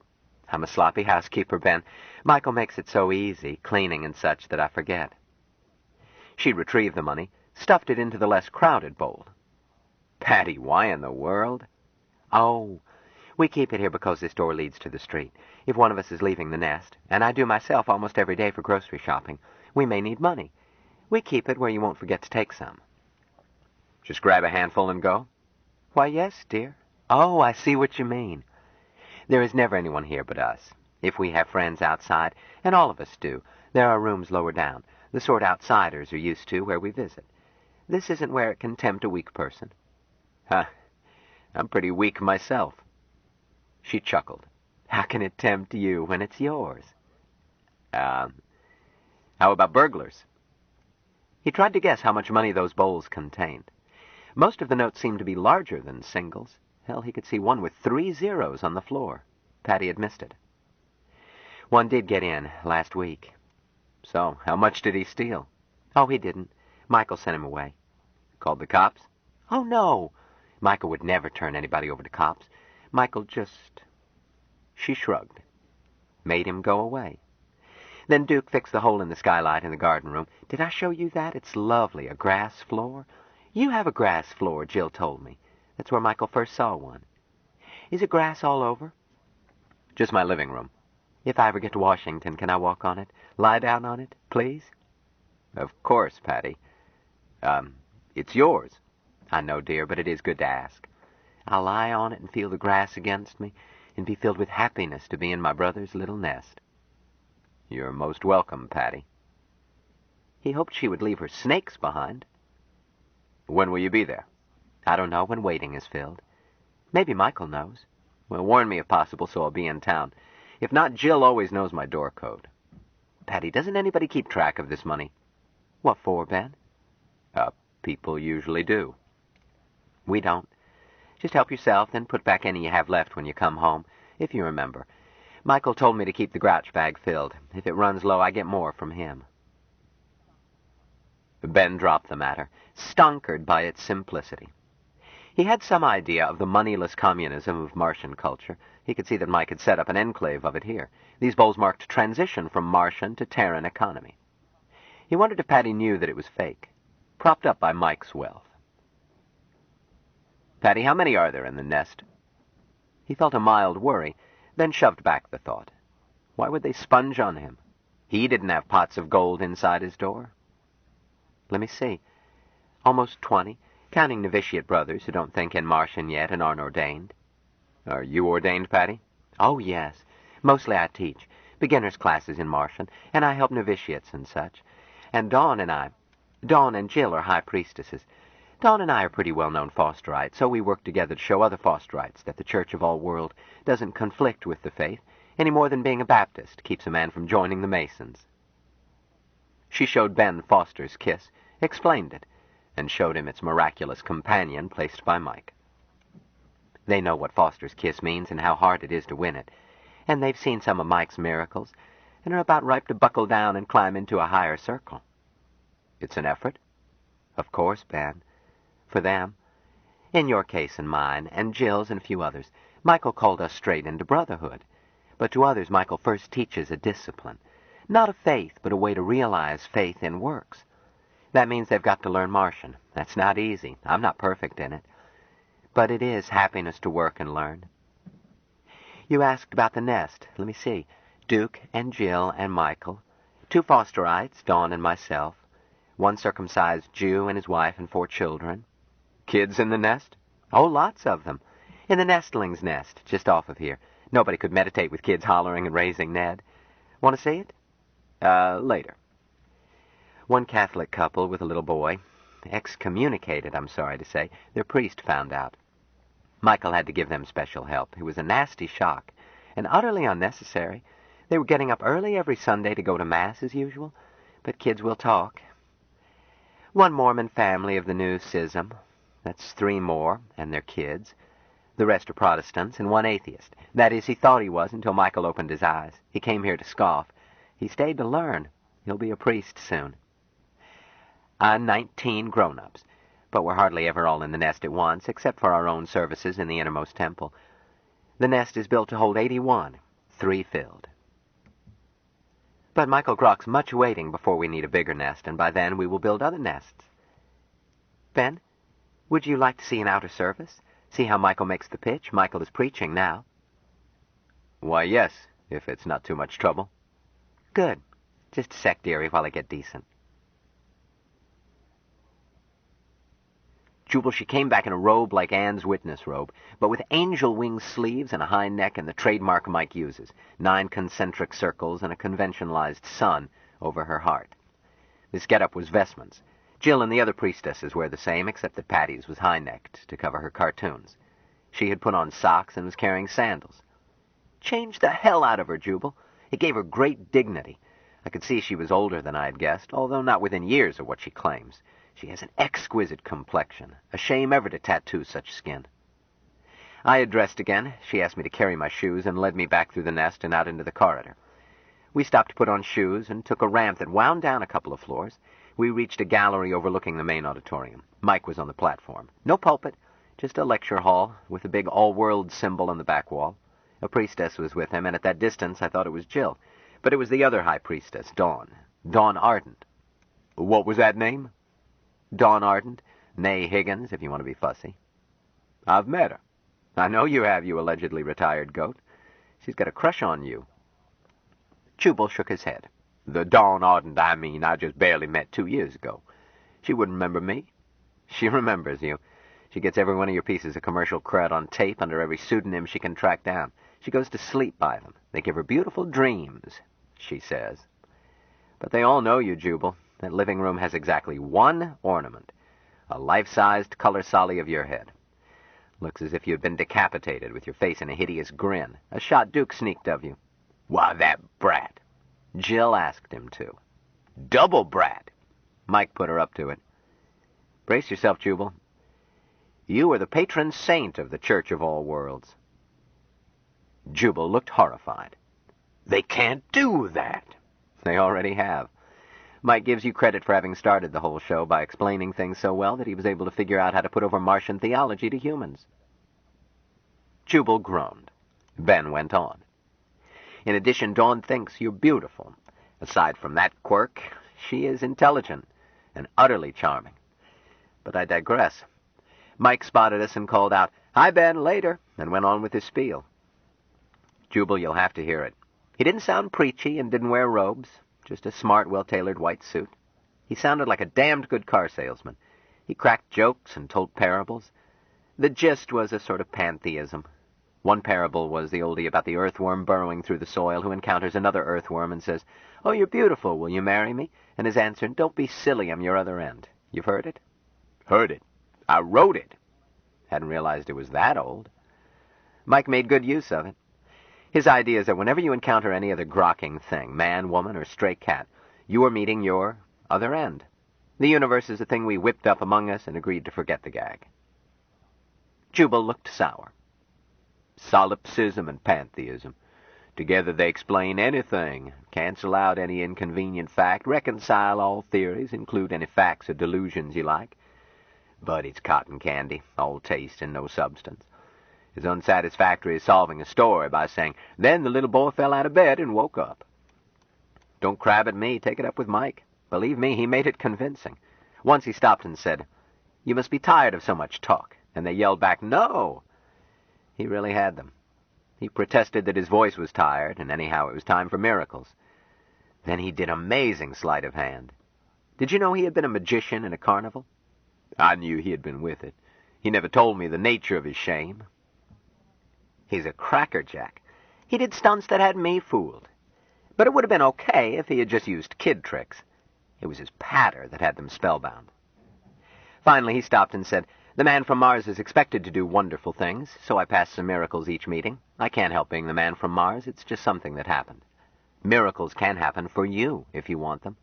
"I'm a sloppy housekeeper, Ben. Michael makes it so easy, cleaning and such, that I forget." She retrieved the money, stuffed it into the less crowded bowl. "Patty, why in the world?" "Oh, we keep it here because this door leads to the street. If one of us is leaving the nest, and I do myself almost every day for grocery shopping, we may need money. We keep it where you won't forget to take some." "Just grab a handful and go?" "Why, yes, dear." "Oh, I see what you mean. There is never anyone here but us. If we have friends outside, and all of us do, there are rooms lower down, the sort outsiders are used to, where we visit. This isn't where it can tempt a weak person." "Huh, I'm pretty weak myself." She chuckled. "How can it tempt you when it's yours?" How about burglars?" He tried to guess how much money those bowls contained. Most of the notes seemed to be larger than singles. Hell, he could see one with 3 zeros on the floor. Patty had missed it. "One did get in last week." "So, how much did he steal?" "Oh, he didn't. Michael sent him away." "Called the cops?" "Oh, no. Michael would never turn anybody over to cops. Michael just..." She shrugged. "Made him go away." Then Duke fixed the hole in the skylight in the garden room. Did I show you that? It's lovely, a grass floor. You have a grass floor, Jill told me. That's where Michael first saw one. Is it grass all over? "Just my living room." "If I ever get to Washington, can I walk on it? Lie down on it, please?" "Of course, Patty. It's yours." "I know, dear, but it is good to ask." I'll lie on it and feel the grass against me, and be filled with happiness to be in my brother's little nest. You're most welcome, Patty. He hoped she would leave her snakes behind. When will you be there? I don't know, when waiting is filled. Maybe Michael knows. Well, warn me if possible, so I'll be in town. If not, Jill always knows my door code. Patty, doesn't anybody keep track of this money? What for, Ben? People usually do. We don't. Just help yourself, then put back any you have left when you come home, if you remember. Michael told me to keep the grouch bag filled. If it runs low, I get more from him. Ben dropped the matter, stonkered by its simplicity. He had some idea of the moneyless communism of Martian culture. He could see that Mike had set up an enclave of it here. These bowls marked transition from Martian to Terran economy. He wondered if Patty knew that it was fake, propped up by Mike's wealth. Patty, how many are there in the nest? He felt a mild worry, then shoved back the thought. Why would they sponge on him? He didn't have pots of gold inside his door. Let me see. Almost 20, counting novitiate brothers who don't think in Martian yet and aren't ordained. Are you ordained, Patty? Oh, yes. Mostly I teach. Beginners' classes in Martian, and I help novitiates and such. And Dawn and Jill are high priestesses. Dawn and I are pretty well-known Fosterites, so we work together to show other Fosterites that the Church of All World doesn't conflict with the faith, any more than being a Baptist keeps a man from joining the Masons. She showed Ben Foster's kiss, explained it, and showed him its miraculous companion placed by Mike. They know what Foster's kiss means and how hard it is to win it, and they've seen some of Mike's miracles, and are about ripe to buckle down and climb into a higher circle. It's an effort? Of course, Ben. For them. In your case and mine, and Jill's and a few others, Michael called us straight into brotherhood. But to others, Michael first teaches a discipline. Not a faith, but a way to realize faith in works. That means they've got to learn Martian. That's not easy. I'm not perfect in it. But it is happiness to work and learn. You asked about the nest. Let me see. Duke and Jill and Michael. 2 Fosterites, Dawn and myself. 1 circumcised Jew and his wife and 4 children. Kids in the nest? Oh, lots of them. In the nestling's nest, just off of here. Nobody could meditate with kids hollering and raising Ned. Want to see it? Later. 1 Catholic couple with a little boy. Excommunicated, I'm sorry to say. Their priest found out. Michael had to give them special help. It was a nasty shock, and utterly unnecessary. They were getting up early every Sunday to go to Mass as usual, but kids will talk. 1 Mormon family of the new schism. That's 3 more, and their kids. The rest are Protestants, and 1 atheist. That is, he thought he was until Michael opened his eyes. He came here to scoff. He stayed to learn. He'll be a priest soon. 19 grown-ups, but we're hardly ever all in the nest at once, except for our own services in the innermost temple. The nest is built to hold 81, 3 filled. But Michael grokks much waiting before we need a bigger nest, and by then we will build other nests. Ben, would you like to see an outer service? See how Michael makes the pitch? Michael is preaching now. Why, yes, if it's not too much trouble. Good. Just a sec, dearie, while I get decent. Jubal, she came back in a robe like Anne's witness robe, but with angel wing sleeves and a high neck and the trademark Mike uses, 9 concentric circles and a conventionalized sun over her heart. This getup was vestments. Jill and the other priestesses wear the same, except that Patty's was high-necked to cover her cartoons. She had put on socks and was carrying sandals. Changed the hell out of her, Jubal. It gave her great dignity. I could see she was older than I had guessed, although not within years of what she claims. She has an exquisite complexion. A shame ever to tattoo such skin. I had dressed again. She asked me to carry my shoes and led me back through the nest and out into the corridor. We stopped to put on shoes and took a ramp that wound down a couple of floors. We reached a gallery overlooking the main auditorium. Mike was on the platform. No pulpit, just a lecture hall with a big all-world symbol on the back wall. A priestess was with him, and at that distance I thought it was Jill. But it was the other high priestess, Dawn. Dawn Ardent. What was that name? Dawn Ardent, née Higgins, if you want to be fussy. I've met her. I know you have, you allegedly retired goat. She's got a crush on you. Jubal shook his head. The Dawn Ardent, I mean, I just barely met 2 years ago. She wouldn't remember me. She remembers you. She gets every one of your pieces of commercial cred on tape under every pseudonym she can track down. She goes to sleep by them. They give her beautiful dreams, she says. But they all know you, Jubal. That living room has exactly one ornament, a life-sized color solly of your head. Looks as if you'd been decapitated with your face in a hideous grin. A shot Duke sneaked of you. Why, that brat. Jill asked him to. Double brat. Mike put her up to it. Brace yourself, Jubal. You are the patron saint of the Church of All Worlds. Jubal looked horrified. They can't do that. They already have. Mike gives you credit for having started the whole show by explaining things so well that he was able to figure out how to put over Martian theology to humans. Jubal groaned. Ben went on. In addition, Dawn thinks you're beautiful. Aside from that quirk, she is intelligent and utterly charming. But I digress. Mike spotted us and called out, "Hi, Ben, later," and went on with his spiel. Jubal, you'll have to hear it. He didn't sound preachy and didn't wear robes, just a smart, well-tailored white suit. He sounded like a damned good car salesman. He cracked jokes and told parables. The gist was a sort of pantheism. One parable was the oldie about the earthworm burrowing through the soil who encounters another earthworm and says, "Oh, you're beautiful, will you marry me?" And his answer, "Don't be silly, I'm your other end." You've heard it? Heard it. I wrote it. Hadn't realized it was that old. Mike made good use of it. His idea is that whenever you encounter any other grokking thing, man, woman, or stray cat, you are meeting your other end. The universe is a thing we whipped up among us and agreed to forget the gag. Jubal looked sour. Solipsism and pantheism. Together they explain anything, cancel out any inconvenient fact, reconcile all theories, include any facts or delusions you like. But it's cotton candy, all taste and no substance. As unsatisfactory as solving a story by saying, "Then the little boy fell out of bed and woke up." Don't crab at me, take it up with Mike. Believe me, he made it convincing. Once he stopped and said, "You must be tired of so much talk." And they yelled back, "No!" He really had them. He protested that his voice was tired, and anyhow it was time for miracles. Then he did amazing sleight of hand. Did you know he had been a magician in a carnival? I knew he had been with it. He never told me the nature of his shame. He's a crackerjack. He did stunts that had me fooled. But it would have been okay if he had just used kid tricks. It was his patter that had them spellbound. Finally, he stopped and said, "The man from Mars is expected to do wonderful things, so I pass some miracles each meeting. I can't help being the man from Mars. It's just something that happened. Miracles can happen for you if you want them.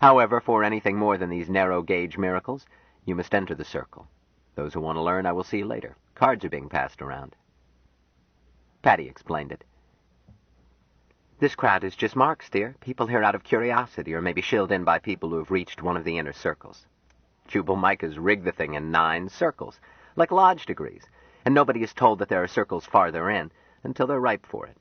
However, for anything more than these narrow-gauge miracles, you must enter the circle. Those who want to learn, I will see later. Cards are being passed around." Patty explained it. "This crowd is just marks, dear. People here out of curiosity, or maybe shilled in by people who have reached one of the inner circles. Jubal Mike has rigged the thing in 9 circles, like lodge degrees, and nobody is told that there are circles farther in until they're ripe for it.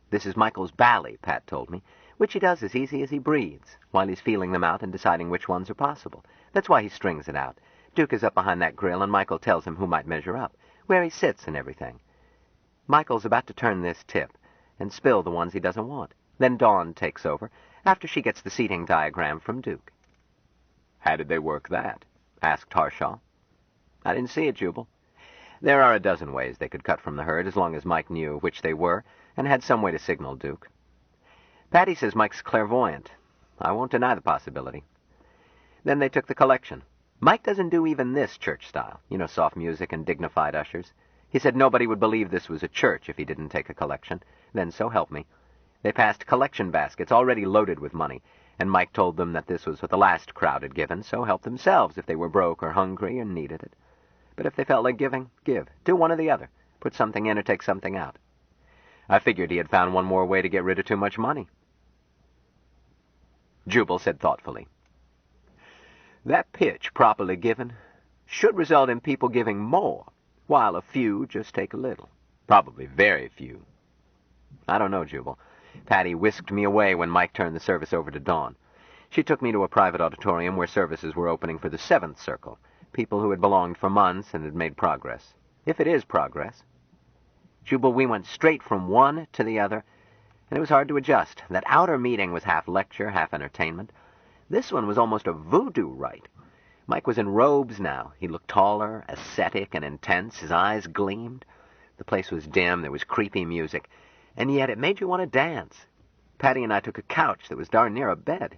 This is Michael's bally, Pat told me, which he does as easy as he breathes, while he's feeling them out and deciding which ones are possible. That's why he strings it out. Duke is up behind that grill, and Michael tells him who might measure up, where he sits and everything. Michael's about to turn this tip and spill the ones he doesn't want. Then Dawn takes over, after she gets the seating diagram from Duke." "How did they work that?" asked Harshaw. "I didn't see it, Jubal. There are a dozen ways they could cut from the herd, as long as Mike knew which they were, and had some way to signal Duke. Patty says Mike's clairvoyant. I won't deny the possibility. Then they took the collection. Mike doesn't do even this church style, soft music and dignified ushers. He said nobody would believe this was a church if he didn't take a collection. Then, so help me, they passed collection baskets already loaded with money, and Mike told them that this was what the last crowd had given, so help themselves if they were broke or hungry and needed it. But if they felt like giving, give. Do one or the other. Put something in or take something out. I figured he had found one more way to get rid of too much money." Jubal said thoughtfully, "That pitch, properly given, should result in people giving more, while a few just take a little. Probably very few." "I don't know, Jubal. Patty whisked me away when Mike turned the service over to Dawn. She took me to a private auditorium where services were opening for the 7th circle, people who had belonged for months and had made progress. If it is progress. Jubal, we went straight from one to the other, and it was hard to adjust. That outer meeting was half lecture, half entertainment. This one was almost a voodoo rite. Mike was in robes now. He looked taller, ascetic, and intense. His eyes gleamed. The place was dim. There was creepy music. And yet it made you want to dance. Patty and I took a couch that was darn near a bed.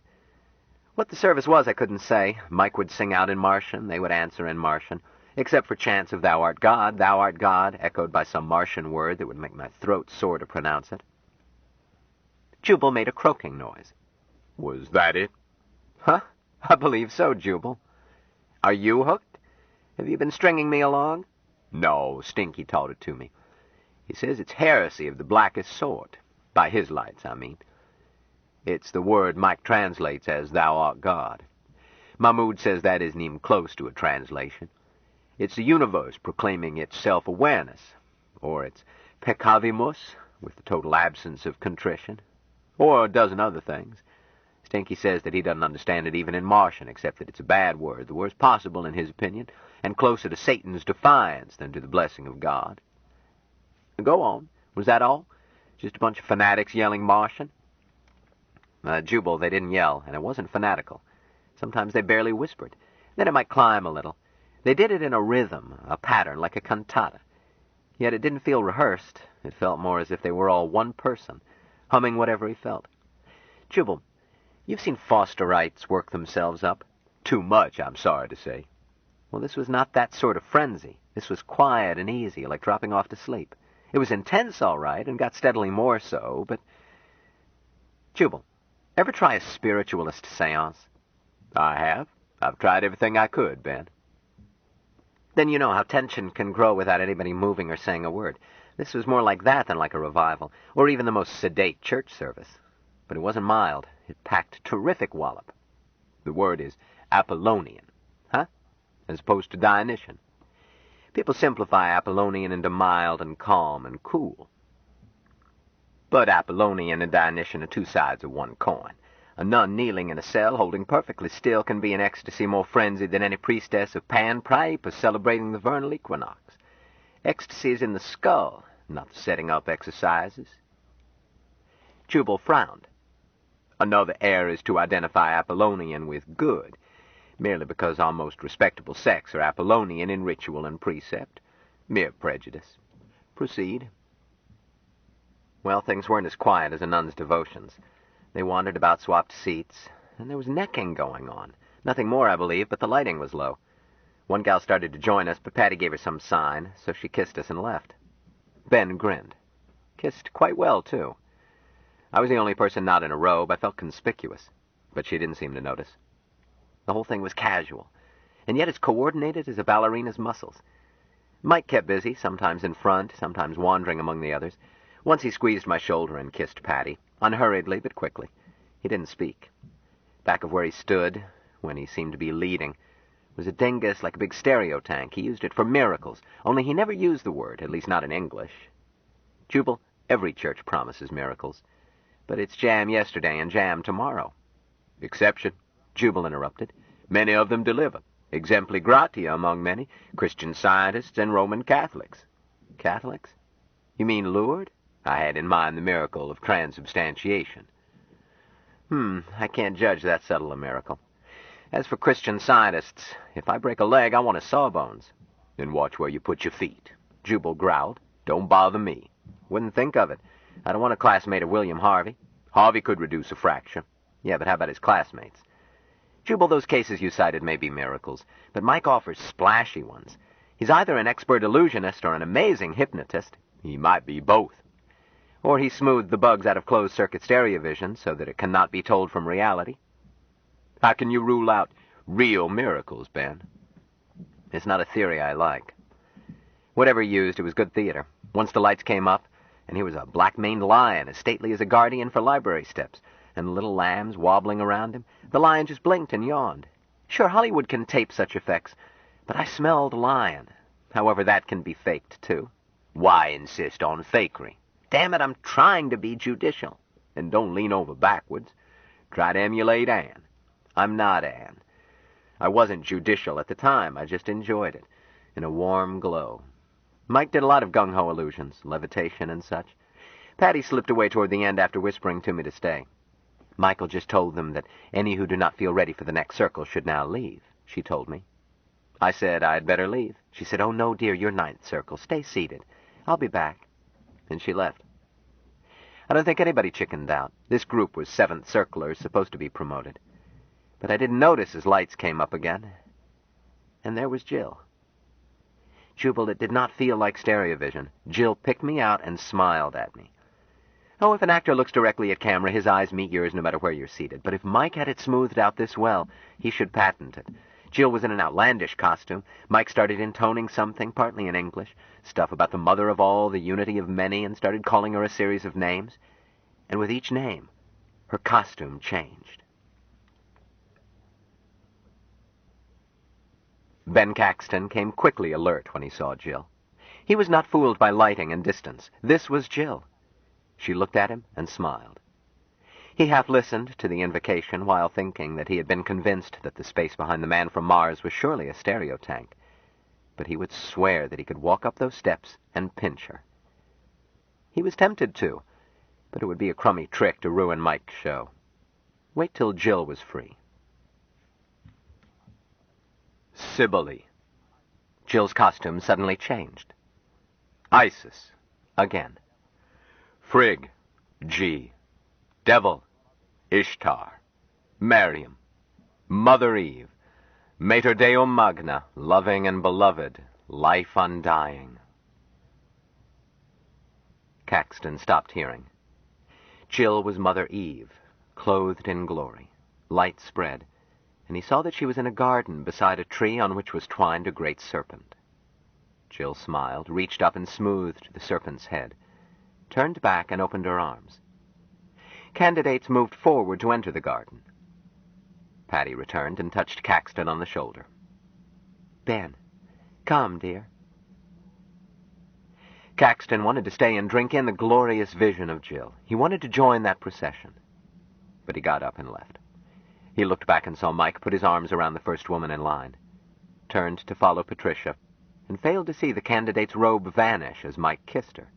What the service was, I couldn't say. Mike would sing out in Martian. They would answer in Martian, except for chants of Thou art God, echoed by some Martian word that would make my throat sore to pronounce it. Jubal made a croaking noise. Was that it? Huh? I believe so, Jubal. Are you hooked? Have you been stringing me along? No, Stinky taught it to me. He says it's heresy of the blackest sort. By his lights, I mean. It's the word Mike translates as Thou art God. Mahmoud says that isn't even close to a translation. It's the universe proclaiming its self-awareness, or its peccavimus, with the total absence of contrition, or a dozen other things. Stinky says that he doesn't understand it even in Martian, except that it's a bad word, the worst possible in his opinion, and closer to Satan's defiance than to the blessing of God. Go on. Was that all? Just a bunch of fanatics yelling Martian? Jubal, they didn't yell, and it wasn't fanatical. Sometimes they barely whispered. Then it might climb a little. They did it in a rhythm, a pattern, like a cantata. Yet it didn't feel rehearsed. It felt more as if they were all one person, humming whatever he felt. Jubal, you've seen Fosterites work themselves up. Too much, I'm sorry to say. Well, this was not that sort of frenzy. This was quiet and easy, like dropping off to sleep. It was intense, all right, and got steadily more so, but... Jubal, ever try a spiritualist seance? I have. I've tried everything I could, Ben. Then you know how tension can grow without anybody moving or saying a word. This was more like that than like a revival, or even the most sedate church service. But it wasn't mild. It packed terrific wallop. The word is Apollonian. Huh? As opposed to Dionysian. People simplify Apollonian into mild and calm and cool. But Apollonian and Dionysian are two sides of one coin. A nun kneeling in a cell, holding perfectly still, can be in ecstasy more frenzied than any priestess of Pan Priapus celebrating the vernal equinox. Ecstasy is in the skull, not the setting up exercises. Jubal frowned. Another error is to identify Apollonian with good, merely because our most respectable sects are Apollonian in ritual and precept. Mere prejudice. Proceed. Well, things weren't as quiet as a nun's devotions. They wandered about swapped seats, and there was necking going on. Nothing more, I believe, but the lighting was low. One gal started to join us, but Patty gave her some sign, so she kissed us and left. Ben grinned. Kissed quite well, too. I was the only person not in a robe. I felt conspicuous, but she didn't seem to notice. The whole thing was casual, and yet as coordinated as a ballerina's muscles. Mike kept busy, sometimes in front, sometimes wandering among the others. Once he squeezed my shoulder and kissed Patty, unhurriedly but quickly. He didn't speak. Back of where he stood, when he seemed to be leading, was a dingus like a big stereo tank. He used it for miracles, only he never used the word, at least not in English. Jubal, every church promises miracles, but it's jam yesterday and jam tomorrow. Exception, Jubal interrupted. Many of them deliver. Exempli gratia among many, Christian Scientists and Roman Catholics. Catholics? You mean lured? I had in mind the miracle of transubstantiation. I can't judge that subtle a miracle. As for Christian Scientists, if I break a leg, I want a sawbones. Then watch where you put your feet. Jubal growled. Don't bother me. Wouldn't think of it. I don't want a classmate of William Harvey. Harvey could reduce a fracture. Yeah, but how about his classmates? Jubal, those cases you cited may be miracles, but Mike offers splashy ones. He's either an expert illusionist or an amazing hypnotist. He might be both. Or he smoothed the bugs out of closed-circuit stereo vision so that it cannot be told from reality. How can you rule out real miracles, Ben? It's not a theory I like. Whatever he used, it was good theater. Once the lights came up, and he was a black-maned lion, as stately as a guardian for library steps, and the little lambs wobbling around him, the lion just blinked and yawned. Sure, Hollywood can tape such effects, but I smelled lion. However, that can be faked, too. Why insist on fakery? Damn it, I'm trying to be judicial. And don't lean over backwards. Try to emulate Anne. I'm not Anne. I wasn't judicial at the time. I just enjoyed it, in a warm glow. Mike did a lot of gung-ho illusions, levitation and such. Patty slipped away toward the end after whispering to me to stay. Michael just told them that any who do not feel ready for the next circle should now leave. she told me. I said I'd better leave. She said, "Oh, no, dear, you're ninth circle. Stay seated. I'll be back." And she left. I don't think anybody chickened out. This group was seventh circlers supposed to be promoted. But I didn't notice as lights came up again. And there was Jill. Jubal, it did not feel like stereovision. Jill picked me out and smiled at me. Oh, if an actor looks directly at camera, his eyes meet yours no matter where you're seated. But if Mike had it smoothed out this well, he should patent it. Jill was in an outlandish costume. Mike started intoning something, partly in English, stuff about the mother of all, the unity of many, and started calling her a series of names. And with each name, her costume changed. Ben Caxton came quickly alert when he saw Jill. He was not fooled by lighting and distance. This was Jill. She looked at him and smiled. He half listened to the invocation while thinking that he had been convinced that the space behind the man from Mars was surely a stereo tank. But he would swear that he could walk up those steps and pinch her. He was tempted to, but it would be a crummy trick to ruin Mike's show. Wait till Jill was free. Cybele. Jill's costume suddenly changed. Isis. Again. Frigg. G. Devil. Ishtar. Miriam. Mother Eve. Mater Deum Magna. Loving and beloved. Life undying. Caxton stopped hearing. Jill was Mother Eve, clothed in glory. Light spread, and he saw that she was in a garden beside a tree on which was twined a great serpent. Jill smiled, reached up and smoothed the serpent's head, turned back and opened her arms. Candidates moved forward to enter the garden. Patty returned and touched Caxton on the shoulder. "Ben, come, dear." Caxton wanted to stay and drink in the glorious vision of Jill. He wanted to join that procession. But he got up and left. He looked back and saw Mike put his arms around the first woman in line, turned to follow Patricia, and failed to see the candidate's robe vanish as Mike kissed her.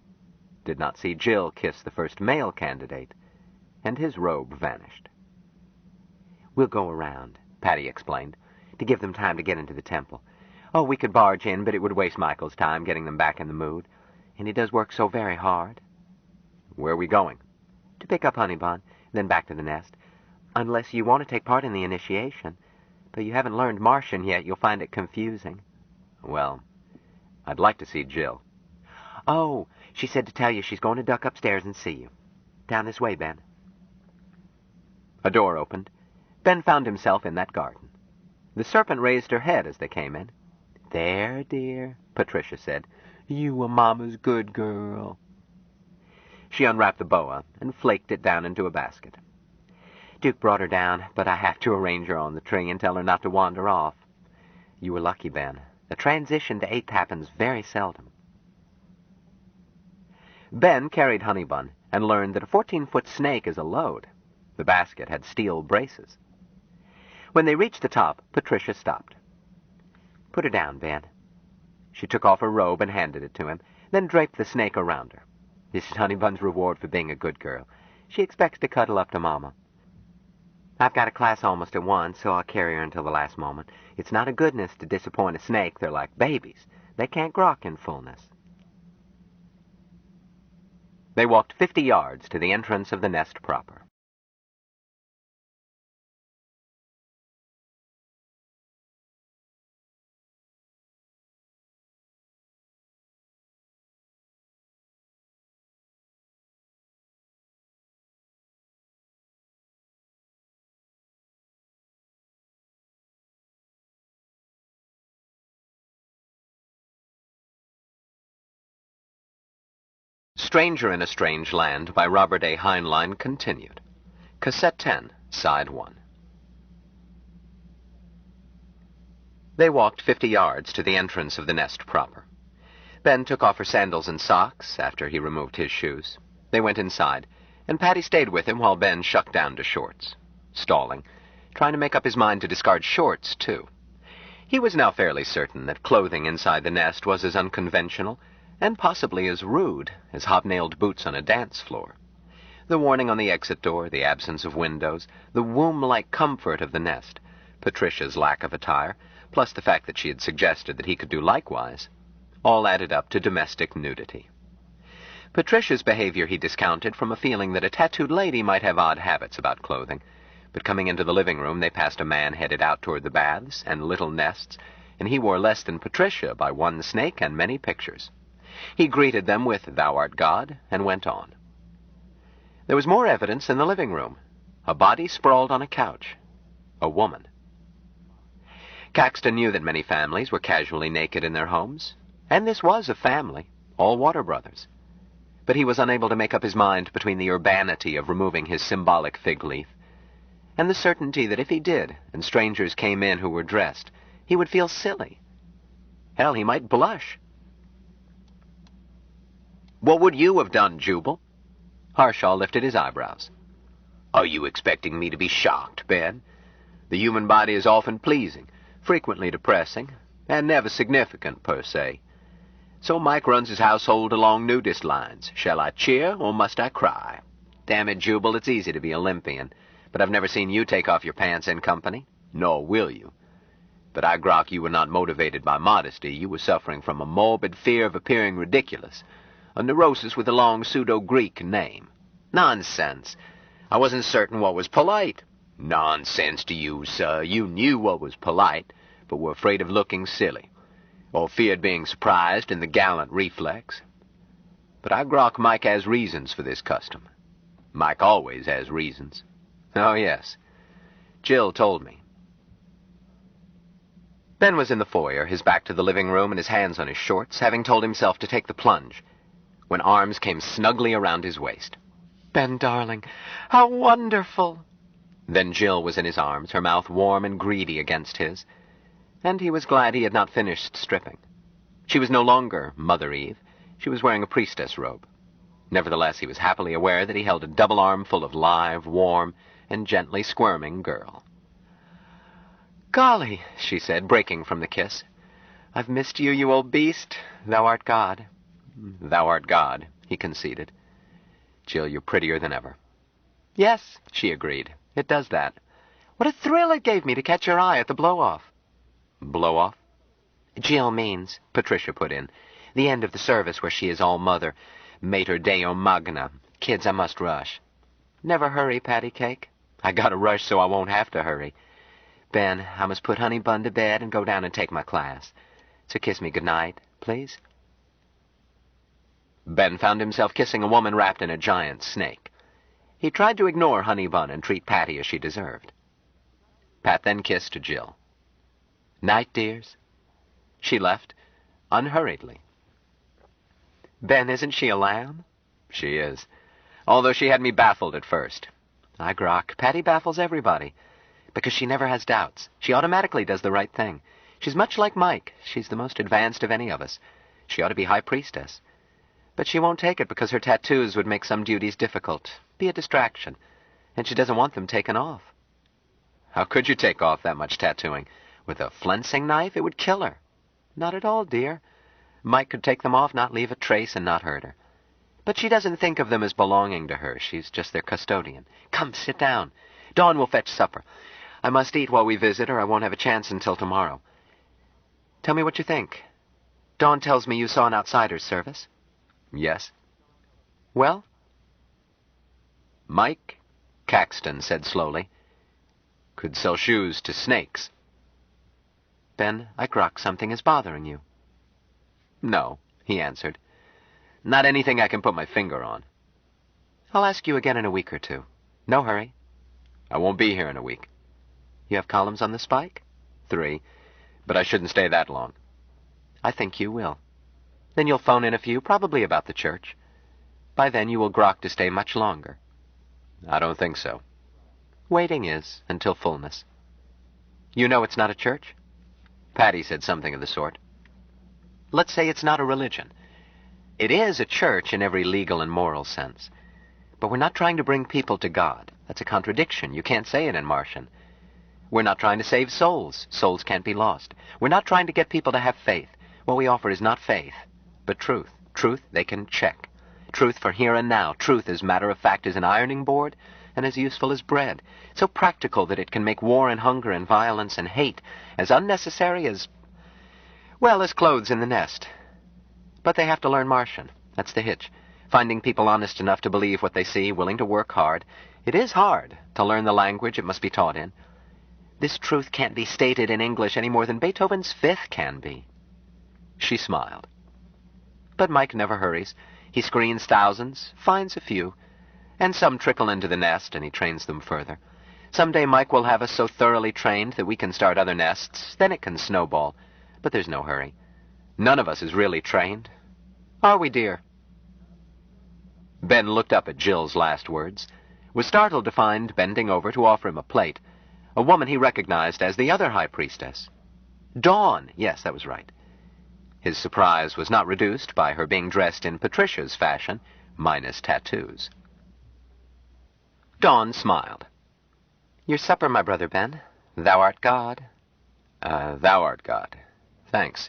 Did not see Jill kiss the first male candidate, and his robe vanished. "We'll go around," Patty explained, "to give them time to get into the temple. Oh, we could barge in, but it would waste Michael's time getting them back in the mood. And he does work so very hard." "Where are we going?" "To pick up Honeybun, then back to the nest. Unless you want to take part in the initiation. But you haven't learned Martian yet, you'll find it confusing." "Well, I'd like to see Jill." "Oh, she said to tell you she's going to duck upstairs and see you. Down this way, Ben." A door opened. Ben found himself in that garden. The serpent raised her head as they came in. "There, dear," Patricia said. "You a Mama's good girl." She unwrapped the boa and flaked it down into a basket. "Duke brought her down, but I have to arrange her on the tree and tell her not to wander off. You were lucky, Ben. The transition to eighth happens very seldom." Ben carried Honeybun and learned that a 14-foot snake is a load. The basket had steel braces. When they reached the top, Patricia stopped. "Put her down, Ben." She took off her robe and handed it to him, then draped the snake around her. This is Honeybun's reward for being a good girl. She expects to cuddle up to Mama. "I've got a class almost at 1, so I'll carry her until the last moment. It's not a goodness to disappoint a snake. They're like babies. They can't grok in fullness." They walked 50 yards to the entrance of the nest proper. Stranger in a Strange Land by Robert A. Heinlein continued. Cassette 10, Side 1. They walked 50 yards to the entrance of the nest proper. Ben took off her sandals and socks after he removed his shoes. They went inside, and Patty stayed with him while Ben shucked down to shorts, stalling, trying to make up his mind to discard shorts, too. He was now fairly certain that clothing inside the nest was as unconventional and possibly as rude as hobnailed boots on a dance floor. The warning on the exit door, the absence of windows, the womb-like comfort of the nest, Patricia's lack of attire, plus the fact that she had suggested that he could do likewise, all added up to domestic nudity. Patricia's behavior he discounted from a feeling that a tattooed lady might have odd habits about clothing, but coming into the living room they passed a man headed out toward the baths and little nests, and he wore less than Patricia by one snake and many pictures. He greeted them with, "Thou art God," and went on. There was more evidence in the living room. A body sprawled on a couch. A woman. Caxton knew that many families were casually naked in their homes, and this was a family, all Water Brothers. But he was unable to make up his mind between the urbanity of removing his symbolic fig leaf and the certainty that if he did, and strangers came in who were dressed, he would feel silly. Hell, he might blush. "What would you have done, Jubal?" Harshaw lifted his eyebrows. "Are you expecting me to be shocked, Ben? The human body is often pleasing, frequently depressing, and never significant, per se. So Mike runs his household along nudist lines. Shall I cheer, or must I cry? Damn it, Jubal, it's easy to be Olympian, but I've never seen you take off your pants in company, nor will you. But I grok you were not motivated by modesty. You were suffering from a morbid fear of appearing ridiculous, a neurosis with a long pseudo-Greek name. Nonsense. I wasn't certain what was polite." "Nonsense to you, sir. You knew what was polite, but were afraid of looking silly, or feared being surprised in the gallant reflex. But I grok Mike has reasons for this custom. Mike always has reasons." "Oh, yes. Jill told me." Ben was in the foyer, his back to the living room and his hands on his shorts, having told himself to take the plunge, when arms came snugly around his waist. "Ben, darling, how wonderful!" Then Jill was in his arms, her mouth warm and greedy against his, and he was glad he had not finished stripping. She was no longer Mother Eve. She was wearing a priestess robe. Nevertheless, he was happily aware that he held a double armful of live, warm, and gently squirming girl. "Golly," she said, breaking from the kiss. "I've missed you, you old beast. Thou art God." "Thou art God," he conceded. "Jill, you're prettier than ever." "Yes," she agreed. "It does that. What a thrill it gave me to catch your eye at the blow-off." "Blow-off?" "Jill means," Patricia put in, "the end of the service where she is all-mother, Mater Deo Magna. Kids, I must rush." "Never hurry, patty cake." "I gotta rush so I won't have to hurry. Ben, I must put Honey Bun to bed and go down and take my class. So kiss me goodnight, please." Ben found himself kissing a woman wrapped in a giant snake. He tried to ignore Honey Bun and treat Patty as she deserved. Pat then kissed Jill. "Night, dears." She left, unhurriedly. "Ben, isn't she a lamb?" "She is. Although she had me baffled at first." "I grok. Patty baffles everybody. Because she never has doubts. She automatically does the right thing. She's much like Mike. She's the most advanced of any of us. She ought to be high priestess. But she won't take it because her tattoos would make some duties difficult, be a distraction, and she doesn't want them taken off." "How could you take off that much tattooing? With a flensing knife? It would kill her." "Not at all, dear. Mike could take them off, not leave a trace, and not hurt her. But she doesn't think of them as belonging to her. She's just their custodian. Come, sit down. Dawn will fetch supper. I must eat while we visit, or I won't have a chance until tomorrow. Tell me what you think. Dawn tells me you saw an outsider's service." "Yes." "Well?" "Mike," Caxton said slowly, "could sell shoes to snakes." Ben, I grok something is bothering you." "No," he answered. "Not anything I can put my finger on." "I'll ask you again in a week or two. No hurry." "I won't be here in a week." "You have columns on the Spike?" 3, but I shouldn't stay that long." "I think you will. Then you'll phone in a few, probably about the church. By then you will grok to stay much longer." "I don't think so." "Waiting is, until fullness. You know it's not a church?" Patty said something of the sort. "Let's say it's not a religion. It is a church in every legal and moral sense. But we're not trying to bring people to God. That's a contradiction. You can't say it in Martian. We're not trying to save souls. Souls can't be lost. We're not trying to get people to have faith. What we offer is not faith, but truth. Truth they can check. Truth for here and now. Truth as matter of fact as an ironing board. and as useful as bread, so practical that it can make war and hunger and violence and hate as unnecessary as, well, as clothes in the nest. But they have to learn Martian. That's the hitch. Finding people honest enough to believe what they see, willing to work hard. It is hard to learn the language it must be taught in. This truth can't be stated in English any more than Beethoven's Fifth can be. She smiled. But Mike never hurries. He screens thousands, finds a few, and some trickle into the nest, and he trains them further. Someday Mike will have us so thoroughly trained that we can start other nests. Then it can snowball. But there's no hurry. None of us is really trained. Are we, dear? Ben looked up at Jill's last words, was startled to find bending over to offer him a plate, a woman he recognized as the other high priestess. Dawn, yes, that was right. His surprise was not reduced by her being dressed in Patricia's fashion, minus tattoos. Dawn smiled. Your supper, my brother Ben. Thou art God. Thou art God. Thanks.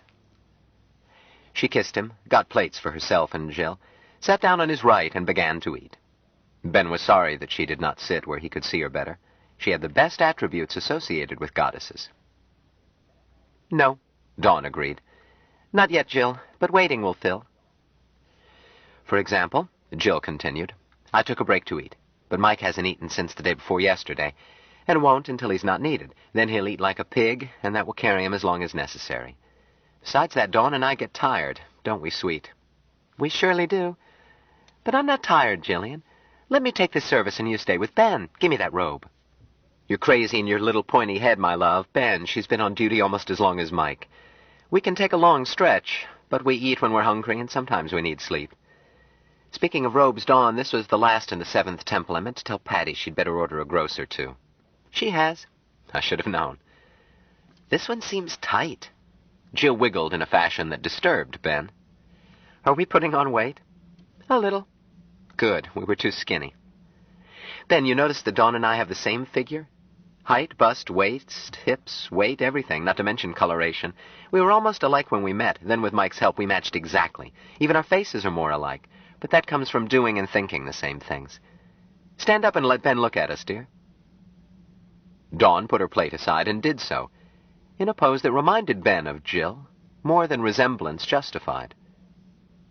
She kissed him, got plates for herself and Jill, sat down on his right and began to eat. Ben was sorry that she did not sit where he could see her better. She had the best attributes associated with goddesses. No, Dawn agreed. Not yet, Jill, but waiting will fill. For example, Jill continued, I took a break to eat, but Mike hasn't eaten since the day before yesterday, and won't until he's not needed. Then he'll eat like a pig, and that will carry him as long as necessary. Besides that, Dawn and I get tired, don't we, sweet? We surely do. But I'm not tired, Jillian. Let me take this service and you stay with Ben. Give me that robe. You're crazy in your little pointy head, my love. Ben, she's been on duty almost as long as Mike. We can take a long stretch, but we eat when we're hungry, and sometimes we need sleep. Speaking of robes, Dawn, this was the last in the 7th temple. I meant to tell Patty she'd better order a gross or two. She has. I should have known. This one seems tight. Jill wiggled in a fashion that disturbed Ben. Are we putting on weight? A little. Good. We were too skinny. Ben, you notice that Dawn and I have the same figure? Height, bust, waist, hips, weight, everything, not to mention coloration. We were almost alike when we met. Then with Mike's help, we matched exactly. Even our faces are more alike. But that comes from doing and thinking the same things. Stand up and let Ben look at us, dear. Dawn put her plate aside and did so, in a pose that reminded Ben of Jill, more than resemblance justified.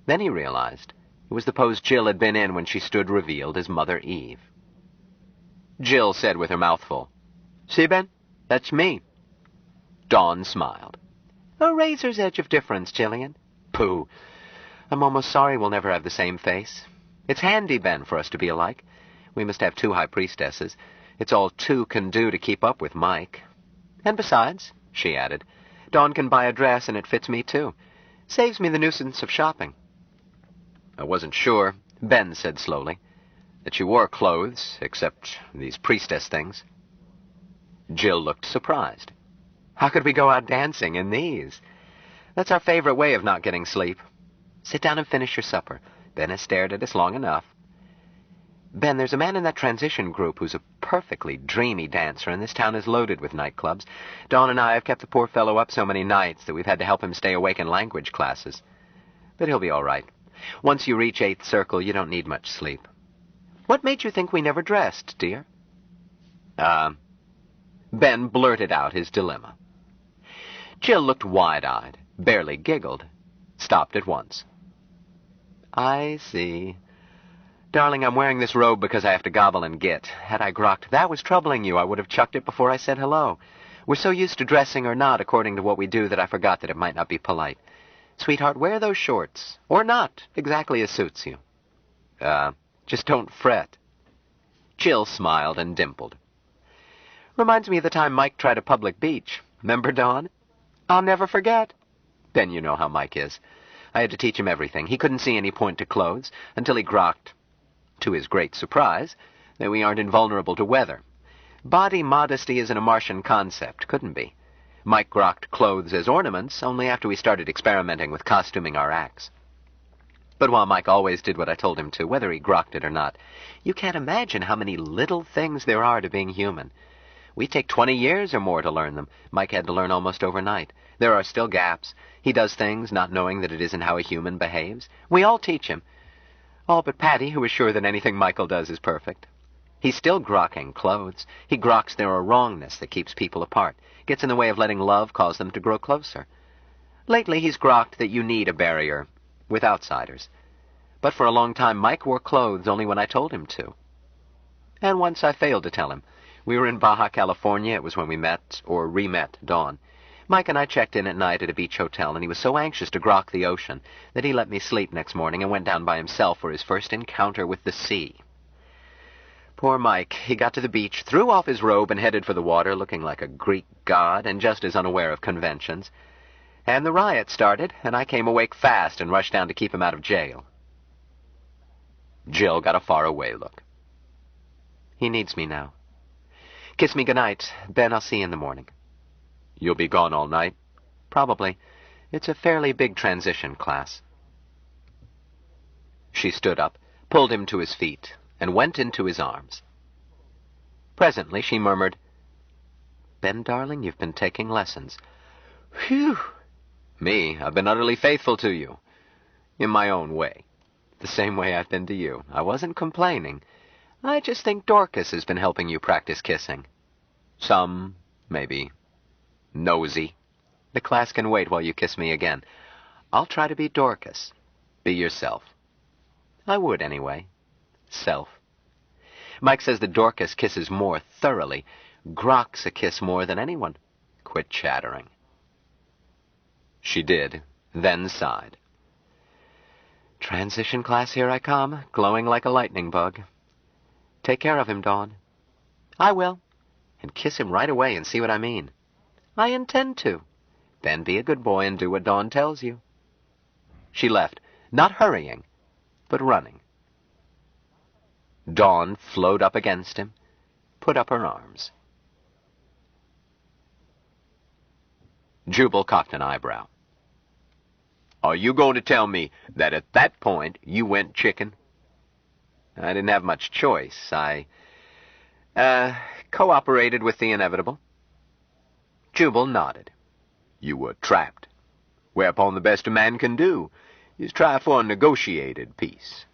Then he realized it was the pose Jill had been in when she stood revealed as Mother Eve. Jill said with her mouth full, See, Ben? That's me. Dawn smiled. A razor's edge of difference, Jillian. Pooh. I'm almost sorry we'll never have the same face. It's handy, Ben, for us to be alike. We must have 2 high priestesses. It's all 2 can do to keep up with Mike. And besides, she added, Dawn can buy a dress and it fits me too. Saves me the nuisance of shopping. I wasn't sure, Ben said slowly, that you wore clothes, except these priestess things. Jill looked surprised. How could we go out dancing in these? That's our favorite way of not getting sleep. Sit down and finish your supper. Ben has stared at us long enough. Ben, there's a man in that transition group who's a perfectly dreamy dancer, and this town is loaded with nightclubs. Dawn and I have kept the poor fellow up so many nights that we've had to help him stay awake in language classes. But he'll be all right. Once you reach 8th circle, you don't need much sleep. What made you think we never dressed, dear? Ben blurted out his dilemma. Jill looked wide-eyed, barely giggled, stopped at once. I see. Darling, I'm wearing this robe because I have to gobble and git. Had I grokked that was troubling you, I would have chucked it before I said hello. We're so used to dressing or not according to what we do that I forgot that it might not be polite. Sweetheart, wear those shorts. Or not, exactly as suits you. Just don't fret. Jill smiled and dimpled. Reminds me of the time Mike tried a public beach. Remember, Dawn? I'll never forget. Ben, you know how Mike is. I had to teach him everything. He couldn't see any point to clothes until he grokked, to his great surprise, that we aren't invulnerable to weather. Body modesty isn't a Martian concept. Couldn't be. Mike grokked clothes as ornaments only after we started experimenting with costuming our acts. But while Mike always did what I told him to, whether he grokked it or not, you can't imagine how many little things there are to being human. We take 20 years or more to learn them. Mike had to learn almost overnight. There are still gaps. He does things not knowing that it isn't how a human behaves. We all teach him. All but Patty, who is sure that anything Michael does is perfect. He's still grokking clothes. He groks their wrongness that keeps people apart, gets in the way of letting love cause them to grow closer. Lately, he's grokked that you need a barrier with outsiders. But for a long time, Mike wore clothes only when I told him to. And once I failed to tell him. We were in Baja California. It was when we met, or re-met, Dawn. Mike and I checked in at night at a beach hotel, and he was so anxious to grok the ocean that he let me sleep next morning and went down by himself for his first encounter with the sea. Poor Mike. He got to the beach, threw off his robe, and headed for the water, looking like a Greek god and just as unaware of conventions. And the riot started, and I came awake fast and rushed down to keep him out of jail. Jill got a far-away look. He needs me now. Kiss me goodnight. Ben, I'll see you in the morning. You'll be gone all night? Probably. It's a fairly big transition class. She stood up, pulled him to his feet, and went into his arms. Presently she murmured, Ben, darling, you've been taking lessons. Phew! Me, I've been utterly faithful to you. In my own way. The same way I've been to you. I wasn't complaining. I just think Dorcas has been helping you practice kissing. Some, maybe. Nosy. The class can wait while you kiss me again. I'll try to be Dorcas. Be yourself. I would, anyway. Self. Mike says that Dorcas kisses more thoroughly, groks a kiss more than anyone. Quit chattering. She did, then sighed. Transition class, here I come, glowing like a lightning bug. Take care of him, Dawn. I will. And kiss him right away and see what I mean. I intend to. Then be a good boy and do what Dawn tells you. She left, not hurrying, but running. Dawn flowed up against him, put up her arms. Jubal cocked an eyebrow. Are you going to tell me that at that point you went chicken? I didn't have much choice. I, cooperated with the inevitable. Jubal nodded. You were trapped. Whereupon the best a man can do is try for a negotiated peace.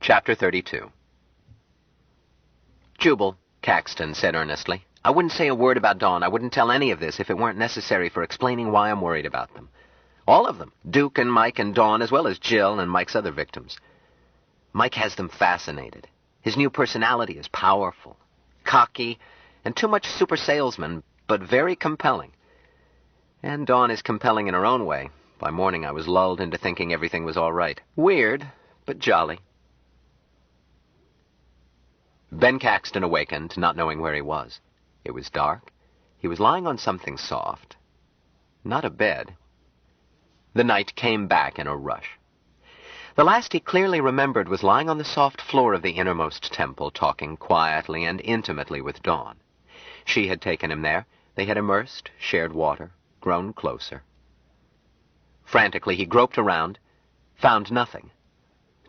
Chapter 32. Jubal, Caxton said earnestly, I wouldn't say a word about Dawn. I wouldn't tell any of this if it weren't necessary for explaining why I'm worried about them. All of them. Duke and Mike and Dawn, as well as Jill and Mike's other victims. Mike has them fascinated. His new personality is powerful, cocky, and too much super salesman, but very compelling. And Dawn is compelling in her own way. By morning I was lulled into thinking everything was all right. Weird, but jolly. Ben Caxton awakened, not knowing where he was. It was dark. He was lying on something soft. Not a bed. The night came back in a rush. The last he clearly remembered was lying on the soft floor of the innermost temple, talking quietly and intimately with Dawn. She had taken him there. They had immersed, shared water, grown closer. Frantically, he groped around, found nothing.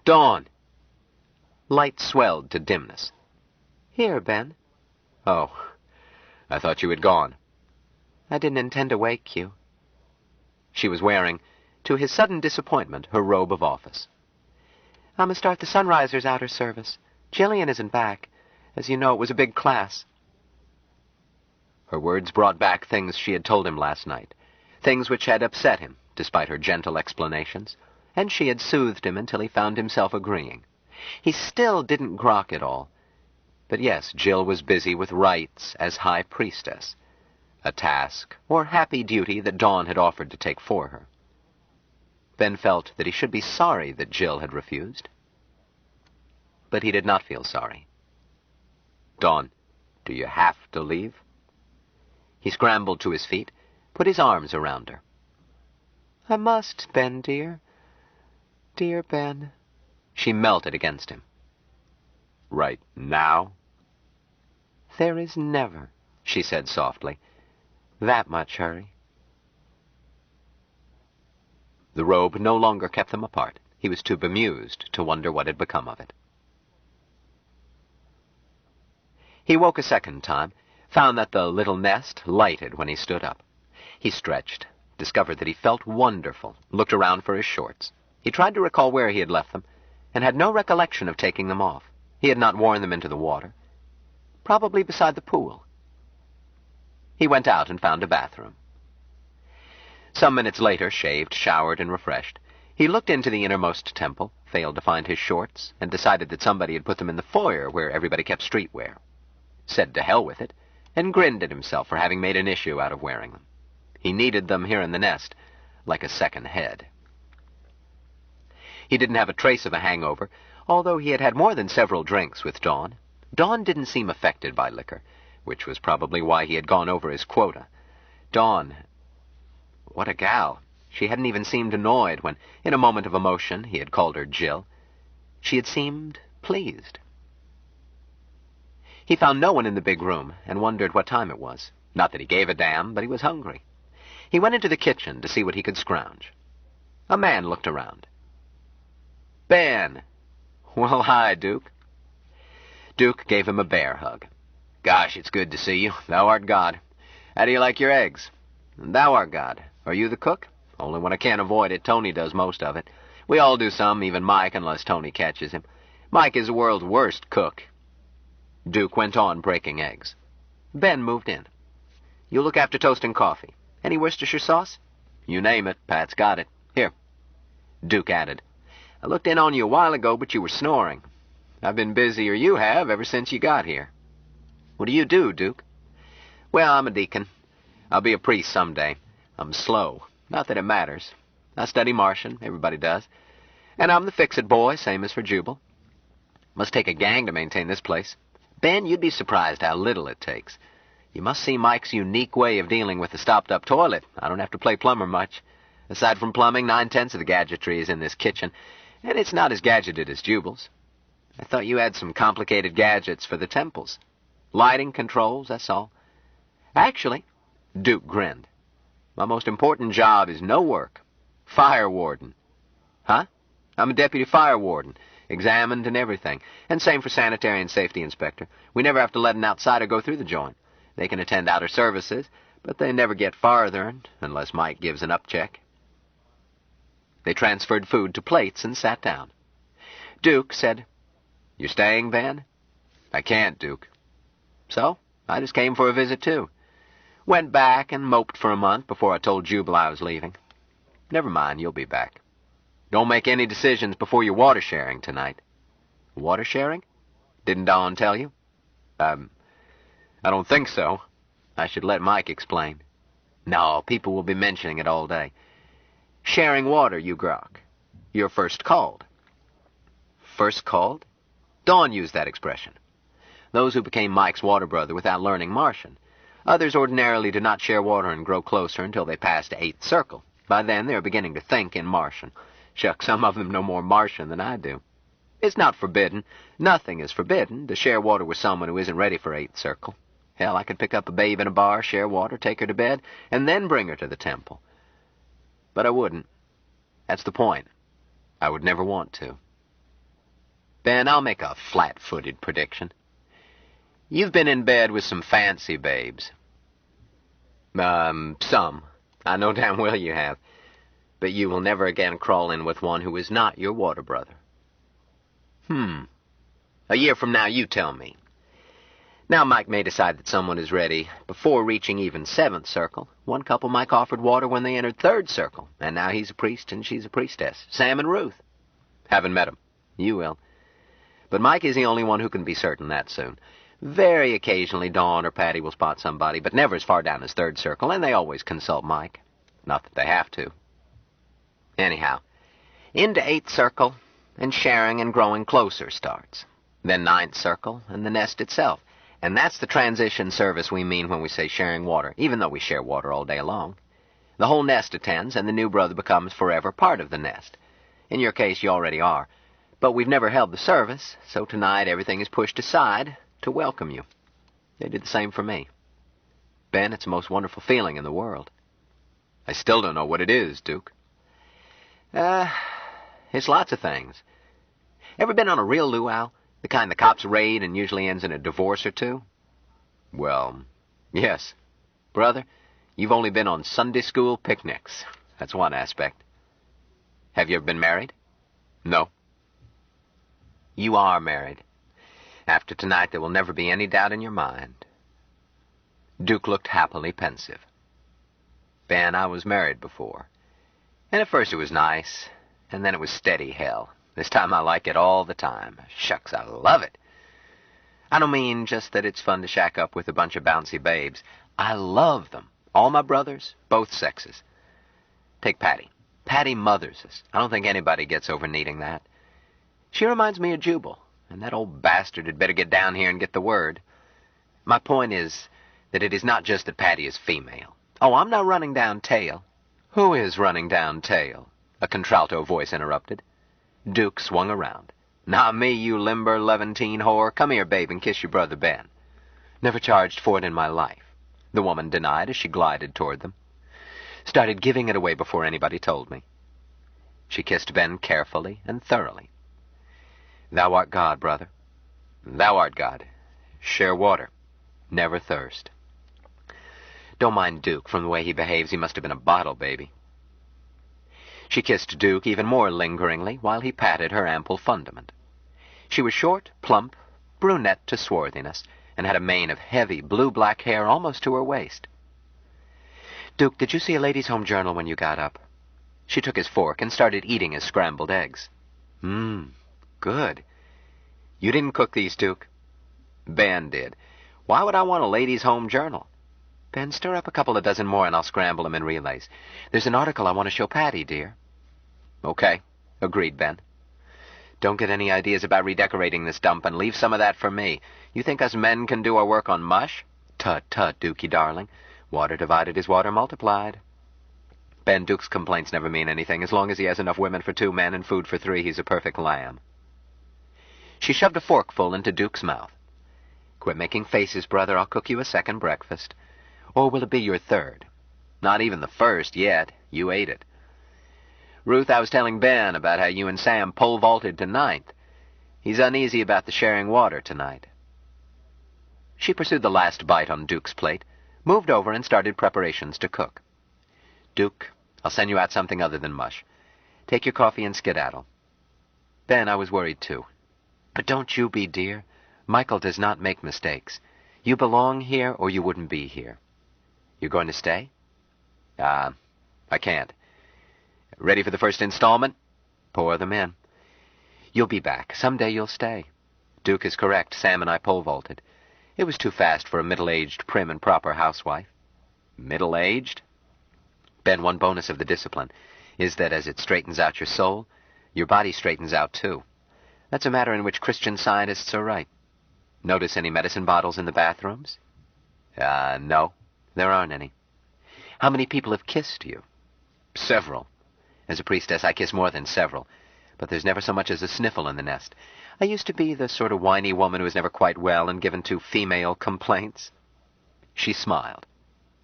Dawn! Light swelled to dimness. Here, Ben. Oh, I thought you had gone. I didn't intend to wake you. She was wearing, to his sudden disappointment, her robe of office. I'm going to start the Sunrisers outer service. Jillian isn't back. As you know, it was a big class. Her words brought back things she had told him last night, things which had upset him, despite her gentle explanations, and she had soothed him until he found himself agreeing. He still didn't grok it all. But yes, Jill was busy with rites as high priestess, a task or happy duty that Dawn had offered to take for her. Ben felt that he should be sorry that Jill had refused. But he did not feel sorry. Dawn, do you have to leave? He scrambled to his feet, put his arms around her. I must, Ben, dear. Dear Ben. She melted against him. Right now? There is never, she said softly, that much hurry. The robe no longer kept them apart. He was too bemused to wonder what had become of it. He woke a second time, found that the little nest lighted when he stood up. He stretched, discovered that he felt wonderful, looked around for his shorts. He tried to recall where he had left them, and had no recollection of taking them off. He had not worn them into the water. Probably beside the pool. He went out and found a bathroom. Some minutes later, shaved, showered, and refreshed, he looked into the innermost temple, failed to find his shorts, and decided that somebody had put them in the foyer where everybody kept streetwear. Said to hell with it, and grinned at himself for having made an issue out of wearing them. He needed them here in the nest, like a second head. He didn't have a trace of a hangover, although he had had more than several drinks with Dawn. Dawn didn't seem affected by liquor, which was probably why he had gone over his quota. Dawn, what a gal! She hadn't even seemed annoyed when, in a moment of emotion, he had called her Jill. She had seemed pleased. He found no one in the big room and wondered what time it was. Not that he gave a damn, but he was hungry. He went into the kitchen to see what he could scrounge. A man looked around. Ben! Well, hi, Duke. Duke gave him a bear hug. Gosh, it's good to see you. Thou art God. How do you like your eggs? Thou art God. Are you the cook? Only when I can't avoid it, Tony does most of it. We all do some, even Mike, unless Tony catches him. Mike is the world's worst cook. Duke went on breaking eggs. Ben moved in. You look after toast and coffee. Any Worcestershire sauce? You name it, Pat's got it. Here. Duke added, I looked in on you a while ago, but you were snoring. I've been busier you have ever since you got here. What do you do, Duke? Well, I'm a deacon. I'll be a priest someday. I'm slow. Not that it matters. I study Martian. Everybody does. And I'm the fix-it boy, same as for Jubal. Must take a gang to maintain this place. Ben, you'd be surprised how little it takes. You must see Mike's unique way of dealing with the stopped-up toilet. I don't have to play plumber much. Aside from plumbing, 9/10 of the gadgetry is in this kitchen, and it's not as gadgeted as Jubal's. I thought you had some complicated gadgets for the temples. Lighting controls, that's all. Actually, Duke grinned. My most important job is no work. Fire warden. Huh? I'm a deputy fire warden. Examined and everything. And same for sanitary and safety inspector. We never have to let an outsider go through the joint. They can attend outer services, but they never get farther unless Mike gives an upcheck. They transferred food to plates and sat down. Duke said, You staying, Ben? I can't, Duke. So, I just came for a visit, too. Went back and moped for a month before I told Jubal I was leaving. Never mind, you'll be back. Don't make any decisions before your water sharing tonight. Water sharing? Didn't Dawn tell you? I don't think so. I should let Mike explain. No, people will be mentioning it all day. Sharing water, you grok. You're first called. First called? Dawn used that expression. Those who became Mike's water brother without learning Martian. Others ordinarily did not share water and grow closer until they passed 8th circle. By then, they are beginning to think in Martian. Shucks, some of them know more Martian than I do. It's not forbidden. Nothing is forbidden to share water with someone who isn't ready for 8th circle. Hell, I could pick up a babe in a bar, share water, take her to bed, and then bring her to the temple. But I wouldn't. That's the point. I would never want to. Ben, I'll make a flat-footed prediction. You've been in bed with some fancy babes. Some. I know damn well you have. But you will never again crawl in with one who is not your water brother. A year from now, you tell me. Now Mike may decide that someone is ready before reaching even 7th circle. One couple Mike offered water when they entered 3rd circle, and now he's a priest and she's a priestess. Sam and Ruth. Haven't met 'em. You will. But Mike is the only one who can be certain that soon. Very occasionally Dawn or Patty will spot somebody, but never as far down as 3rd circle, and they always consult Mike. Not that they have to. Anyhow, into 8th circle, and sharing and growing closer starts. Then 9th circle, and the nest itself. And that's the transition service we mean when we say sharing water, even though we share water all day long. The whole nest attends, and the new brother becomes forever part of the nest. In your case, you already are. But we've never held the service, so tonight everything is pushed aside to welcome you. They did the same for me. Ben, it's the most wonderful feeling in the world. I still don't know what it is, Duke. It's lots of things. Ever been on a real luau? The kind the cops raid and usually ends in a divorce or two? Well, yes. Brother, you've only been on Sunday school picnics. That's one aspect. Have you ever been married? No. You are married. After tonight, there will never be any doubt in your mind. Duke looked happily pensive. Ben, I was married before. And at first it was nice, and then it was steady hell. This time I like it all the time. Shucks, I love it. I don't mean just that it's fun to shack up with a bunch of bouncy babes. I love them. All my brothers, both sexes. Take Patty. Patty mothers us. I don't think anybody gets over needing that. She reminds me of Jubal, and that old bastard had better get down here and get the word. My point is that it is not just that Patty is female. Oh, I'm not running down tail. Who is running down tail? A contralto voice interrupted. Duke swung around. Not me, you limber Levantine whore. Come here, babe, and kiss your brother Ben. Never charged for it in my life, the woman denied as she glided toward them. Started giving it away before anybody told me. She kissed Ben carefully and thoroughly. Thou art God, brother. Thou art God. Share water. Never thirst. Don't mind Duke. From the way he behaves, he must have been a bottle baby. She kissed Duke even more lingeringly while he patted her ample fundament. She was short, plump, brunette to swarthiness, and had a mane of heavy, blue-black hair almost to her waist. Duke, did you see a Ladies' Home Journal when you got up? She took his fork and started eating his scrambled eggs. Good. You didn't cook these, Duke? Ben did. Why would I want a Ladies' Home Journal? Ben, stir up a couple of dozen more and I'll scramble them in relays. There's an article I want to show Patty, dear. Okay, agreed Ben. Don't get any ideas about redecorating this dump and leave some of that for me. You think us men can do our work on mush? Tut, tut, Dukey, darling. Water divided is water multiplied. Ben, Duke's complaints never mean anything. As long as he has enough women for 2 men and food for 3, he's a perfect lamb. She shoved a forkful into Duke's mouth. Quit making faces, brother. I'll cook you a second breakfast. Or will it be your third? Not even the first yet. You ate it. Ruth, I was telling Ben about how you and Sam pole vaulted to 9th. He's uneasy about the sharing water tonight. She pursued the last bite on Duke's plate, moved over and started preparations to cook. Duke, I'll send you out something other than mush. Take your coffee and skedaddle. Ben, I was worried too. But don't you be, dear. Michael does not make mistakes. You belong here or you wouldn't be here. You're going to stay? I can't. Ready for the first installment? Pour them in. You'll be back. Someday you'll stay. Duke is correct. Sam and I pole vaulted. It was too fast for a middle-aged, prim and proper housewife. Middle-aged? Ben, one bonus of the discipline is that as it straightens out your soul, your body straightens out too. That's a matter in which Christian Scientists are right. Notice any medicine bottles in the bathrooms? No. There aren't any. How many people have kissed you? Several. As a priestess, I kiss more than several. But there's never so much as a sniffle in the nest. I used to be the sort of whiny woman who was never quite well and given to female complaints. She smiled.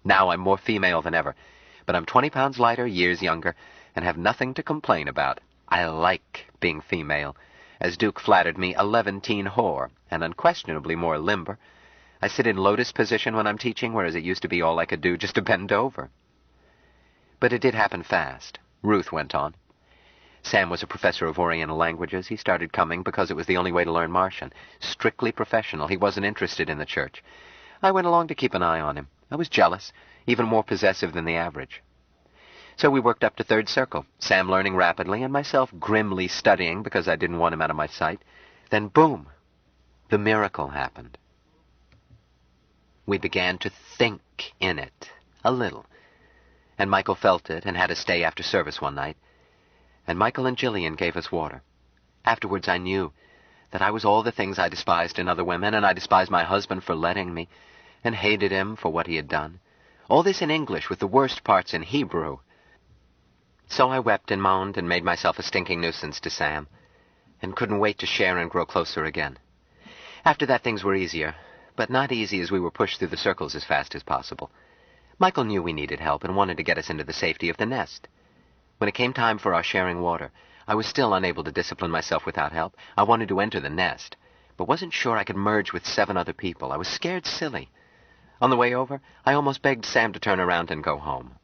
Now I'm more female than ever. But I'm 20 pounds lighter, years younger, and have nothing to complain about. I like being female. As Duke flattered me, a Levantine whore, and unquestionably more limber. I sit in lotus position when I'm teaching, whereas it used to be all I could do just to bend over. But it did happen fast. Ruth went on. Sam was a professor of Oriental languages. He started coming because it was the only way to learn Martian. Strictly professional. He wasn't interested in the church. I went along to keep an eye on him. I was jealous, even more possessive than the average. So we worked up to 3rd circle, Sam learning rapidly and myself grimly studying because I didn't want him out of my sight. Then boom, the miracle happened. We began to think in it, a little. And Michael felt it and had to stay after service one night. And Michael and Jillian gave us water. Afterwards I knew that I was all the things I despised in other women, and I despised my husband for letting me, and hated him for what he had done. All this in English with the worst parts in Hebrew. So I wept and moaned and made myself a stinking nuisance to Sam, and couldn't wait to share and grow closer again. After that things were easier, but not easy as we were pushed through the circles as fast as possible. Michael knew we needed help and wanted to get us into the safety of the nest. When it came time for our sharing water, I was still unable to discipline myself without help. I wanted to enter the nest, but wasn't sure I could merge with 7 other people. I was scared silly. On the way over, I almost begged Sam to turn around and go home.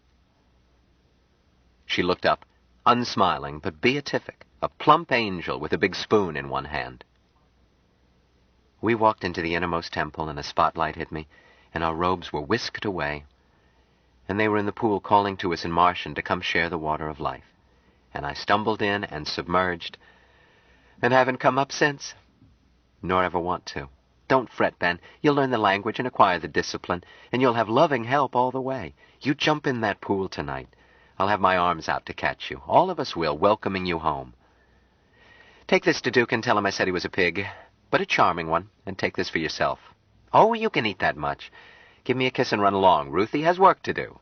She looked up. unsmiling but beatific, a plump angel with a big spoon in one hand. We walked into the innermost temple, and a spotlight hit me, and our robes were whisked away. And they were in the pool calling to us in Martian to come share the water of life. And I stumbled in and submerged, and haven't come up since, nor ever want to. Don't fret, Ben. You'll learn the language and acquire the discipline, and you'll have loving help all the way. You jump in that pool tonight. I'll have my arms out to catch you. All of us will, welcoming you home. Take this to Duke and tell him I said he was a pig, but a charming one, and take this for yourself. Oh, you can eat that much. Give me a kiss and run along. Ruthie has work to do.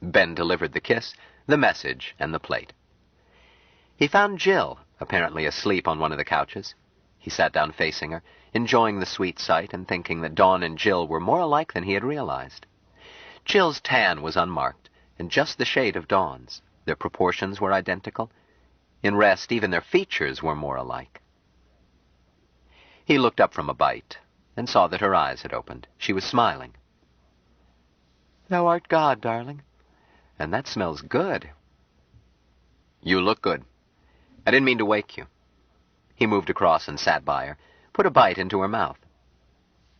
Ben delivered the kiss, the message, and the plate. He found Jill, apparently asleep on one of the couches. He sat down facing her, enjoying the sweet sight and thinking that Dawn and Jill were more alike than he had realized. Jill's tan was unmarked, and just the shade of Dawn's. Their proportions were identical. In rest, even their features were more alike. He looked up from a bite and saw that her eyes had opened. She was smiling. "Thou art God, darling, and that smells good." "You look good. I didn't mean to wake you." He moved across and sat by her, put a bite into her mouth.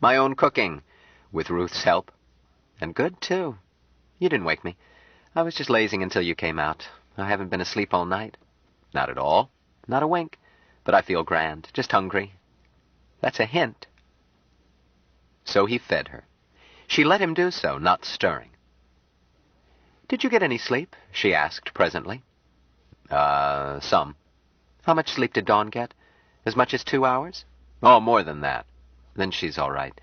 "My own cooking, with Ruth's help. And good, too. You didn't wake me. I was just lazing until you came out. I haven't been asleep all night." "Not at all. Not a wink. But I feel grand, just hungry." "That's a hint." So he fed her. She let him do so, not stirring. "Did you get any sleep?" she asked presently. Some." "How much sleep did Dawn get? As much as 2 hours?" "Oh, more than that." "Then she's all right.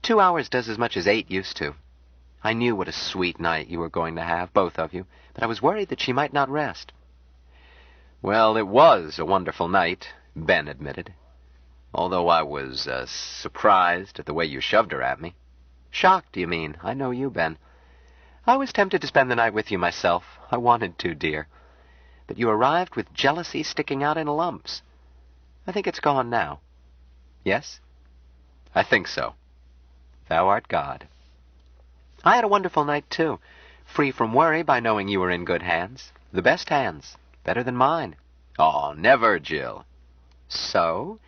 2 hours does as much as 8 used to. I knew what a sweet night you were going to have, both of you, but I was worried that she might not rest." "Well, it was a wonderful night," Ben admitted. "Although I was surprised at the way you shoved her at me." "Shocked, you mean? I know you, Ben. I was tempted to spend the night with you myself. I wanted to, dear. But you arrived with jealousy sticking out in lumps. I think it's gone now." "Yes?" "I think so." "Thou art God." "I had a wonderful night, too. Free from worry by knowing you were in good hands. The best hands. Better than mine." "Oh, never, Jill." "So?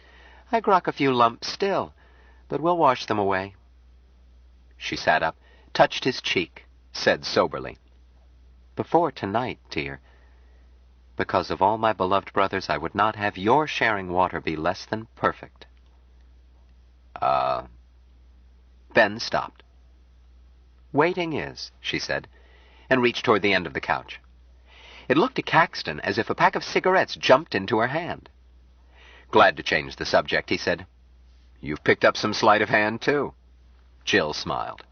I grok a few lumps still, but we'll wash them away." She sat up, touched his cheek, said soberly, "Before tonight, dear, because of all my beloved brothers, I would not have your sharing water be less than perfect." Ben stopped. "Waiting is," she said, and reached toward the end of the couch. It looked to Caxton as if a pack of cigarettes jumped into her hand. Glad to change the subject, he said, "You've picked up some sleight of hand, too." Jill smiled.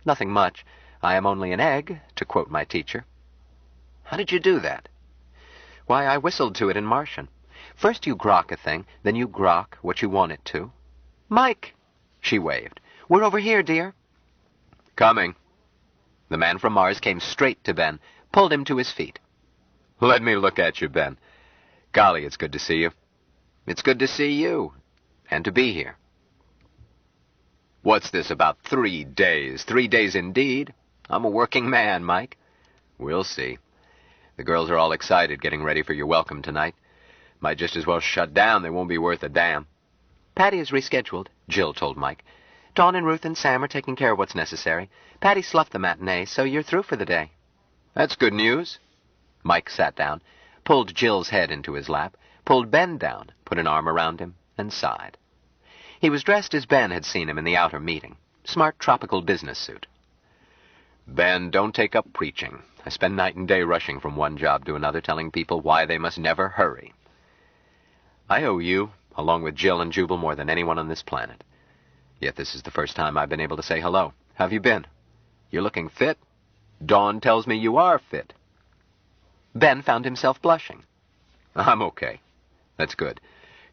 "Nothing much. I am only an egg, to quote my teacher." "How did you do that?" "Why, I whistled to it in Martian. First you grok a thing, then you grok what you want it to." "Mike!" She waved. "We're over here, dear." "Coming." The man from Mars came straight to Ben, pulled him to his feet. "Let me look at you, Ben. Golly, it's good to see you." "It's good to see you, and to be here." "What's this about 3 days? 3 days indeed. I'm a working man, Mike." "We'll see. The girls are all excited, getting ready for your welcome tonight. Might just as well shut down. They won't be worth a damn." "Patty is rescheduled," Jill told Mike. "Dawn and Ruth and Sam are taking care of what's necessary. Patty sloughed the matinee, so you're through for the day." "That's good news." Mike sat down, pulled Jill's head into his lap, pulled Ben down, put an arm around him, and sighed. He was dressed as Ben had seen him in the outer meeting. Smart tropical business suit. "Ben, don't take up preaching. I spend night and day rushing from one job to another, telling people why they must never hurry. I owe you, along with Jill and Jubal, more than anyone on this planet. Yet this is the first time I've been able to say hello. How have you been? You're looking fit. Dawn tells me you are fit." Ben found himself blushing. "I'm okay. That's good.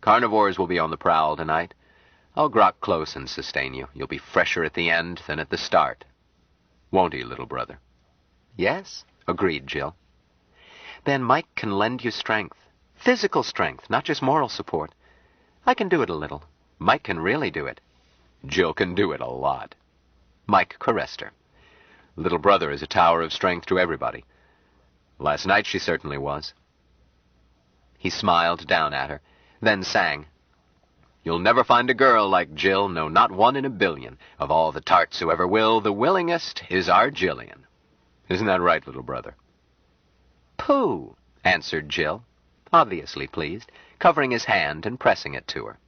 Carnivores will be on the prowl tonight. I'll grok close and sustain you. You'll be fresher at the end than at the start. Won't he, little brother?" "Yes," agreed Jill. "Ben, Mike can lend you strength. Physical strength, not just moral support. I can do it a little. Mike can really do it." "Jill can do it a lot." Mike caressed her. "Little brother is a tower of strength to everybody. Last night she certainly was. He smiled down at her, then sang, "You'll never find a girl like Jill, no, not one in a billion. Of all the tarts who ever will, the willingest is our Jillian." Isn't that right, little brother? "Pooh," answered Jill, obviously pleased, covering his hand and pressing it to her.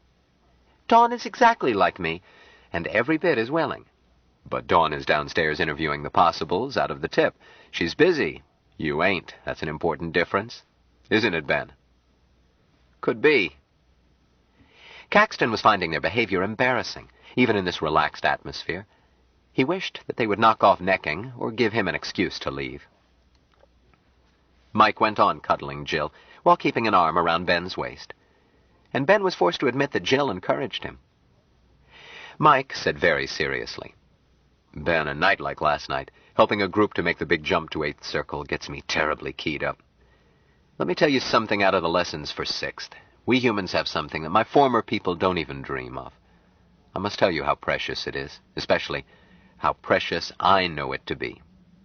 "Dawn is exactly like me, and every bit as willing." But Dawn is downstairs interviewing the possibles out of the tip. She's busy. You ain't. That's an important difference. Isn't it, Ben? Could be. Caxton was finding their behavior embarrassing, even in this relaxed atmosphere. He wished that they would knock off necking or give him an excuse to leave. Mike went on cuddling Jill while keeping an arm around Ben's waist, and Ben was forced to admit that Jill encouraged him. Mike said very seriously, "Ben, a night like last night, helping a group to make the big jump to 8th Circle, gets me terribly keyed up. Let me tell you something out of the lessons for 6th. We humans have something that my former people don't even dream of. I must tell you how precious it is, especially how precious I know it to be,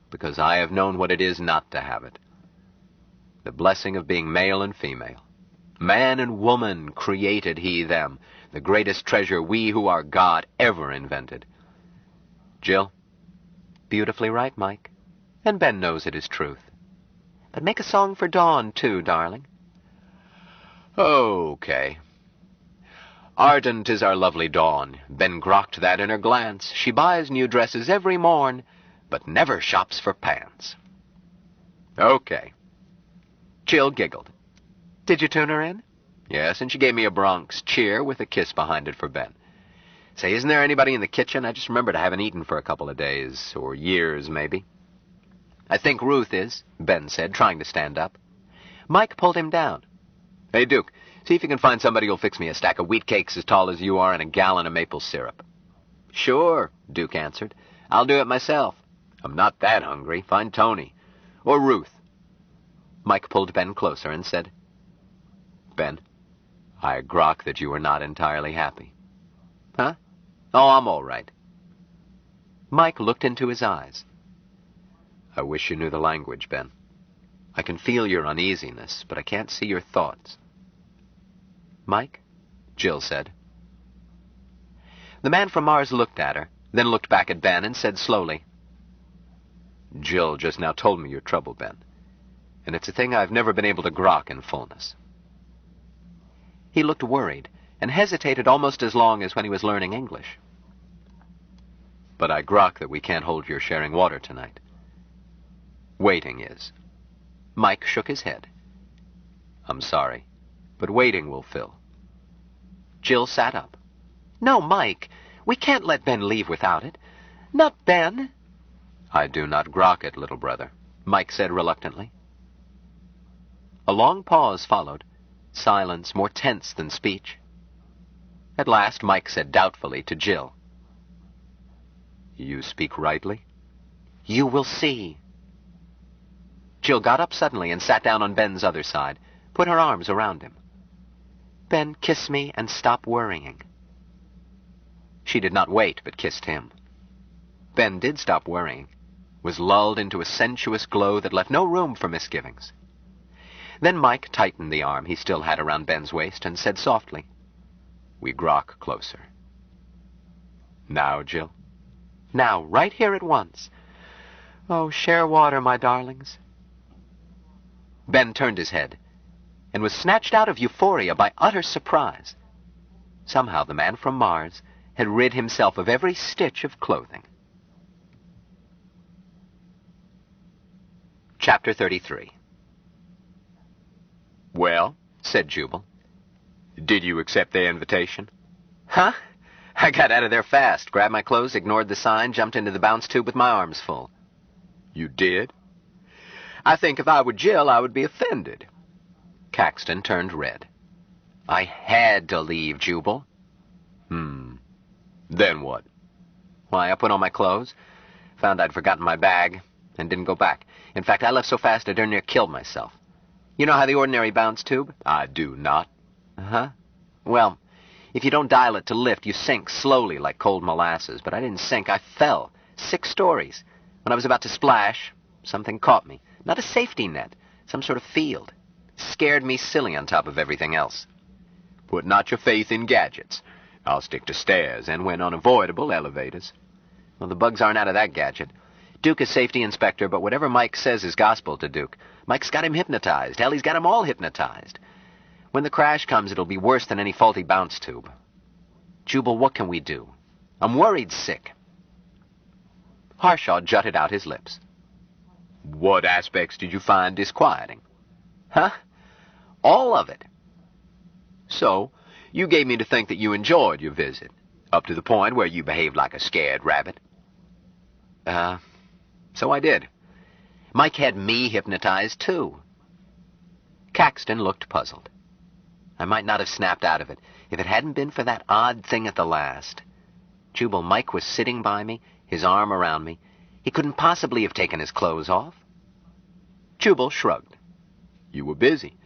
because I have known what it is not to have it. The blessing of being male and female. Man and woman created he them, the greatest treasure we who are God ever invented. Jill?" "Beautifully right, Mike. And Ben knows it is truth. But make a song for Dawn, too, darling." "Okay. Ardent is our lovely Dawn. Ben grokked that in her glance. She buys new dresses every morn, but never shops for pants." "Okay." Jill giggled. "Did you tune her in?" "Yes, and she gave me a Bronx cheer with a kiss behind it for Ben. Say, isn't there anybody in the kitchen? I just remembered I haven't eaten for a couple of days, or years, maybe." "I think Ruth is," Ben said, trying to stand up. Mike pulled him down. "Hey, Duke, see if you can find somebody who'll fix me a stack of wheat cakes as tall as you are and a gallon of maple syrup." "Sure," Duke answered. "I'll do it myself." "I'm not that hungry. Find Tony. Or Ruth." Mike pulled Ben closer and said, "Ben, I grok that you are not entirely happy." "Huh? Oh, I'm all right." Mike looked into his eyes. "I wish you knew the language, Ben. I can feel your uneasiness, but I can't see your thoughts." "Mike?" Jill said. The man from Mars looked at her, then looked back at Ben and said slowly, "Jill just now told me your trouble, Ben, and it's a thing I've never been able to grok in fullness." He looked worried and hesitated almost as long as when he was learning English. "But I grok that we can't hold your sharing water tonight. Waiting is." Mike shook his head. "I'm sorry, but waiting will fill." Jill sat up. "No, Mike, we can't let Ben leave without it. Not Ben." "I do not grok it, little brother," Mike said reluctantly. A long pause followed, silence more tense than speech. At last Mike said doubtfully to Jill, "You speak rightly?" "You will see." Jill got up suddenly and sat down on Ben's other side, put her arms around him. "Ben, kiss me and stop worrying." She did not wait, but kissed him. Ben did stop worrying, was lulled into a sensuous glow that left no room for misgivings. Then Mike tightened the arm he still had around Ben's waist and said softly, "We grok closer." "Now, Jill?" "Now, right here at once. Oh, share water, my darlings." Ben turned his head and was snatched out of euphoria by utter surprise. Somehow the man from Mars had rid himself of every stitch of clothing. Chapter 33. "Well," said Jubal. "did you accept the invitation?" "Huh? I got out of there fast, grabbed my clothes, ignored the sign, jumped into the bounce tube with my arms full." "You did?" "I think if I were Jill, I would be offended." Caxton turned red. "I had to leave, Jubal." Then what?" "Why, I put on my clothes, found I'd forgotten my bag, and didn't go back. In fact, I left so fast I darn near killed myself. You know how the ordinary bounce tube?" "I do not." "Uh-huh. Well, if you don't dial it to lift, you sink slowly like cold molasses. But I didn't sink, I fell. 6 stories. When I was about to splash, something caught me. Not a safety net, some sort of field. Scared me silly on top of everything else. Put not your faith in gadgets. I'll stick to stairs, and when unavoidable, elevators. Well, the bugs aren't out of that gadget. Duke is safety inspector, but whatever Mike says is gospel to Duke. Mike's got him hypnotized. Hell, he's got 'em all hypnotized. When the crash comes, it'll be worse than any faulty bounce tube. Jubal, what can we do? I'm worried sick. Harshaw jutted out his lips. What aspects did you find disquieting? Huh? All of it. So, you gave me to think that you enjoyed your visit, up to the point where you behaved like a scared rabbit. So I did. Mike had me hypnotized, too. Caxton looked puzzled. I might not have snapped out of it if it hadn't been for that odd thing at the last. Jubal, Mike was sitting by me, his arm around me. He couldn't possibly have taken his clothes off. Jubal shrugged. You were busy.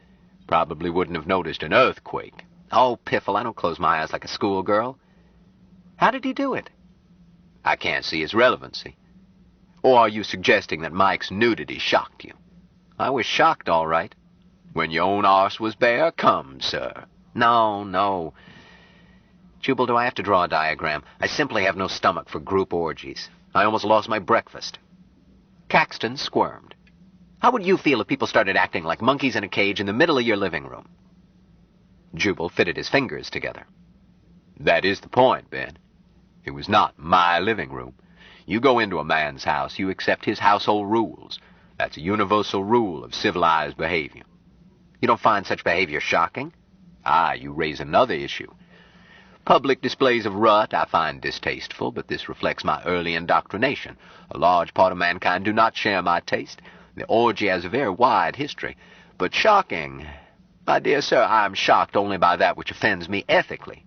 Probably wouldn't have noticed an earthquake. Oh, piffle, I don't close my eyes like a schoolgirl. How did he do it? I can't see its relevancy. Or are you suggesting that Mike's nudity shocked you? I was shocked, all right. When your own arse was bare? Come, sir. No. Jubal, do I have to draw a diagram? I simply have no stomach for group orgies. I almost lost my breakfast. Caxton squirmed. How would you feel if people started acting like monkeys in a cage in the middle of your living room? Jubal fitted his fingers together. That is the point, Ben. It was not my living room. You go into a man's house, you accept his household rules. That's a universal rule of civilized behavior. You don't find such behavior shocking? You raise another issue. Public displays of rut I find distasteful, but this reflects my early indoctrination. A large part of mankind do not share my taste. The orgy has a very wide history. But shocking, my dear sir, I am shocked only by that which offends me ethically.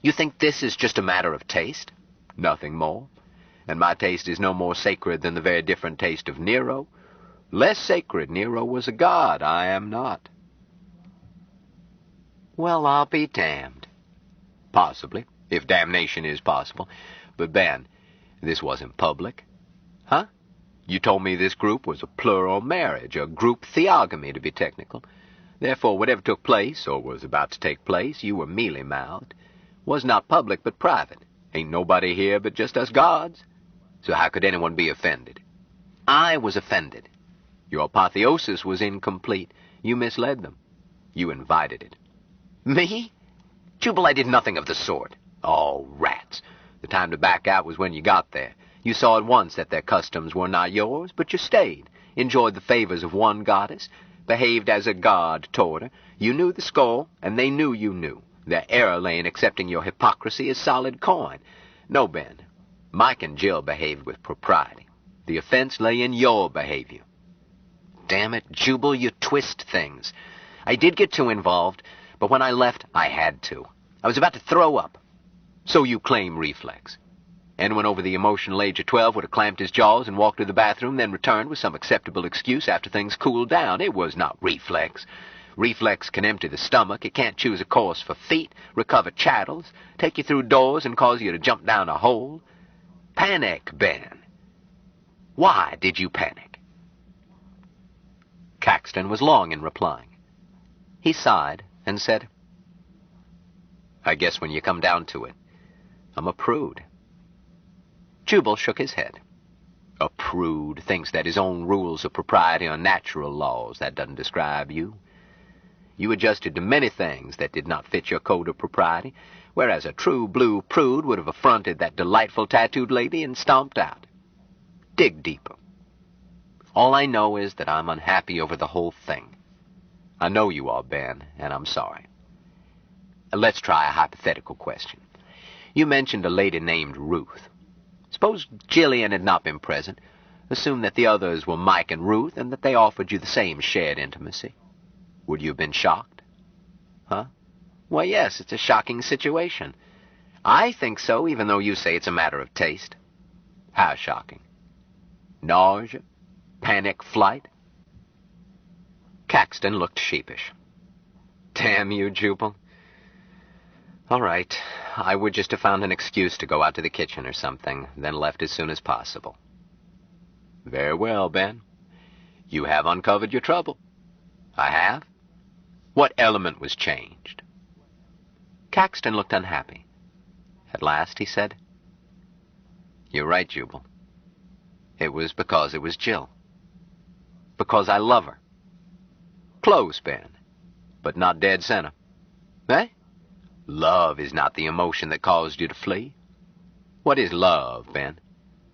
You think this is just a matter of taste? Nothing more. And my taste is no more sacred than the very different taste of Nero. Less sacred. Nero was a god. I am not. Well, I'll be damned. Possibly, if damnation is possible. But, Ben, this wasn't public. Huh? You told me this group was a plural marriage, a group theogamy to be technical. Therefore, whatever took place, or was about to take place, you were mealy-mouthed. Was not public, but private. Ain't nobody here but just us gods. So how could anyone be offended? I was offended. Your apotheosis was incomplete. You misled them. You invited it. Me? Jubal, I did nothing of the sort. Oh, rats. The time to back out was when you got there. You saw at once that their customs were not yours, but you stayed, enjoyed the favors of one goddess, behaved as a god toward her. You knew the score, and they knew you knew. Their error lay in accepting your hypocrisy as solid coin. No, Ben. Mike and Jill behaved with propriety. The offense lay in your behavior. Damn it, Jubal, you twist things. I did get too involved, but when I left, I had to. I was about to throw up. So you claim reflex. Anyone over the emotional age of 12 would have clamped his jaws and walked to the bathroom, then returned with some acceptable excuse after things cooled down. It was not reflex. Reflex can empty the stomach. It can't choose a course for feet, recover chattels, take you through doors and cause you to jump down a hole. Panic, Ben. Why did you panic? Caxton was long in replying. He sighed and said, I guess when you come down to it, I'm a prude. Jubal shook his head. A prude thinks that his own rules of propriety are natural laws. That doesn't describe you. You adjusted to many things that did not fit your code of propriety, whereas a true blue prude would have affronted that delightful tattooed lady and stomped out. Dig deeper. All I know is that I'm unhappy over the whole thing. I know you are, Ben, and I'm sorry. Let's try a hypothetical question. You mentioned a lady named Ruth. Suppose Jillian had not been present. Assume that the others were Mike and Ruth, and that they offered you the same shared intimacy. Would you have been shocked? Huh? Why, yes, it's a shocking situation. I think so, even though you say it's a matter of taste. How shocking? Nausea? Panic flight? Caxton looked sheepish. Damn you, Jubal. All right, I would just have found an excuse to go out to the kitchen or something, then left as soon as possible. Very well, Ben. You have uncovered your trouble. I have. What element was changed? Caxton looked unhappy. At last he said, "You're right, Jubal. It was because it was Jill. Because I love her." Close, Ben, but not dead center. Eh? Love is not the emotion that caused you to flee. What is love, Ben?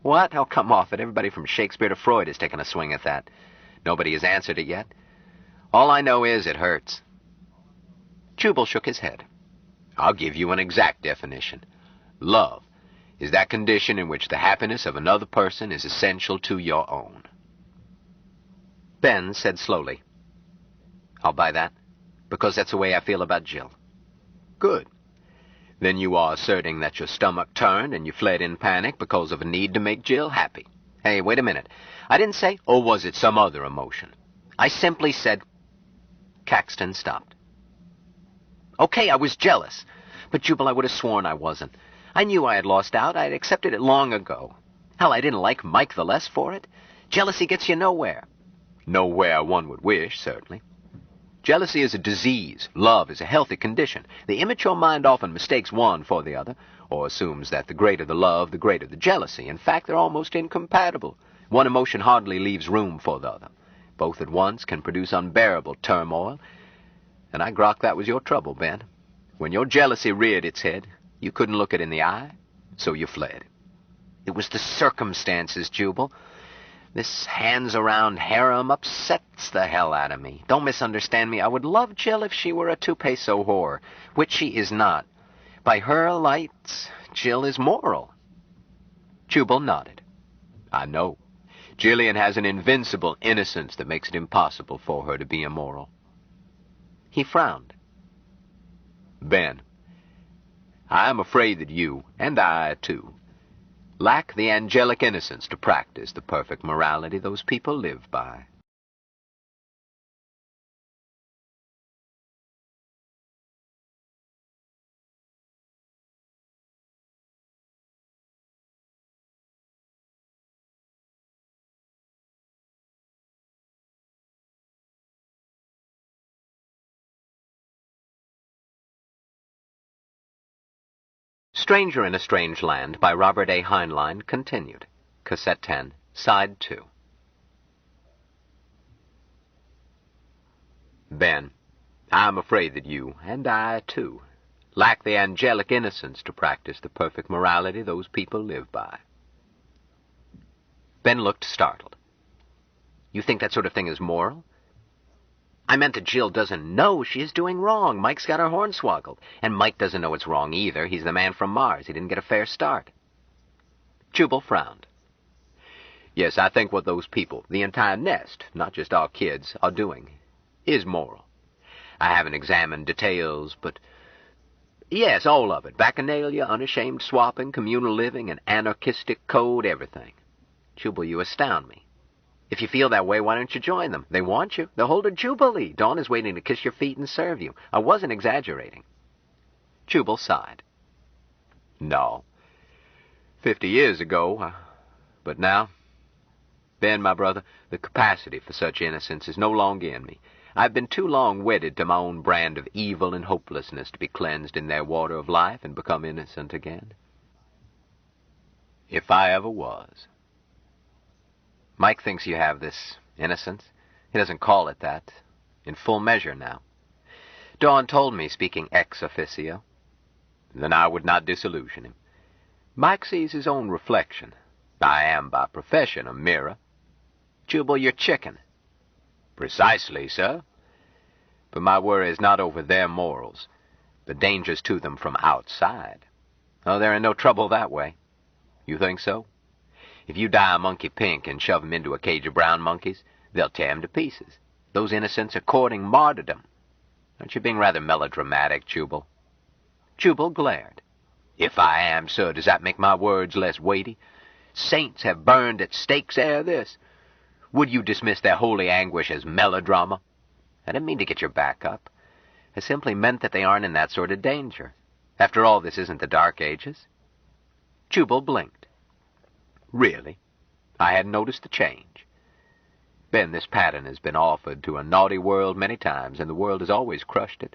What? Oh, come off it. Everybody from Shakespeare to Freud has taken a swing at that. Nobody has answered it yet. All I know is it hurts. Jubal shook his head. I'll give you an exact definition. Love is that condition in which the happiness of another person is essential to your own. Ben said slowly, "I'll buy that, because that's the way I feel about Jill." Good. Then you are asserting that your stomach turned and you fled in panic because of a need to make Jill happy. Hey, wait a minute. I didn't say... Or was it some other emotion? I simply said... Caxton stopped. Okay, I was jealous. But, Jubal, I would have sworn I wasn't. I knew I had lost out. I had accepted it long ago. Hell, I didn't like Mike the less for it. Jealousy gets you nowhere. Nowhere one would wish, certainly. Jealousy is a disease. Love is a healthy condition. The immature mind often mistakes one for the other, or assumes that the greater the love, the greater the jealousy. In fact, they're almost incompatible. One emotion hardly leaves room for the other. Both at once can produce unbearable turmoil. And I grok that was your trouble, Ben. When your jealousy reared its head, you couldn't look it in the eye, so you fled. It was the circumstances, Jubal. This hands-around harem upsets the hell out of me. Don't misunderstand me. I would love Jill if she were a two-peso whore, which she is not. By her lights, Jill is moral. Jubal nodded. I know. Jillian has an invincible innocence that makes it impossible for her to be immoral. He frowned. Ben, I am afraid that you, and I, too, lack the angelic innocence to practice the perfect morality those people live by. Stranger in a Strange Land by Robert A. Heinlein continued. Cassette 10, Side 2. Ben, I'm afraid that you, and I, too, lack the angelic innocence to practice the perfect morality those people live by. Ben looked startled. You think that sort of thing is moral? I meant that Jill doesn't know she is doing wrong. Mike's got her hornswoggled. And Mike doesn't know it's wrong either. He's the man from Mars. He didn't get a fair start. Jubal frowned. Yes, I think what those people, the entire nest, not just our kids, are doing is moral. I haven't examined details, but... yes, all of it. Bacchanalia, unashamed swapping, communal living, an anarchistic code, everything. Jubal, you astound me. If you feel that way, why don't you join them? They want you. They'll hold a jubilee. Dawn is waiting to kiss your feet and serve you. I wasn't exaggerating. Jubal sighed. No. 50 years ago, but now... Ben, my brother, the capacity for such innocence is no longer in me. I've been too long wedded to my own brand of evil and hopelessness to be cleansed in their water of life and become innocent again. If I ever was. Mike thinks you have this innocence. He doesn't call it that. In full measure now. Dawn told me, speaking ex officio. Then I would not disillusion him. Mike sees his own reflection. I am by profession a mirror. Jubal, you're chicken. Precisely, sir. But my worry is not over their morals, the dangers to them from outside. Oh, they're in no trouble that way. You think so? If you dye a monkey pink and shove him into a cage of brown monkeys, they'll tear him to pieces. Those innocents are courting martyrdom. Aren't you being rather melodramatic, Jubal? Jubal glared. If I am, sir, does that make my words less weighty? Saints have burned at stakes ere this. Would you dismiss their holy anguish as melodrama? I didn't mean to get your back up. I simply meant that they aren't in that sort of danger. After all, this isn't the Dark Ages. Jubal blinked. Really? I hadn't noticed the change. Ben, this pattern has been offered to a naughty world many times, and the world has always crushed it.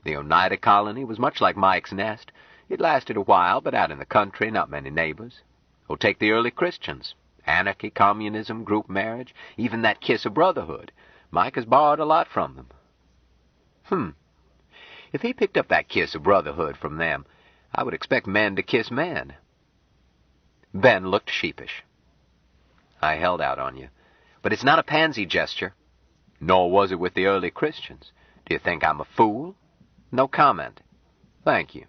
The Oneida colony was much like Mike's nest. It lasted a while, but out in the country, not many neighbors. Or take the early Christians. Anarchy, communism, group marriage, even that kiss of brotherhood. Mike has borrowed a lot from them. If he picked up that kiss of brotherhood from them, I would expect men to kiss men. Ben looked sheepish. I held out on you. But it's not a pansy gesture. Nor was it with the early Christians. Do you think I'm a fool? No comment. Thank you.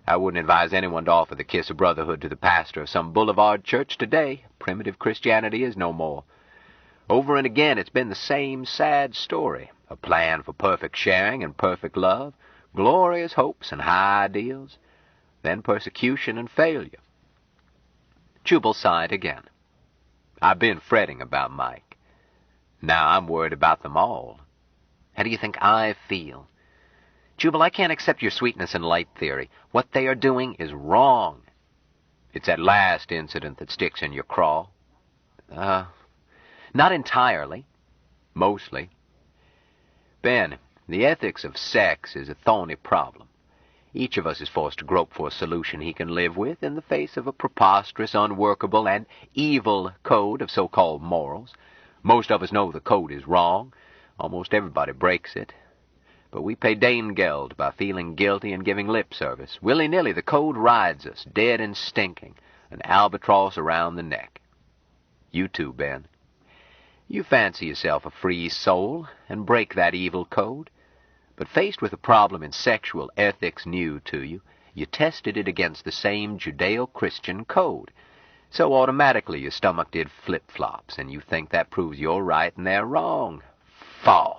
I wouldn't advise anyone to offer the kiss of brotherhood to the pastor of some boulevard church today. Primitive Christianity is no more. Over and again, it's been the same sad story. A plan for perfect sharing and perfect love, glorious hopes and high ideals, then persecution and failure. Jubal sighed again. I've been fretting about Mike. Now I'm worried about them all. How do you think I feel? Jubal, I can't accept your sweetness and light theory. What they are doing is wrong. It's that last incident that sticks in your craw. Not entirely. Mostly. Ben, the ethics of sex is a thorny problem. Each of us is forced to grope for a solution he can live with in the face of a preposterous, unworkable, and evil code of so-called morals. Most of us know the code is wrong. Almost everybody breaks it. But we pay Danegeld by feeling guilty and giving lip service. Willy-nilly, the code rides us, dead and stinking, an albatross around the neck. You too, Ben. You fancy yourself a free soul and break that evil code. But faced with a problem in sexual ethics new to you, you tested it against the same Judeo-Christian code. So automatically your stomach did flip-flops, and you think that proves you're right and they're wrong. Faugh!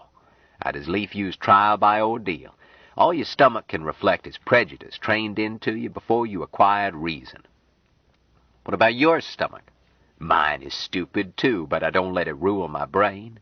I'd as lief use trial by ordeal. All your stomach can reflect is prejudice trained into you before you acquired reason. What about your stomach? Mine is stupid, too, but I don't let it rule my brain.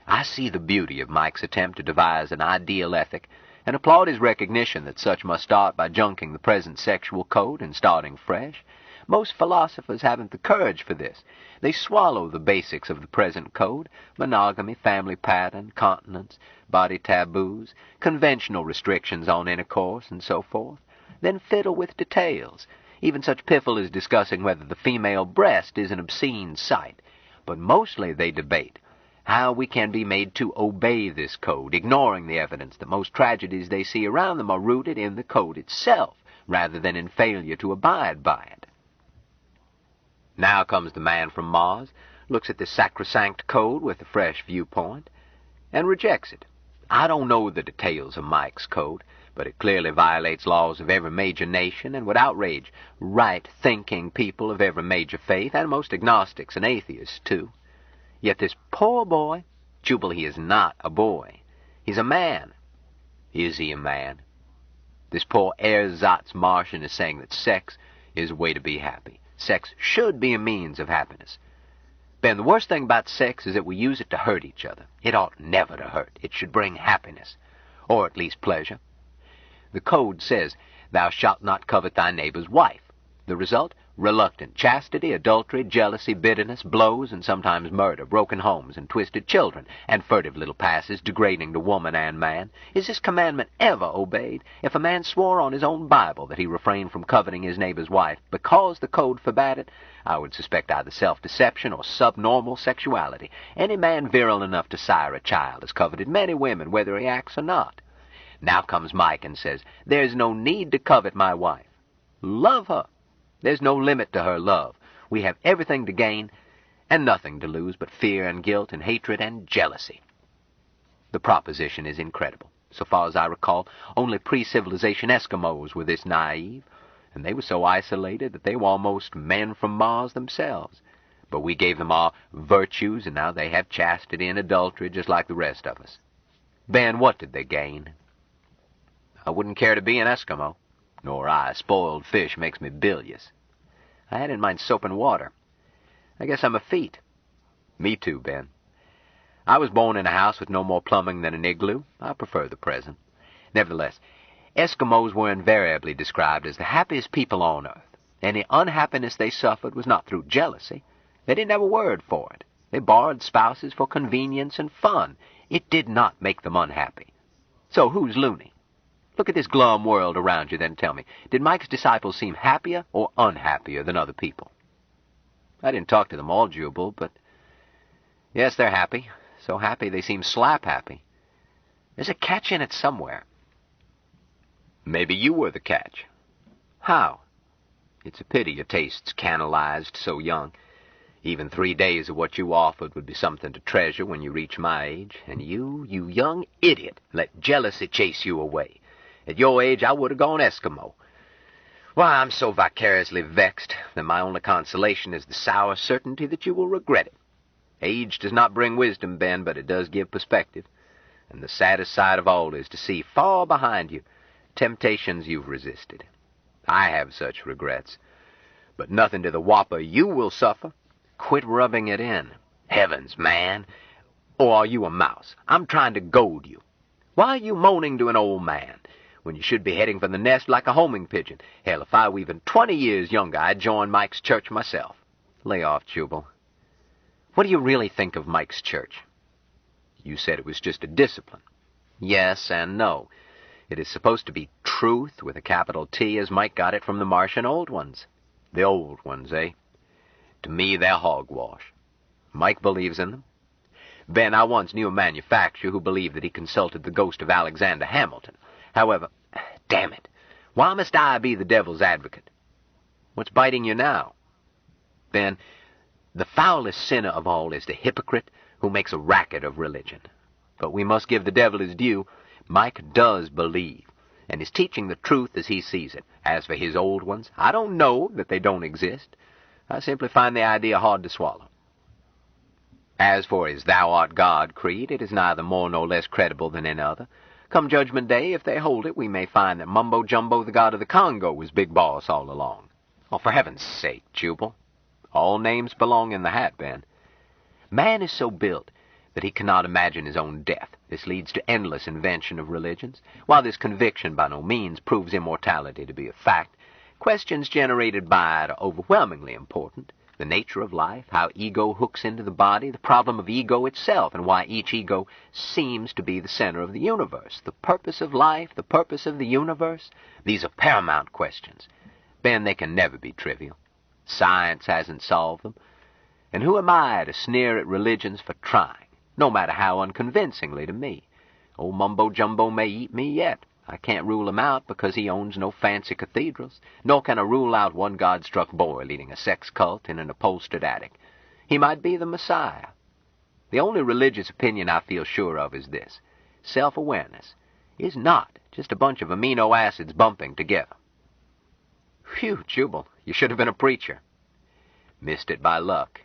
I see the beauty of Mike's attempt to devise an ideal ethic, and applaud his recognition that such must start by junking the present sexual code and starting fresh. Most philosophers haven't the courage for this. They swallow the basics of the present code, monogamy, family pattern, continence, body taboos, conventional restrictions on intercourse, and so forth, then fiddle with details. Even such piffle as discussing whether the female breast is an obscene sight. But mostly they debate how we can be made to obey this code, ignoring the evidence that most tragedies they see around them are rooted in the code itself, rather than in failure to abide by it. Now comes the man from Mars, looks at this sacrosanct code with a fresh viewpoint, and rejects it. I don't know the details of Mike's code, but it clearly violates laws of every major nation and would outrage right-thinking people of every major faith, and most agnostics and atheists, too. Yet this poor boy, Jubal, he is not a boy. He's a man. Is he a man? This poor ersatz Martian is saying that sex is a way to be happy. Sex should be a means of happiness. Ben, the worst thing about sex is that we use it to hurt each other. It ought never to hurt. It should bring happiness, or at least pleasure. The code says, thou shalt not covet thy neighbor's wife. The result? Reluctant chastity, adultery, jealousy, bitterness, blows, and sometimes murder, broken homes, and twisted children, and furtive little passes degrading to woman and man. Is this commandment ever obeyed? If a man swore on his own Bible that he refrained from coveting his neighbor's wife because the code forbade it, I would suspect either self-deception or subnormal sexuality. Any man virile enough to sire a child has coveted many women, whether he acts or not. Now comes Mike and says, there's no need to covet my wife. Love her. There's no limit to her love. We have everything to gain and nothing to lose but fear and guilt and hatred and jealousy. The proposition is incredible. So far as I recall, only pre-civilization Eskimos were this naive, and they were so isolated that they were almost men from Mars themselves. But we gave them our virtues, and now they have chastity and adultery just like the rest of us. Ben, what did they gain? I wouldn't care to be an Eskimo. Nor I. Spoiled fish makes me bilious. I had in mind soap and water. I guess I'm a feat. Me too, Ben. I was born in a house with no more plumbing than an igloo. I prefer the present. Nevertheless, Eskimos were invariably described as the happiest people on earth. Any unhappiness they suffered was not through jealousy. They didn't have a word for it. They borrowed spouses for convenience and fun. It did not make them unhappy. So who's loony? Look at this glum world around you, then tell me, did Mike's disciples seem happier or unhappier than other people? I didn't talk to them all, Jubal, but yes, they're happy. So happy they seem slap happy. There's a catch in it somewhere. Maybe you were the catch. How? It's a pity your taste's canalized so young. Even 3 days of what you offered would be something to treasure when you reach my age. And you young idiot, let jealousy chase you away. At your age, I would have gone Eskimo. Why, I'm so vicariously vexed that my only consolation is the sour certainty that you will regret it. Age does not bring wisdom, Ben, but it does give perspective. And the saddest sight of all is to see far behind you temptations you've resisted. I have such regrets, but nothing to the whopper you will suffer. Quit rubbing it in. Heavens, man! Or are you a mouse? I'm trying to goad you. Why are you moaning to an old man when you should be heading for the nest like a homing pigeon? Hell, if I were even 20 years younger, I'd join Mike's church myself. Lay off, Jubal. What do you really think of Mike's church? You said it was just a discipline. Yes and no. It is supposed to be truth with a capital T, as Mike got it from the Martian old ones. The old ones, eh? To me, they're hogwash. Mike believes in them. Ben, I once knew a manufacturer who believed that he consulted the ghost of Alexander Hamilton. However, damn it, why must I be the devil's advocate? What's biting you now? Ben, the foulest sinner of all is the hypocrite who makes a racket of religion. But we must give the devil his due. Mike does believe, and is teaching the truth as he sees it. As for his old ones, I don't know that they don't exist. I simply find the idea hard to swallow. As for his Thou art God creed, it is neither more nor less credible than any other. Come Judgment Day, if they hold it, we may find that Mumbo Jumbo, the god of the Congo, was big boss all along. Oh, for heaven's sake, Jubal. All names belong in the hat, Ben. Man is so built that he cannot imagine his own death. This leads to endless invention of religions. While this conviction by no means proves immortality to be a fact, questions generated by it are overwhelmingly important. The nature of life, how ego hooks into the body, the problem of ego itself, and why each ego seems to be the center of the universe. The purpose of life, the purpose of the universe, these are paramount questions. Ben, they can never be trivial. Science hasn't solved them. And who am I to sneer at religions for trying, no matter how unconvincingly to me? Old Mumbo Jumbo may eat me yet. I can't rule him out because he owns no fancy cathedrals, nor can I rule out one God-struck boy leading a sex cult in an upholstered attic. He might be the Messiah. The only religious opinion I feel sure of is this: self-awareness is not just a bunch of amino acids bumping together. Phew, Jubal, you should have been a preacher. Missed it by luck.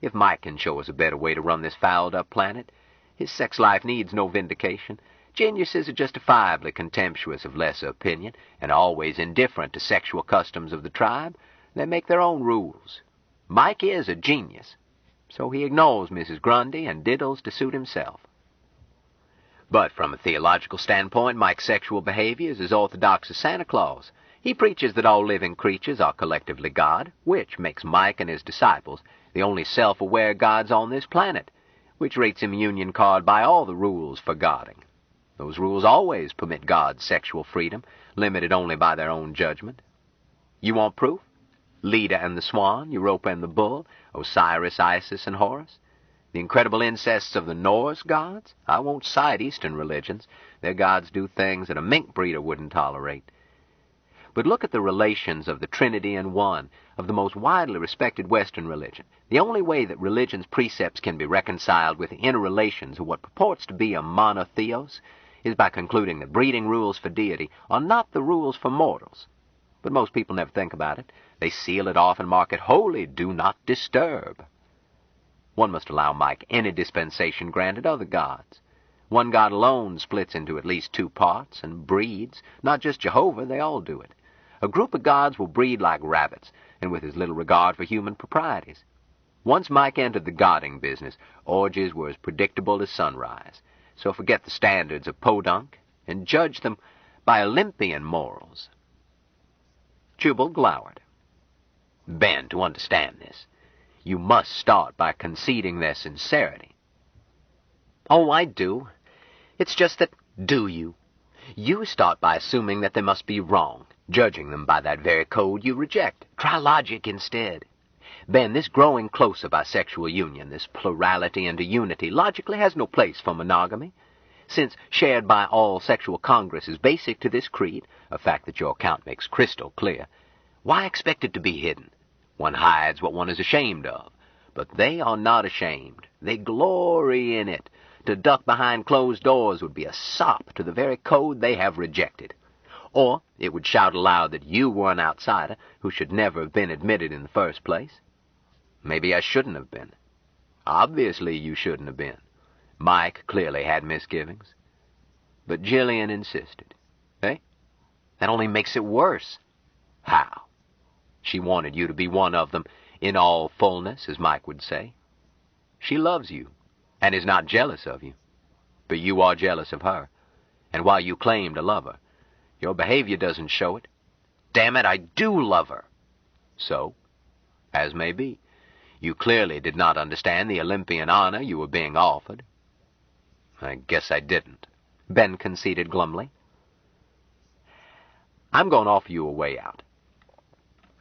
If Mike can show us a better way to run this fouled-up planet, his sex life needs no vindication. Geniuses are justifiably contemptuous of lesser opinion, and always indifferent to sexual customs of the tribe. They make their own rules. Mike is a genius, so he ignores Mrs. Grundy and diddles to suit himself. But from a theological standpoint, Mike's sexual behavior is as orthodox as Santa Claus. He preaches that all living creatures are collectively God, which makes Mike and his disciples the only self-aware gods on this planet, which rates him union card by all the rules for godding. Those rules always permit God's sexual freedom, limited only by their own judgment. You want proof? Leda and the swan, Europa and the bull, Osiris, Isis, and Horus. The incredible incests of the Norse gods? I won't cite Eastern religions. Their gods do things that a mink breeder wouldn't tolerate. But look at the relations of the Trinity in one, of the most widely respected Western religion. The only way that religion's precepts can be reconciled with the inner relations of what purports to be a monotheos is by concluding that breeding rules for deity are not the rules for mortals. But most people never think about it. They seal it off and mark it holy, do not disturb. One must allow Mike any dispensation granted other gods. One god alone splits into at least two parts and breeds. Not just Jehovah, they all do it. A group of gods will breed like rabbits, and with as little regard for human proprieties. Once Mike entered the godding business, orgies were as predictable as sunrise. So forget the standards of podunk and judge them by Olympian morals. Jubal glowered. Ben, to understand this, You must start by conceding their sincerity. Oh, I do. It's just that... Do you? You start by assuming that they must be wrong, judging them by that very code you reject. Try logic instead. Ben, this growing closer by sexual union, this plurality into unity, logically has no place for monogamy. Since shared by all sexual congress is basic to this creed, a fact that your account makes crystal clear, why expect it to be hidden? One hides what one is ashamed of. But they are not ashamed. They glory in it. To duck behind closed doors would be a sop to the very code they have rejected. Or it would shout aloud that you were an outsider who should never have been admitted in the first place. Maybe I shouldn't have been. Obviously you shouldn't have been. Mike clearly had misgivings. But Jillian insisted. Eh? That only makes it worse. How? She wanted you to be one of them in all fullness, as Mike would say. She loves you, and is not jealous of you. But you are jealous of her, and while you claim to love her, your behavior doesn't show it. Damn it, I do love her. So, as may be, you clearly did not understand the Olympian honor you were being offered. I guess I didn't, Ben conceded glumly. I'm going to offer you a way out.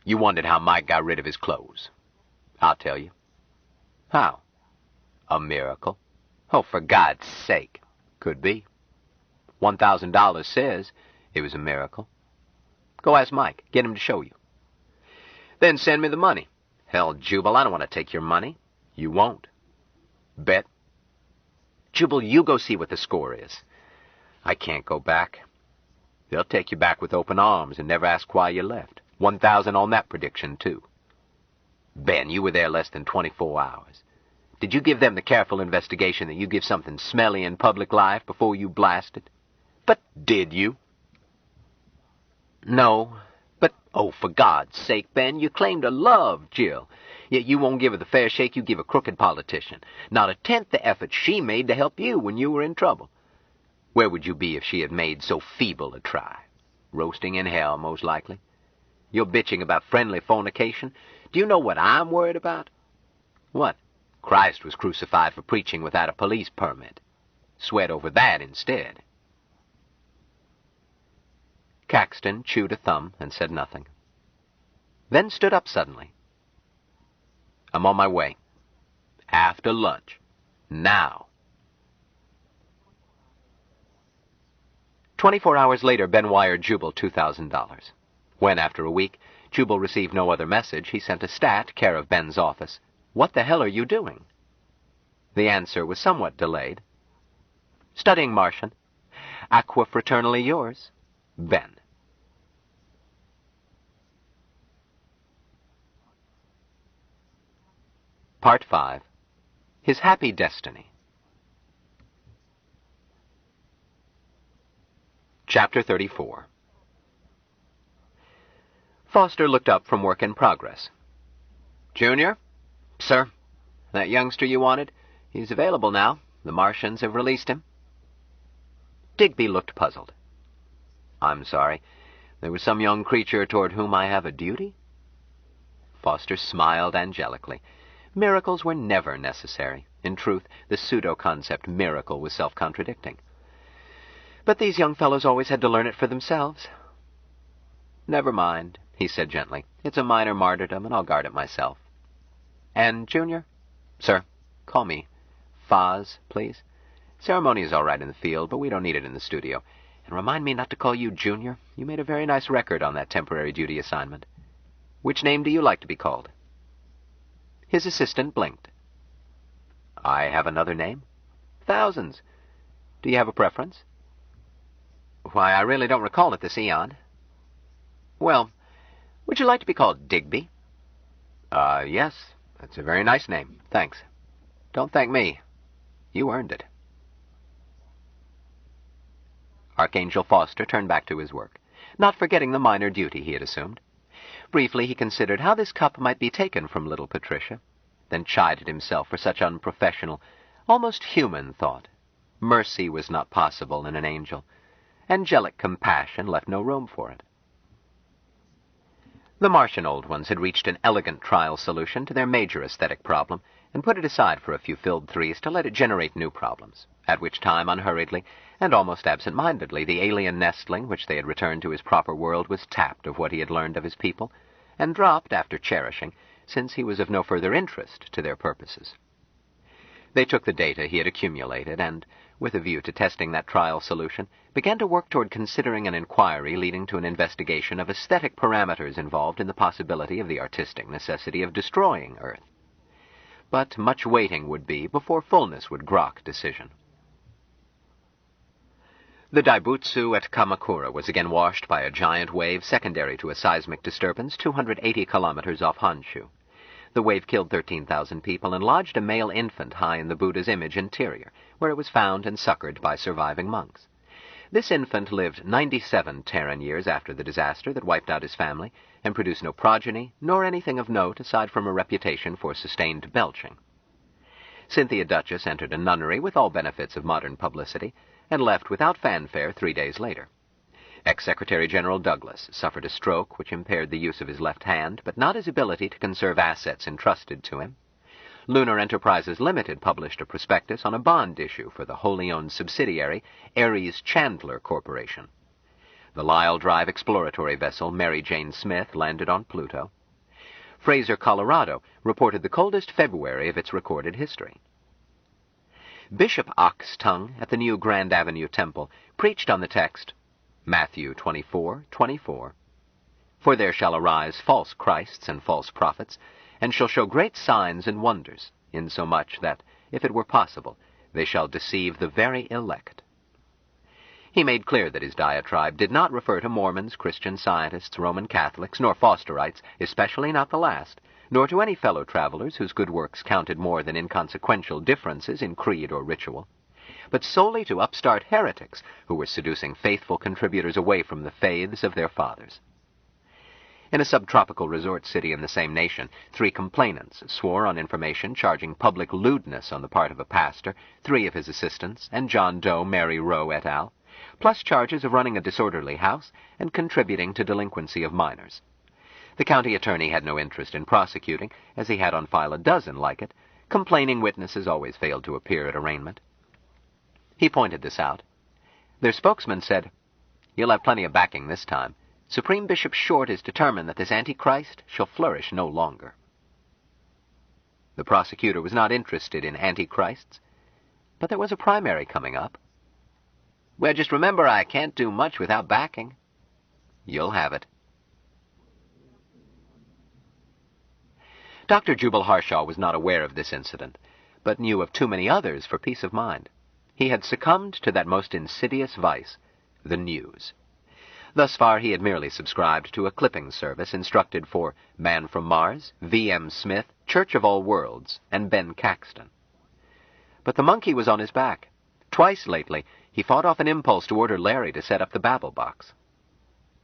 You wondered how Mike got rid of his clothes. I'll tell you. How? A miracle. Oh, for God's sake. Could be. $1,000 says it was a miracle. Go ask Mike. Get him to show you. Then send me the money. Hell, Jubal, I don't want to take your money. You won't. Bet. Jubal, you go see what the score is. I can't go back. They'll take you back with open arms and never ask why you left. 1,000 on that prediction, too. Ben, you were there less than 24 hours. Did you give them the careful investigation that you give something smelly in public life before you blast it? But did you? No. But, oh, for God's sake, Ben, you claim to love Jill. Yet you won't give her the fair shake you give a crooked politician. Not a tenth the effort she made to help you when you were in trouble. Where would you be if she had made so feeble a try? Roasting in hell, most likely. You're bitching about friendly fornication. Do you know what I'm worried about? What? Christ was crucified for preaching without a police permit. Sweat over that instead. Caxton chewed a thumb and said nothing. Then stood up suddenly. I'm on my way. After lunch. Now. 24 hours later, Ben wired Jubal $2,000. When, after a week, Jubal received no other message, he sent a stat, care of Ben's office. What the hell are you doing? The answer was somewhat delayed. Studying Martian. Aqua fraternally yours, Ben. Part 5. His Happy Destiny. Chapter 34. Foster looked up from work in progress. Junior? Sir? That youngster you wanted? He's available now. The Martians have released him. Digby looked puzzled. I'm sorry. There was some young creature toward whom I have a duty? Foster smiled angelically. Miracles were never necessary. In truth, the pseudo-concept miracle was self-contradicting. But these young fellows always had to learn it for themselves. Never mind, he said gently. It's a minor martyrdom, and I'll guard it myself. And, Junior? Sir? Call me Foz, please. Ceremony is all right in the field, but we don't need it in the studio. And remind me not to call you Junior. You made a very nice record on that temporary duty assignment. Which name do you like to be called? His assistant blinked. I have another name? Thousands. Do you have a preference? Why, I really don't recall it this eon. Well, would you like to be called Digby? Yes. That's a very nice name. Thanks. Don't thank me. You earned it. Archangel Foster turned back to his work, not forgetting the minor duty he had assumed. Briefly, he considered how this cup might be taken from little Patricia, then chided himself for such unprofessional, almost human thought. Mercy was not possible in an angel. Angelic compassion left no room for it. The Martian old ones had reached an elegant trial solution to their major aesthetic problem and put it aside for a few filled threes to let it generate new problems, at which time, unhurriedly and almost absent-mindedly, the alien nestling which they had returned to his proper world was tapped of what he had learned of his people, and dropped after cherishing, since he was of no further interest to their purposes. They took the data he had accumulated and, with a view to testing that trial solution, began to work toward considering an inquiry leading to an investigation of aesthetic parameters involved in the possibility of the artistic necessity of destroying Earth. But much waiting would be before fullness would grok decision. The Daibutsu at Kamakura was again washed by a giant wave secondary to a seismic disturbance 280 kilometers off Honshu. The wave killed 13,000 people and lodged a male infant high in the Buddha's image interior, where it was found and succored by surviving monks. This infant lived 97 Terran years after the disaster that wiped out his family, and produced no progeny, nor anything of note aside from a reputation for sustained belching. Cynthia Duchess entered a nunnery with all benefits of modern publicity, and left without fanfare 3 days later. Ex-Secretary General Douglas suffered a stroke which impaired the use of his left hand, but not his ability to conserve assets entrusted to him. Lunar Enterprises Limited published a prospectus on a bond issue for the wholly-owned subsidiary Ares Chandler Corporation. The Lyle Drive exploratory vessel Mary Jane Smith landed on Pluto. Fraser, Colorado, reported the coldest February of its recorded history. Bishop Oxtongue at the new Grand Avenue Temple preached on the text, Matthew 24:24, For there shall arise false Christs and false prophets, and shall show great signs and wonders, insomuch that, if it were possible, they shall deceive the very elect. He made clear that his diatribe did not refer to Mormons, Christian Scientists, Roman Catholics, nor Fosterites, especially not the last, nor to any fellow travelers whose good works counted more than inconsequential differences in creed or ritual, but solely to upstart heretics who were seducing faithful contributors away from the faiths of their fathers. In a subtropical resort city in the same nation, 3 complainants swore on information charging public lewdness on the part of a pastor, 3 of his assistants, and John Doe, Mary Rowe et al., plus charges of running a disorderly house and contributing to delinquency of minors. The county attorney had no interest in prosecuting, as he had on file a dozen like it. Complaining witnesses always failed to appear at arraignment. He pointed this out. Their spokesman said, You'll have plenty of backing this time. Supreme Bishop Short is determined that this Antichrist shall flourish no longer. The prosecutor was not interested in Antichrists, but there was a primary coming up. Well, just remember, I can't do much without backing. You'll have it. Dr. Jubal Harshaw was not aware of this incident, but knew of too many others for peace of mind. He had succumbed to that most insidious vice, the news. Thus far he had merely subscribed to a clipping service instructed for Man from Mars, V.M. Smith, Church of All Worlds, and Ben Caxton. But the monkey was on his back. Twice lately he fought off an impulse to order Larry to set up the babble box.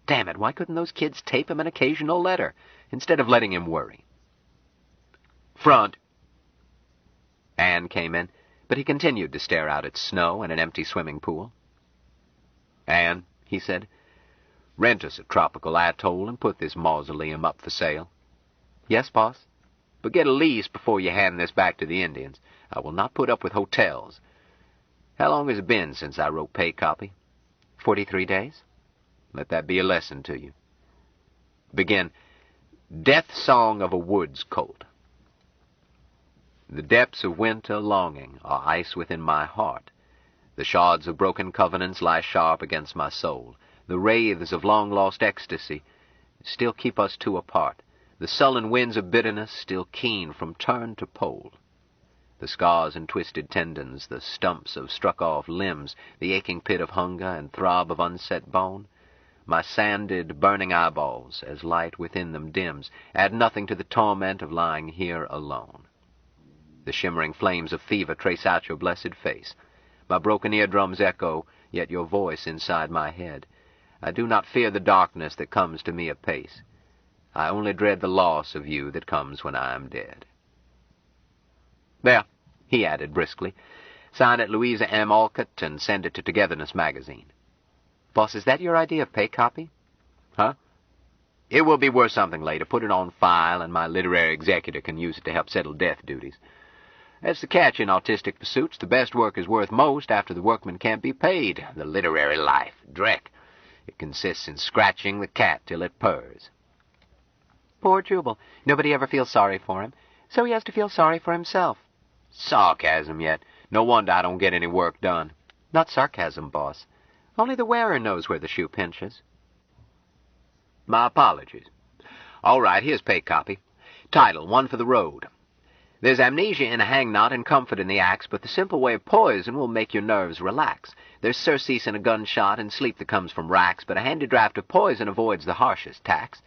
Damn it, why couldn't those kids tape him an occasional letter, instead of letting him worry? Front. Anne came in, but he continued to stare out at snow and an empty swimming pool. Anne, he said, rent us a tropical atoll and put this mausoleum up for sale. Yes, boss. But get a lease before you hand this back to the Indians. I will not put up with hotels. How long has it been since I wrote pay copy? 43 days. Let that be a lesson to you. Begin, Death Song of a Woods Colt. The depths of winter longing are ice within my heart. The shards of broken covenants lie sharp against my soul. The wraiths of long-lost ecstasy still keep us two apart. The sullen winds of bitterness still keen from turn to pole. The scars and twisted tendons, the stumps of struck-off limbs, the aching pit of hunger and throb of unset bone, my sanded, burning eyeballs, as light within them dims, add nothing to the torment of lying here alone. The shimmering flames of fever trace out your blessed face. My broken eardrums echo, yet your voice inside my head. I do not fear the darkness that comes to me apace. I only dread the loss of you that comes when I am dead. There, he added briskly, sign it Louisa M. Alcott and send it to Togetherness magazine. Boss, is that your idea of pay copy? Huh? It will be worth something later. Put it on file, and my literary executor can use it to help settle death duties. That's the catch in artistic pursuits. The best work is worth most after the workman can't be paid. The literary life, Dreck. It consists in scratching the cat till it purrs. Poor Jubal. Nobody ever feels sorry for him, so he has to feel sorry for himself. Sarcasm yet. No wonder I don't get any work done. Not sarcasm, boss. Only the wearer knows where the shoe pinches. My apologies. All right, here's pay copy. Title, One for the Road. There's amnesia in a hang-knot and comfort in the axe, but the simple way of poison will make your nerves relax. There's surcease in a gunshot and sleep that comes from racks, but a handy draft of poison avoids the harshest tax.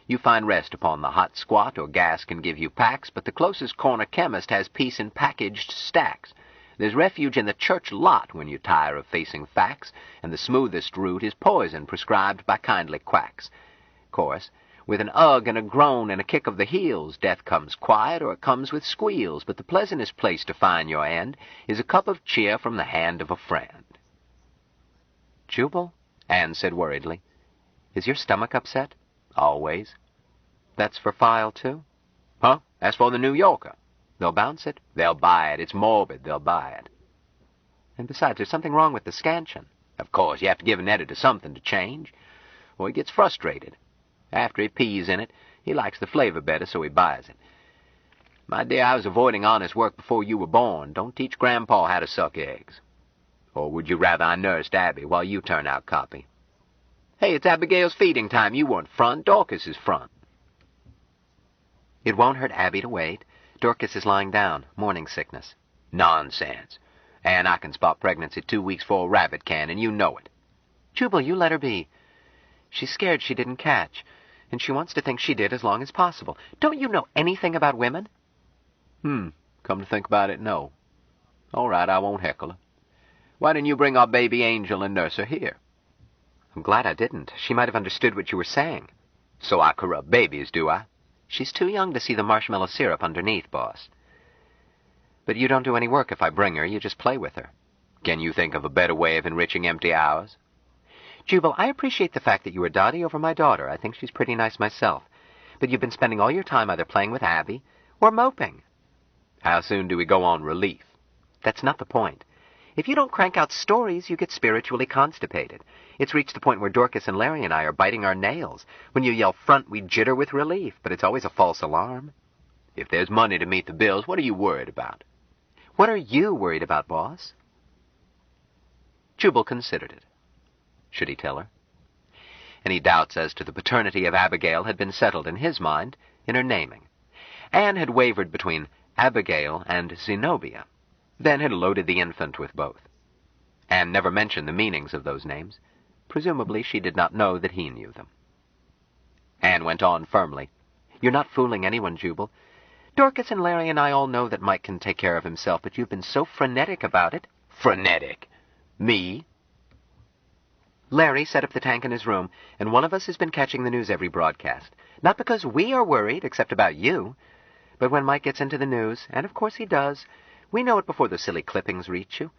You find rest upon the hot squat, or gas can give you packs, but the closest corner chemist has peace in packaged stacks. There's refuge in the church lot when you tire of facing facts, and the smoothest route is poison prescribed by kindly quacks. Chorus, with an ugh and a groan and a kick of the heels, death comes quiet or it comes with squeals, but the pleasantest place to find your end is a cup of cheer from the hand of a friend. Jubal, Anne said worriedly, is your stomach upset? Always. That's for file, too? Huh? That's for the New Yorker. They'll bounce it? They'll buy it. It's morbid. They'll buy it. And besides, there's something wrong with the scansion. Of course, you have to give an editor something to change, or he gets frustrated. After he pees in it, he likes the flavor better, so he buys it. My dear, I was avoiding honest work before you were born. Don't teach Grandpa how to suck eggs. Or would you rather I nursed Abby while you turn out copy? Hey, it's Abigail's feeding time. You weren't front. Dorcas is front. It won't hurt Abby to wait. Dorcas is lying down. Morning sickness. Nonsense. And I can spot pregnancy 2 weeks before a rabbit can, and you know it. Jubal, you let her be. She's scared she didn't catch, and she wants to think she did as long as possible. Don't you know anything about women? Come to think about it, no. All right, I won't heckle her. Why didn't you bring our baby angel and nurse her here? I'm glad I didn't. She might have understood what you were saying. So I corrupt babies, do I? She's too young to see the marshmallow syrup underneath, boss. But you don't do any work if I bring her. You just play with her. Can you think of a better way of enriching empty hours? Jubal, I appreciate the fact that you were dotty over my daughter. I think she's pretty nice myself. But you've been spending all your time either playing with Abby or moping. How soon do we go on relief? That's not the point. If you don't crank out stories, you get spiritually constipated. It's reached the point where Dorcas and Larry and I are biting our nails. When you yell front, we jitter with relief, but it's always a false alarm. If there's money to meet the bills, what are you worried about? What are you worried about, boss? Jubal considered it. Should he tell her? Any doubts as to the paternity of Abigail had been settled in his mind in her naming. Anne had wavered between Abigail and Zenobia, then had loaded the infant with both. Anne never mentioned the meanings of those names. Presumably she did not know that he knew them. Anne went on firmly. You're not fooling anyone, Jubal. Dorcas and Larry and I all know that Mike can take care of himself, but you've been so frenetic about it. Frenetic? Me? Larry set up the tank in his room, and one of us has been catching the news every broadcast. Not because we are worried, except about you. But when Mike gets into the news, and of course he does, we know it before those silly clippings reach you.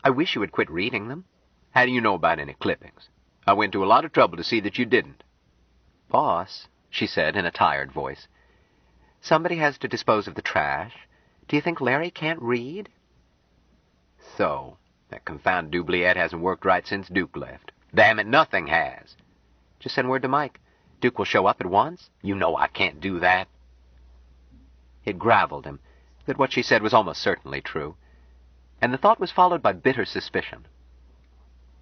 I wish you would quit reading them. How do you know about any clippings? I went to a lot of trouble to see that you didn't. Boss, she said in a tired voice, somebody has to dispose of the trash. Do you think Larry can't read? So, that confounded doubliette hasn't worked right since Duke left. Damn it, nothing has. Just send word to Mike. Duke will show up at once. You know I can't do that. It graveled him that what she said was almost certainly true, and the thought was followed by bitter suspicion.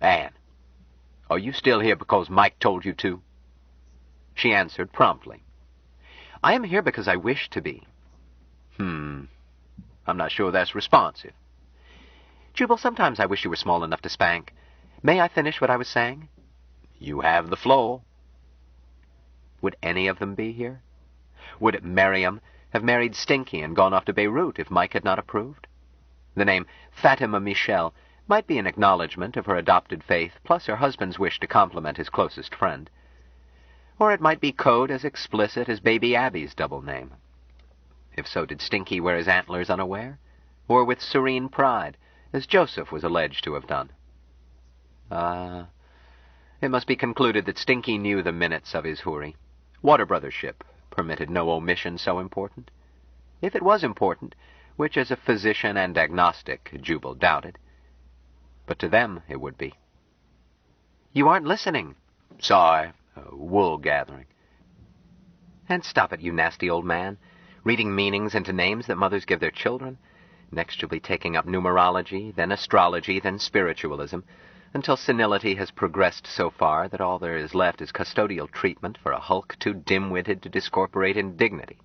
Anne, are you still here because Mike told you to? She answered promptly. I am here because I wish to be. I'm not sure that's responsive. Jubal, sometimes I wish you were small enough to spank. May I finish what I was saying? You have the floor. Would any of them be here? Would Miriam have married Stinky and gone off to Beirut if Mike had not approved? The name Fatima Michel might be an acknowledgment of her adopted faith, plus her husband's wish to compliment his closest friend. Or it might be code as explicit as baby Abby's double name. If so, did Stinky wear his antlers unaware? Or with serene pride, as Joseph was alleged to have done? It must be concluded that Stinky knew the minutes of his houri. Water brothership permitted no omission so important. If it was important, which as a physician and agnostic Jubal doubted, but to them it would be. "You aren't listening." "Sorry, wool gathering." "And stop it, you nasty old man. Reading meanings into names that mothers give their children. Next you'll be taking up numerology, then astrology, then spiritualism, until senility has progressed so far that all there is left is custodial treatment for a hulk too dim-witted to discorporate in dignity.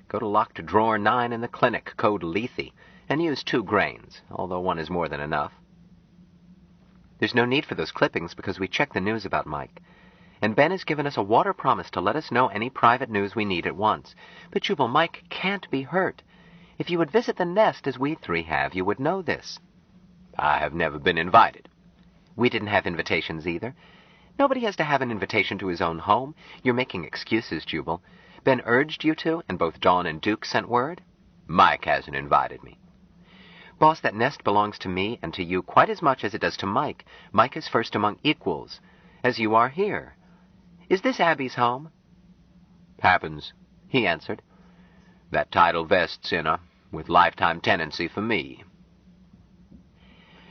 Go to locked drawer 9 in the clinic, code Lethe, and use 2 grains, although 1 is more than enough." "There's no need for those clippings because we checked the news about Mike. And Ben has given us a water promise to let us know any private news we need at once. But Jubal, Mike can't be hurt. If you would visit the nest as we 3 have, you would know this." "I have never been invited." "We didn't have invitations either. Nobody has to have an invitation to his own home. You're making excuses, Jubal. Ben urged you to, and both Dawn and Duke sent word." "Mike hasn't invited me." "Boss, that nest belongs to me and to you quite as much as it does to Mike. Mike is first among equals, as you are here. Is this Abby's home?" "Happens," he answered. "That title vests in her, with lifetime tenancy for me."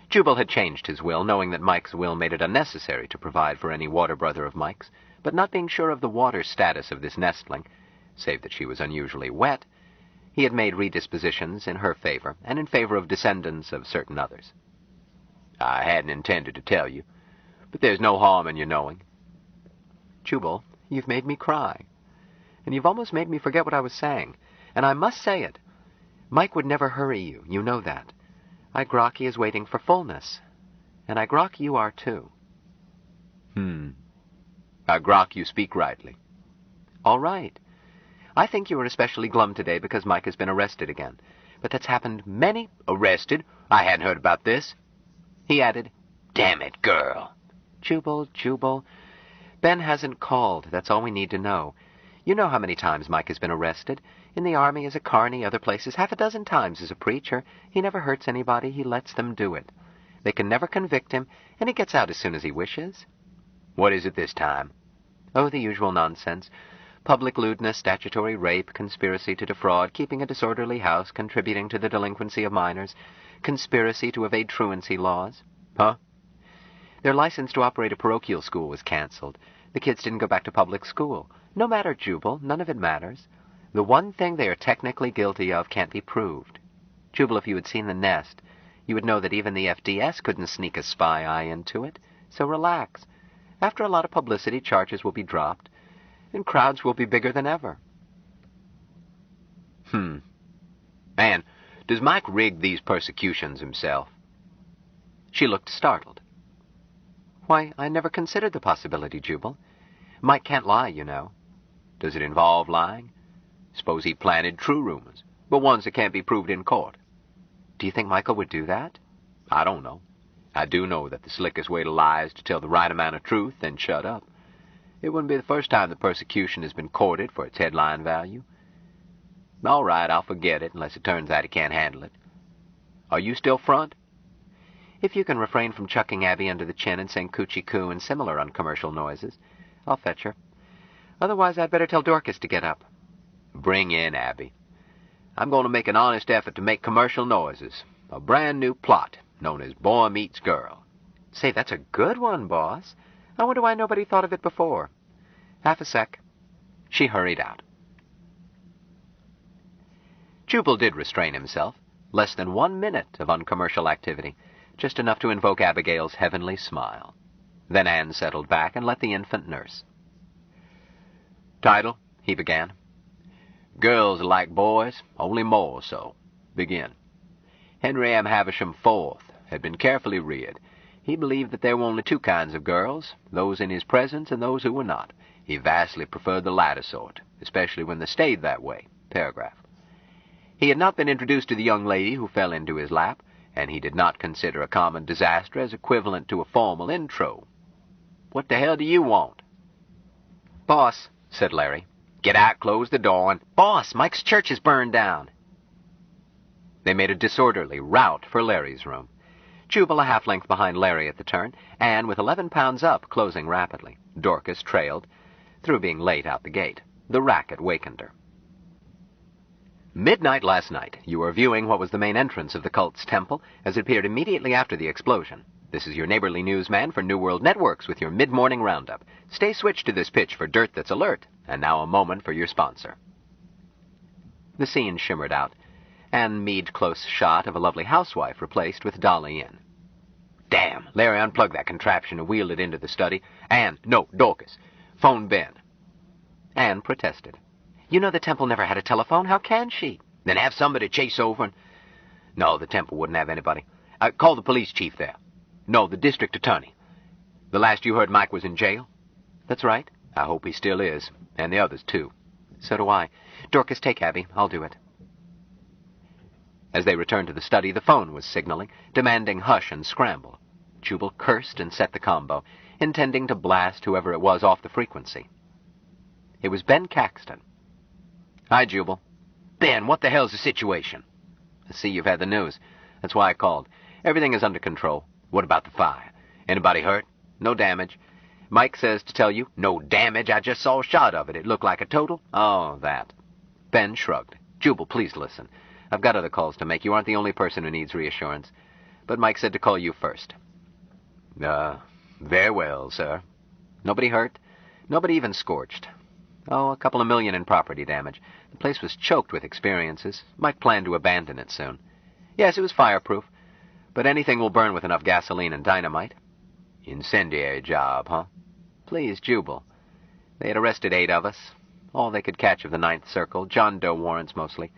Jubal had changed his will, knowing that Mike's will made it unnecessary to provide for any water brother of Mike's, but not being sure of the water status of this nestling, save that she was unusually wet, he had made redispositions in her favor and in favor of descendants of certain others. "I hadn't intended to tell you, but there's no harm in your knowing." "Jubal, you've made me cry. And you've almost made me forget what I was saying. And I must say it. Mike would never hurry you. You know that. I grok he is waiting for fullness. And I grok you are too." "I grok you speak rightly." "All right. I think you are especially glum today because Mike has been arrested again. But that's happened many—" "Arrested? I hadn't heard about this." He added, "Damn it, girl." Jubal. Ben hasn't called. That's all we need to know. You know how many times Mike has been arrested. In the army, as a carney, other places, 6 times as a preacher. He never hurts anybody. He lets them do it. They can never convict him, and he gets out as soon as he wishes." "What is it this time?" "Oh, the usual nonsense. Public lewdness, statutory rape, conspiracy to defraud, keeping a disorderly house, contributing to the delinquency of minors, conspiracy to evade truancy laws." "Huh?" "Their license to operate a parochial school was canceled. The kids didn't go back to public school. No matter, Jubal. None of it matters. The one thing they are technically guilty of can't be proved. Jubal, if you had seen the nest, you would know that even the FDS couldn't sneak a spy eye into it. So relax. After a lot of publicity, charges will be dropped, and crowds will be bigger than ever." "Man, does Mike rig these persecutions himself?" She looked startled. "Why, I never considered the possibility, Jubal. Mike can't lie, you know." "Does it involve lying? Suppose he planted true rumors, but ones that can't be proved in court." "Do you think Michael would do that?" "I don't know. I do know that the slickest way to lie is to tell the right amount of truth, then shut up. It wouldn't be the first time the persecution has been courted for its headline value. All right, I'll forget it, unless it turns out he can't handle it. Are you still front?" "If you can refrain from chucking Abby under the chin and saying coochie-coo and similar uncommercial noises, I'll fetch her. Otherwise, I'd better tell Dorcas to get up." "Bring in Abby. I'm going to make an honest effort to make commercial noises. A brand new plot, known as Boy Meets Girl." "Say, that's a good one, boss. I wonder why nobody thought of it before. Half a sec." She hurried out. Jubal did restrain himself. Less than 1 minute of uncommercial activity, just enough to invoke Abigail's heavenly smile. Then Anne settled back and let the infant nurse. "Title," he began. "Girls are like boys, only more so. Begin. Henry M. Havisham IV had been carefully reared. He believed that there were only 2 kinds of girls, those in his presence and those who were not. He vastly preferred the latter sort, especially when they stayed that way." Paragraph. "He had not been introduced to the young lady who fell into his lap, and he did not consider a common disaster as equivalent to a formal intro. What the hell do you want?" "Boss," said Larry. "Get out, close the door, and—" "Boss, Mike's church is burned down." They made a disorderly route for Larry's room. Jubal a half length behind Larry at the turn, Anne with 11 pounds up, closing rapidly. Dorcas trailed. Through being late out the gate, the racket wakened her. Midnight last night, you were viewing what was the main entrance of the cult's temple, as it appeared immediately after the explosion. This is your neighborly newsman for New World Networks with your mid-morning roundup. Stay switched to this pitch for dirt that's alert. And now a moment for your sponsor. The scene shimmered out, and Meade close shot of a lovely housewife replaced with Dolly in. Damn, Larry, unplug that contraption and wheel it into the study. Anne, no, Dorcas, phone Ben. Anne protested. You know the temple never had a telephone. How can she? Then have somebody chase over and... No, the temple wouldn't have anybody. Call the police chief there. No, the district attorney. The last you heard, Mike was in jail? That's right. I hope he still is. And the others, too. So do I. Dorcas, take Abby. I'll do it. As they returned to the study, the phone was signaling, demanding hush and scramble. Jubal cursed and set the combo, intending to blast whoever it was off the frequency. It was Ben Caxton. Hi, Jubal. Ben, what the hell's the situation? I see you've had the news. That's why I called. Everything is under control. What about the fire? Anybody hurt? No damage. Mike says to tell you, no damage. I just saw a shot of it. It looked like a total. Oh, that. Ben shrugged. Jubal, please listen. I've got other calls to make. You aren't the only person who needs reassurance. But Mike said to call you first. Very well, sir. Nobody hurt? Nobody even scorched. Oh, a couple of million in property damage. The place was choked with experiences. Mike planned to abandon it soon. Yes, it was fireproof. But anything will burn with enough gasoline and dynamite. Incendiary job, huh? Please, Jubal. They had arrested 8 of us. All they could catch of the Ninth Circle. John Doe warrants, mostly.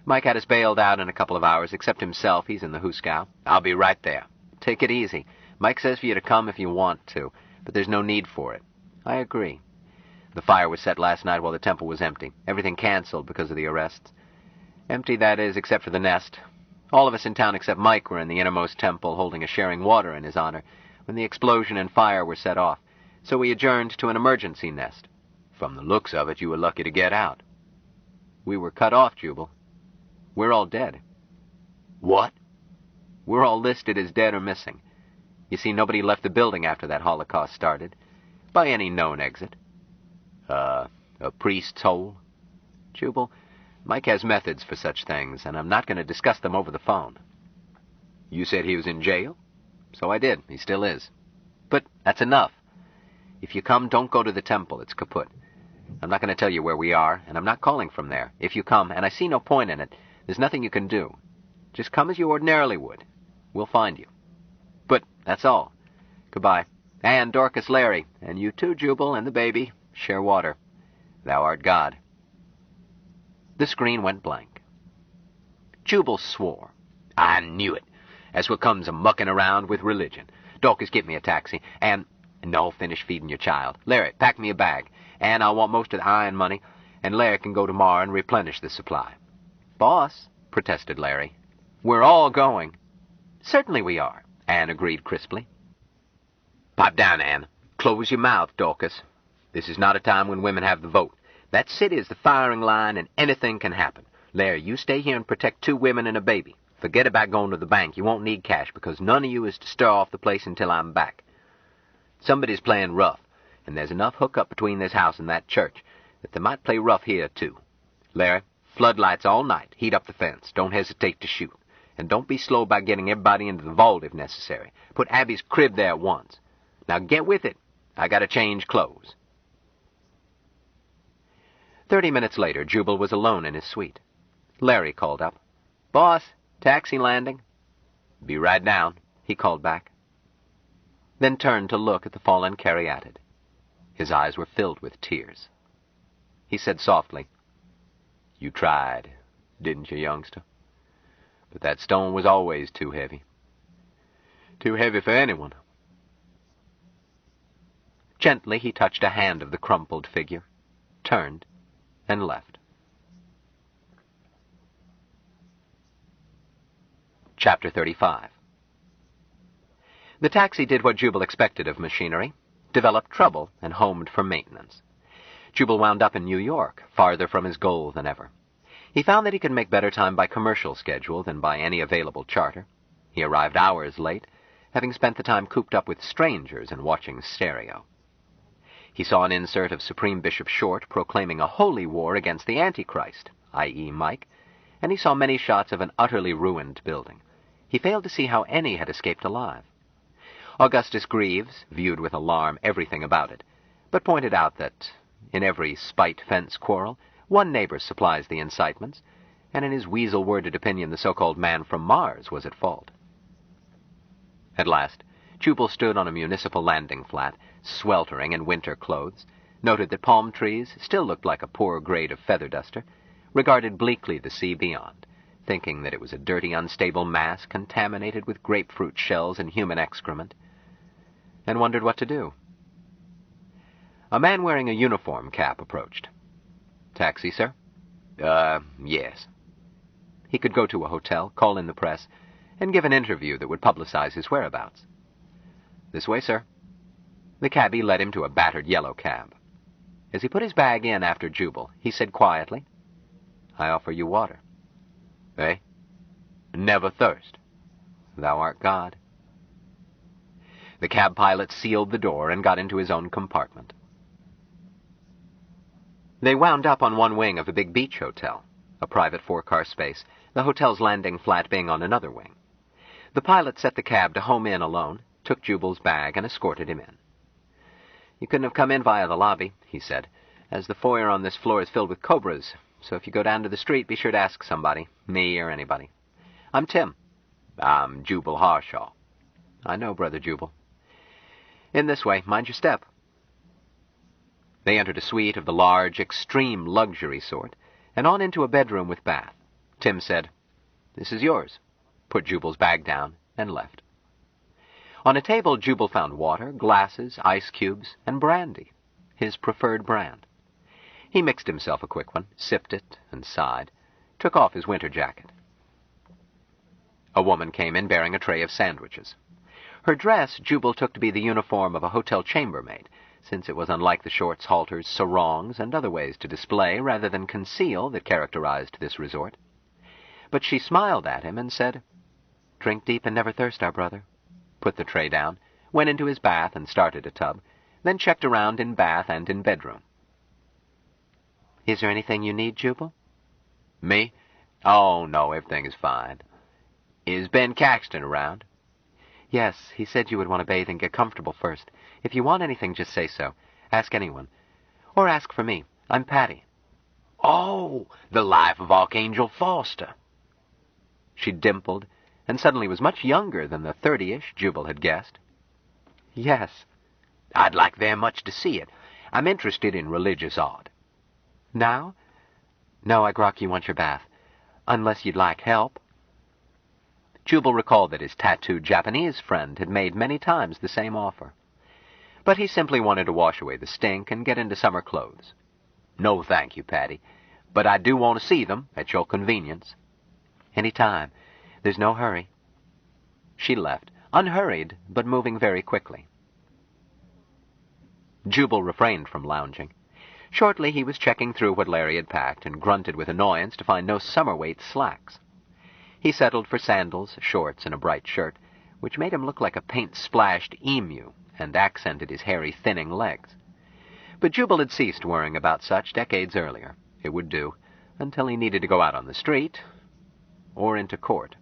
Mike had us bailed out in a couple of hours, except himself. He's in the hoosegow. I'll be right there. Take it easy. Mike says for you to come if you want to, but there's no need for it. I agree. The fire was set last night while the temple was empty. Everything canceled because of the arrests. Empty, that is, except for the nest. All of us in town except Mike were in the innermost temple holding a sharing water in his honor when the explosion and fire were set off, so we adjourned to an emergency nest. From the looks of it, you were lucky to get out. We were cut off, Jubal. We're all dead. What? We're all listed as dead or missing. You see, nobody left the building after that Holocaust started, by any known exit. A priest's hole? Jubal, Mike has methods for such things, and I'm not going to discuss them over the phone. You said he was in jail? So I did. He still is. But that's enough. If you come, don't go to the temple. It's kaput. I'm not going to tell you where we are, and I'm not calling from there. If you come, and I see no point in it, there's nothing you can do. Just come as you ordinarily would. We'll find you. But that's all. Goodbye. And Dorcas, Larry, and you too, Jubal, and the baby. Share water. Thou art God. The screen went blank. Jubal swore. I knew it. That's what comes of mucking around with religion. Dorcas, get me a taxi, and... No, finish feeding your child. Larry, pack me a bag, and I'll want most of the iron money, and Larry can go tomorrow and replenish the supply. Boss, protested Larry, we're all going. Certainly we are, Anne agreed crisply. Pipe down, Anne. Close your mouth, Dorcas. This is not a time when women have the vote. That city is the firing line, and anything can happen. Larry, you stay here and protect 2 women and a baby. Forget about going to the bank. You won't need cash, because none of you is to stir off the place until I'm back. Somebody's playing rough, and there's enough hookup between this house and that church that they might play rough here, too. Larry, floodlights all night. Heat up the fence. Don't hesitate to shoot. And don't be slow about getting everybody into the vault if necessary. Put Abby's crib there at once. Now get with it. I gotta change clothes. 30 minutes later, Jubal was alone in his suite. Larry called up. Boss, taxi landing. Be right down, he called back. Then turned to look at the fallen caryatid. His eyes were filled with tears. He said softly, You tried, didn't you, youngster? But that stone was always too heavy. Too heavy for anyone. Gently he touched a hand of the crumpled figure, turned, and left. Chapter 35. The taxi did what Jubal expected of machinery, developed trouble, and homed for maintenance. Jubal wound up in New York, farther from his goal than ever. He found that he could make better time by commercial schedule than by any available charter. He arrived hours late, having spent the time cooped up with strangers and watching stereo. He saw an insert of Supreme Bishop Short proclaiming a holy war against the Antichrist, i.e. Mike, and he saw many shots of an utterly ruined building. He failed to see how any had escaped alive. Augustus Greaves viewed with alarm everything about it, but pointed out that in every spite-fence quarrel, one neighbor supplies the incitements, and in his weasel-worded opinion the so-called man from Mars was at fault. At last, Jubal stood on a municipal landing flat, sweltering in winter clothes, noted that palm trees still looked like a poor grade of feather duster, regarded bleakly the sea beyond, thinking that it was a dirty, unstable mass contaminated with grapefruit shells and human excrement, and wondered what to do. A man wearing a uniform cap approached. "Taxi, sir?" Yes." He could go to a hotel, call in the press, and give an interview that would publicize his whereabouts. "This way, sir." The cabbie led him to a battered yellow cab. As he put his bag in after Jubal, he said quietly, "I offer you water." "Eh? Never thirst." "Thou art God." The cab pilot sealed the door and got into his own compartment. They wound up on one wing of a big beach hotel, a private 4-car space, the hotel's landing flat being on another wing. The pilot set the cab to home in alone, took Jubal's bag, and escorted him in. "You couldn't have come in via the lobby," he said, "as the foyer on this floor is filled with cobras, so if you go down to the street, be sure to ask somebody, me or anybody. I'm Tim." "I'm Jubal Harshaw." "I know, Brother Jubal." "In this way. Mind your step." They entered a suite of the large, extreme luxury sort, and on into a bedroom with bath. Tim said, "This is yours," put Jubal's bag down, and left. On a table, Jubal found water, glasses, ice cubes, and brandy, his preferred brand. He mixed himself a quick one, sipped it, and sighed, took off his winter jacket. A woman came in bearing a tray of sandwiches. Her dress Jubal took to be the uniform of a hotel chambermaid, since it was unlike the shorts, halters, sarongs, and other ways to display rather than conceal that characterized this resort. But she smiled at him and said, "Drink deep and never thirst, our brother," put the tray down, went into his bath and started a tub, then checked around in bath and in bedroom. "Is there anything you need, Jubal?" "Me? Oh, no, everything is fine. Is Ben Caxton around?" "Yes, he said you would want to bathe and get comfortable first. If you want anything, just say so. Ask anyone. Or ask for me. I'm Patty." "Oh, the life of Archangel Foster." She dimpled, and suddenly was much younger than the 30-ish Jubal had guessed. "Yes." "I'd like very much to see it. I'm interested in religious art." "Now? No, I grok you want your bath. Unless you'd like help." Jubal recalled that his tattooed Japanese friend had made many times the same offer. But he simply wanted to wash away the stink and get into summer clothes. "No, thank you, Patty. But I do want to see them, at your convenience." "Any time. There's no hurry." She left, unhurried, but moving very quickly. Jubal refrained from lounging. Shortly he was checking through what Larry had packed and grunted with annoyance to find no summer-weight slacks. He settled for sandals, shorts, and a bright shirt, which made him look like a paint-splashed emu and accented his hairy, thinning legs. But Jubal had ceased worrying about such decades earlier. It would do, until he needed to go out on the street or into court.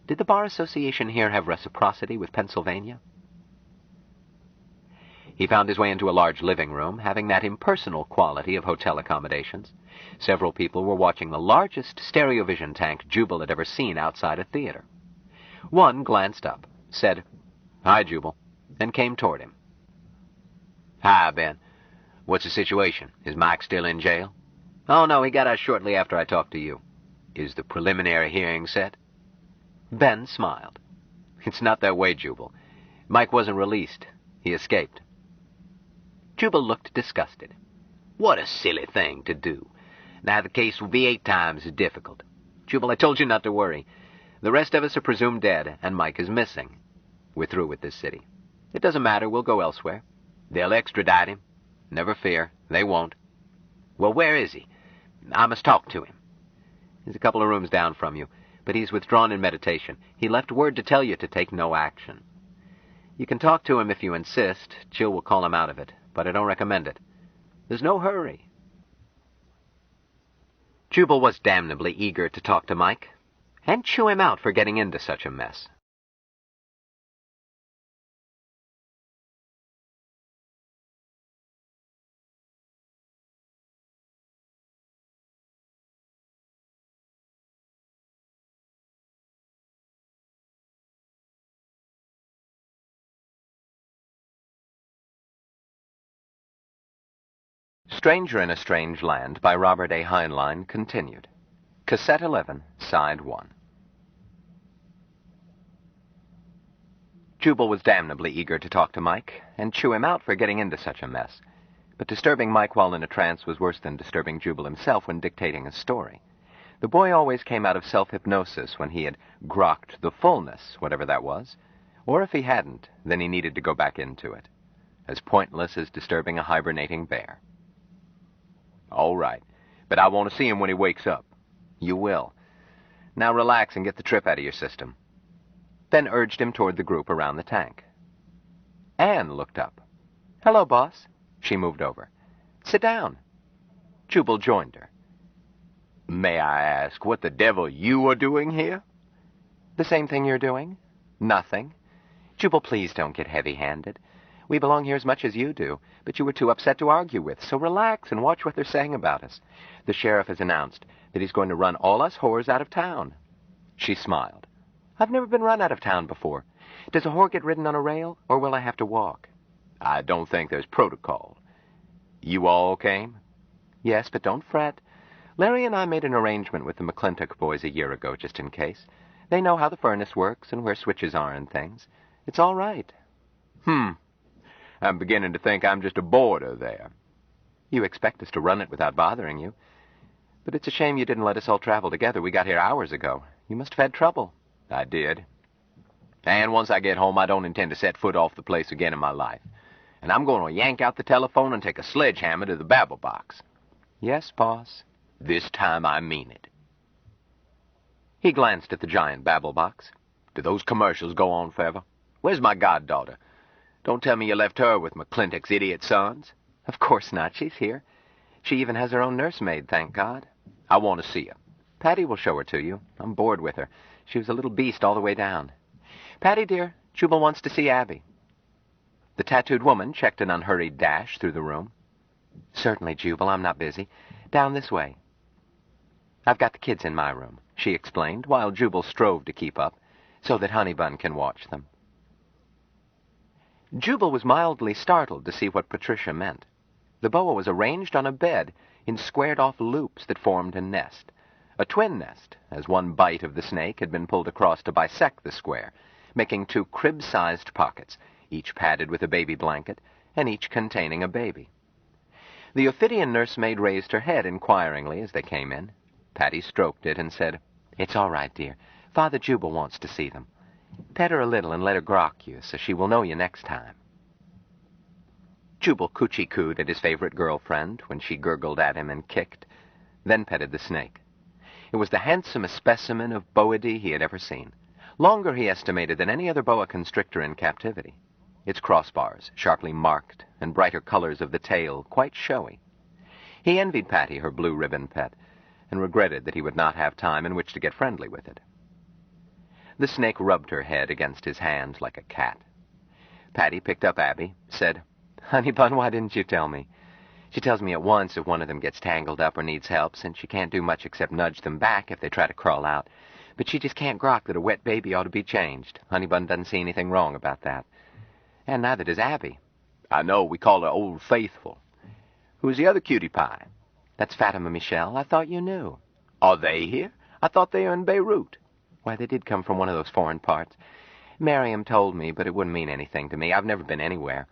Did the Bar Association here have reciprocity with Pennsylvania? He found his way into a large living room, having that impersonal quality of hotel accommodations. Several people were watching the largest stereovision tank Jubal had ever seen outside a theater. One glanced up, said, "Hi, Jubal," and came toward him. "Hi, Ben. What's the situation? Is Mike still in jail?" "Oh, no, he got out shortly after I talked to you." "Is the preliminary hearing set?" Ben smiled. "It's not that way, Jubal. Mike wasn't released. He escaped." Jubal looked disgusted. "What a silly thing to do. Now the case will be 8 times as difficult." "Jubal, I told you not to worry. The rest of us are presumed dead, and Mike is missing. We're through with this city. It doesn't matter. We'll go elsewhere." "They'll extradite him?" "Never fear. They won't." "Well, where is he? I must talk to him." "He's a couple of rooms down from you, but he's withdrawn in meditation. He left word to tell you to take no action. You can talk to him if you insist. Jill will call him out of it. but I don't recommend it. There's no hurry. Jubal was damnably eager to talk to Mike, and chew him out for getting into such a mess. Stranger in a Strange Land by Robert A. Heinlein continued. Cassette 11, Side 1. Jubal was damnably eager to talk to Mike and chew him out for getting into such a mess. But disturbing Mike while in a trance was worse than disturbing Jubal himself when dictating a story. The boy always came out of self-hypnosis when he had grokked the fullness, whatever that was. Or if he hadn't, then he needed to go back into it. As pointless as disturbing a hibernating bear. All right, but I want to see him when he wakes up. You will. Now relax and get the trip out of your system. Then urged him toward the group around the tank. Anne looked up. Hello, boss. She moved over. Sit down. Jubal joined her. May I ask what the devil you are doing here? The same thing you're doing. Nothing. Jubal, please don't get heavy-handed. We belong here as much as you do, but you were too upset to argue with, so relax and watch what they're saying about us. The sheriff has announced that he's going to run all us whores out of town. She smiled. I've never been run out of town before. Does a whore get ridden on a rail, or will I have to walk? I don't think there's protocol. You all came? Yes, but don't fret. Larry and I made an arrangement with the McClintock boys a year ago, just in case. They know how the furnace works and where switches are and things. It's all right. I'm beginning to think I'm just a boarder there. You expect us to run it without bothering you. But it's a shame you didn't let us all travel together. We got here hours ago. You must have had trouble. I did. And once I get home, I don't intend to set foot off the place again in my life. And I'm going to yank out the telephone and take a sledgehammer to the babble box. Yes, boss. This time I mean it. He glanced at the giant babble box. Do those commercials go on forever? Where's my goddaughter? Don't tell me you left her with McClintock's idiot sons. Of course not. She's here. She even has her own nursemaid, thank God. I want to see her. Patty will show her to you. I'm bored with her. She was a little beast all the way down. Patty, dear, Jubal wants to see Abby. The tattooed woman checked an unhurried dash through the room. Certainly, Jubal, I'm not busy. Down this way. I've got the kids in my room, she explained, while Jubal strove to keep up, so that Honeybun can watch them. Jubal was mildly startled to see what Patricia meant. The boa was arranged on a bed in squared-off loops that formed a nest. A twin nest, as one bite of the snake had been pulled across to bisect the square, making two crib-sized pockets, each padded with a baby blanket, and each containing a baby. The Ophidian nursemaid raised her head inquiringly as they came in. Patty stroked it and said, It's all right, dear. Father Jubal wants to see them. Pet her a little and let her grok you, so she will know you next time. Jubal coochie-cooed at his favorite girlfriend when she gurgled at him and kicked, then petted the snake. It was the handsomest specimen of boidae he had ever seen. Longer, he estimated, than any other boa constrictor in captivity. Its crossbars, sharply marked, and brighter colors of the tail, quite showy. He envied Patty her blue ribbon pet, and regretted that he would not have time in which to get friendly with it. The snake rubbed her head against his hand like a cat. Patty picked up Abby, said, Honey Bun, why didn't you tell me? She tells me at once if one of them gets tangled up or needs help, since she can't do much except nudge them back if they try to crawl out. But she just can't grok that a wet baby ought to be changed. Honey Bun doesn't see anything wrong about that. And neither does Abby. I know, we call her Old Faithful. Who's the other cutie pie? That's Fatima Michelle. I thought you knew. Are they here? I thought they were in Beirut. Why, they did come from one of those foreign parts. Miriam told me, but it wouldn't mean anything to me. I've never been anywhere.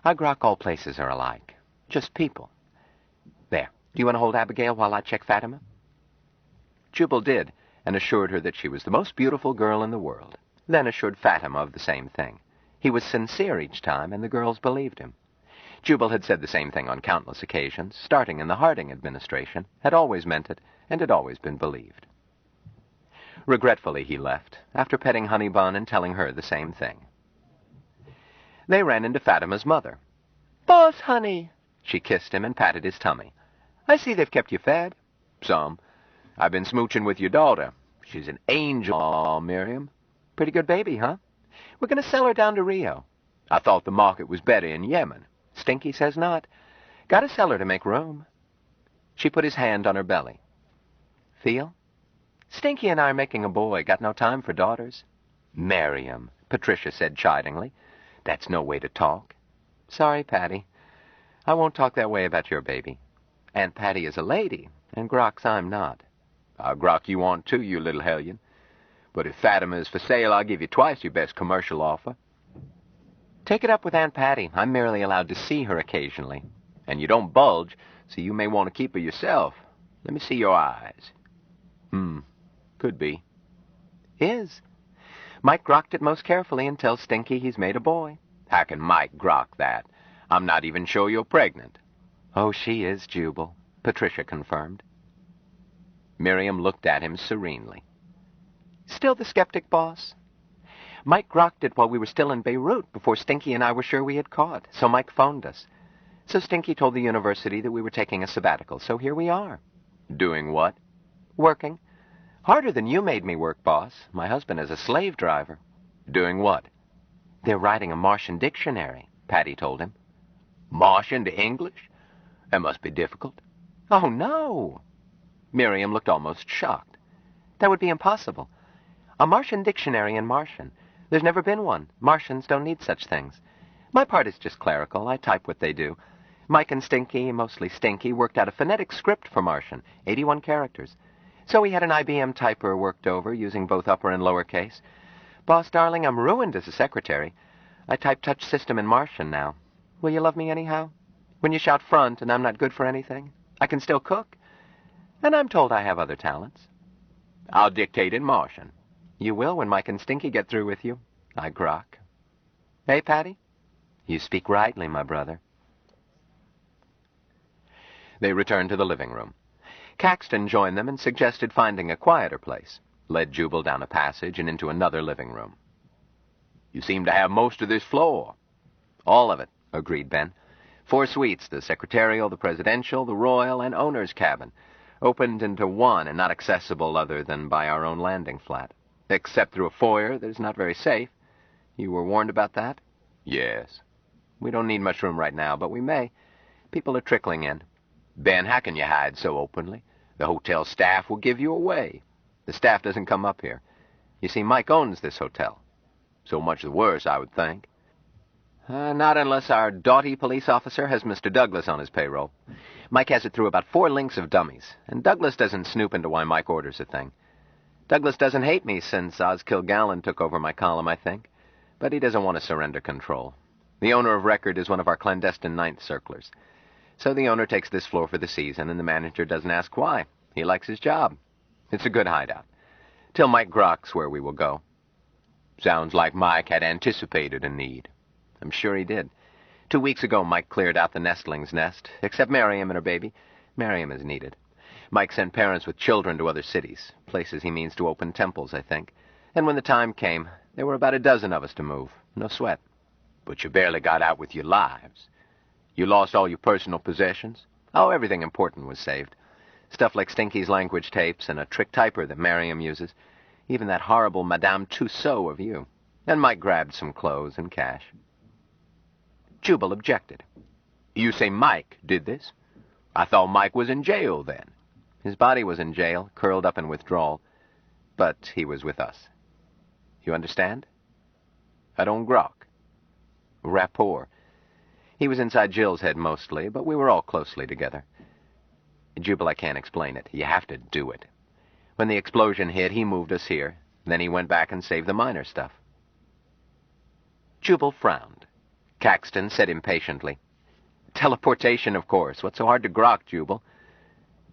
I grok all places are alike. Just people. There. Do you want to hold Abigail while I check Fatima? Jubal did, and assured her that she was the most beautiful girl in the world. Then assured Fatima of the same thing. He was sincere each time, and the girls believed him. Jubal had said the same thing on countless occasions, starting in the Harding administration, had always meant it, and had always been believed. Regretfully, he left, after petting Honey Bun and telling her the same thing. They ran into Fatima's mother. Boss, honey. She kissed him and patted his tummy. I see they've kept you fed. Some. I've been smooching with your daughter. She's an angel, Miriam. Pretty good baby, huh? We're going to sell her down to Rio. I thought the market was better in Yemen. Stinky says not. Got to sell her to make room. She put his hand on her belly. Feel? Stinky and I are making a boy. Got no time for daughters. Miriam, Patricia said chidingly. That's no way to talk. Sorry, Patty. I won't talk that way about your baby. Aunt Patty is a lady, and Grox I'm not. I'll grok you on too, you little hellion. But if Fatima is for sale, I'll give you twice your best commercial offer. Take it up with Aunt Patty. I'm merely allowed to see her occasionally. And you don't bulge, so you may want to keep her yourself. Let me see your eyes. Could be. Is. Mike grokked it most carefully and tells Stinky he's made a boy. How can Mike grok that? I'm not even sure you're pregnant. Oh, she is, Jubal, Patricia confirmed. Miriam looked at him serenely. Still the skeptic, boss? Mike grokked it while we were still in Beirut, before Stinky and I were sure we had caught, so Mike phoned us. So Stinky told the university that we were taking a sabbatical, so here we are. Doing what? Working. Harder than you made me work, boss. My husband is a slave driver. Doing what? They're writing a Martian dictionary, Patty told him. Martian to English? That must be difficult. Oh, no. Miriam looked almost shocked. That would be impossible. A Martian dictionary in Martian. There's never been one. Martians don't need such things. My part is just clerical. I type what they do. Mike and Stinky, mostly Stinky, worked out a phonetic script for Martian, 81 characters. So we had an IBM typer worked over, using both upper and lower case. Boss, darling, I'm ruined as a secretary. I type touch system in Martian now. Will you love me anyhow? When you shout front and I'm not good for anything, I can still cook. And I'm told I have other talents. I'll dictate in Martian. You will when Mike and Stinky get through with you. I grok. Hey, Patty? You speak rightly, my brother. They returned to the living room. Caxton joined them and suggested finding a quieter place, led Jubal down a passage and into another living room. You seem to have most of this floor. All of it, agreed Ben. 4 suites, the secretarial, the presidential, the royal, and owner's cabin, opened into one and not accessible other than by our own landing flat, except through a foyer that is not very safe. You were warned about that? Yes. We don't need much room right now, but we may. People are trickling in. Ben, how can you hide so openly? The hotel staff will give you away. The staff doesn't come up here. You see, Mike owns this hotel. So much the worse, I would think. Not unless our doughty police officer has Mr. Douglas on his payroll. Mike has it through about 4 links of dummies, and Douglas doesn't snoop into why Mike orders a thing. Douglas doesn't hate me since Oz Kilgallen took over my column, I think, but he doesn't want to surrender control. The owner of record is one of our clandestine ninth circlers. So the owner takes this floor for the season, and the manager doesn't ask why. He likes his job. It's a good hideout. Till Mike groks where we will go. Sounds like Mike had anticipated a need. I'm sure he did. 2 weeks ago, Mike cleared out the nestling's nest, except Miriam and her baby. Miriam is needed. Mike sent parents with children to other cities, places he means to open temples, I think. And when the time came, there were about a dozen of us to move. No sweat. But you barely got out with your lives. You lost all your personal possessions? Oh, everything important was saved. Stuff like Stinky's language tapes and a trick typer that Miriam uses. Even that horrible Madame Tussaud of you. And Mike grabbed some clothes and cash. Jubal objected. You say Mike did this? I thought Mike was in jail then. His body was in jail, curled up in withdrawal. But he was with us. You understand? I don't grok. Rapport. He was inside Jill's head mostly, but we were all closely together. Jubal, I can't explain it. You have to do it. When the explosion hit, he moved us here. Then he went back and saved the minor stuff. Jubal frowned. Caxton said impatiently, Teleportation, of course. What's so hard to grok, Jubal?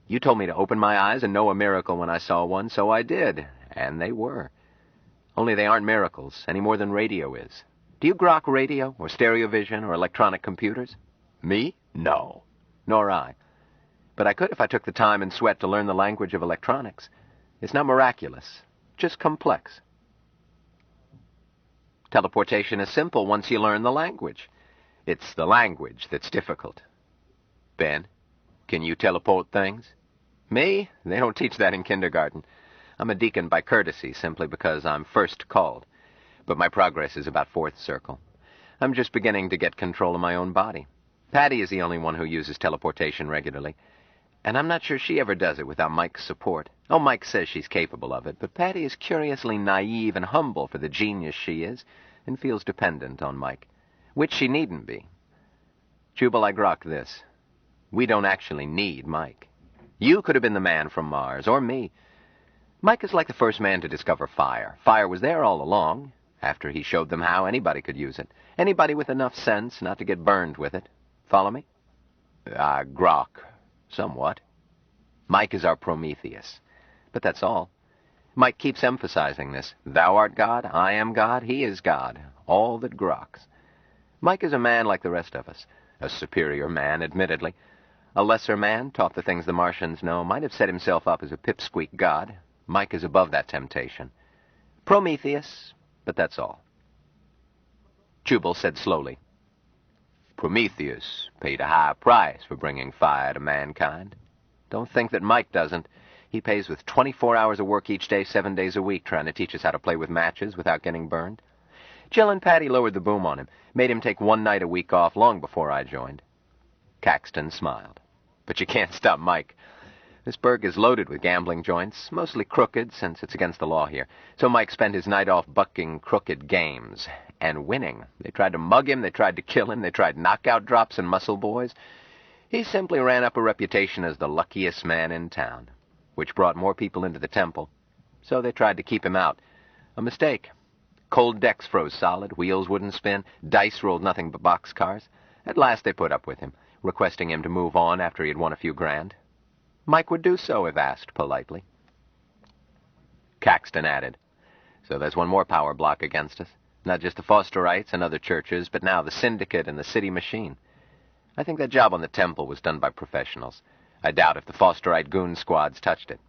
You told me to open my eyes and know a miracle when I saw one, so I did. And they were. Only they aren't miracles, any more than radio is. Do you grok radio, or stereo vision, or electronic computers? Me? No. Nor I. But I could if I took the time and sweat to learn the language of electronics. It's not miraculous, just complex. Teleportation is simple once you learn the language. It's the language that's difficult. Ben, can you teleport things? Me? They don't teach that in kindergarten. I'm a deacon by courtesy, simply because I'm first called. But my progress is about fourth circle. I'm just beginning to get control of my own body. Patty is the only one who uses teleportation regularly. And I'm not sure she ever does it without Mike's support. Oh, Mike says she's capable of it, but Patty is curiously naive and humble for the genius she is, and feels dependent on Mike, which she needn't be. Jubal, I grok this. We don't actually need Mike. You could have been the man from Mars, or me. Mike is like the first man to discover fire. Fire was there all along, after he showed them how anybody could use it. Anybody with enough sense not to get burned with it. Follow me? Grok. Somewhat. Mike is our Prometheus. But that's all. Mike keeps emphasizing this. Thou art God, I am God, he is God. All that groks. Mike is a man like the rest of us. A superior man, admittedly. A lesser man, taught the things the Martians know, might have set himself up as a pipsqueak god. Mike is above that temptation. Prometheus, but that's all. Jubal said slowly, Prometheus paid a high price for bringing fire to mankind. Don't think that Mike doesn't. He pays with 24 hours of work each day, 7 days a week, trying to teach us how to play with matches without getting burned. Jill and Patty lowered the boom on him, made him take 1 night a week off long before I joined. Caxton smiled. But you can't stop Mike. This burg is loaded with gambling joints, mostly crooked since it's against the law here. So Mike spent his night off bucking crooked games and winning. They tried to mug him, they tried to kill him, they tried knockout drops and muscle boys. He simply ran up a reputation as the luckiest man in town, which brought more people into the temple. So they tried to keep him out. A mistake. Cold decks froze solid, wheels wouldn't spin, dice rolled nothing but boxcars. At last they put up with him, requesting him to move on after he had won a few grand. Mike would do so if asked politely. Caxton added, So there's one more power block against us. Not just the Fosterites and other churches, but now the Syndicate and the City Machine. I think that job on the temple was done by professionals. I doubt if the Fosterite goon squads touched it.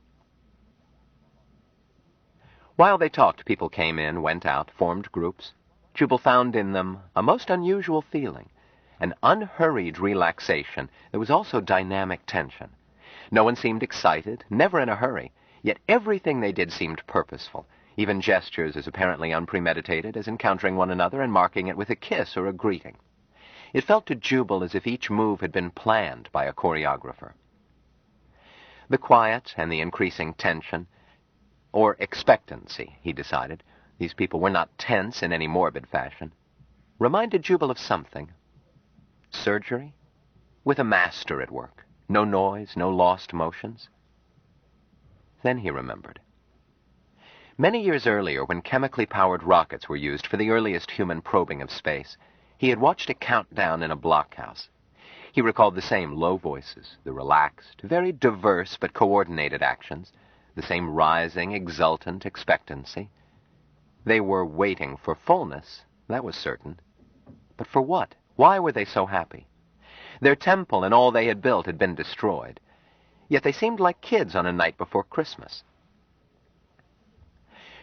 While they talked, people came in, went out, formed groups. Jubal found in them a most unusual feeling, an unhurried relaxation. There was also dynamic tension. No one seemed excited, never in a hurry, yet everything they did seemed purposeful, even gestures as apparently unpremeditated as encountering one another and marking it with a kiss or a greeting. It felt to Jubal as if each move had been planned by a choreographer. The quiet and the increasing tension, or expectancy, he decided, these people were not tense in any morbid fashion, reminded Jubal of something. Surgery? With a master at work. No noise, no lost motions. Then he remembered. Many years earlier, when chemically powered rockets were used for the earliest human probing of space, he had watched a countdown in a blockhouse. He recalled the same low voices, the relaxed, very diverse but coordinated actions, the same rising, exultant expectancy. They were waiting for fullness, that was certain. But for what? Why were they so happy? Their temple and all they had built had been destroyed. Yet they seemed like kids on a night before Christmas.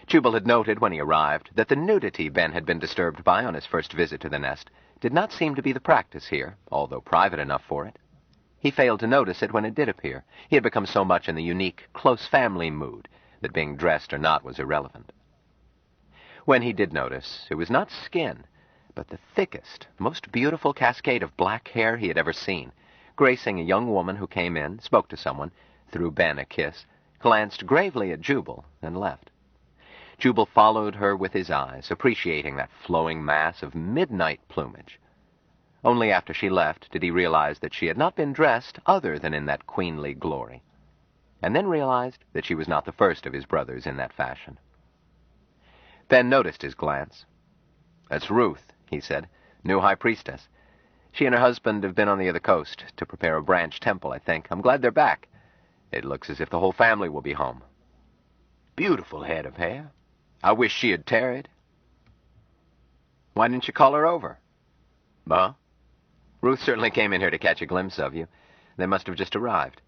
Jubal had noted when he arrived that the nudity Ben had been disturbed by on his first visit to the nest did not seem to be the practice here, although private enough for it. He failed to notice it when it did appear. He had become so much in the unique, close family mood that being dressed or not was irrelevant. When he did notice, it was not skin, but the thickest, most beautiful cascade of black hair he had ever seen, gracing a young woman who came in, spoke to someone, threw Ben a kiss, glanced gravely at Jubal, and left. Jubal followed her with his eyes, appreciating that flowing mass of midnight plumage. Only after she left did he realize that she had not been dressed other than in that queenly glory, and then realized that she was not the first of his brothers in that fashion. Ben noticed his glance. "That's Ruth," he said, "new high priestess. She and her husband have been on the other coast to prepare a branch temple, I think. I'm glad they're back. It looks as if the whole family will be home. Beautiful head of hair. I wish she had tarried." "Why didn't you call her over?" "Huh? Ruth certainly came in here to catch a glimpse of you. They must have just arrived.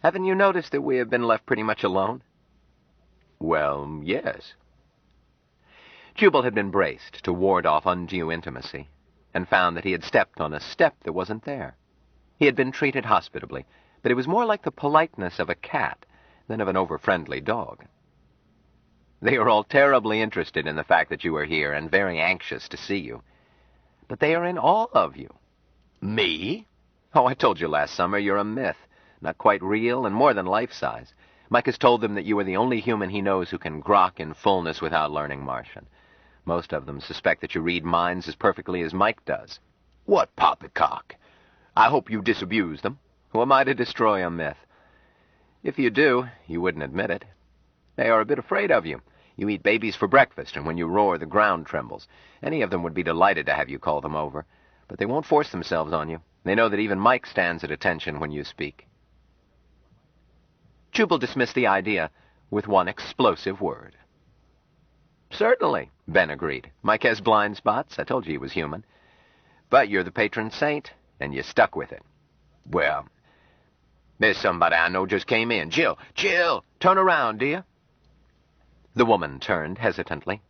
Haven't you noticed that we have been left pretty much alone?" "Well, yes." Jubal had been braced to ward off undue intimacy. and found that he had stepped on a step that wasn't there. He had been treated hospitably, but it was more like the politeness of a cat than of an over-friendly dog. They are all terribly interested in the fact that you are here and very anxious to see you. But they are in awe of you. Me? Oh, I told you last summer you're a myth, not quite real and more than life-size. Mike has told them that you are the only human he knows who can grok in fullness without learning Martian. Most of them suspect that you read minds as perfectly as Mike does. What poppycock! I hope you disabuse them. Who am I to destroy a myth? If you do, you wouldn't admit it. They are a bit afraid of you. You eat babies for breakfast, and when you roar, the ground trembles. Any of them would be delighted to have you call them over. But they won't force themselves on you. They know that even Mike stands at attention when you speak. Jubal dismissed the idea with one explosive word. Certainly, Ben agreed. Mike has blind spots. I told you he was human. But you're the patron saint, and you stuck with it. Well, there's somebody I know just came in. Jill, turn around, dear. The woman turned hesitantly.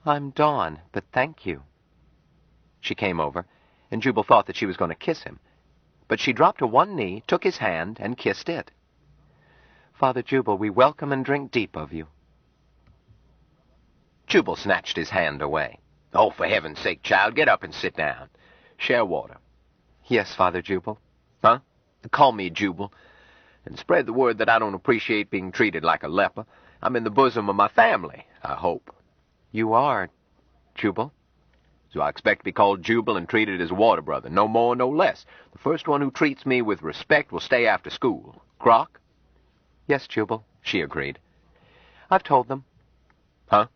I'm Dawn, but thank you. She came over, and Jubal thought that she was going to kiss him. But she dropped to one knee, took his hand, and kissed it. Father Jubal, we welcome and drink deep of you. Jubal snatched his hand away. Oh, for heaven's sake, child, get up and sit down. Share water. Yes, Father Jubal. Huh? Call me Jubal. And spread the word that I don't appreciate being treated like a leper. I'm in the bosom of my family, I hope. You are, Jubal. So I expect to be called Jubal and treated as a water brother, no more, no less. The first one who treats me with respect will stay after school. Grok? Yes, Jubal, she agreed. I've told them. Huh?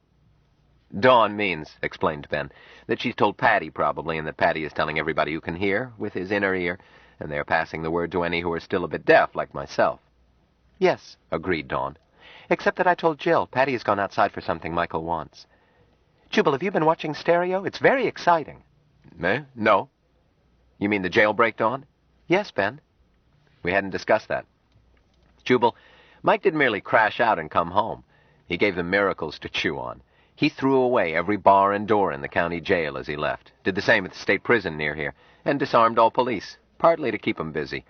Dawn means, explained Ben, that she's told Patty probably, and that Patty is telling everybody who can hear with his inner ear, and they are passing the word to any who are still a bit deaf, like myself. Yes, agreed Dawn. Except that I told Jill. Patty has gone outside for something Michael wants. Jubal, have you been watching Stereo? It's very exciting. No. You mean the jailbreak, Dawn? Yes, Ben. We hadn't discussed that. Jubal, Mike didn't merely crash out and come home. He gave them miracles to chew on. He threw away every bar and door in the county jail as he left, did the same at the state prison near here, and disarmed all police, partly to keep them busy,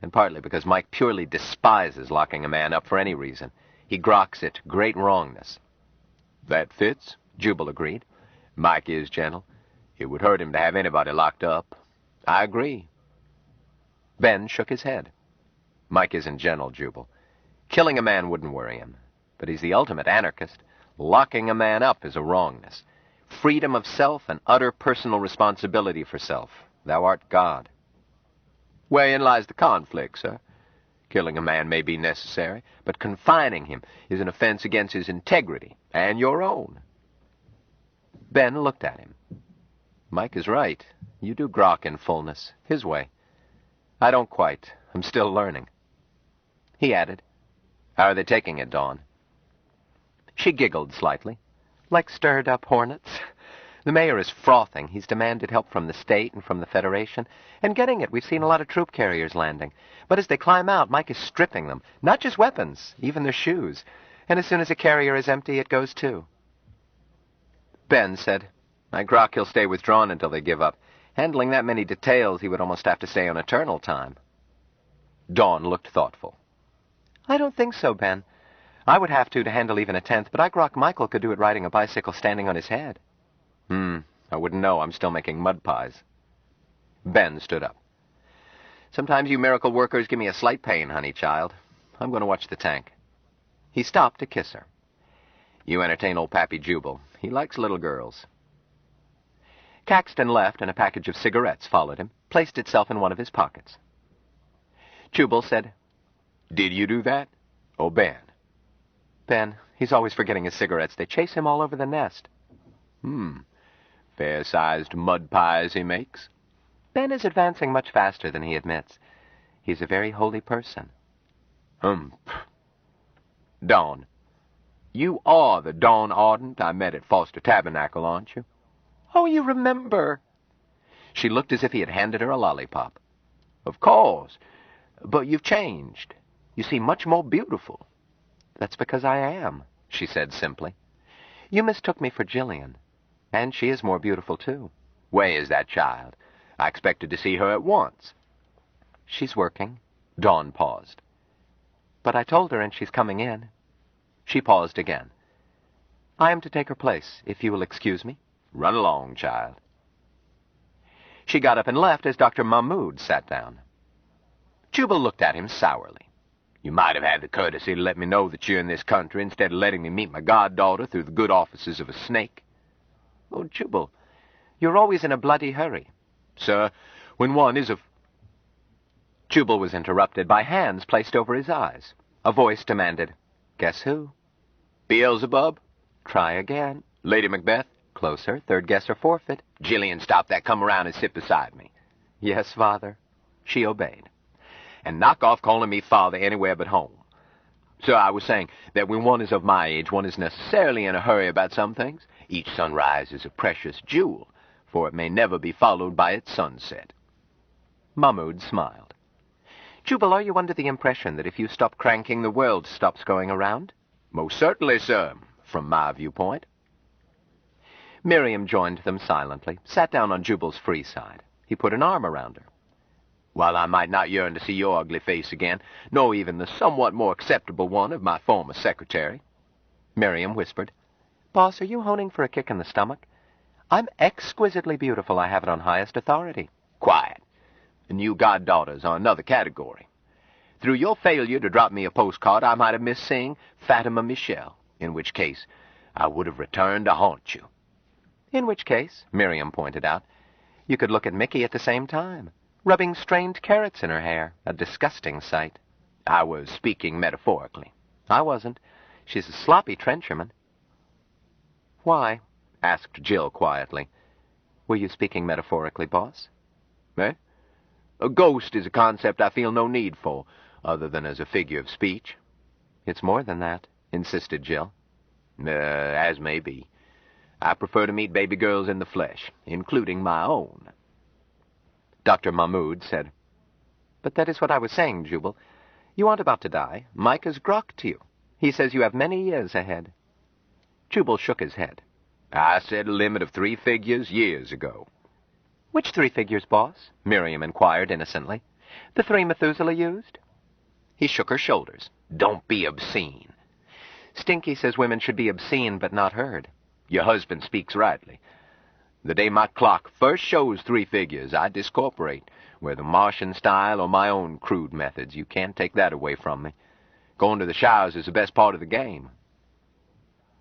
and partly because Mike purely despises locking a man up for any reason. He groks it great wrongness. That fits, Jubal agreed. Mike is gentle. It would hurt him to have anybody locked up. I agree. Ben shook his head. Mike isn't gentle, Jubal. Killing a man wouldn't worry him, but he's the ultimate anarchist. Locking a man up is a wrongness. Freedom of self and utter personal responsibility for self. Thou art God. Wherein lies the conflict, sir? Killing a man may be necessary, but confining him is an offense against his integrity and your own. Ben looked at him. Mike is right. You do grok in fullness, his way. I don't quite. I'm still learning. He added, How are they taking it, Dawn? She giggled slightly. Like stirred-up hornets. The mayor is frothing. He's demanded help from the state and from the Federation. And getting it, we've seen a lot of troop carriers landing. But as they climb out, Mike is stripping them. Not just weapons, even their shoes. And as soon as a carrier is empty, it goes too. Ben said, I grok he'll stay withdrawn until they give up. Handling that many details, he would almost have to stay on eternal time. Dawn looked thoughtful. I don't think so, Ben. I would have to handle even a tenth, but I grok Michael could do it riding a bicycle standing on his head. I wouldn't know. I'm still making mud pies. Ben stood up. Sometimes you miracle workers give me a slight pain, honey child. I'm going to watch the tank. He stopped to kiss her. You entertain old Pappy Jubal. He likes little girls. Caxton left, and a package of cigarettes followed him, placed itself in one of his pockets. Jubal said, Did you do that? Oh, Ben. Ben, he's always forgetting his cigarettes. They chase him all over the nest. Fair-sized mud pies he makes. Ben is advancing much faster than he admits. He's a very holy person. Dawn. You are the Dawn Ardent I met at Foster Tabernacle, aren't you? Oh, you remember. She looked as if he had handed her a lollipop. Of course. But you've changed. You seem much more beautiful. That's because I am, she said simply. You mistook me for Jillian. And she is more beautiful, too. Where is that child? I expected to see her at once. She's working. Dawn paused. But I told her and she's coming in. She paused again. I am to take her place, if you will excuse me. Run along, child. She got up and left as Dr. Mahmoud sat down. Jubal looked at him sourly. You might have had the courtesy to let me know that you're in this country instead of letting me meet my goddaughter through the good offices of a snake. Oh, Jubal, you're always in a bloody hurry. Sir, when one is of... Jubal was interrupted by hands placed over his eyes. A voice demanded, "Guess who?" Beelzebub? Try again. Lady Macbeth? Closer. Third guess or forfeit. Jillian, stop that. Come around and sit beside me. Yes, Father. She obeyed. And knock off calling me father anywhere but home. So I was saying that when one is of my age, one is necessarily in a hurry about some things. Each sunrise is a precious jewel, for it may never be followed by its sunset. Mahmoud smiled. Jubal, are you under the impression that if you stop cranking, the world stops going around? Most certainly, sir, from my viewpoint. Miriam joined them silently, sat down on Jubal's free side. He put an arm around her. While I might not yearn to see your ugly face again, nor even the somewhat more acceptable one of my former secretary. Miriam whispered, Boss, are you honing for a kick in the stomach? I'm exquisitely beautiful, I have it on highest authority. Quiet. The new goddaughters are another category. Through your failure to drop me a postcard, I might have missed seeing Fatima Michelle, in which case I would have returned to haunt you. In which case, Miriam pointed out, you could look at Mickey at the same time, rubbing strained carrots in her hair, a disgusting sight. I was speaking metaphorically. I wasn't. She's a sloppy trencherman. Why? Asked Jill quietly. Were you speaking metaphorically, boss? Eh? A ghost is a concept I feel no need for, other than as a figure of speech. It's more than that, insisted Jill. As may be. I prefer to meet baby girls in the flesh, including my own. Dr. Mahmoud said, But that is what I was saying, Jubal. You aren't about to die. Mike has grokked you. He says you have many years ahead. Jubal shook his head. I set a limit of 3 figures years ago. Which 3 figures, boss? Miriam inquired innocently. The 3 Methuselah used? He shook her shoulders. Don't be obscene. Stinky says women should be obscene but not heard. Your husband speaks rightly. The day my clock first shows 3 figures, I discorporate, whether Martian style or my own crude methods. You can't take that away from me. Going to the showers is the best part of the game.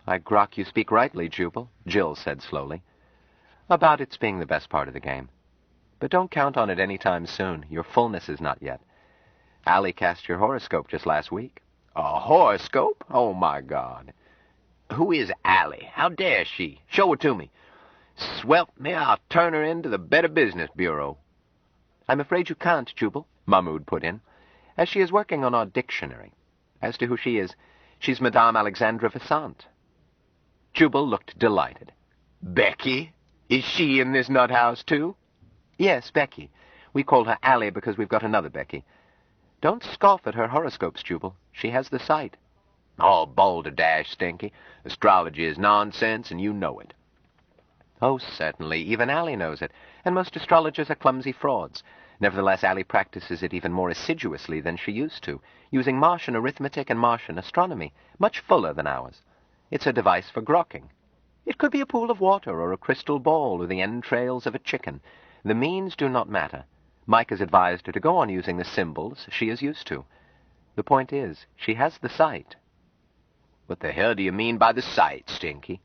I grok you speak rightly, Jubal, Jill said slowly. About its being the best part of the game. But don't count on it any time soon. Your fullness is not yet. Allie cast your horoscope just last week. A horoscope? Oh, my God. Who is Allie? How dare she? Show her to me. Swelp me, I'll turn her into the Better Business Bureau. I'm afraid you can't, Jubal, Mahmoud put in, as she is working on our dictionary. As to who she is, she's Madame Alexandra Vassant. Jubal looked delighted. Becky? Is she in this nut house, too? Yes, Becky. We call her Allie because we've got another Becky. Don't scoff at her horoscopes, Jubal. She has the sight. Oh, balderdash, Stinky. Astrology is nonsense, and you know it. Oh, certainly. Even Allie knows it. And most astrologers are clumsy frauds. Nevertheless, Allie practices it even more assiduously than she used to, using Martian arithmetic and Martian astronomy, much fuller than ours. It's a device for grokking. It could be a pool of water or a crystal ball or the entrails of a chicken. The means do not matter. Mike has advised her to go on using the symbols she is used to. The point is, she has the sight. What the hell do you mean by the sight, Stinky?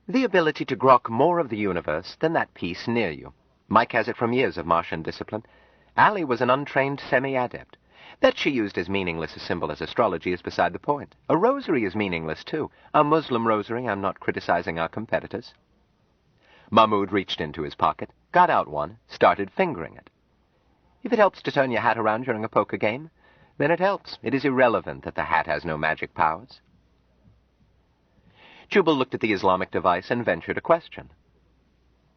The ability to grok more of the universe than that piece near you. Mike has it from years of Martian discipline. Allie was an untrained semi-adept. That she used as meaningless a symbol as astrology is beside the point. A rosary is meaningless, too. A Muslim rosary. I'm not criticizing our competitors. Mahmoud reached into his pocket, got out one, started fingering it. If it helps to turn your hat around during a poker game, then it helps. It is irrelevant that the hat has no magic powers. Jubal looked at the Islamic device and ventured a question.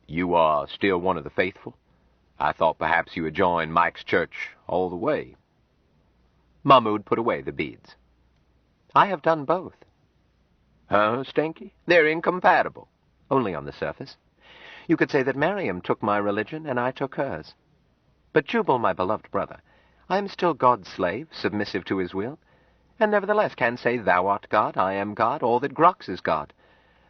You are still one of the faithful? I thought perhaps you had joined Mike's church all the way. Mahmoud put away the beads. I have done both. Huh, Stinky? They're incompatible. Only on the surface. You could say that Miriam took my religion and I took hers. But Jubal, my beloved brother, I am still God's slave, submissive to his will, and nevertheless can say, Thou art God, I am God, or that Grox is God.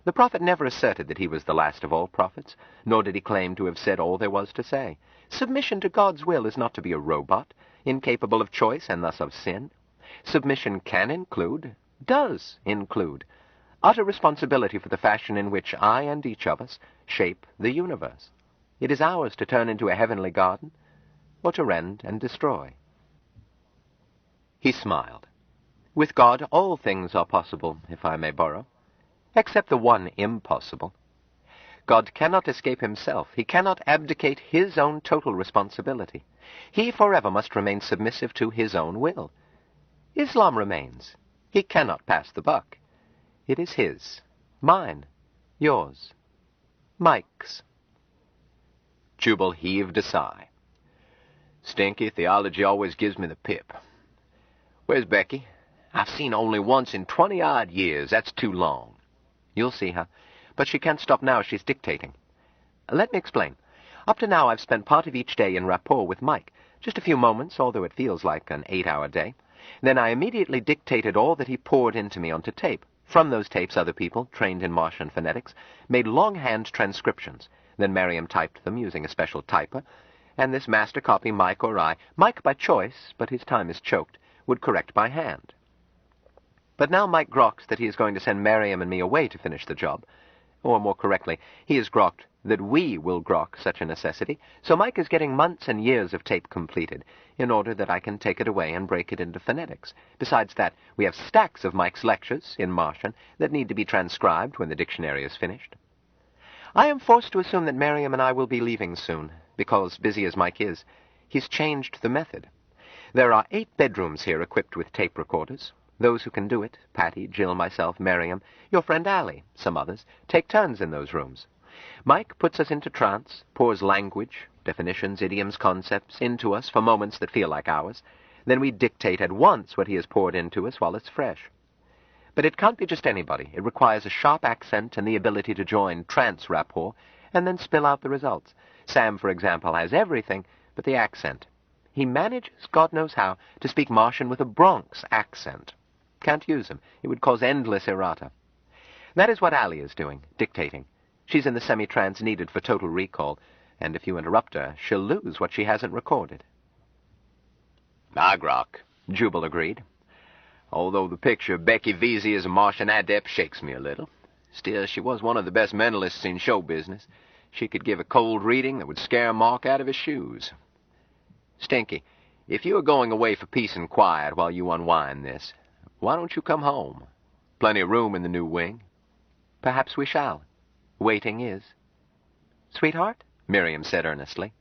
The prophet never asserted that he was the last of all prophets, nor did he claim to have said all there was to say. Submission to God's will is not to be a robot, incapable of choice and thus of sin. Submission can include, does include, utter responsibility for the fashion in which I and each of us shape the universe. It is ours to turn into a heavenly garden, or to rend and destroy. He smiled. With God all things are possible, if I may borrow, except the one impossible. God cannot escape himself. He cannot abdicate his own total responsibility. He forever must remain submissive to his own will. Islam remains. He cannot pass the buck. It is his, mine, yours, Mike's. Jubal heaved a sigh. Stinky, theology always gives me the pip. Where's Becky? I've seen her only once in 20-odd years. That's too long. You'll see her. But she can't stop now. She's dictating. Let me explain. Up to now, I've spent part of each day in rapport with Mike. Just a few moments, although it feels like an 8-hour day. Then I immediately dictated all that he poured into me onto tape. From those tapes, other people, trained in Martian phonetics, made longhand transcriptions. Then Miriam typed them using a special typer. And this master copy, Mike or I, Mike by choice, but his time is choked, would correct by hand. But now Mike groks that he is going to send Miriam and me away to finish the job. Or more correctly, he has grokked that we will grok such a necessity, so Mike is getting months and years of tape completed, in order that I can take it away and break it into phonetics. Besides that, we have stacks of Mike's lectures, in Martian, that need to be transcribed when the dictionary is finished. I am forced to assume that Miriam and I will be leaving soon, because, busy as Mike is, he's changed the method. There are 8 bedrooms here equipped with tape recorders. Those who can do it, Patty, Jill, myself, Miriam, your friend Allie, some others, take turns in those rooms. Mike puts us into trance, pours language, definitions, idioms, concepts, into us for moments that feel like hours. Then we dictate at once what he has poured into us while it's fresh. But it can't be just anybody. It requires a sharp accent and the ability to join trance rapport and then spill out the results. Sam, for example, has everything but the accent. He manages, God knows how, to speak Martian with a Bronx accent. Can't use him. It would cause endless errata. That is what Allie is doing, dictating. She's in the semi-trance needed for total recall, and if you interrupt her, she'll lose what she hasn't recorded. Grok, Jubal agreed. Although the picture of Becky Vesey as a Martian adept shakes me a little. Still, she was one of the best mentalists in show business. She could give a cold reading that would scare Mark out of his shoes. Stinky, if you are going away for peace and quiet while you unwind this, why don't you come home? Plenty of room in the new wing. Perhaps we shall. Waiting is. Sweetheart, Miriam said earnestly,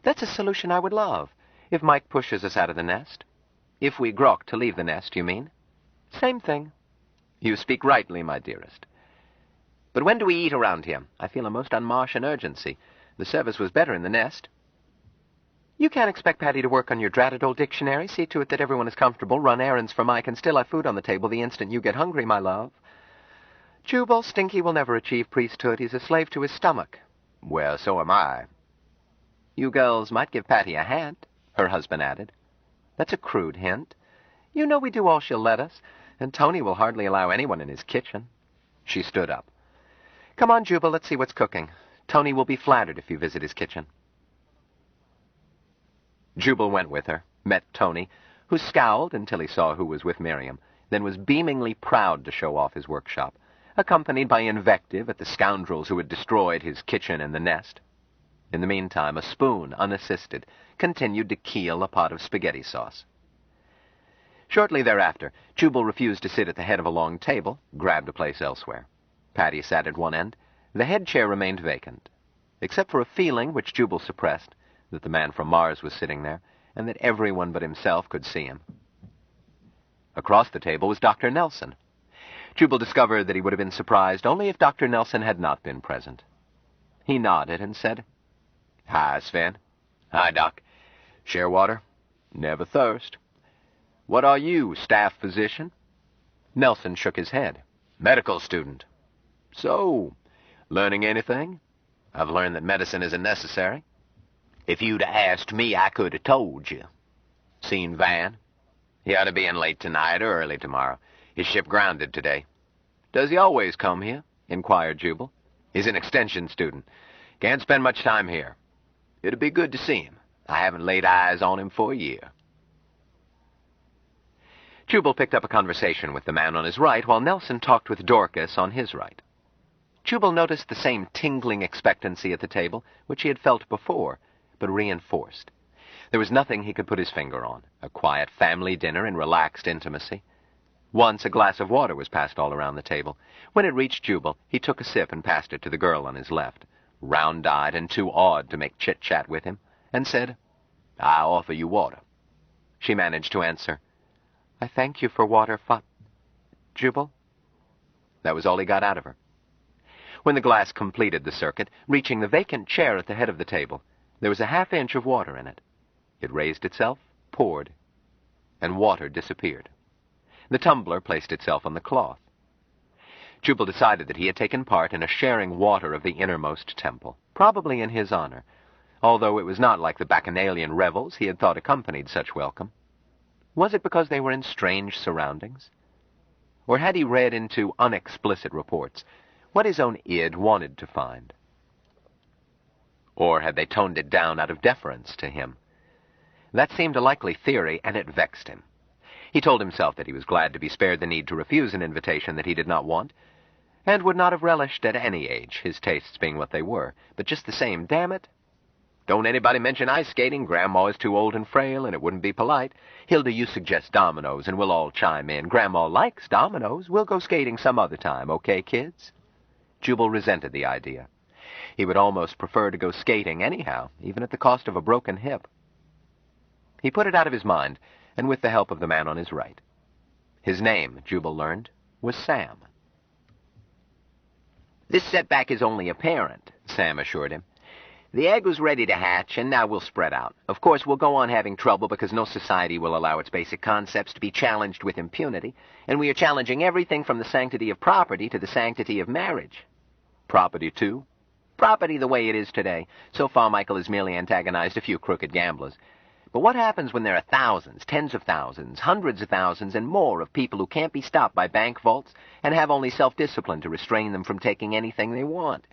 that's a solution I would love, if Mike pushes us out of the nest. If we grok to leave the nest, you mean? Same thing. You speak rightly, my dearest. But when do we eat around here? I feel a most un-Martian urgency. The service was better in the nest. You can't expect Patty to work on your dratted old dictionary, see to it that everyone is comfortable, run errands for Mike, and still have food on the table the instant you get hungry, my love. Jubal, Stinky will never achieve priesthood. He's a slave to his stomach. Well, so am I. You girls might give Patty a hand, her husband added. That's a crude hint. You know we do all she'll let us, and Tony will hardly allow anyone in his kitchen. She stood up. Come on, Jubal, let's see what's cooking. Tony will be flattered if you visit his kitchen. Jubal went with her, met Tony, who scowled until he saw who was with Miriam, then was beamingly proud to show off his workshop, accompanied by invective at the scoundrels who had destroyed his kitchen and the nest. In the meantime, a spoon, unassisted, continued to keel a pot of spaghetti sauce. Shortly thereafter, Jubal refused to sit at the head of a long table, grabbed a place elsewhere. Patty sat at one end. The head chair remained vacant, except for a feeling which Jubal suppressed, that the man from Mars was sitting there, and that everyone but himself could see him. Across the table was Dr. Nelson. Jubal discovered that he would have been surprised only if Dr. Nelson had not been present. He nodded and said, Hi, Sven. Hi, Doc. Share water? Never thirst. What are you, staff physician? Nelson shook his head. Medical student. So, learning anything? I've learned that medicine isn't necessary. If you'd asked me, I could have told you. Seen Van? He ought to be in late tonight or early tomorrow. His ship grounded today. Does he always come here? Inquired Jubal. He's an extension student. Can't spend much time here. It'd be good to see him. I haven't laid eyes on him for a year. Jubal picked up a conversation with the man on his right while Nelson talked with Dorcas on his right. Jubal noticed the same tingling expectancy at the table, which he had felt before, but reinforced. There was nothing he could put his finger on. A quiet family dinner in relaxed intimacy. Once a glass of water was passed all around the table. When it reached Jubal, he took a sip and passed it to the girl on his left, round-eyed and too awed to make chit-chat with him, and said, "I offer you water." She managed to answer, "I thank you for water, Jubal." That was all he got out of her. When the glass completed the circuit, reaching the vacant chair at the head of the table, there was a half-inch of water in it. It raised itself, poured, and water disappeared. The tumbler placed itself on the cloth. Jubal decided that he had taken part in a sharing water of the innermost temple, probably in his honor, although it was not like the bacchanalian revels he had thought accompanied such welcome. Was it because they were in strange surroundings? Or had he read into unexplicit reports what his own id wanted to find? Or had they toned it down out of deference to him? That seemed a likely theory, and it vexed him. He told himself that he was glad to be spared the need to refuse an invitation that he did not want, and would not have relished at any age, his tastes being what they were. But just the same, damn it. Don't anybody mention ice skating. Grandma is too old and frail, and it wouldn't be polite. Hilda, you suggest dominoes, and we'll all chime in. Grandma likes dominoes. We'll go skating some other time, okay, kids? Jubal resented the idea. He would almost prefer to go skating anyhow, even at the cost of a broken hip. He put it out of his mind, and with the help of the man on his right. His name, Jubal learned, was Sam. This setback is only apparent, Sam assured him. The egg was ready to hatch, and now we'll spread out. Of course, we'll go on having trouble because no society will allow its basic concepts to be challenged with impunity, and we are challenging everything from the sanctity of property to the sanctity of marriage. Property, too? Property the way it is today. So far, Michael has merely antagonized a few crooked gamblers. But what happens when there are thousands, tens of thousands, hundreds of thousands, and more of people who can't be stopped by bank vaults and have only self-discipline to restrain them from taking anything they want?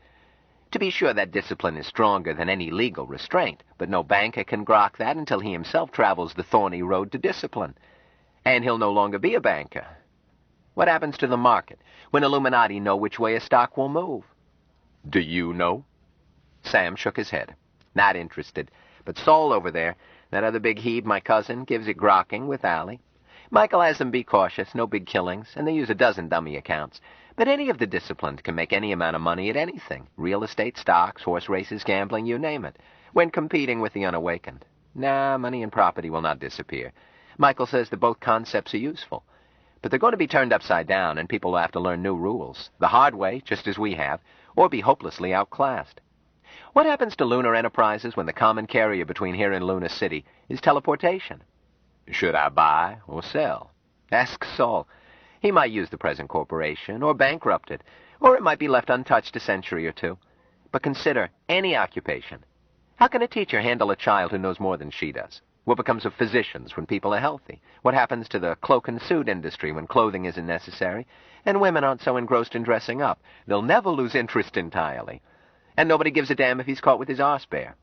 To be sure, that discipline is stronger than any legal restraint, but no banker can grok that until he himself travels the thorny road to discipline. And he'll no longer be a banker. What happens to the market when Illuminati know which way a stock will move? Do you know? Sam shook his head. Not interested. But Saul over there, that other big heeb, my cousin, gives it grokking with Allie. Michael has them be cautious, no big killings, and they use a dozen dummy accounts. But any of the disciplined can make any amount of money at anything. Real estate, stocks, horse races, gambling, you name it, when competing with the unawakened. Nah, money and property will not disappear. Michael says that both concepts are useful. But they're going to be turned upside down, and people will have to learn new rules, the hard way, just as we have, or be hopelessly outclassed. What happens to lunar enterprises when the common carrier between here and Luna City is teleportation? Should I buy or sell? Ask Saul. He might use the present corporation, or bankrupt it, or it might be left untouched a century or two. But consider any occupation. How can a teacher handle a child who knows more than she does? What becomes of physicians when people are healthy? What happens to the cloak and suit industry when clothing isn't necessary? And women aren't so engrossed in dressing up. They'll never lose interest entirely. And nobody gives a damn if he's caught with his arse bare.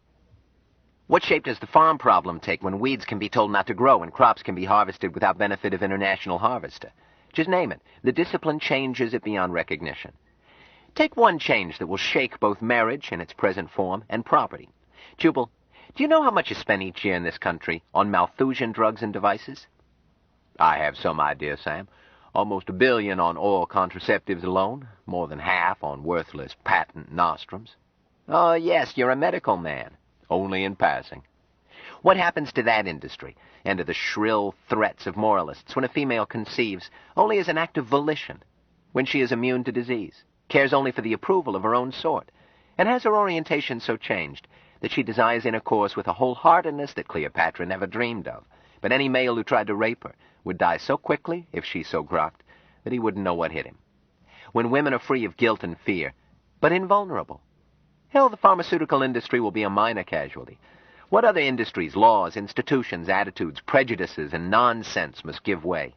What shape does the farm problem take when weeds can be told not to grow and crops can be harvested without benefit of international harvester? Just name it. The discipline changes it beyond recognition. Take one change that will shake both marriage in its present form and property. Jubal, do you know how much is spent each year in this country on Malthusian drugs and devices? I have some idea, Sam. Almost $1 billion on oral contraceptives alone, more than half on worthless patent nostrums. Oh, yes, you're a medical man. Only in passing. What happens to that industry, and to the shrill threats of moralists when a female conceives only as an act of volition, when she is immune to disease, cares only for the approval of her own sort, and has her orientation so changed that she desires intercourse with a wholeheartedness that Cleopatra never dreamed of, but any male who tried to rape her would die so quickly, if she so grokked, that he wouldn't know what hit him. When women are free of guilt and fear, but invulnerable, Hell, the pharmaceutical industry will be a minor casualty. What other industries, laws, institutions, attitudes, prejudices, and nonsense must give way?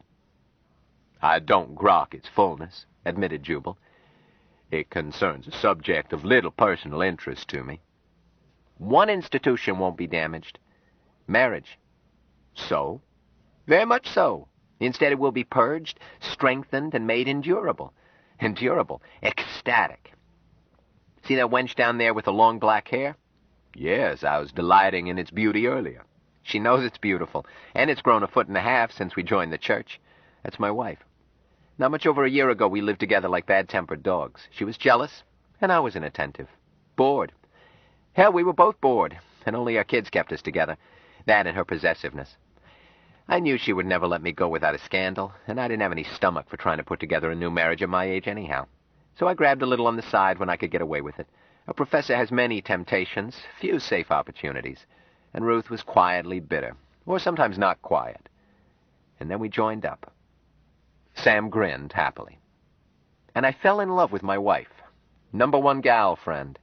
I don't grok its fullness, admitted Jubal. It concerns a subject of little personal interest to me. One institution won't be damaged. Marriage. So? Very much so. Instead, it will be purged, strengthened, and made endurable. Endurable. Ecstatic. See that wench down there with the long black hair? Yes, I was delighting in its beauty earlier. She knows it's beautiful, and it's grown 1.5 feet since we joined the church. That's my wife. Not much over a year ago, we lived together like bad-tempered dogs. She was jealous, and I was inattentive. Bored. Hell, we were both bored, and only our kids kept us together. That and her possessiveness. I knew she would never let me go without a scandal, and I didn't have any stomach for trying to put together a new marriage at my age anyhow. So I grabbed a little on the side when I could get away with it. A professor has many temptations, few safe opportunities, and Ruth was quietly bitter, or sometimes not quiet. And then we joined up. Sam grinned happily. And I fell in love with my wife. #1 gal friend.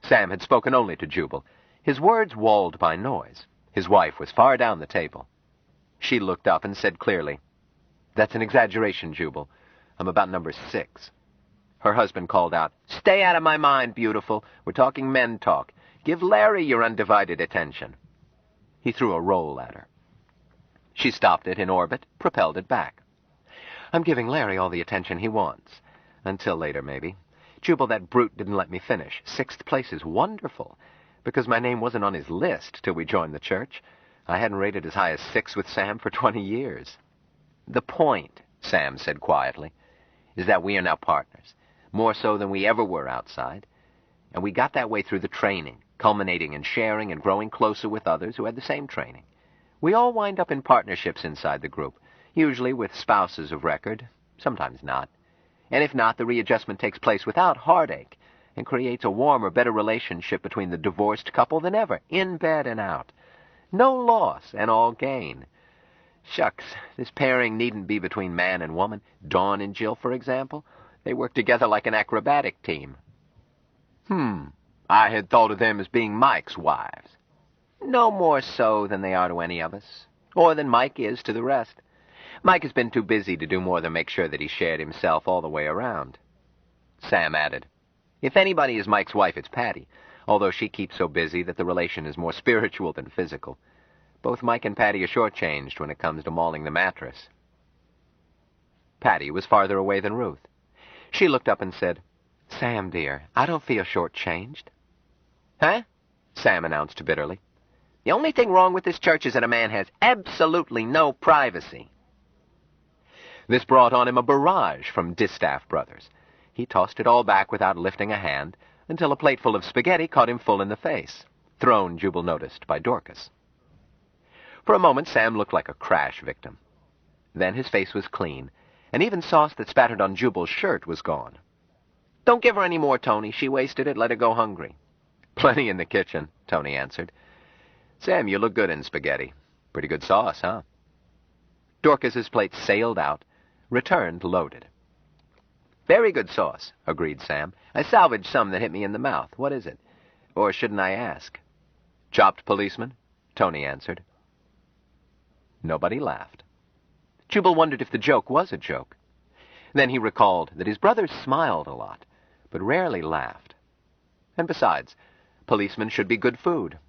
Sam had spoken only to Jubal, his words walled by noise. His wife was far down the table. She looked up and said clearly, "That's an exaggeration, Jubal. I'm about #6. Her husband called out, "Stay out of my mind, beautiful. We're talking men talk. Give Larry your undivided attention." He threw a roll at her. She stopped it in orbit, propelled it back. "I'm giving Larry all the attention he wants. Until later, maybe. Jubal, that brute didn't let me finish. 6th place is wonderful, because my name wasn't on his list till we joined the church. I hadn't rated as high as 6 with Sam for 20 years. The point," Sam said quietly, "is that we are now partners, more so than we ever were outside. And we got that way through the training, culminating in sharing and growing closer with others who had the same training. We all wind up in partnerships inside the group, usually with spouses of record, sometimes not. And if not, the readjustment takes place without heartache and creates a warmer, better relationship between the divorced couple than ever, in bed and out. No loss and all gain. Shucks, this pairing needn't be between man and woman. Dawn and Jill, for example. They work together like an acrobatic team." I had thought of them as being Mike's wives." "No more so than they are to any of us, or than Mike is to the rest. Mike has been too busy to do more than make sure that he shared himself all the way around." Sam added, "If anybody is Mike's wife, it's Patty, although she keeps so busy that the relation is more spiritual than physical. Both Mike and Patty are shortchanged when it comes to mauling the mattress." Patty was farther away than Ruth. She looked up and said, "Sam, dear, I don't feel shortchanged." "Huh?" Sam announced bitterly. "The only thing wrong with this church is that a man has absolutely no privacy." This brought on him a barrage from Distaff Brothers. He tossed it all back without lifting a hand, until a plateful of spaghetti caught him full in the face, thrown, Jubal noticed, by Dorcas. For a moment, Sam looked like a crash victim. Then his face was clean, and even sauce that spattered on Jubal's shirt was gone. "Don't give her any more, Tony. She wasted it. Let her go hungry." "Plenty in the kitchen," Tony answered. "Sam, you look good in spaghetti. Pretty good sauce, huh?" Dorcas's plate sailed out, returned loaded. "Very good sauce," agreed Sam. "I salvaged some that hit me in the mouth. What is it? Or shouldn't I ask?" "Chopped policeman," Tony answered. Nobody laughed. Jubal wondered if the joke was a joke. Then he recalled that his brothers smiled a lot, but rarely laughed. And besides, policemen should be good food.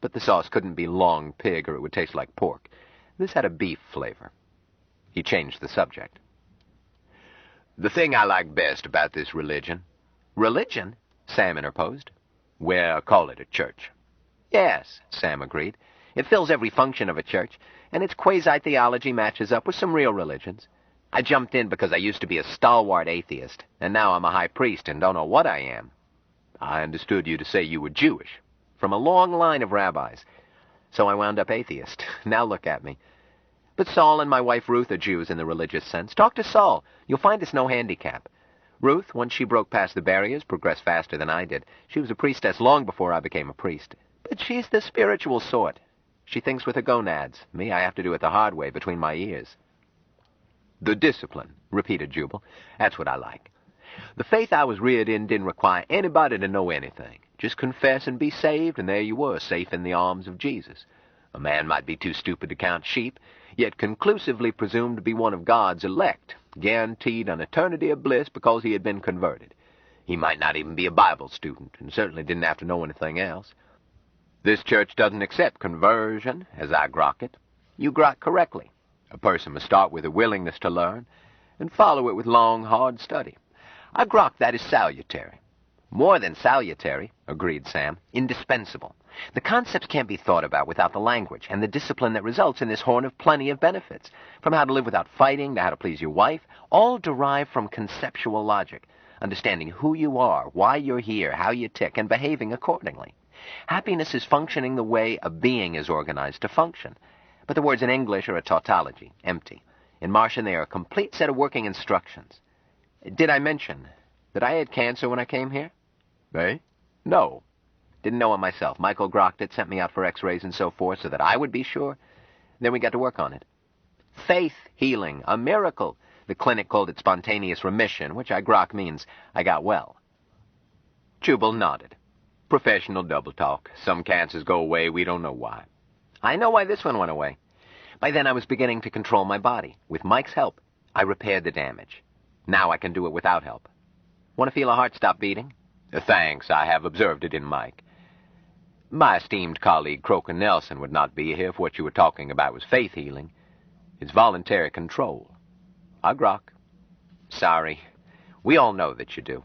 But the sauce couldn't be long pig or it would taste like pork. This had a beef flavor. He changed the subject. "The thing I like best about this religion—" "Religion?" Sam interposed. "Well, call it a church." "Yes," Sam agreed. "It fills every function of a church, and its quasi-theology matches up with some real religions. I jumped in because I used to be a stalwart atheist, and now I'm a high priest and don't know what I am." "I understood you to say you were Jewish." "From a long line of rabbis. So I wound up atheist. Now look at me. But Saul and my wife Ruth are Jews in the religious sense. Talk to Saul. You'll find it's no handicap. Ruth, once she broke past the barriers, progressed faster than I did. She was a priestess long before I became a priest. But she's the spiritual sort. She thinks with her gonads. Me, I have to do it the hard way, between my ears." "The discipline," repeated Jubal. "That's what I like. The faith I was reared in didn't require anybody to know anything. Just confess and be saved, and there you were, safe in the arms of Jesus. A man might be too stupid to count sheep, yet conclusively presumed to be one of God's elect, guaranteed an eternity of bliss because he had been converted. He might not even be a Bible student, and certainly didn't have to know anything else. This church doesn't accept conversion, as I grok it. You grok correctly. A person must start with a willingness to learn, and follow it with long, hard study. I grok that is salutary. More than salutary, agreed Sam, indispensable. The concepts can't be thought about without the language and the discipline that results in this horn of plenty of benefits, from how to live without fighting to how to please your wife, all derived from conceptual logic, understanding who you are, why you're here, how you tick, and behaving accordingly. Happiness is functioning the way a being is organized to function. But the words in English are a tautology, empty. In Martian, they are a complete set of working instructions. Did I mention that I had cancer when I came here? Eh? No. Didn't know it myself. Michael grokked it, sent me out for x-rays and so forth so that I would be sure. Then we got to work on it. Faith healing, a miracle. The clinic called it spontaneous remission, which I grok means I got well. Jubal nodded. Professional double talk. Some cancers go away, we don't know why. I know why this one went away. By then I was beginning to control my body. With Mike's help, I repaired the damage. Now I can do it without help. Want to feel a heart stop beating? Thanks, I have observed it in Mike. My esteemed colleague Croker Nelson would not be here if what you were talking about was faith healing. It's voluntary control. I grok. Sorry. We all know that you do.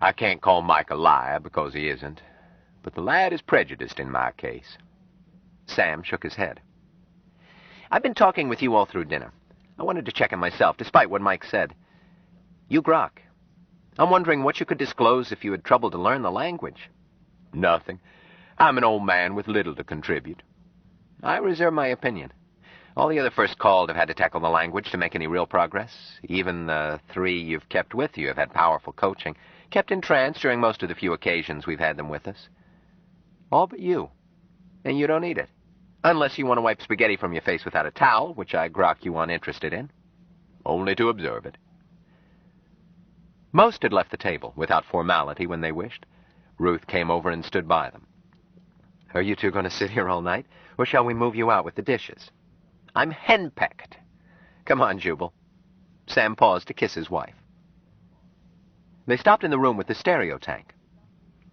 I can't call Mike a liar because he isn't. But the lad is prejudiced in my case. Sam shook his head. I've been talking with you all through dinner. I wanted to check in myself, despite what Mike said. You grok. I'm wondering what you could disclose if you had trouble to learn the language. Nothing. I'm an old man with little to contribute. I reserve my opinion. All the other first called have had to tackle the language to make any real progress. Even the 3 you've kept with you have had powerful coaching, kept in trance during most of the few occasions we've had them with us. All but you. And you don't need it. Unless you want to wipe spaghetti from your face without a towel, which I grok you uninterested in. Only to observe it. Most had left the table, without formality, when they wished. Ruth came over and stood by them. Are you two going to sit here all night, or shall we move you out with the dishes? I'm henpecked. Come on, Jubal. Sam paused to kiss his wife. They stopped in the room with the stereo tank.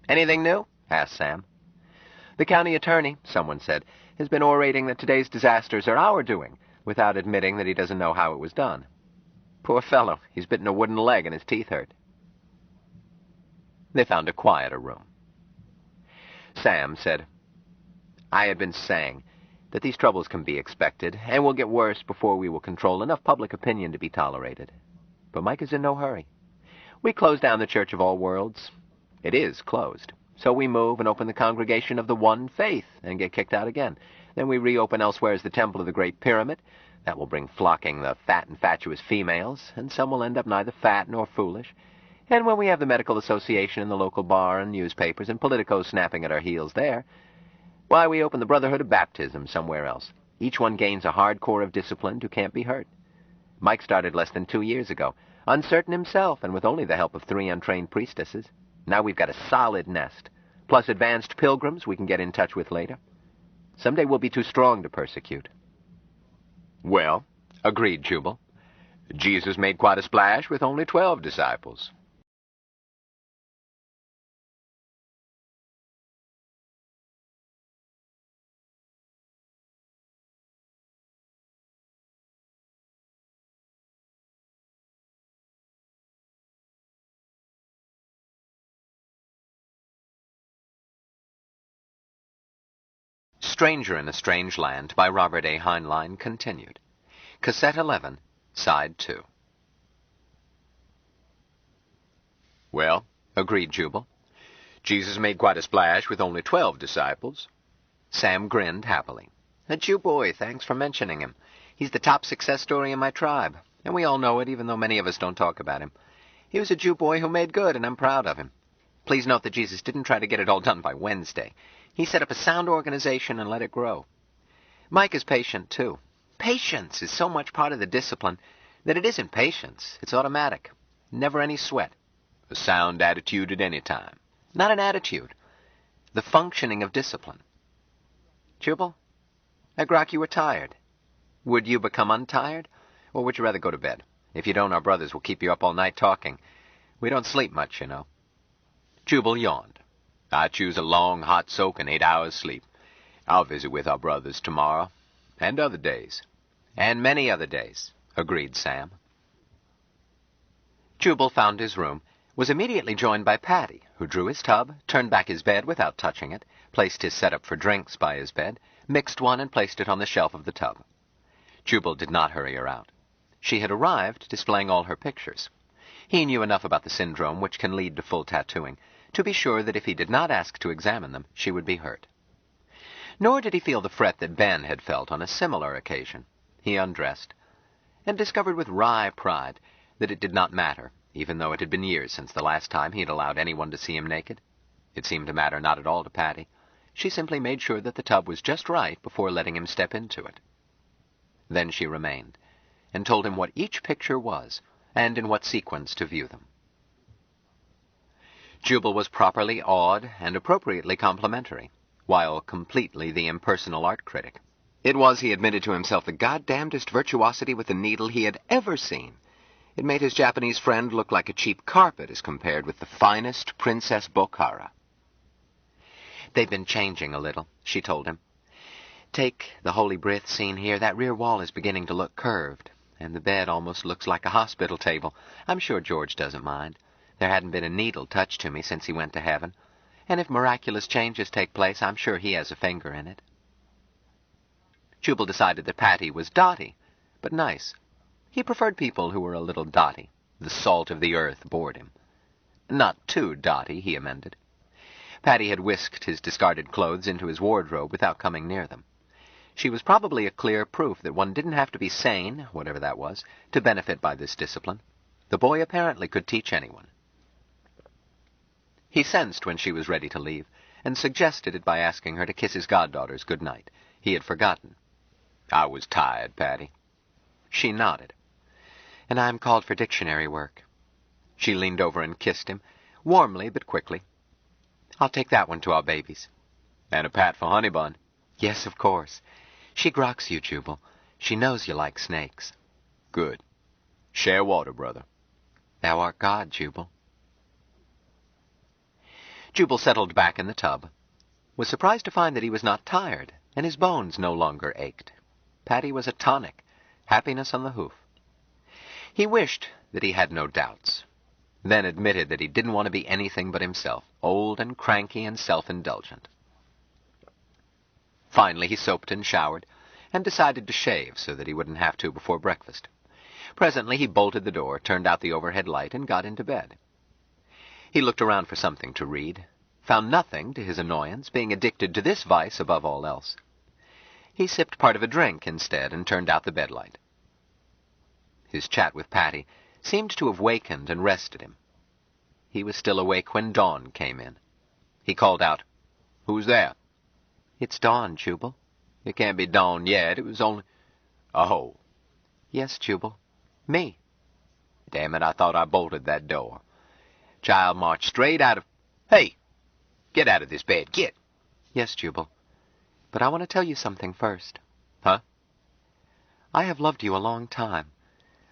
Anything new? Asked Sam. The county attorney, someone said, has been orating that today's disasters are our doing, without admitting that he doesn't know how it was done. Poor fellow, he's bitten a wooden leg and his teeth hurt. They found a quieter room. Sam said, I had been saying that these troubles can be expected, and will get worse before we will control enough public opinion to be tolerated. But Mike is in no hurry. We close down the Church of All Worlds. It is closed. So we move and open the Congregation of the One Faith and get kicked out again. Then we reopen elsewhere as the Temple of the Great Pyramid. That will bring flocking the fat and fatuous females, and some will end up neither fat nor foolish. And when we have the Medical Association and the local bar and newspapers and politicos snapping at our heels there, why, we open the Brotherhood of Baptism somewhere else. Each one gains a hard core of disciplined who can't be hurt. Mike started less than 2 years ago, uncertain himself and with only the help of 3 untrained priestesses. Now we've got a solid nest, plus advanced pilgrims we can get in touch with later. Someday we'll be too strong to persecute. Well, agreed Jubal. Jesus made quite a splash with only 12 disciples. Stranger in a Strange Land by Robert A. Heinlein continued. Cassette 11, Side 2. Well, agreed Jubal. Jesus made quite a splash with only 12 disciples. Sam grinned happily. A Jew boy, thanks for mentioning him. He's the top success story in my tribe, and we all know it, even though many of us don't talk about him. He was a Jew boy who made good, and I'm proud of him. Please note that Jesus didn't try to get it all done by Wednesday. He set up a sound organization and let it grow. Mike is patient, too. Patience is so much part of the discipline. That it isn't patience. It's automatic. Never any sweat. A sound attitude at any time. Not an attitude. The functioning of discipline. Jubal, I grok you were tired. Would you become untired? Or would you rather go to bed? If you don't, our brothers will keep you up all night talking. We don't sleep much, you know. Jubal yawned. I choose a long, hot soak and 8 hours sleep. I'll visit with our brothers tomorrow. And other days. And many other days, agreed Sam. Jubal found his room, was immediately joined by Patty, who drew his tub, turned back his bed without touching it, placed his setup for drinks by his bed, mixed one and placed it on the shelf of the tub. Jubal did not hurry her out. She had arrived, displaying all her pictures. He knew enough about the syndrome which can lead to full tattooing to be sure that if he did not ask to examine them, she would be hurt. Nor did he feel the fret that Ben had felt on a similar occasion. He undressed, and discovered with wry pride that it did not matter, even though it had been years since the last time he had allowed anyone to see him naked. It seemed to matter not at all to Patty. She simply made sure that the tub was just right before letting him step into it. Then she remained, and told him what each picture was, and in what sequence to view them. Jubal was properly awed and appropriately complimentary, while completely the impersonal art critic. It was, he admitted to himself, the goddamnedest virtuosity with the needle he had ever seen. It made his Japanese friend look like a cheap carpet as compared with the finest Princess Bokhara. They've been changing a little, she told him. Take the Holy Breath scene here. That rear wall is beginning to look curved, and the bed almost looks like a hospital table. I'm sure George doesn't mind. There hadn't been a needle touched to me since he went to heaven, and if miraculous changes take place, I'm sure he has a finger in it. Jubal decided that Patty was dotty, but nice. He preferred people who were a little dotty. The salt of the earth bored him. Not too dotty, he amended. Patty had whisked his discarded clothes into his wardrobe without coming near them. She was probably a clear proof that one didn't have to be sane, whatever that was, to benefit by this discipline. The boy apparently could teach anyone. He sensed when she was ready to leave, and suggested it by asking her to kiss his goddaughters good night. He had forgotten. I was tired, Patty. She nodded. And I'm called for dictionary work. She leaned over and kissed him, warmly but quickly. I'll take that one to our babies. And a pat for Honeybun. Yes, of course. She groks you, Jubal. She knows you like snakes. Good. Share water, brother. Thou art God, Jubal. Jubal settled back in the tub, was surprised to find that he was not tired, and his bones no longer ached. Patty was a tonic, happiness on the hoof. He wished that he had no doubts, then admitted that he didn't want to be anything but himself, old and cranky and self-indulgent. Finally, he soaped and showered, and decided to shave so that he wouldn't have to before breakfast. Presently, he bolted the door, turned out the overhead light, and got into bed. He looked around for something to read, found nothing to his annoyance, being addicted to this vice above all else. He sipped part of a drink instead and turned out the bedlight. His chat with Patty seemed to have wakened and rested him. He was still awake when Dawn came in. He called out, Who's there? It's Dawn, Jubal. It can't be Dawn yet. It was only... Oh. Yes, Jubal. Me. Damn it, I thought I bolted that door. Child marched straight out of... Hey! Get out of this bed, get! Yes, Jubal. But I want to tell you something first. Huh? I have loved you a long time.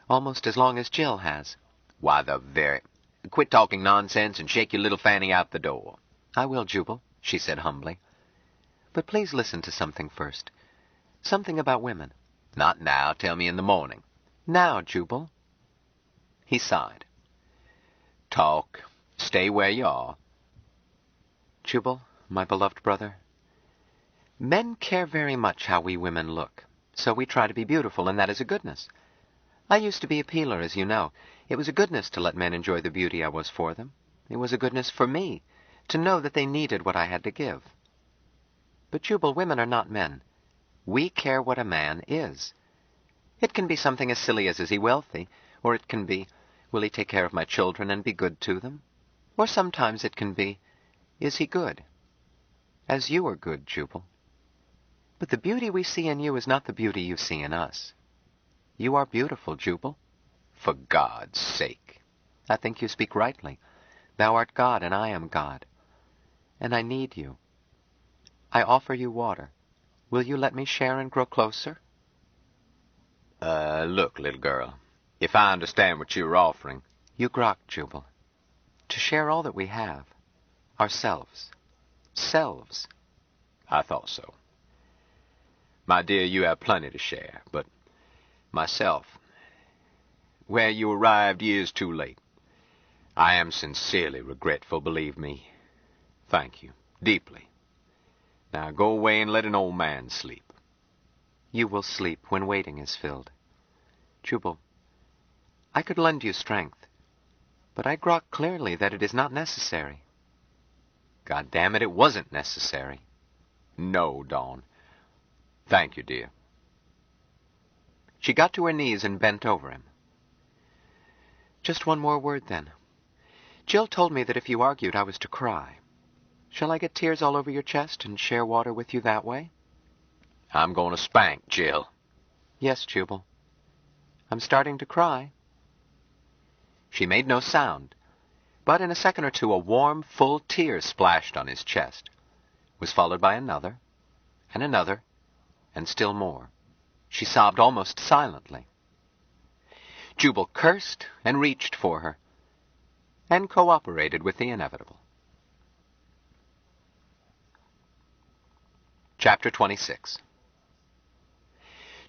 Almost as long as Jill has. Why, the very... Quit talking nonsense and shake your little fanny out the door. I will, Jubal, she said humbly. But please listen to something first. Something about women. Not now. Tell me in the morning. Now, Jubal. He sighed. Talk. Stay where you are. Jubal, my beloved brother, men care very much how we women look, so we try to be beautiful, and that is a goodness. I used to be a peeler, as you know. It was a goodness to let men enjoy the beauty I was for them. It was a goodness for me, to know that they needed what I had to give. But, Jubal, women are not men. We care what a man is. It can be something as silly as, is he wealthy? Or it can be, will he take care of my children and be good to them? Or sometimes it can be, is he good? As you are good, Jubal. But the beauty we see in you is not the beauty you see in us. You are beautiful, Jubal. For God's sake. I think you speak rightly. Thou art God, and I am God. And I need you. I offer you water. Will you let me share and grow closer? Look, little girl, if I understand what you're offering... You grok, Jubal. To share all that we have. Ourselves. Selves. I thought so. My dear, you have plenty to share, but myself, where you arrived years too late. I am sincerely regretful, believe me. Thank you, deeply. Now go away and let an old man sleep. You will sleep when waiting is filled. Jubal, I could lend you strength, but I grok clearly that it is not necessary. God damn it, it wasn't necessary. No, Dawn. Thank you, dear. She got to her knees and bent over him. Just one more word, then. Jill told me that if you argued, I was to cry. Shall I get tears all over your chest and share water with you that way? I'm going to spank Jill. Yes, Jubal. I'm starting to cry. She made no sound, but in a second or two a warm, full tear splashed on his chest, was followed by another, and still more. She sobbed almost silently. Jubal cursed and reached for her, and cooperated with the inevitable. Chapter 26.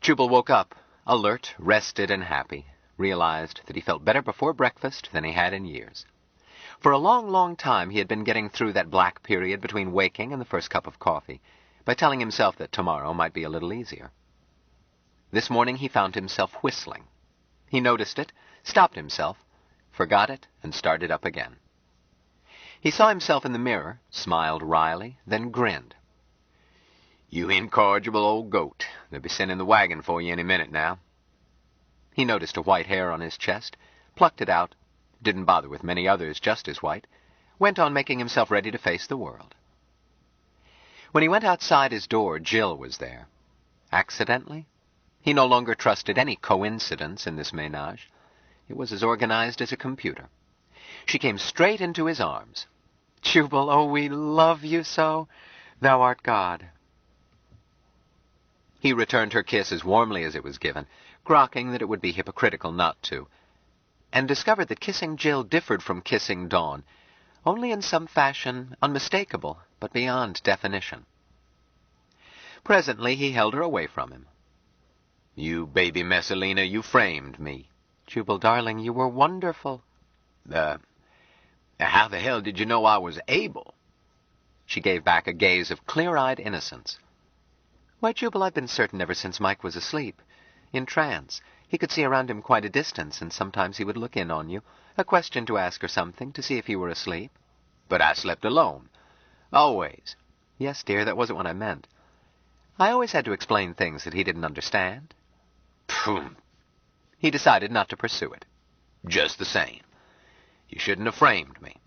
Jubal woke up, alert, rested, and happy, realized that he felt better before breakfast than he had in years. For a long, long time he had been getting through that black period between waking and the first cup of coffee, by telling himself that tomorrow might be a little easier. This morning he found himself whistling. He noticed it, stopped himself, forgot it, and started up again. He saw himself in the mirror, smiled wryly, then grinned. You incorrigible old goat. They'll be sending the wagon for you any minute now. He noticed a white hair on his chest, plucked it out, didn't bother with many others just as white, went on making himself ready to face the world. When he went outside his door, Jill was there. Accidentally? He no longer trusted any coincidence in this ménage. It was as organized as a computer. She came straight into his arms. Jubal, oh, we love you so. Thou art God. He returned her kiss as warmly as it was given, grokking that it would be hypocritical not to, and discovered that kissing Jill differed from kissing Dawn, only in some fashion unmistakable, but beyond definition. Presently he held her away from him. You baby Messalina, you framed me. Jubal, darling, you were wonderful. How the hell did you know I was able? She gave back a gaze of clear-eyed innocence. Why, Jubal, I've been certain ever since Mike was asleep. In trance. He could see around him quite a distance, and sometimes he would look in on you, a question to ask or something, to see if you were asleep. But I slept alone. Always. Yes, dear, that wasn't what I meant. I always had to explain things that he didn't understand. Pooh. He decided not to pursue it. Just the same. You shouldn't have framed me.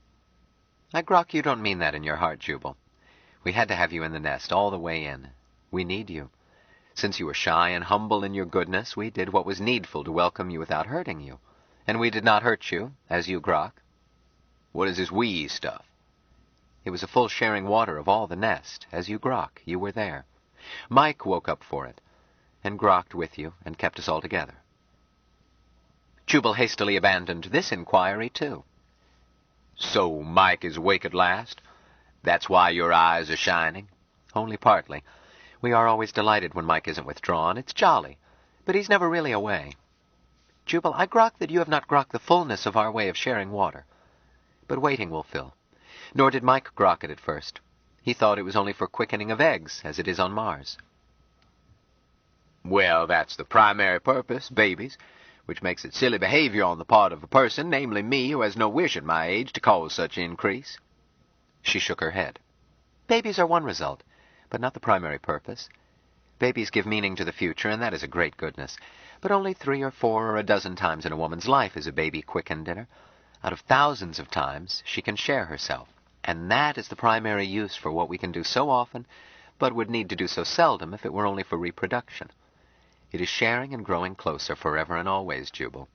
I grok you don't mean that in your heart, Jubal. We had to have you in the nest all the way in. We need you. Since you were shy and humble in your goodness, we did what was needful to welcome you without hurting you. And we did not hurt you, as you grok. What is this we stuff? It was a full sharing water of all the nest. As you grok, you were there. Mike woke up for it, and grokked with you, and kept us all together. Jubal hastily abandoned this inquiry, too. So Mike is awake at last? That's why your eyes are shining? Only partly. We are always delighted when Mike isn't withdrawn. It's jolly. But he's never really away. Jubal, I grok that you have not grokked the fullness of our way of sharing water. But waiting will fill. Nor did Mike grok it at first. He thought it was only for quickening of eggs, as it is on Mars. Well, that's the primary purpose, babies, which makes it silly behavior on the part of a person, namely me, who has no wish at my age to cause such increase. She shook her head. Babies are one result, but not the primary purpose. Babies give meaning to the future, and that is a great goodness. But only 3 or 4 or a dozen times in a woman's life is a baby quickened in her. Out of thousands of times, she can share herself. And that is the primary use for what we can do so often, but would need to do so seldom if it were only for reproduction. It is sharing and growing closer forever and always, Jubal.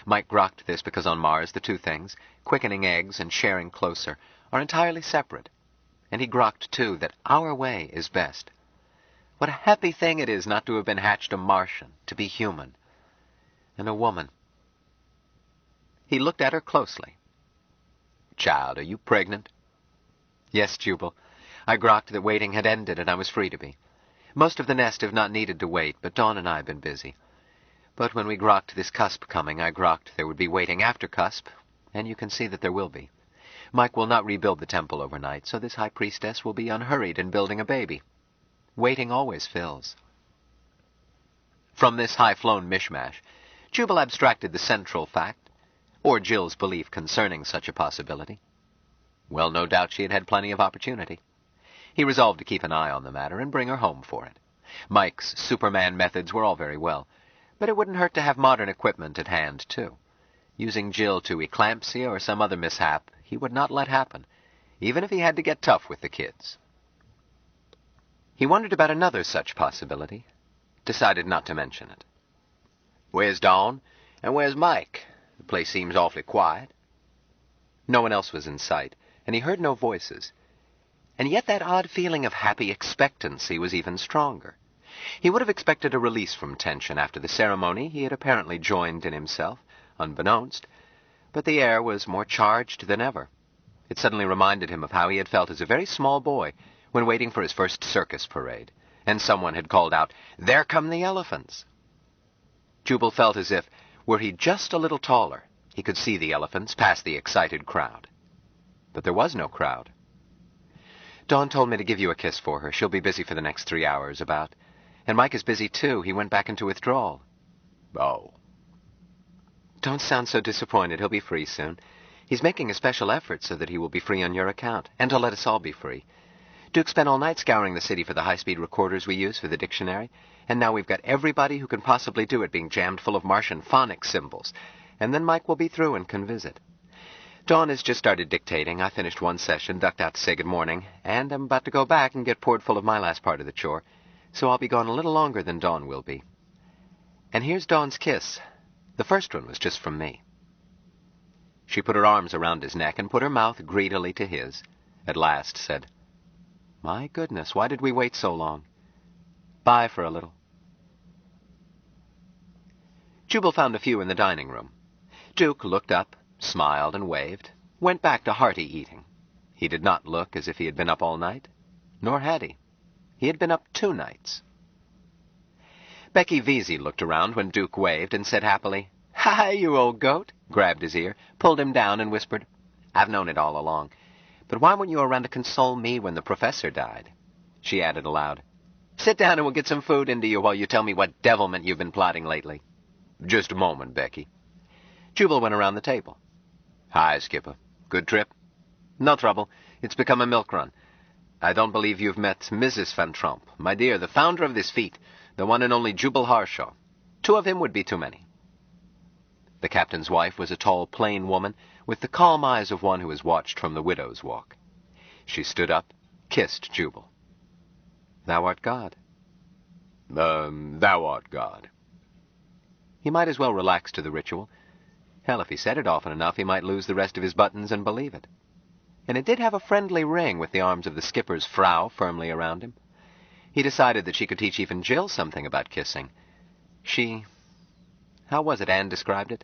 Mike grokked this because on Mars the two things, quickening eggs and sharing closer, are entirely separate. And he grokked, too, that our way is best. What a happy thing it is not to have been hatched a Martian, to be human. And a woman. He looked at her closely. "Child, are you pregnant?" "Yes, Jubal. I grokked that waiting had ended and I was free to be. Most of the nest have not needed to wait, but Dawn and I have been busy. But when we grokked this cusp coming, I grokked there would be waiting after cusp, and you can see that there will be. Mike will not rebuild the temple overnight, so this high priestess will be unhurried in building a baby. Waiting always fills." From this high-flown mishmash, Jubal abstracted the central fact, or Jill's belief concerning such a possibility. Well, no doubt she had had plenty of opportunity. He resolved to keep an eye on the matter and bring her home for it. Mike's Superman methods were all very well, but it wouldn't hurt to have modern equipment at hand, too. Using Jill to eclampsia or some other mishap he would not let happen, even if he had to get tough with the kids. He wondered about another such possibility, decided not to mention it. "Where's Dawn? And where's Mike? The place seems awfully quiet." No one else was in sight, and he heard no voices. And yet that odd feeling of happy expectancy was even stronger. He would have expected a release from tension after the ceremony he had apparently joined in himself, unbeknownst, but the air was more charged than ever. It suddenly reminded him of how he had felt as a very small boy when waiting for his first circus parade, and someone had called out, "There come the elephants!" Jubal felt as if, were he just a little taller, he could see the elephants past the excited crowd. But there was no crowd. "Dawn told me to give you a kiss for her. She'll be busy for the next 3 hours, about. And Mike is busy, too. He went back into withdrawal." "Oh." "Don't sound so disappointed. He'll be free soon. He's making a special effort so that he will be free on your account, and to let us all be free. Duke spent all night scouring the city for the high-speed recorders we use for the dictionary, and now we've got everybody who can possibly do it being jammed full of Martian phonics symbols, and then Mike will be through and can visit. Dawn has just started dictating. I finished one session, ducked out to say good morning, and I'm about to go back and get poured full of my last part of the chore, so I'll be gone a little longer than Dawn will be. And here's Dawn's kiss. The first one was just from me." She put her arms around his neck and put her mouth greedily to his, at last said, "My goodness, why did we wait so long? Bye for a little." Jubal found a few in the dining room. Duke looked up, smiled and waved, went back to hearty eating. He did not look as if he had been up all night, nor had he. He had been up 2 nights. Becky Vesey looked around when Duke waved and said happily, "Hi, you old goat," grabbed his ear, pulled him down and whispered, "I've known it all along. But why weren't you around to console me when the professor died?" She added aloud, "Sit down and we'll get some food into you while you tell me what devilment you've been plotting lately." "Just a moment, Becky." Jubal went around the table. "Hi, Skipper. Good trip?" "No trouble. It's become a milk run. I don't believe you've met Mrs. Van Tromp, my dear, the founder of this feat, the one and only Jubal Harshaw. 2 of him would be too many." The captain's wife was a tall, plain woman with the calm eyes of one who has watched from the widow's walk. She stood up, kissed Jubal. "Thou art God." Thou art God." He might as well relax to the ritual. Hell, if he said it often enough, he might lose the rest of his buttons and believe it. And it did have a friendly ring with the arms of the skipper's Frau firmly around him. He decided that she could teach even Jill something about kissing. How was it Anne described it?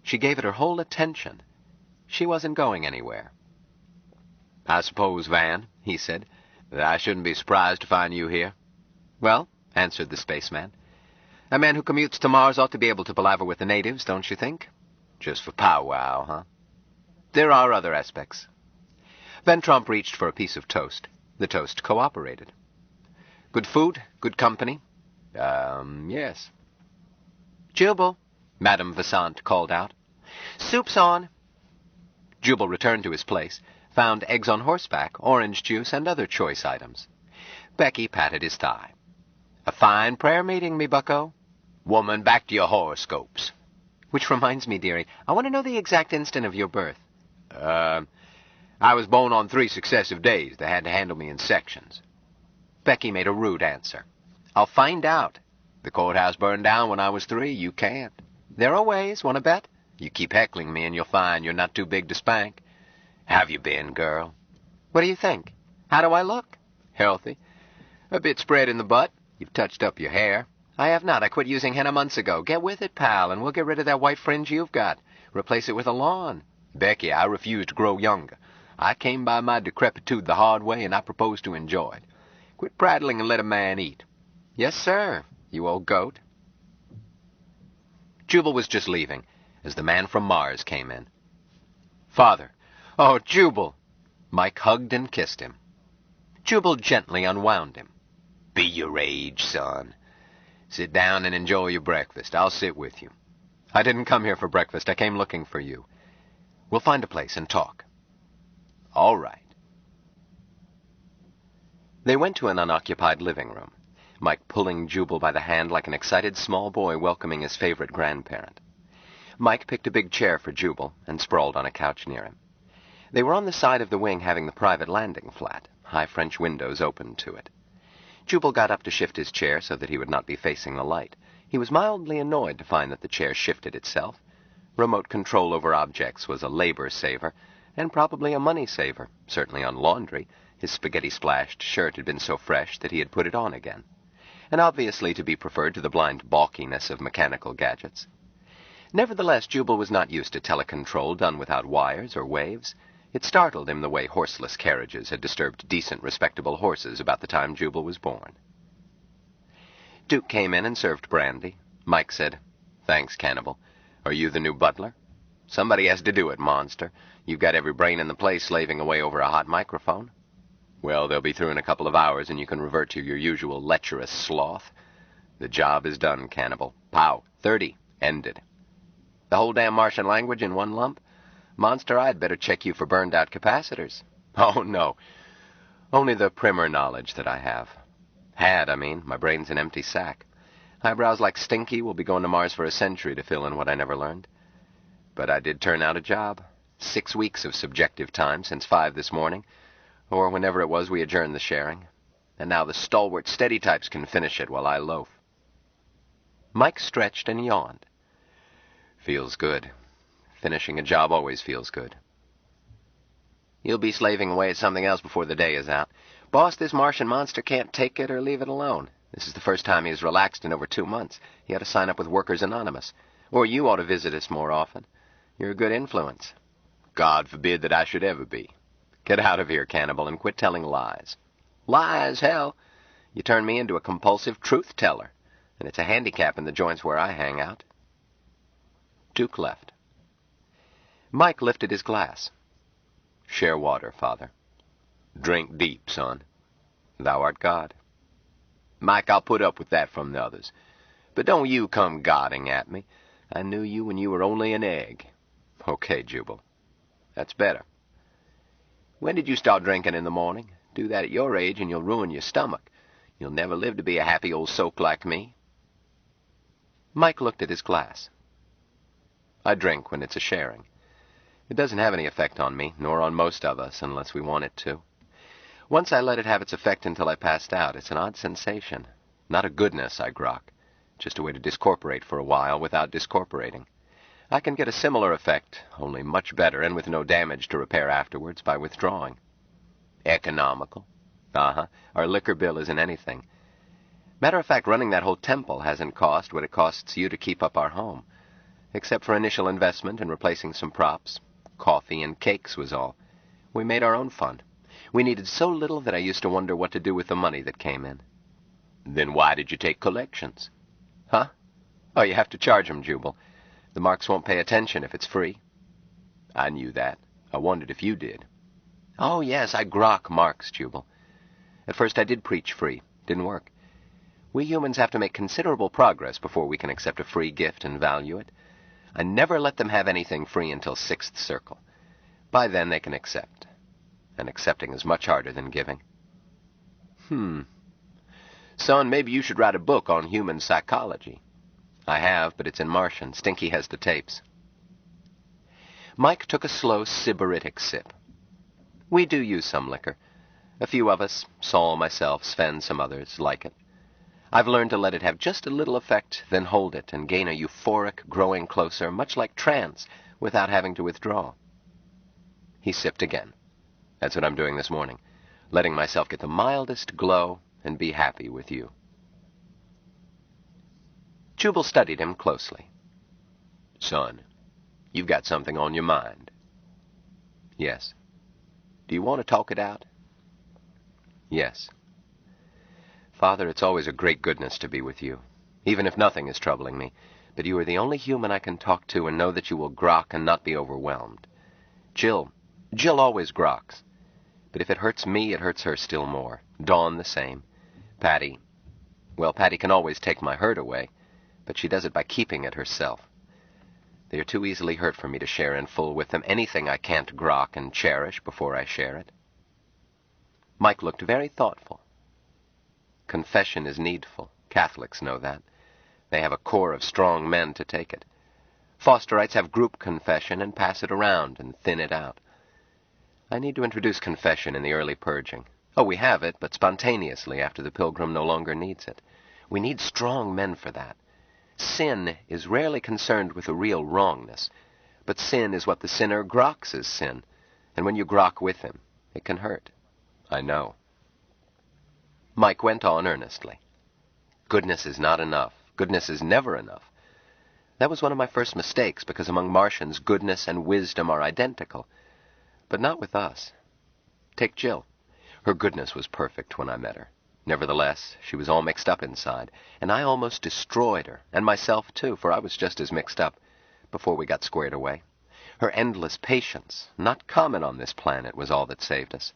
She gave it her whole attention. She wasn't going anywhere. "I suppose, Van," he said, "that I shouldn't be surprised to find you here." "Well," answered the spaceman, "a man who commutes to Mars ought to be able to palaver with the natives, don't you think?" "Just for powwow, huh?" "There are other aspects." Van Tromp reached for a piece of toast. The toast cooperated. "Good food? Good company?" Yes." "Jubal," Madame Vassant called out. "Soup's on." Jubal returned to his place, found eggs on horseback, orange juice, and other choice items. Becky patted his thigh. "A fine prayer meeting, me bucko." "Woman, back to your horoscopes." "Which reminds me, dearie, I want to know the exact instant of your birth." I was born on 3 successive days. They had to handle me in sections." Becky made a rude answer. "I'll find out." "The courthouse burned down when I was 3. You can't." There are ways, want to bet? You keep heckling me and you'll find you're not too big to spank. Have you been, girl? What do you think? How do I look? Healthy. A bit spread in the butt. You've touched up your hair. I have not. I quit using henna months ago. Get with it, pal, and we'll get rid of that white fringe you've got. Replace it with a lawn. Becky, I refuse to grow younger. I came by my decrepitude the hard way, and I propose to enjoy it. Quit prattling and let a man eat. Yes, sir, you old goat. Jubal was just leaving as the man from Mars came in. Father. Oh, Jubal. Mike hugged and kissed him. Jubal gently unwound him. Be your age, son. Sit down and enjoy your breakfast. I'll sit with you. I didn't come here for breakfast. I came looking for you. We'll find a place and talk. All right. They went to an unoccupied living room, Mike pulling Jubal by the hand like an excited small boy welcoming his favorite grandparent. Mike picked a big chair for Jubal and sprawled on a couch near him. They were on the side of the wing having the private landing flat, high French windows open to it. Jubal got up to shift his chair so that he would not be facing the light. He was mildly annoyed to find that the chair shifted itself. Remote control over objects was a labor saver, and probably a money saver, certainly on laundry. His spaghetti-splashed shirt had been so fresh that he had put it on again, and obviously to be preferred to the blind balkiness of mechanical gadgets. Nevertheless, Jubal was not used to telecontrol done without wires or waves. It startled him the way horseless carriages had disturbed decent, respectable horses about the time Jubal was born. Duke came in and served brandy. Mike said, "Thanks, Cannibal. Are you the new butler?" "Somebody has to do it, monster. You've got every brain in the place slaving away over a hot microphone." "Well, they'll be through in a couple of hours, and you can revert to your usual lecherous sloth." "The job is done, Cannibal. Pow. 30. Ended." "The whole damn Martian language in one lump? Monster, I'd better check you for burned-out capacitors." "Oh, no. Only the primer knowledge that I have. My brain's an empty sack. Eyebrows like Stinky will be going to Mars for a century to fill in what I never learned. But I did turn out a job. 6 weeks of subjective time since 5 this morning, or whenever it was we adjourned the sharing. And now the stalwart steady types can finish it while I loaf." Mike stretched and yawned. "Feels good. Finishing a job always feels good." "You'll be slaving away at something else before the day is out. Boss, this Martian monster can't take it or leave it alone. This is the first time he's relaxed in over 2 months. He ought to sign up with Workers Anonymous. Or you ought to visit us more often. You're a good influence." "God forbid that I should ever be." "Get out of here, Cannibal, and quit telling lies." "Lies, hell. You turn me into a compulsive truth-teller, and it's a handicap in the joints where I hang out." Duke left. Mike lifted his glass. "Share water, Father." "Drink deep, son. Thou art God." "Mike, I'll put up with that from the others. But don't you come godding at me. I knew you when you were only an egg." "Okay, Jubal. That's better. When did you start drinking in the morning? Do that at your age and you'll ruin your stomach. You'll never live to be a happy old soak like me." Mike looked at his glass. "I drink when it's a sharing. It doesn't have any effect on me, nor on most of us, unless we want it to. Once I let it have its effect until I passed out. It's an odd sensation. Not a goodness I grok. Just a way to discorporate for a while without discorporating. I can get a similar effect, only much better and with no damage to repair afterwards, by withdrawing." "Economical." "Uh-huh. Our liquor bill isn't anything. Matter of fact, running that whole temple hasn't cost what it costs you to keep up our home. Except for initial investment and replacing some props. Coffee and cakes was all. We made our own fun. We needed so little that I used to wonder what to do with the money that came in." "Then why did you take collections?" "Huh? Oh, you have to charge 'em, Jubal. The marks won't pay attention if it's free." "I knew that. I wondered if you did." "Oh, yes, I grok marks, Jubal. At first I did preach free. Didn't work. We humans have to make considerable progress before we can accept a free gift and value it. I never let them have anything free until 6th circle. By then they can accept. And accepting is much harder than giving." "Son, maybe you should write a book on human psychology." "I have, but it's in Martian. Stinky has the tapes." Mike took a slow, sybaritic sip. "We do use some liquor. A few of us, Saul, myself, Sven, some others, like it. I've learned to let it have just a little effect, then hold it and gain a euphoric growing closer, much like trance, without having to withdraw. He sipped again. That's what I'm doing this morning, letting myself get the mildest glow and be happy with you. Jubal studied him closely. Son, you've got something on your mind. Yes. Do you want to talk it out? Yes. Father, it's always a great goodness to be with you, even if nothing is troubling me. But you are the only human I can talk to and know that you will grok and not be overwhelmed. Jill always groks. But if it hurts me, it hurts her still more. Dawn the same. Patty can always take my hurt away, but she does it by keeping it herself. They are too easily hurt for me to share in full with them anything I can't grok and cherish before I share it. Mike looked very thoughtful. Confession is needful. Catholics know that. They have a corps of strong men to take it. Fosterites have group confession and pass it around and thin it out. I need to introduce confession in the early purging. Oh, we have it, but spontaneously after the pilgrim no longer needs it. We need strong men for that. Sin is rarely concerned with the real wrongness, but sin is what the sinner groks as sin, and when you grok with him, it can hurt. I know. Mike went on earnestly. Goodness is not enough. Goodness is never enough. That was one of my first mistakes, because among Martians, goodness and wisdom are identical. But not with us. Take Jill. Her goodness was perfect when I met her. Nevertheless, she was all mixed up inside, and I almost destroyed her, and myself too, for I was just as mixed up before we got squared away. Her endless patience, not common on this planet, was all that saved us,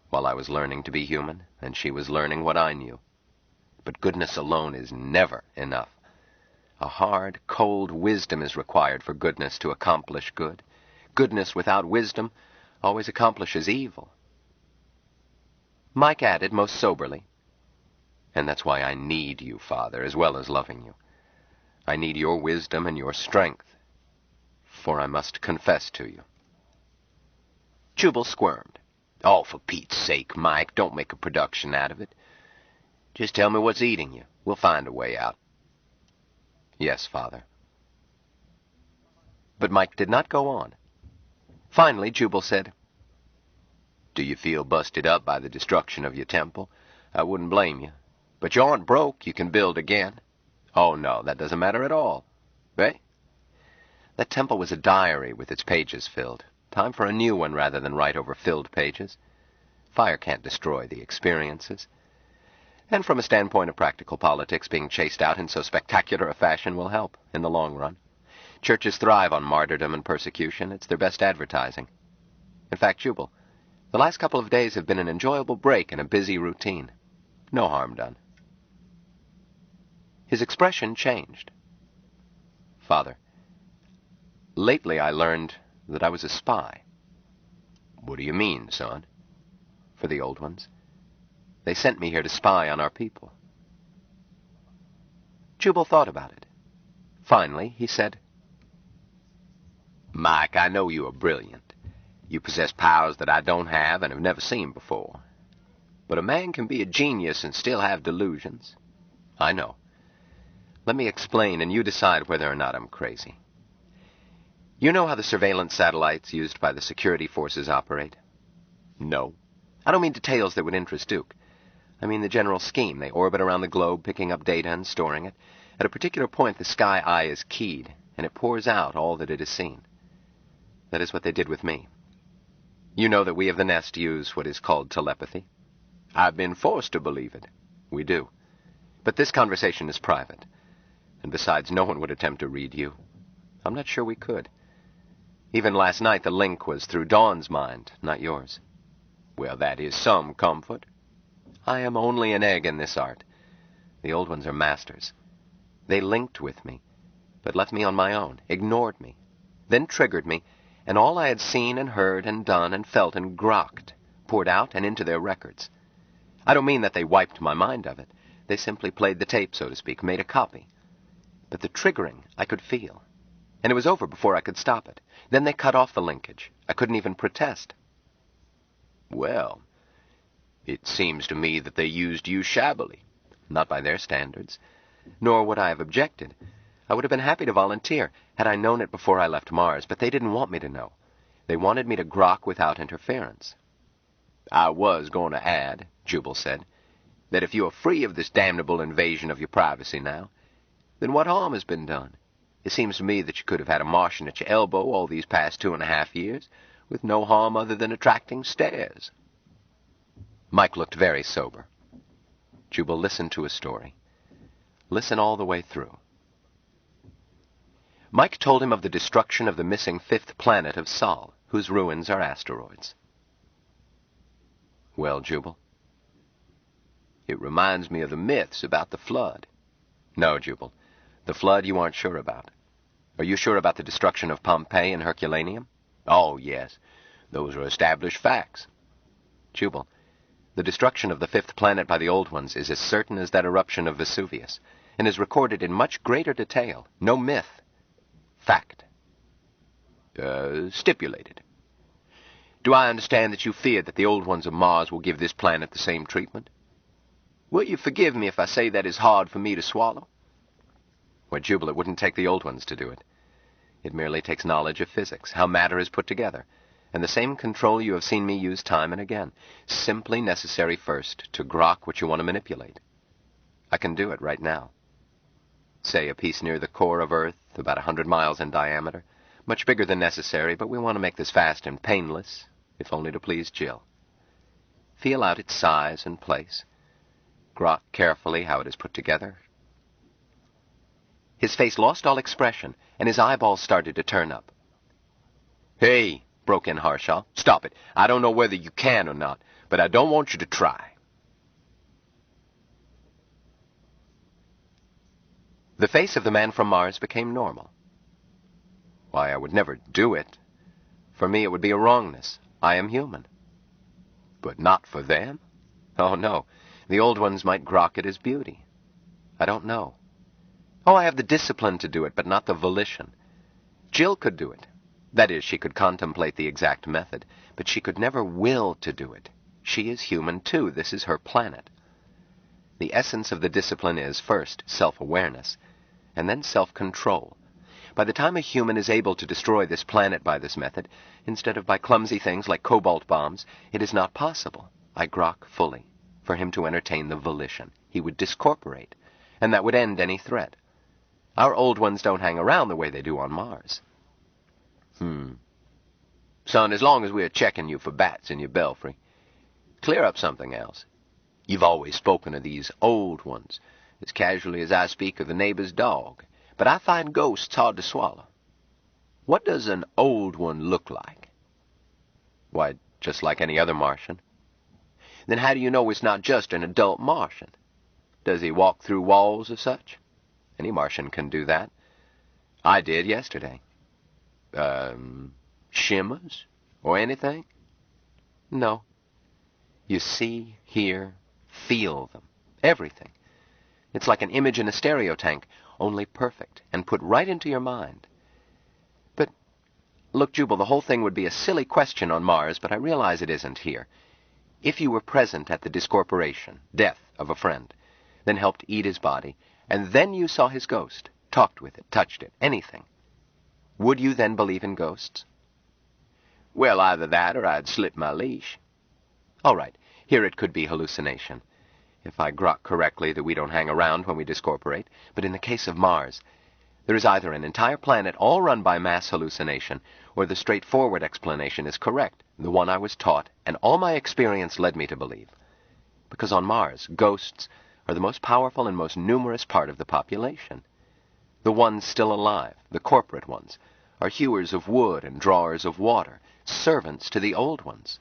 while I was learning to be human, and she was learning what I knew. But goodness alone is never enough. A hard, cold wisdom is required for goodness to accomplish good. Goodness without wisdom always accomplishes evil. Mike added most soberly, and that's why I need you, Father, as well as loving you. I need your wisdom and your strength, for I must confess to you. Jubal squirmed. Oh, for Pete's sake, Mike, don't make a production out of it. Just tell me what's eating you. We'll find a way out. Yes, Father. But Mike did not go on. Finally, Jubal said, Do you feel busted up by the destruction of your temple? I wouldn't blame you. But you aren't broke. You can build again. Oh, no, that doesn't matter at all. Eh? That temple was a diary with its pages filled. Time for a new one rather than write over filled pages. Fire can't destroy the experiences. And from a standpoint of practical politics, being chased out in so spectacular a fashion will help in the long run. Churches thrive on martyrdom and persecution. It's their best advertising. In fact, Jubal, the last couple of days have been an enjoyable break in a busy routine. No harm done. His expression changed. Father, lately I learned that I was a spy. What do you mean, son? For the old ones. They sent me here to spy on our people. Jubal thought about it. Finally, he said, Mike, I know you are brilliant. You possess powers that I don't have and have never seen before. But a man can be a genius and still have delusions. I know. Let me explain, and you decide whether or not I'm crazy. You know how the surveillance satellites used by the security forces operate? No. I don't mean details that would interest Duke. I mean the general scheme. They orbit around the globe, picking up data and storing it. At a particular point, the sky eye is keyed, and it pours out all that it has seen. That is what they did with me. You know that we of the Nest use what is called telepathy. I've been forced to believe it. We do. But this conversation is private. And besides, no one would attempt to read you. I'm not sure we could. Even last night, the link was through Dawn's mind, not yours. Well, that is some comfort. I am only an egg in this art. The old ones are masters. They linked with me, but left me on my own, ignored me, then triggered me, and all I had seen and heard and done and felt and grokked poured out and into their records. I don't mean that they wiped my mind of it. They simply played the tape, so to speak, made a copy. But the triggering I could feel, and it was over before I could stop it. Then they cut off the linkage. I couldn't even protest. Well, it seems to me that they used you shabbily. not by their standards. Nor would I have objected. I would have been happy to volunteer, had I known it before I left Mars, but they didn't want me to know. They wanted me to grok without interference. I was going to add, Jubal said, that if you are free of this damnable invasion of your privacy now, then what harm has been done? It seems to me that you could have had a Martian at your elbow all these past 2.5 years, with no harm other than attracting stares. Mike looked very sober. Jubal listened to his story. Listen all the way through. Mike told him of the destruction of the missing 5th planet of Sol, whose ruins are asteroids. Well, Jubal? It reminds me of the myths about the flood. No, Jubal. The flood you aren't sure about. Are you sure about the destruction of Pompeii and Herculaneum? Oh, yes. Those are established facts. Jubal, the destruction of the 5th planet by the Old Ones is as certain as that eruption of Vesuvius, and is recorded in much greater detail. No myth. Fact. Stipulated. Do I understand that you fear that the Old Ones of Mars will give this planet the same treatment? Will you forgive me if I say that is hard for me to swallow? Well, Jubal, it wouldn't take the Old Ones to do it. It merely takes knowledge of physics, how matter is put together, and the same control you have seen me use time and again, simply necessary first to grok what you want to manipulate. I can do it right now. Say, a piece near the core of Earth, about 100 miles in diameter, much bigger than necessary, but we want to make this fast and painless, if only to please Jill. Feel out its size and place. Grok carefully how it is put together. His face lost all expression, and his eyeballs started to turn up. Hey, broke in Harshaw, stop it. I don't know whether you can or not, but I don't want you to try. The face of the man from Mars became normal. Why, I would never do it. For me, it would be a wrongness. I am human. But not for them? Oh, no. The Old Ones might grok it as beauty. I don't know. Oh, I have the discipline to do it, but not the volition. Jill could do it. That is, she could contemplate the exact method, but she could never will to do it. She is human, too. This is her planet. The essence of the discipline is, first, self-awareness, and then self-control. By the time a human is able to destroy this planet by this method, instead of by clumsy things like cobalt bombs, it is not possible, I grok fully, for him to entertain the volition. He would discorporate, and that would end any threat. Our Old Ones don't hang around the way they do on Mars. Son, as long as we're checking you for bats in your belfry, clear up something else. You've always spoken of these Old Ones, as casually as I speak of the neighbor's dog, but I find ghosts hard to swallow. What does an Old One look like? Why, just like any other Martian. Then how do you know it's not just an adult Martian? Does he walk through walls or such? Any Martian can do that. I did yesterday. Shimmers? Or anything? No. You see, hear, feel them. Everything. It's like an image in a stereo tank, only perfect, and put right into your mind. But, look, Jubal, the whole thing would be a silly question on Mars, but I realize it isn't here. If you were present at the discorporation, death of a friend, then helped eat his body, and then you saw his ghost, talked with it, touched it, anything, would you then believe in ghosts? Well, either that or I'd slip my leash. All right, here it could be hallucination. If I grok correctly that we don't hang around when we discorporate, but in the case of Mars, there is either an entire planet all run by mass hallucination, or the straightforward explanation is correct, the one I was taught, and all my experience led me to believe. Because on Mars, ghosts are the most powerful and most numerous part of the population. The ones still alive, the corporate ones, are hewers of wood and drawers of water, servants to the Old Ones.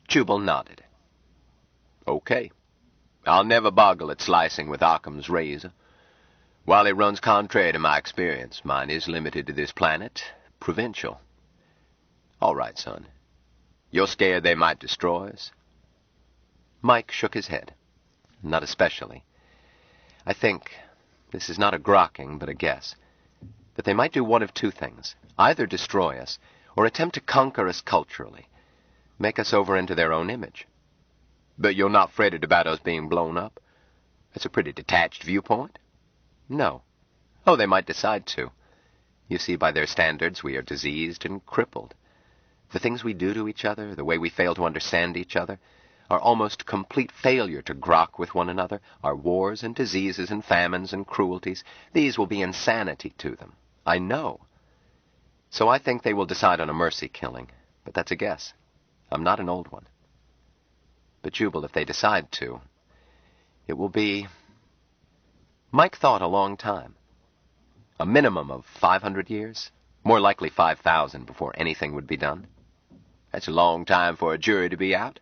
Jubal nodded. Okay. I'll never boggle at slicing with Occam's razor. While it runs contrary to my experience, mine is limited to this planet, provincial. All right, son. You're scared they might destroy us? Mike shook his head. Not especially. I think, this is not a grokking, but a guess, that they might do one of two things. Either destroy us, or attempt to conquer us culturally, make us over into their own image. But you're not fretted about us being blown up? That's a pretty detached viewpoint. No. Oh, they might decide to. You see, by their standards, we are diseased and crippled. The things we do to each other, the way we fail to understand each other, our almost complete failure to grok with one another, our wars and diseases and famines and cruelties, these will be insanity to them. I know. So I think they will decide on a mercy killing, but that's a guess. I'm not an old one. But Jubal, if they decide to, it will be... Mike thought a long time. A minimum of 500 years, more likely 5,000 before anything would be done. That's a long time for a jury to be out.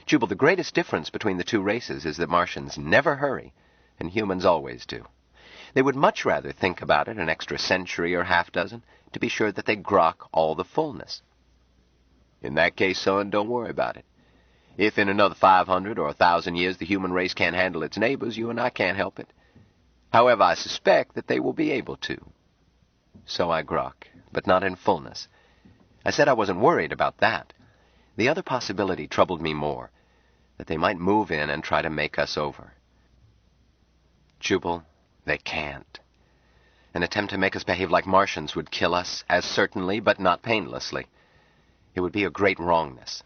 Jubal, the greatest difference between the two races is that Martians never hurry, and humans always do. They would much rather think about it an extra century or half-dozen to be sure that they grok all the fullness. In that case, son, don't worry about it. If in another 500 or 1,000 years the human race can't handle its neighbors, you and I can't help it. However, I suspect that they will be able to. So I grok, but not in fullness. I said I wasn't worried about that. The other possibility troubled me more, that they might move in and try to make us over. Jubal, they can't. An attempt to make us behave like Martians would kill us, as certainly, but not painlessly. It would be a great wrongness.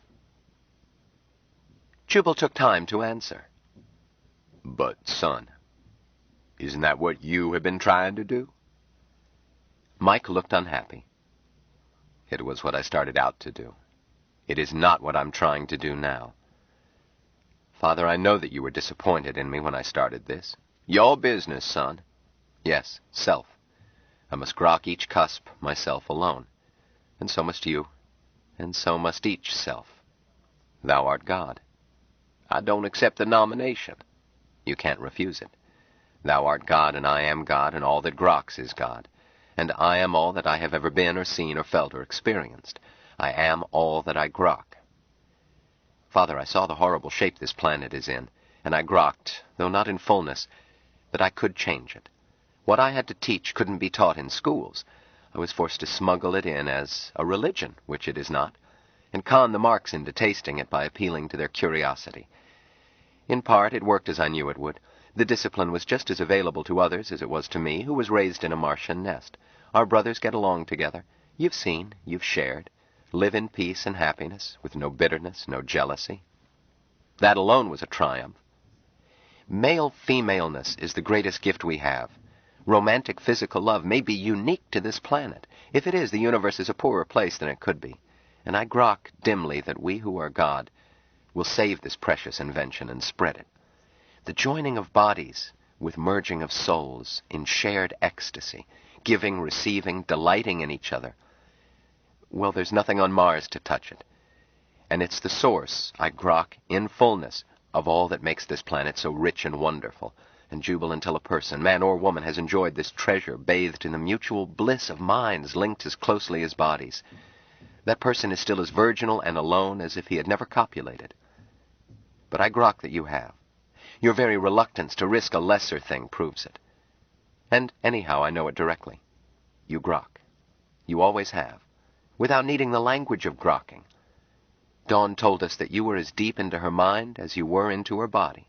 Jubal took time to answer. But, son, isn't that what you have been trying to do? Mike looked unhappy. It was what I started out to do. It is not what I'm trying to do now. Father, I know that you were disappointed in me when I started this. Your business, son. Yes, self. I must grok each cusp myself alone. And so must you. And so must each self. Thou art God. I don't accept the nomination. You can't refuse it. Thou art God, and I am God, and all that groks is God. And I am all that I have ever been or seen or felt or experienced. I am all that I grok. Father, I saw the horrible shape this planet is in, and I groked, though not in fullness, that I could change it. What I had to teach couldn't be taught in schools. I was forced to smuggle it in as a religion, which it is not, and con the Marks into tasting it by appealing to their curiosity. In part, it worked as I knew it would. The discipline was just as available to others as it was to me, who was raised in a Martian nest. Our brothers get along together. You've seen, you've shared. Live in peace and happiness, with no bitterness, no jealousy. That alone was a triumph. Male-femaleness is the greatest gift we have. Romantic physical love may be unique to this planet. If it is, the universe is a poorer place than it could be. And I grok dimly that we who are God will save this precious invention and spread it. The joining of bodies with merging of souls in shared ecstasy, giving, receiving, delighting in each other. Well, there's nothing on Mars to touch it. And it's the source, I grok, in fullness, of all that makes this planet so rich and wonderful. And Jubal, until a person, man or woman, has enjoyed this treasure, bathed in the mutual bliss of minds linked as closely as bodies, that person is still as virginal and alone as if he had never copulated. But I grok that you have. Your very reluctance to risk a lesser thing proves it. And anyhow, I know it directly. You grok. You always have, without needing the language of grokking. Dawn told us that you were as deep into her mind as you were into her body.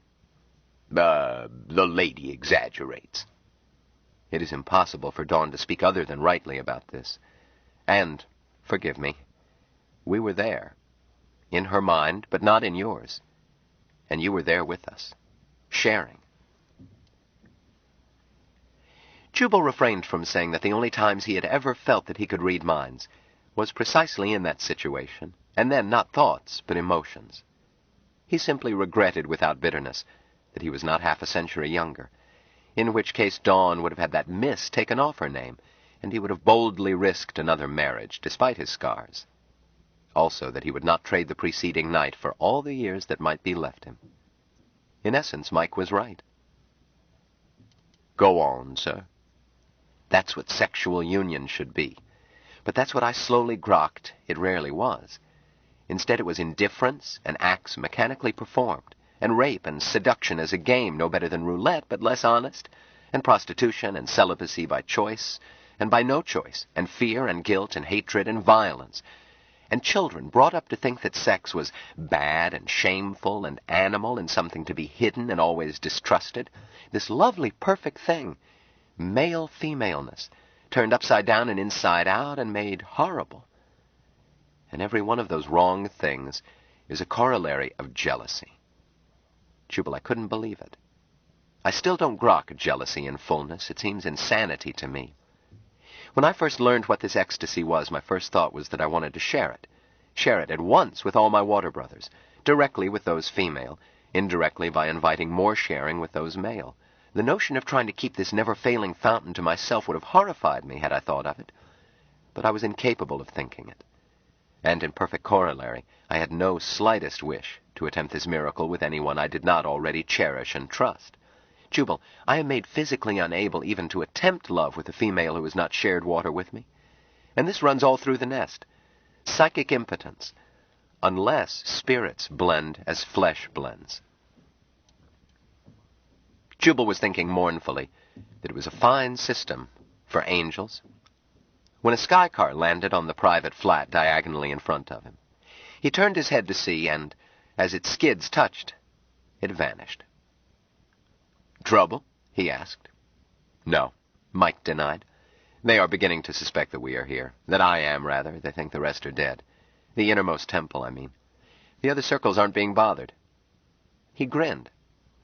The lady exaggerates. It is impossible for Dawn to speak other than rightly about this. And, forgive me, we were there. In her mind, but not in yours. And you were there with us, sharing. Jubal refrained from saying that the only times he had ever felt that he could read minds was precisely in that situation, and then not thoughts, but emotions. He simply regretted without bitterness that he was not half a century younger, in which case Dawn would have had that Miss taken off her name, and he would have boldly risked another marriage, despite his scars. Also that he would not trade the preceding night for all the years that might be left him. In essence, Mike was right. Go on, sir. That's what sexual union should be. But that's what I slowly groked it rarely was. Instead, it was indifference and acts mechanically performed, and rape and seduction as a game no better than roulette, but less honest, and prostitution and celibacy by choice, and by no choice, and fear and guilt and hatred and violence, And children brought up to think that sex was bad and shameful and animal and something to be hidden and always distrusted. This lovely, perfect thing, male femaleness, turned upside down and inside out and made horrible. And every one of those wrong things is a corollary of jealousy. Jubal, I couldn't believe it. I still don't grok jealousy in fullness. It seems insanity to me. When I first learned what this ecstasy was, my first thought was that I wanted to share it. Share it at once with all my water brothers, directly with those female, indirectly by inviting more sharing with those male. The notion of trying to keep this never-failing fountain to myself would have horrified me had I thought of it. But I was incapable of thinking it. And in perfect corollary, I had no slightest wish to attempt this miracle with anyone I did not already cherish and trust. Jubal, I am made physically unable even to attempt love with a female who has not shared water with me. And this runs all through the nest. Psychic impotence, unless spirits blend as flesh blends. Jubal was thinking mournfully that it was a fine system for angels when a sky car landed on the private flat diagonally in front of him. He turned his head to see, and as its skids touched, it vanished. "Trouble?" he asked. "No," Mike denied. "They are beginning to suspect that we are here. That I am, rather. They think the rest are dead. The innermost temple, I mean. The other circles aren't being bothered." He grinned.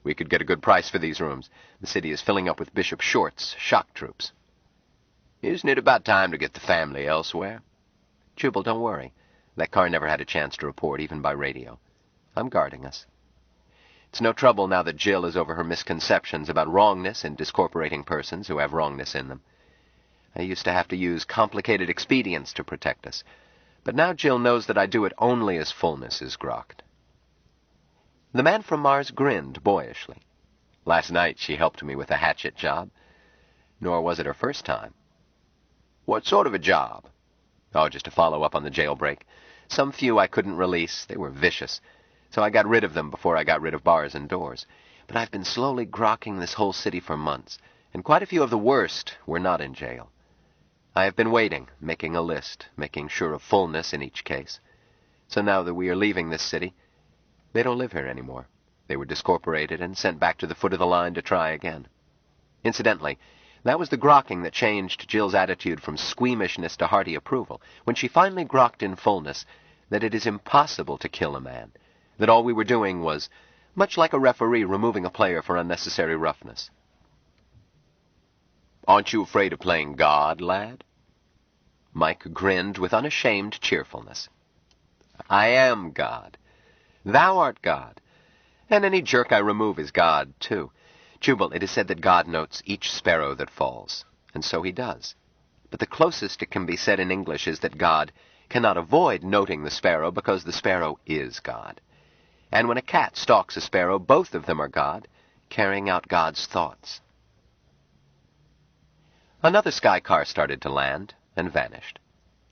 "We could get a good price for these rooms. The city is filling up with Bishop Short's shock troops." "Isn't it about time to get the family elsewhere?" "Jubal, don't worry. That car never had a chance to report, even by radio. I'm guarding us. It's no trouble now that Jill is over her misconceptions about wrongness in discorporating persons who have wrongness in them. I used to have to use complicated expedients to protect us, but now Jill knows that I do it only as fullness is grokked." The man from Mars grinned boyishly. "Last night she helped me with a hatchet job. Nor was it her first time." "What sort of a job?" "Oh, just to follow up on the jailbreak. Some few I couldn't release. They were vicious. So I got rid of them before I got rid of bars and doors. But I've been slowly grokking this whole city for months, and quite a few of the worst were not in jail. I have been waiting, making a list, making sure of fullness in each case. So now that we are leaving this city, they don't live here anymore. They were discorporated and sent back to the foot of the line to try again. Incidentally, that was the grokking that changed Jill's attitude from squeamishness to hearty approval, when she finally grokked in fullness that it is impossible to kill a man, that all we were doing was much like a referee removing a player for unnecessary roughness. "Aren't you afraid of playing God, lad?" Mike grinned with unashamed cheerfulness. "I am God. Thou art God. And any jerk I remove is God, too. Jubal, it is said that God notes each sparrow that falls, and so he does. But the closest it can be said in English is that God cannot avoid noting the sparrow because the sparrow is God. And when a cat stalks a sparrow, both of them are God, carrying out God's thoughts." Another sky car started to land and vanished.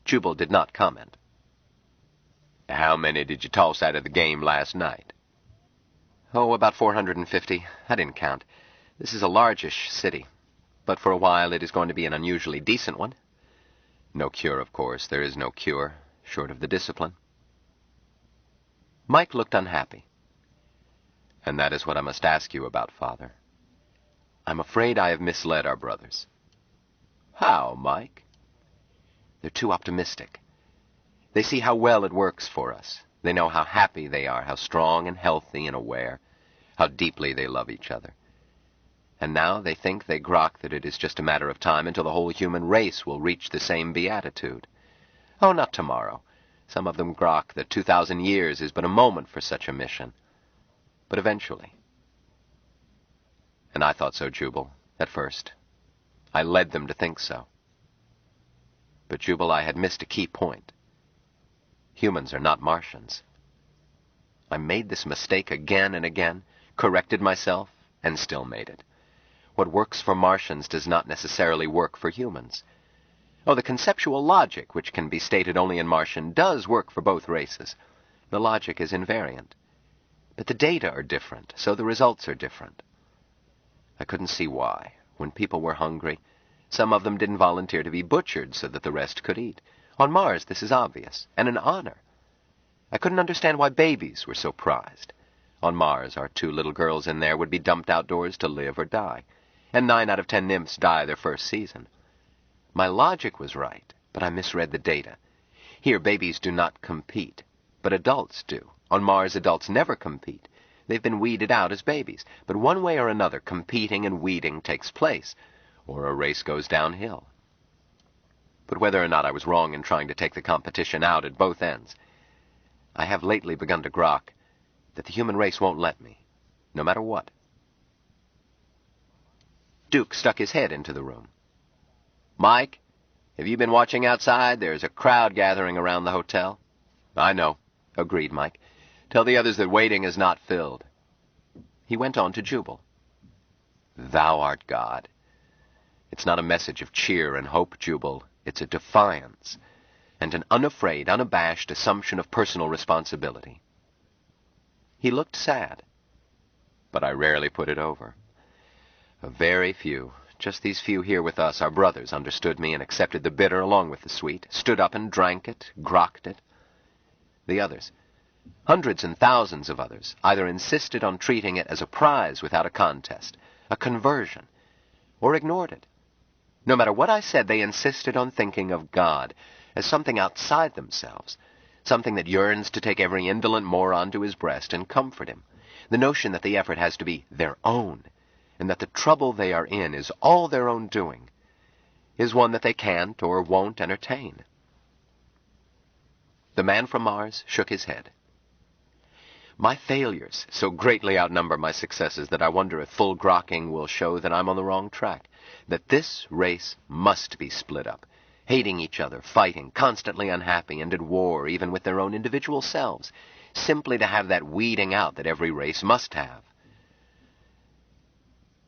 Jubal did not comment. "How many did you toss out of the game last night?" "Oh, about 450. I didn't count. This is a largish city, but for a while it is going to be an unusually decent one. No cure, of course. There is no cure, short of the discipline." Mike looked unhappy. "And that is what I must ask you about, Father. I'm afraid I have misled our brothers." "How, Mike?" "They're too optimistic. They see how well it works for us. They know how happy they are, how strong and healthy and aware, how deeply they love each other. And now they think they grok that it is just a matter of time until the whole human race will reach the same beatitude. Oh, not tomorrow. Some of them grok that 2,000 years is but a moment for such a mission. But eventually. And I thought so, Jubal, at first. I led them to think so. But, Jubal, I had missed a key point. Humans are not Martians. I made this mistake again and again, corrected myself, and still made it. What works for Martians does not necessarily work for humans. Oh, the conceptual logic, which can be stated only in Martian, does work for both races. The logic is invariant. But the data are different, so the results are different. I couldn't see why. When people were hungry, some of them didn't volunteer to be butchered so that the rest could eat. On Mars, this is obvious, and an honor. I couldn't understand why babies were so prized. On Mars, our 2 little girls in there would be dumped outdoors to live or die, and 9 out of 10 nymphs die their first season. My logic was right, but I misread the data. Here, babies do not compete, but adults do. On Mars, adults never compete. They've been weeded out as babies, but one way or another, competing and weeding takes place, or a race goes downhill. But whether or not I was wrong in trying to take the competition out at both ends, I have lately begun to grok that the human race won't let me, no matter what. Duke stuck his head into the room. "Mike, have you been watching outside? There's a crowd gathering around the hotel." "I know," agreed Mike. "Tell the others that waiting is not filled." He went on to Jubal. "Thou art God." It's not a message of cheer and hope, Jubal. It's a defiance and an unafraid, unabashed assumption of personal responsibility. He looked sad, but I rarely put it over. A very few, just these few here with us, our brothers, understood me and accepted the bitter along with the sweet, stood up and drank it, grokked it. The others, hundreds and thousands of others, either insisted on treating it as a prize without a contest, a conversion, or ignored it. No matter what I said, they insisted on thinking of God as something outside themselves, something that yearns to take every indolent moron to his breast and comfort him. The notion that the effort has to be their own, and that the trouble they are in is all their own doing, is one that they can't or won't entertain. The man from Mars shook his head. "My failures so greatly outnumber my successes that I wonder if full grokking will show that I'm on the wrong track, that this race must be split up, hating each other, fighting, constantly unhappy, and at war even with their own individual selves, simply to have that weeding out that every race must have.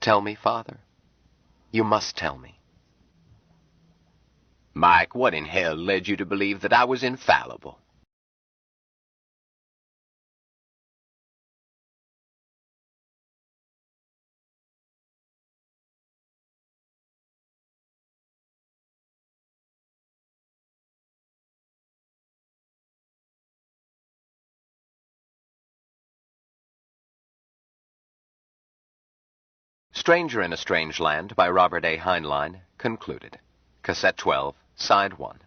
Tell me, Father. You must tell me." "Mike, what in hell led you to believe that I was infallible?" Stranger in a Strange Land by Robert A. Heinlein, concluded. Cassette 12, Side 1.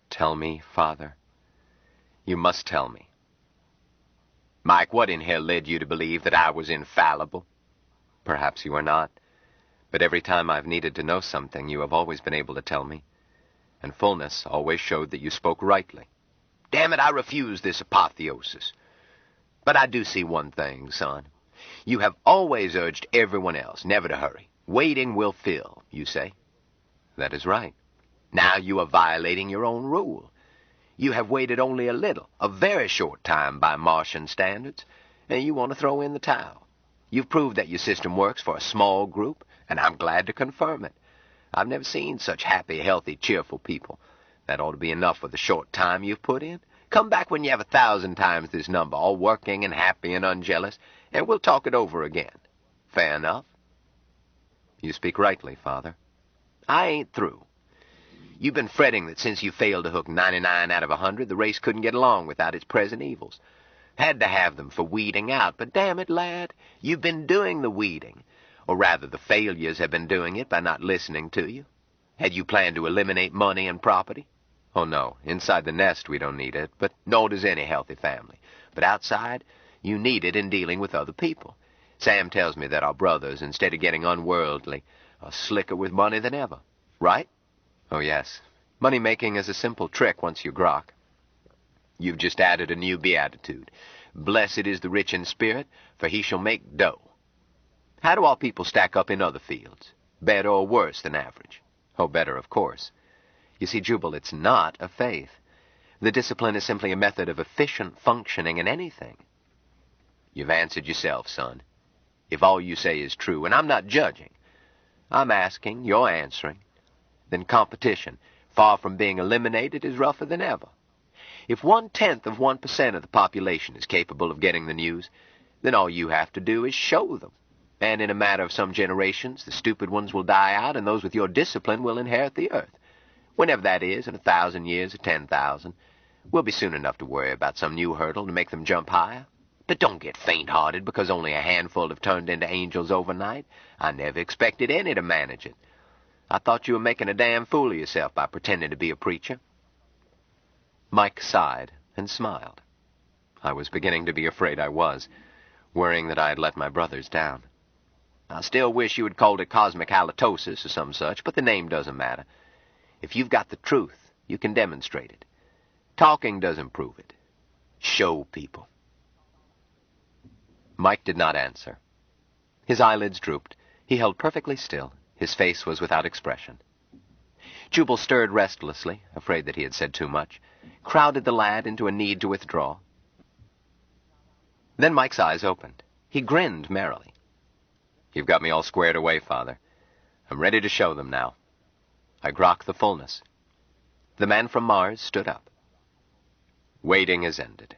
Tell me, Father. You must tell me. "Mike, what in hell led you to believe that I was infallible?" Perhaps you are not, but every time I've needed to know something, you have always been able to tell me, and fullness always showed that you spoke rightly. Damn it, I refuse this apotheosis. But I do see one thing, son. You have always urged everyone else never to hurry. Waiting will fill, you say. That is right. Now you are violating your own rule. You have waited only a little, a very short time by Martian standards, and you want to throw in the towel. You've proved that your system works for a small group, and I'm glad to confirm it. I've never seen such happy, healthy, cheerful people. That ought to be enough for the short time you've put in. Come back when you have 1,000 times this number, all working and happy and unjealous, and we'll talk it over again. Fair enough? You speak rightly, Father. I ain't through. You've been fretting that since you failed to hook 99 out of 100, the race couldn't get along without its present evils. Had to have them for weeding out, but damn it, lad, you've been doing the weeding. Or rather, the failures have been doing it by not listening to you. Had you planned to eliminate money and property? Oh, no. Inside the nest, we don't need it, but nor does any healthy family. But outside, you need it in dealing with other people. Sam tells me that our brothers, instead of getting unworldly, are slicker with money than ever. Right? Oh, yes. Money-making is a simple trick once you grok. You've just added a new beatitude. Blessed is the rich in spirit, for he shall make dough. How do all people stack up in other fields? Better or worse than average? Oh, better, of course. You see, Jubal, it's not a faith. The discipline is simply a method of efficient functioning in anything. You've answered yourself, son. If all you say is true, and I'm not judging, I'm asking, you're answering, then competition, far from being eliminated, is rougher than ever. If 1/10 of 1% of the population is capable of getting the news, then all you have to do is show them. And in a matter of some generations, the stupid ones will die out, and those with your discipline will inherit the earth. Whenever that is, in 1,000 years or 10,000, we'll be soon enough to worry about some new hurdle to make them jump higher. But don't get faint-hearted because only a handful have turned into angels overnight. I never expected any to manage it. I thought you were making a damn fool of yourself by pretending to be a preacher. Mike sighed and smiled. I was beginning to be afraid I was, worrying that I had let my brothers down. I still wish you had called it cosmic halitosis or some such, but the name doesn't matter. If you've got the truth, you can demonstrate it. Talking doesn't prove it. Show people. Mike did not answer. His eyelids drooped. He held perfectly still. His face was without expression. Jubal stirred restlessly, afraid that he had said too much, crowded the lad into a need to withdraw. Then Mike's eyes opened. He grinned merrily. "You've got me all squared away, Father. I'm ready to show them now. I grok the fullness." The man from Mars stood up. Waiting is ended.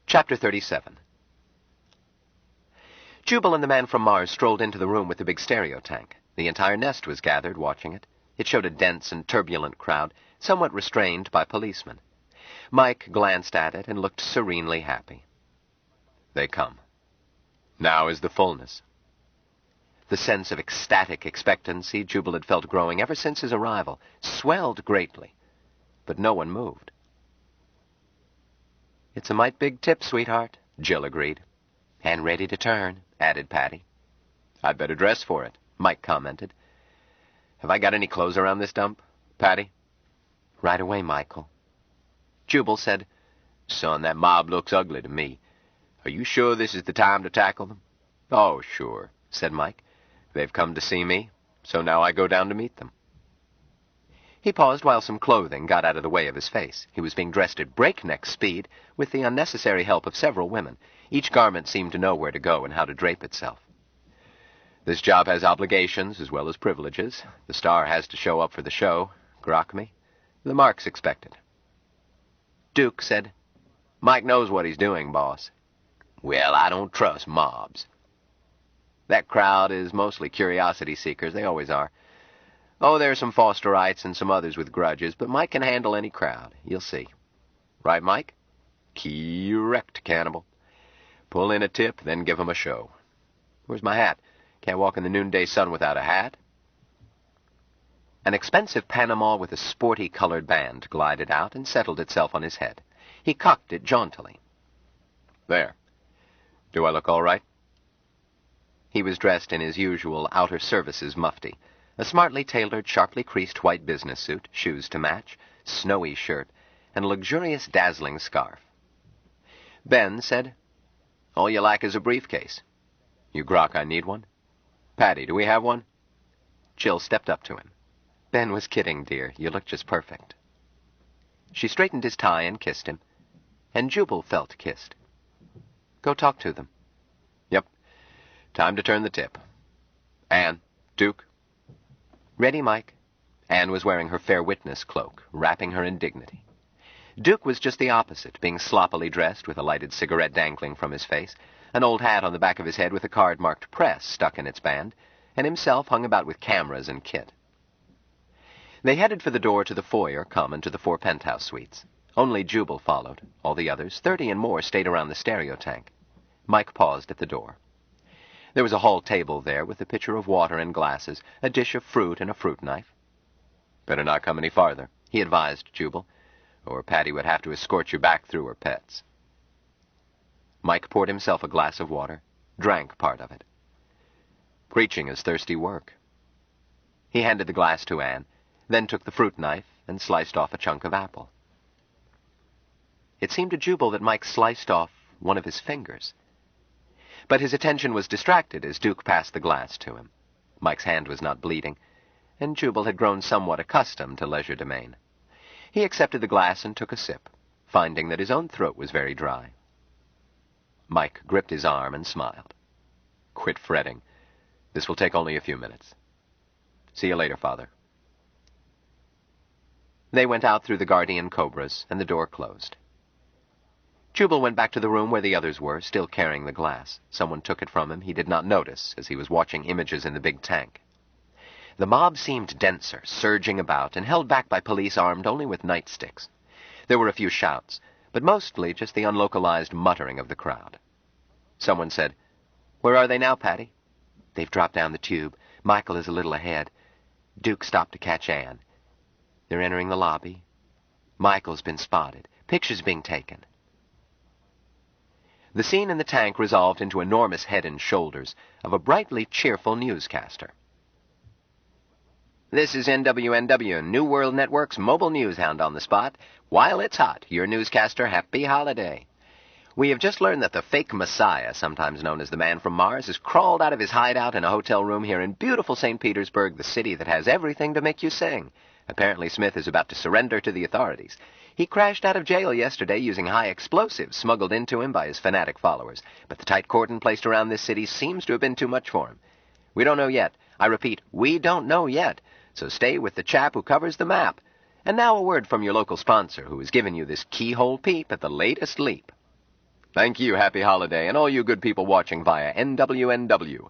Chapter 37. Jubal and the man from Mars strolled into the room with the big stereo tank. The entire nest was gathered, watching it. It showed a dense and turbulent crowd, somewhat restrained by policemen. Mike glanced at it and looked serenely happy. They come. Now is the fullness. The sense of ecstatic expectancy Jubal had felt growing ever since his arrival swelled greatly, but no one moved. "It's a mite big tip, sweetheart," Jill agreed. "And ready to turn," added Patty. "I'd better dress for it," Mike commented. "Have I got any clothes around this dump, Patty?" "Right away, Michael." Jubal said, "Son, that mob looks ugly to me. Are you sure this is the time to tackle them?" "Oh, sure," said Mike. "They've come to see me, so now I go down to meet them." He paused while some clothing got out of the way of his face. He was being dressed at breakneck speed with the unnecessary help of several women. Each garment seemed to know where to go and how to drape itself. "This job has obligations as well as privileges. The star has to show up for the show. Grok me? The mark's expected." Duke said, "Mike knows what he's doing, boss." "Well, I don't trust mobs." "That crowd is mostly curiosity seekers. They always are. Oh, there are some Fosterites and some others with grudges, but Mike can handle any crowd. You'll see. Right, Mike?" "Correct, cannibal. Pull in a tip, then give 'em a show. Where's my hat? Can't walk in the noonday sun without a hat." An expensive Panama with a sporty colored band glided out and settled itself on his head. He cocked it jauntily. "There. Do I look all right?" He was dressed in his usual outer services mufti, a smartly tailored, sharply creased white business suit, shoes to match, snowy shirt, and a luxurious, dazzling scarf. Ben said, "All you lack is a briefcase. You grok I need one? Patty, do we have one?" Jill stepped up to him. "Ben was kidding, dear. You look just perfect." She straightened his tie and kissed him, and Jubal felt kissed. "Go talk to them." "Yep. Time to turn the tip. Anne, Duke." "Ready, Mike." Anne was wearing her fair witness cloak, wrapping her in dignity. Duke was just the opposite, being sloppily dressed with a lighted cigarette dangling from his face, an old hat on the back of his head with a card marked Press stuck in its band, and himself hung about with cameras and kit. They headed for the door to the foyer common to the 4 penthouse suites. Only Jubal followed. All the others, 30 and more, stayed around the stereo tank. Mike paused at the door. There was a hall table there with a pitcher of water and glasses, a dish of fruit and a fruit knife. "Better not come any farther," he advised Jubal, "or Patty would have to escort you back through her pets." Mike poured himself a glass of water, drank part of it. "Preaching is thirsty work." He handed the glass to Anne, then took the fruit knife and sliced off a chunk of apple. It seemed to Jubal that Mike sliced off one of his fingers. But his attention was distracted as Duke passed the glass to him. Mike's hand was not bleeding, and Jubal had grown somewhat accustomed to legerdemain. He accepted the glass and took a sip, finding that his own throat was very dry. Mike gripped his arm and smiled. "Quit fretting. This will take only a few minutes. See you later, Father." They went out through the guardian cobras, and the door closed. Jubal went back to the room where the others were, still carrying the glass. Someone took it from him he did not notice as he was watching images in the big tank. The mob seemed denser, surging about, and held back by police armed only with nightsticks. There were a few shouts, but mostly just the unlocalized muttering of the crowd. Someone said, "Where are they now, Patty?" "They've dropped down the tube. Michael is a little ahead. Duke stopped to catch Anne. They're entering the lobby. Michael's been spotted. Pictures being taken." The scene in the tank resolved into enormous head and shoulders of a brightly cheerful newscaster. "This is NWNW, New World Network's mobile news hound on the spot. While it's hot, your newscaster, happy holiday. We have just learned that the fake Messiah, sometimes known as the Man from Mars, has crawled out of his hideout in a hotel room here in beautiful St. Petersburg, the city that has everything to make you sing. Apparently Smith is about to surrender to the authorities. He crashed out of jail yesterday using high explosives smuggled into him by his fanatic followers, but the tight cordon placed around this city seems to have been too much for him. We don't know yet. I repeat, we don't know yet. So stay with the chap who covers the map. And now a word from your local sponsor who has given you this keyhole peep at the latest leap." Thank you, happy holiday, and all you good people watching via NWNW.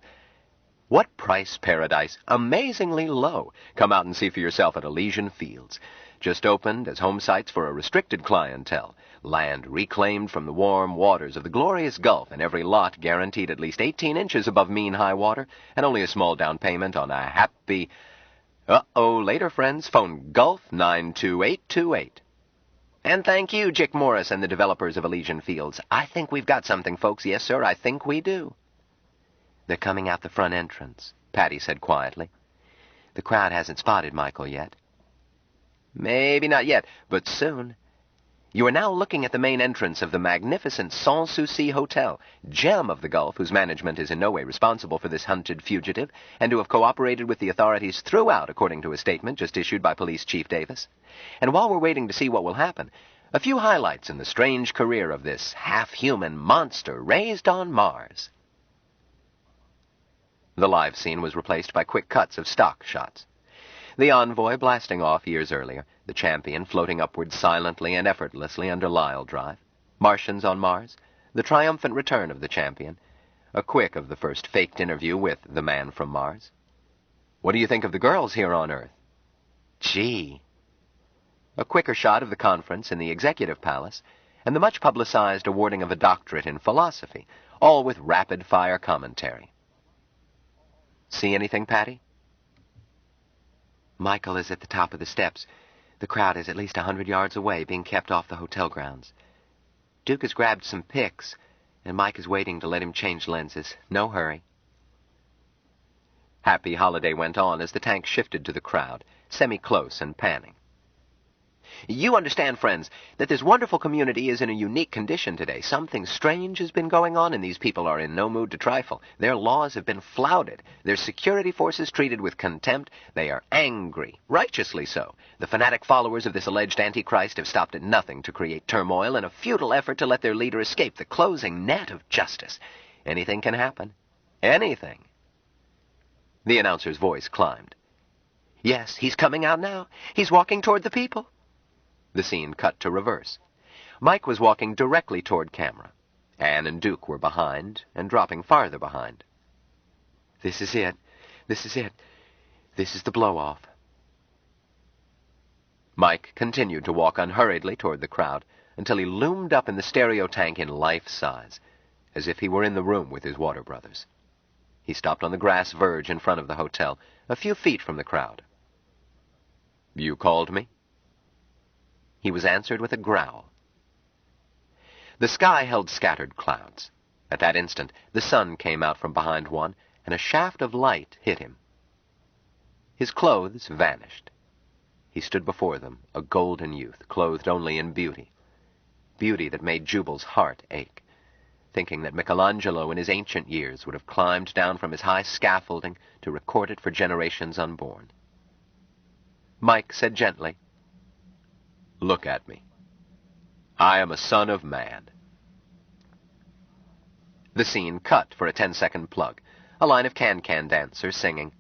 What price paradise? Amazingly low. Come out and see for yourself at Elysian Fields. Just opened as home sites for a restricted clientele. Land reclaimed from the warm waters of the glorious Gulf, and every lot guaranteed at least 18 inches above mean high water, and only a small down payment on a happy... Later, friends. Phone Gulf 92828. And thank you, Jick Morris and the developers of Elysian Fields. I think we've got something, folks. Yes, sir, I think we do. "They're coming out the front entrance," Patty said quietly. "The crowd hasn't spotted Michael yet." "Maybe not yet, but soon. You are now looking at the main entrance of the magnificent Sans Souci Hotel, gem of the Gulf, whose management is in no way responsible for this hunted fugitive, and who have cooperated with the authorities throughout, according to a statement just issued by Police Chief Davis. And while we're waiting to see what will happen, a few highlights in the strange career of this half-human monster raised on Mars." The live scene was replaced by quick cuts of stock shots. The envoy blasting off years earlier, the champion floating upward silently and effortlessly under Lyle Drive, Martians on Mars, the triumphant return of the champion, a quick of the first faked interview with the Man from Mars. "What do you think of the girls here on Earth?" "Gee." A quicker shot of the conference in the Executive Palace, and the much-publicized awarding of a doctorate in philosophy, all with rapid-fire commentary. "See anything, Patty?" "Michael is at the top of the steps. The crowd is at least 100 yards away, being kept off the hotel grounds. Duke has grabbed some pics, and Mike is waiting to let him change lenses. No hurry." Happy holiday went on as the tank shifted to the crowd, semi-close and panning. "You understand, friends, that this wonderful community is in a unique condition today. Something strange has been going on, and these people are in no mood to trifle. Their laws have been flouted, their security forces treated with contempt. They are angry, righteously so. The fanatic followers of this alleged Antichrist have stopped at nothing to create turmoil in a futile effort to let their leader escape the closing net of justice. Anything can happen. Anything." The announcer's voice climbed. "Yes, he's coming out now. He's walking toward the people." The scene cut to reverse. Mike was walking directly toward camera. Anne and Duke were behind, and dropping farther behind. "This is it. This is it. This is the blow-off." Mike continued to walk unhurriedly toward the crowd until he loomed up in the stereo tank in life-size, as if he were in the room with his Water brothers. He stopped on the grass verge in front of the hotel, a few feet from the crowd. "You called me?" He was answered with a growl. The sky held scattered clouds. At that instant, the sun came out from behind one, and a shaft of light hit him. His clothes vanished. He stood before them, a golden youth, clothed only in beauty. Beauty that made Jubal's heart ache, thinking that Michelangelo in his ancient years would have climbed down from his high scaffolding to record it for generations unborn. Mike said gently, "Look at me. I am a son of man." The scene cut for a 10-second plug, a line of can-can dancers singing,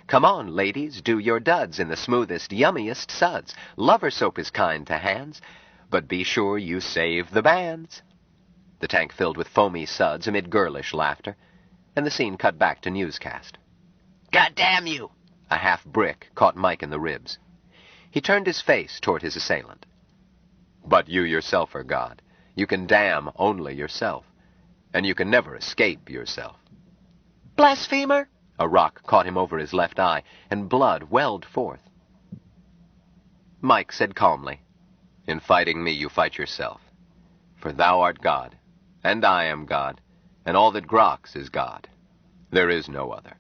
"Come on, ladies, do your duds in the smoothest, yummiest suds. Lover soap is kind to hands, but be sure you save the bands." the tank filled with foamy suds amid girlish laughter, and the scene cut back to newscast. "God damn you!" A half brick caught Mike in the ribs. He turned his face toward his assailant. "But you yourself are God. You can damn only yourself. And you can never escape yourself." "Blasphemer!" A rock caught him over his left eye, and blood welled forth. Mike said calmly, "In fighting me you fight yourself. For thou art God, and I am God, and all that grokks is God. There is no other."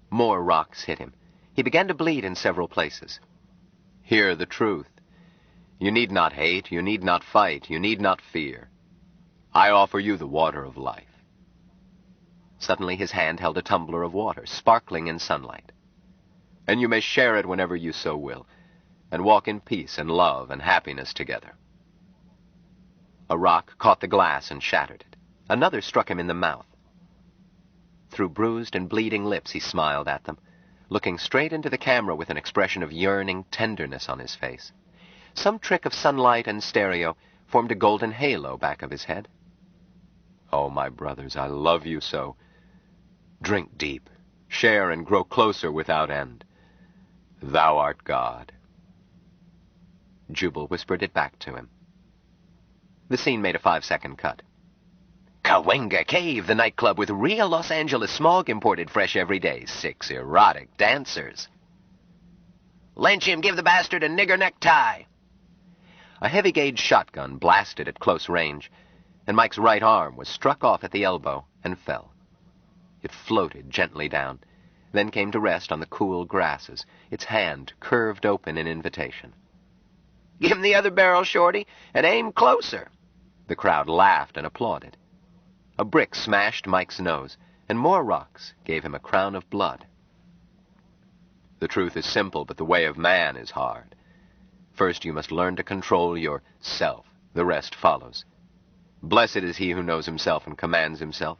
More rocks hit him. He began to bleed in several places. "Hear the truth. You need not hate, you need not fight, you need not fear. I offer you the water of life." Suddenly his hand held a tumbler of water, sparkling in sunlight. "And you may share it whenever you so will, and walk in peace and love and happiness together." A rock caught the glass and shattered it. Another struck him in the mouth. Through bruised and bleeding lips he smiled at them, looking straight into the camera with an expression of yearning tenderness on his face. Some trick of sunlight and stereo formed a golden halo back of his head. "Oh, my brothers, I love you so. Drink deep, share and grow closer without end. Thou art God." Jubal whispered it back to him. The scene made a 5-second cut. Cahuenga Cave, the nightclub with real Los Angeles smog imported fresh every day. 6 erotic dancers. "Lynch him, give the bastard a nigger necktie." A heavy-gauge shotgun blasted at close range, and Mike's right arm was struck off at the elbow and fell. It floated gently down, then came to rest on the cool grasses, its hand curved open in invitation. "Give him the other barrel, Shorty, and aim closer." The crowd laughed and applauded. A brick smashed Mike's nose, and more rocks gave him a crown of blood. The truth is simple, but the way of man is hard. First you must learn to control your self. The rest follows. Blessed is he who knows himself and commands himself,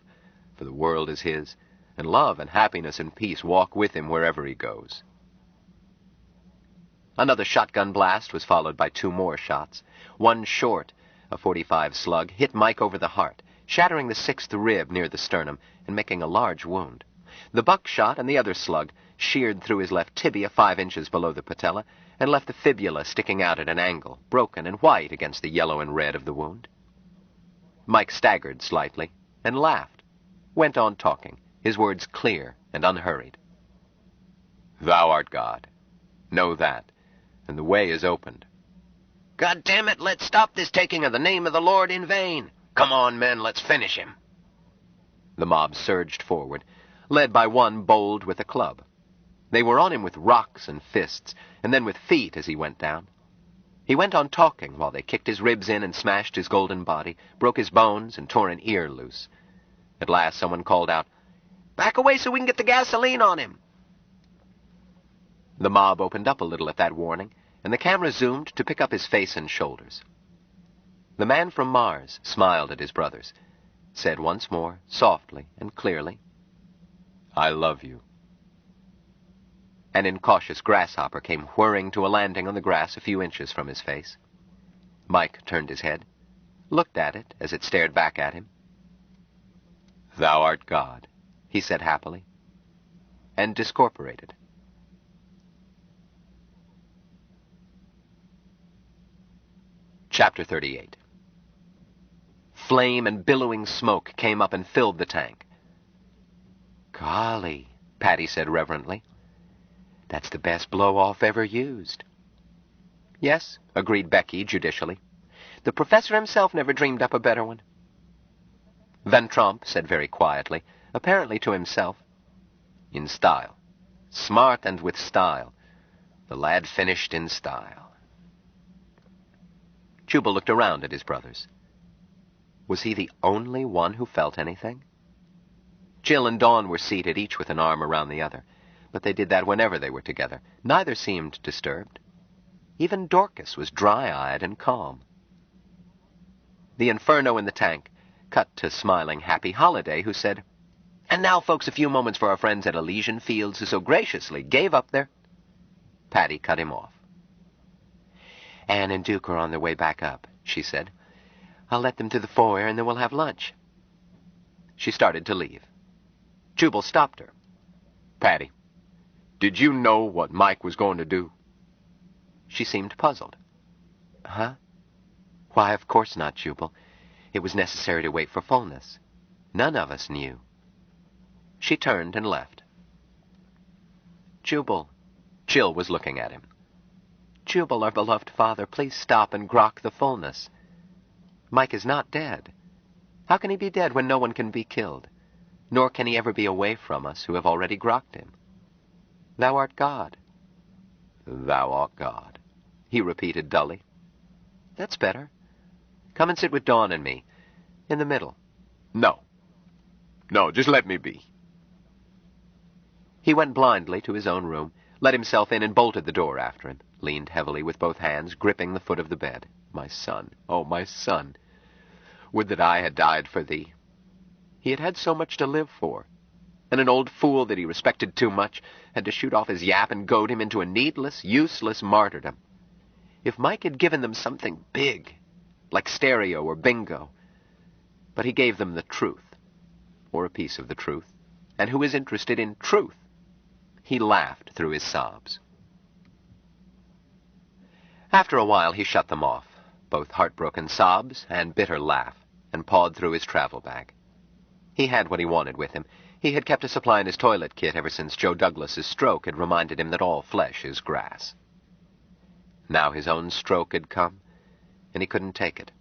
for the world is his, and love and happiness and peace walk with him wherever he goes. Another shotgun blast was followed by 2 more shots. One short, a .45 slug, hit Mike over the heart, shattering the 6th rib near the sternum and making a large wound. The buckshot and the other slug sheared through his left tibia 5 inches below the patella and left the fibula sticking out at an angle, broken and white against the yellow and red of the wound. Mike staggered slightly and laughed, went on talking, his words clear and unhurried. "Thou art God. Know that, and the way is opened." "God damn it, let's stop this taking of the name of the Lord in vain. Come on, men, let's finish him." The mob surged forward, led by one bold with a club. They were on him with rocks and fists, and then with feet as he went down. He went on talking while they kicked his ribs in and smashed his golden body, broke his bones, and tore an ear loose. At last someone called out, "Back away so we can get the gasoline on him." The mob opened up a little at that warning, and the camera zoomed to pick up his face and shoulders. The man from Mars smiled at his brothers, said once more, softly and clearly, "I love you." An incautious grasshopper came whirring to a landing on the grass a few inches from his face. Mike turned his head, looked at it as it stared back at him. "Thou art God," he said happily, and discorporated. Chapter 38. Flame and billowing smoke came up and filled the tank. "Golly," Patty said reverently. "That's the best blow-off ever used." "Yes," agreed Becky judicially. "The professor himself never dreamed up a better one." Van Tromp said very quietly, apparently to himself, "In style. Smart and with style. The lad finished in style." Jubal looked around at his brothers. Was he the only one who felt anything? Jill and Dawn were seated, each with an arm around the other, but they did that whenever they were together. Neither seemed disturbed. Even Dorcas was dry-eyed and calm. The inferno in the tank cut to smiling Happy Holiday, who said, "And now, folks, a few moments for our friends at Elysian Fields who so graciously gave up their—" Patty cut him off. "Anne and Duke are on their way back up," she said. I'll let them to the foyer, and then we'll have lunch. She started to leave. Jubal stopped her. Patty, did you know what Mike was going to do? She seemed puzzled. Huh? Why, of course not, Jubal. It was necessary to wait for fullness. None of us knew. She turned and left. Jubal. Jill was looking at him. Jubal, our beloved father, please stop and grok the fullness. Mike is not dead. How can he be dead when no one can be killed? Nor can he ever be away from us who have already grokked him. Thou art God. Thou art God, he repeated dully. That's better. Come and sit with Dawn and me. In the middle. No. No, just let me be. He went blindly to his own room, let himself in and bolted the door after him, leaned heavily with both hands, gripping the foot of the bed. My son, oh, my son, would that I had died for thee. He had had so much to live for, and an old fool that he respected too much had to shoot off his yap and goad him into a needless, useless martyrdom. If Mike had given them something big, like stereo or bingo, but he gave them the truth, or a piece of the truth, and who is interested in truth? He laughed through his sobs. After a while he shut them off, both heartbroken sobs and bitter laugh, and pawed through his travel bag. He had what he wanted with him. He had kept a supply in his toilet kit ever since Joe Douglas's stroke had reminded him that all flesh is grass. Now his own stroke had come, and he couldn't take it.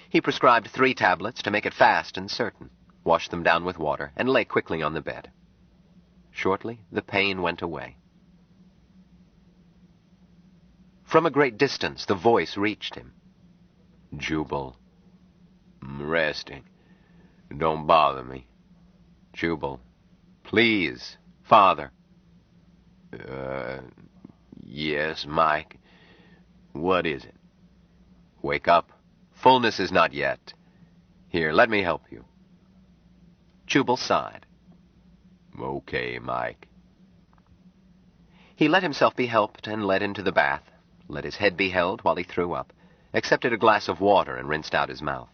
He prescribed 3 tablets to make it fast and certain, washed them down with water, and lay quickly on the bed. Shortly, the pain went away. From a great distance, the voice reached him. Jubal, I'm resting. Don't bother me. Jubal, please, Father. Yes, Mike. What is it? Wake up. Fullness is not yet. Here, let me help you. Jubal sighed. Okay, Mike. He let himself be helped and led into the bath, let his head be held while he threw up, accepted a glass of water and rinsed out his mouth.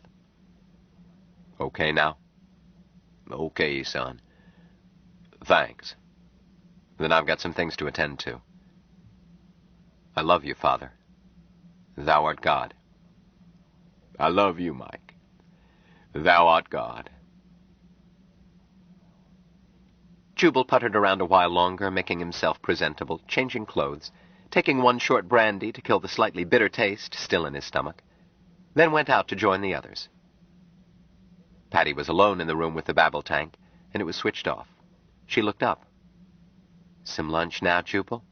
Okay now? Okay, son. Thanks. Then I've got some things to attend to. I love you, Father. Thou art God. I love you, Mike. Thou art God. Jubal puttered around a while longer, making himself presentable, changing clothes, taking one short brandy to kill the slightly bitter taste still in his stomach, then went out to join the others. Patty was alone in the room with the babble tank, and it was switched off. She looked up. Some lunch now, Jubal?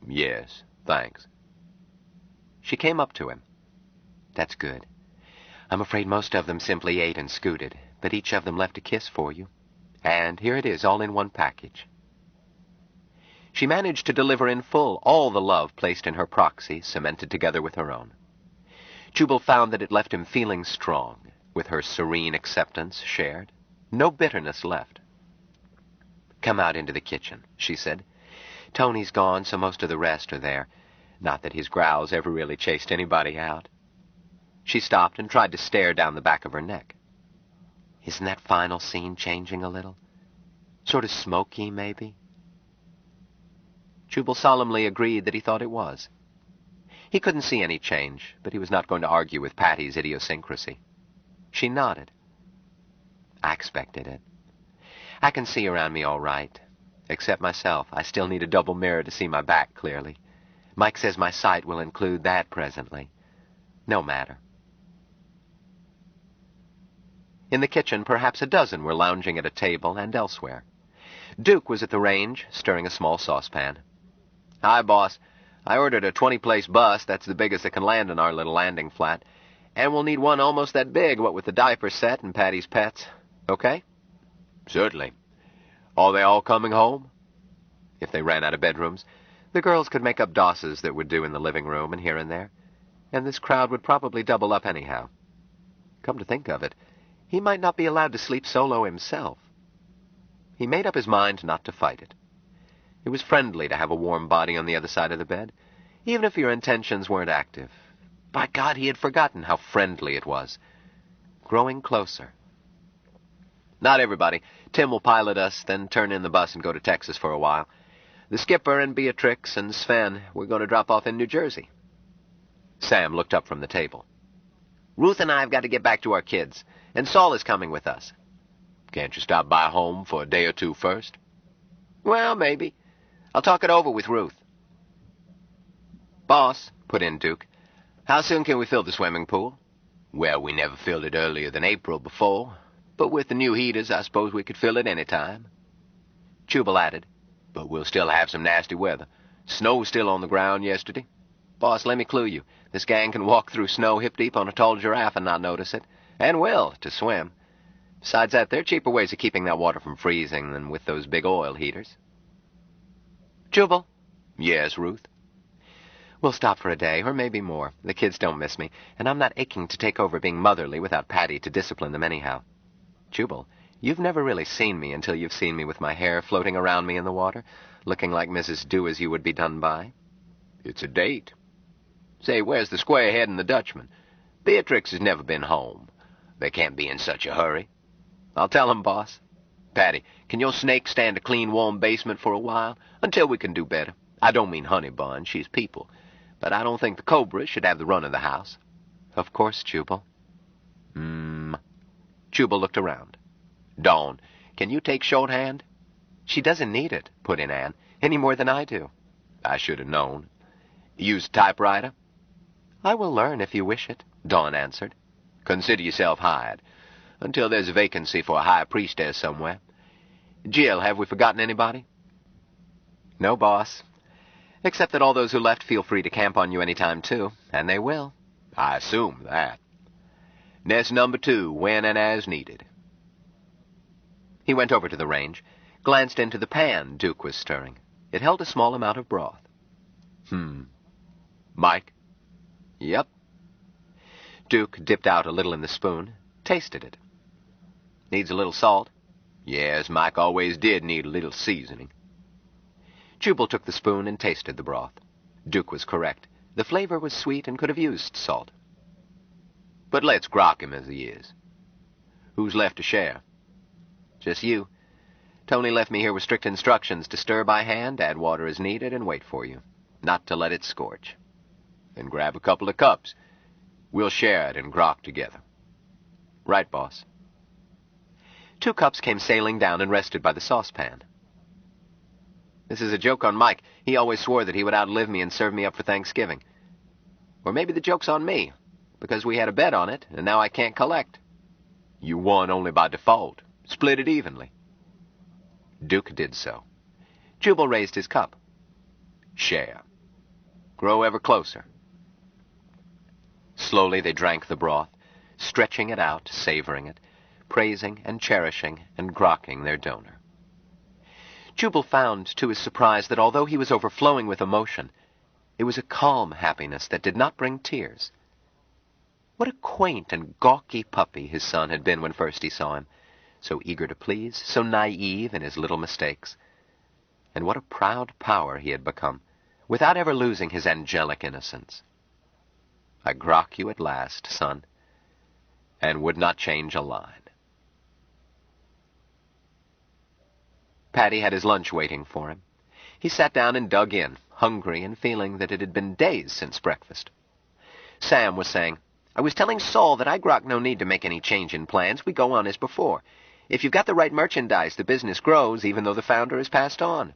Yes, thanks. She came up to him. That's good. I'm afraid most of them simply ate and scooted, but each of them left a kiss for you. And here it is, all in one package. She managed to deliver in full all the love placed in her proxy, cemented together with her own. Jubal found that it left him feeling strong, with her serene acceptance shared. No bitterness left. Come out into the kitchen, she said. Tony's gone, so most of the rest are there. Not that his growls ever really chased anybody out. She stopped and tried to stare down the back of her neck. Isn't that final scene changing a little? Sort of smoky, maybe? Jubal solemnly agreed that he thought it was. He couldn't see any change, but he was not going to argue with Patty's idiosyncrasy. She nodded. I expected it. I can see around me all right. Except myself. I still need a double mirror to see my back clearly. Mike says my sight will include that presently. No matter. In the kitchen, perhaps a dozen were lounging at a table and elsewhere. Duke was at the range, stirring a small saucepan. Hi, boss. I ordered a 20-place bus. That's the biggest that can land in our little landing flat. And we'll need one almost that big, what with the diaper set and Patty's pets. Okay? Certainly. Are they all coming home? If they ran out of bedrooms, the girls could make up dosses that would do in the living room and here and there. And this crowd would probably double up anyhow. Come to think of it, he might not be allowed to sleep solo himself. He made up his mind not to fight it. It was friendly to have a warm body on the other side of the bed, even if your intentions weren't active. By God, he had forgotten how friendly it was. Growing closer. Not everybody. Tim will pilot us, then turn in the bus and go to Texas for a while. The skipper and Beatrix and Sven, we're going to drop off in New Jersey. Sam looked up from the table. Ruth and I have got to get back to our kids, and Saul is coming with us. Can't you stop by home for a day or two first? Well, maybe. I'll talk it over with Ruth. Boss, put in Duke, how soon can we fill the swimming pool? Well, we never filled it earlier than April before, but with the new heaters, I suppose we could fill it any time. Jubal added, but we'll still have some nasty weather. Snow was still on the ground yesterday. Boss, let me clue you. This gang can walk through snow hip-deep on a tall giraffe and not notice it, and will, to swim. Besides that, there are cheaper ways of keeping that water from freezing than with those big oil heaters. Jubal? Yes, Ruth? We'll stop for a day, or maybe more. The kids don't miss me, and I'm not aching to take over being motherly without Patty to discipline them anyhow. Jubal, you've never really seen me until you've seen me with my hair floating around me in the water, looking like Mrs. Do-as-you-would-be-done-by. It's a date. Say, where's the squarehead and the Dutchman? Beatrix has never been home. They can't be in such a hurry. I'll tell 'em, boss. Patty, can your snake stand a clean, warm basement for a while, until we can do better? I don't mean Honey Bun, she's people. But I don't think the Cobra should have the run of the house. Of course, Jubal. Jubal looked around. Dawn, can you take shorthand? She doesn't need it, put in Anne, any more than I do. I should have known. Use a typewriter? I will learn if you wish it, Dawn answered. Consider yourself hired, until there's a vacancy for a high priestess somewhere. Jill, have we forgotten anybody? No, boss. Except that all those who left feel free to camp on you any time, too, and they will. I assume that. Nest number 2, when and as needed. He went over to the range, glanced into the pan Duke was stirring. It held a small amount of broth. Mike? Yep. Duke dipped out a little in the spoon, tasted it. Needs a little salt? Yes, Mike always did need a little seasoning. Jubal took the spoon and tasted the broth. Duke was correct. The flavor was sweet and could have used salt. But let's grok him as he is. Who's left to share? Just you. Tony left me here with strict instructions to stir by hand, add water as needed, and wait for you. Not to let it scorch. Then grab a couple of cups. We'll share it and grok together. Right, boss. 2 cups came sailing down and rested by the saucepan. This is a joke on Mike. He always swore that he would outlive me and serve me up for Thanksgiving. Or maybe the joke's on me, because we had a bet on it, and now I can't collect. You won only by default. Split it evenly. Duke did so. Jubal raised his cup. Share. Grow ever closer. Slowly they drank the broth, stretching it out, savoring it, praising and cherishing and grokking their donor. Jubal found, to his surprise, that although he was overflowing with emotion, it was a calm happiness that did not bring tears. What a quaint and gawky puppy his son had been when first he saw him, so eager to please, so naive in his little mistakes. And what a proud power he had become, without ever losing his angelic innocence. I grok you at last, son, and would not change a line. Paddy had his lunch waiting for him. He sat down and dug in, hungry and feeling that it had been days since breakfast. Sam was saying, I was telling Saul that I grok no need to make any change in plans. We go on as before. If you've got the right merchandise, the business grows, even though the founder has passed on.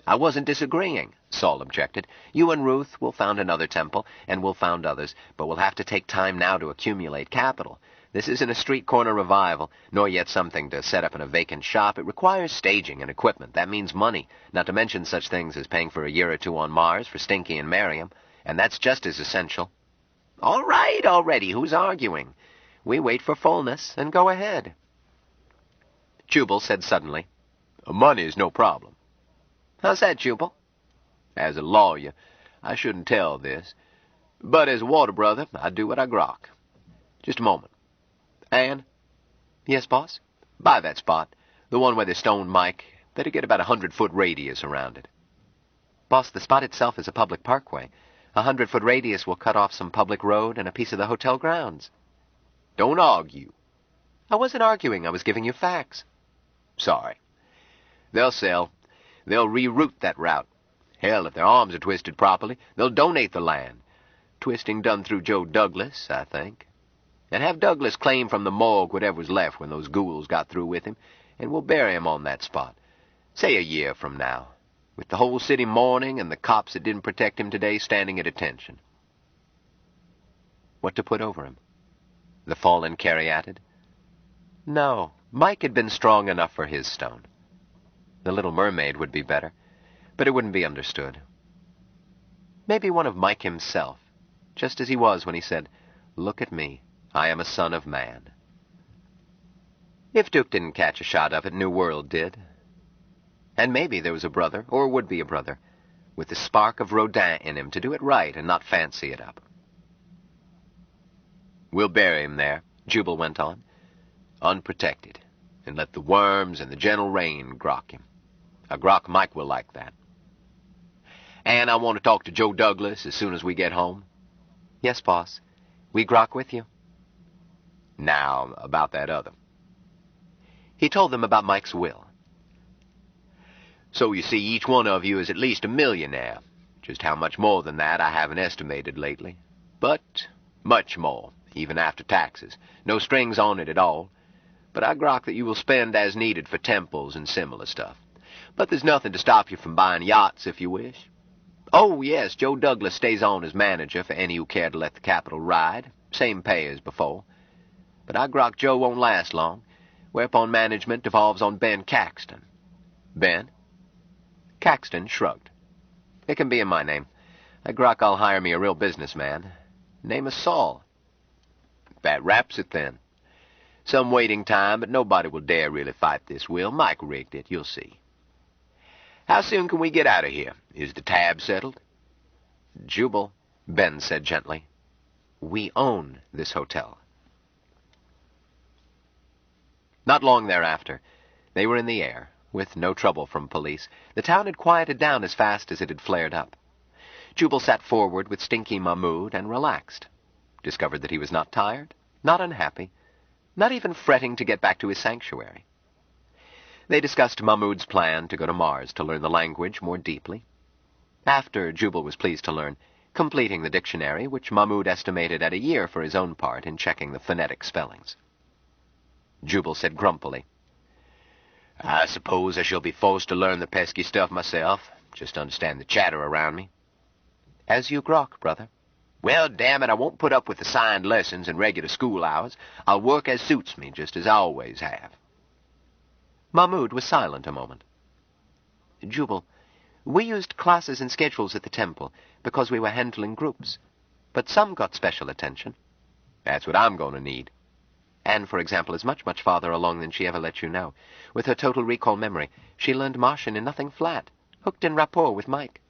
I wasn't disagreeing, Saul objected. You and Ruth will found another temple, and we'll found others, but we'll have to take time now to accumulate capital. This isn't a street corner revival, nor yet something to set up in a vacant shop. It requires staging and equipment. That means money, not to mention such things as paying for a year or two on Mars for Stinky and Miriam, and that's just as essential. All right, already, who's arguing? We wait for fullness, and go ahead. Jubal said suddenly, Money's no problem. How's that, Jubal? As a lawyer, I shouldn't tell this, but as a water brother, I do what I grok. Just a moment. Anne? Yes, boss? Buy that spot, the one where they stoned Mike. Better get about 100-foot radius around it. Boss, the spot itself is a public parkway. 100-foot radius will cut off some public road and a piece of the hotel grounds. Don't argue. I wasn't arguing. I was giving you facts. Sorry. They'll sell. They'll reroute that route. Hell, if their arms are twisted properly, they'll donate the land. Twisting done through Joe Douglas, I think. And have Douglas claim from the morgue whatever was left when those ghouls got through with him, and we'll bury him on that spot. Say a year from now, with the whole city mourning and the cops that didn't protect him today standing at attention. What to put over him? The fallen caryatid? No, Mike had been strong enough for his stone. The Little Mermaid would be better, but it wouldn't be understood. Maybe one of Mike himself, just as he was when he said, "Look at me, I am a son of man." If Duke didn't catch a shot of it, New World did. And maybe there was a brother, or would be a brother, with the spark of Rodin in him to do it right and not fancy it up. We'll bury him there, Jubal went on, unprotected, and let the worms and the gentle rain grok him. A grok Mike will like that. And I want to talk to Joe Douglas as soon as we get home. Yes, boss. We grok with you. Now, about that other. He told them about Mike's will. So you see, each one of you is at least a millionaire. Just how much more than that I haven't estimated lately. But much more, even after taxes. No strings on it at all. But I grok that you will spend as needed for temples and similar stuff. But there's nothing to stop you from buying yachts if you wish. Oh, yes, Joe Douglas stays on as manager for any who care to let the capital ride. Same pay as before. But I grok Joe won't last long, whereupon management devolves on Ben Caxton. Ben? Caxton shrugged. It can be in my name. I grok I'll hire me a real businessman. Name is Saul. That wraps it then. Some waiting time, but nobody will dare really fight this will. Mike rigged it, you'll see. How soon can we get out of here? Is the tab settled? Jubal, Ben said gently. We own this hotel. Not long thereafter, they were in the air, with no trouble from police. The town had quieted down as fast as it had flared up. Jubal sat forward with Stinky Mahmood and relaxed. Discovered that he was not tired, not unhappy, not even fretting to get back to his sanctuary. They discussed Mahmood's plan to go to Mars to learn the language more deeply. After, Jubal was pleased to learn, completing the dictionary, which Mahmood estimated at a year for his own part in checking the phonetic spellings. Jubal said grumpily, I suppose I shall be forced to learn the pesky stuff myself, just to understand the chatter around me. As you grok, brother. Well, damn it, I won't put up with assigned lessons and regular school hours. I'll work as suits me, just as I always have. Mahmood was silent a moment. Jubal, we used classes and schedules at the temple because we were handling groups, but some got special attention. That's what I'm going to need. Anne, for example, is much, much farther along than she ever let you know. With her total recall memory, she learned Martian in nothing flat, hooked in rapport with Mike.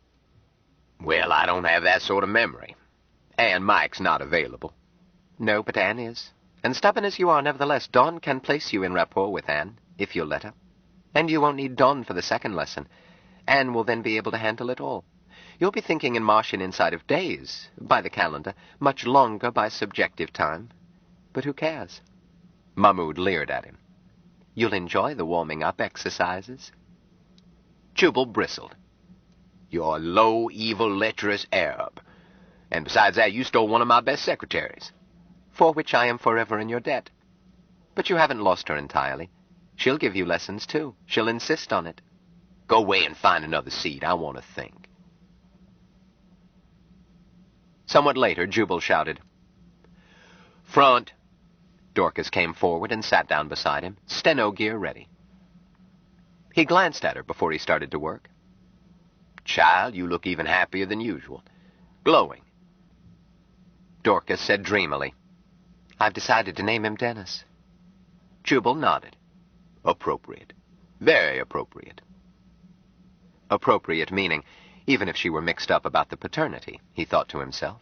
Well, I don't have that sort of memory. And Mike's not available. No, but Anne is. And stubborn as you are, nevertheless, Dawn can place you in rapport with Anne, if you'll let her. And you won't need Dawn for the second lesson. Anne will then be able to handle it all. You'll be thinking in Martian inside of days, by the calendar, much longer by subjective time. But who cares? Mahmood leered at him. You'll enjoy the warming-up exercises. Jubal bristled. You're a low, evil, lecherous Arab. And besides that, you stole one of my best secretaries. For which I am forever in your debt. But you haven't lost her entirely. She'll give you lessons, too. She'll insist on it. Go away and find another seat. I want to think. Somewhat later, Jubal shouted, Front! Dorcas came forward and sat down beside him, steno gear ready. He glanced at her before he started to work. Child, you look even happier than usual. Glowing. Dorcas said dreamily, I've decided to name him Dennis. Jubal nodded. Appropriate. Very appropriate. Appropriate meaning, even if she were mixed up about the paternity, he thought to himself.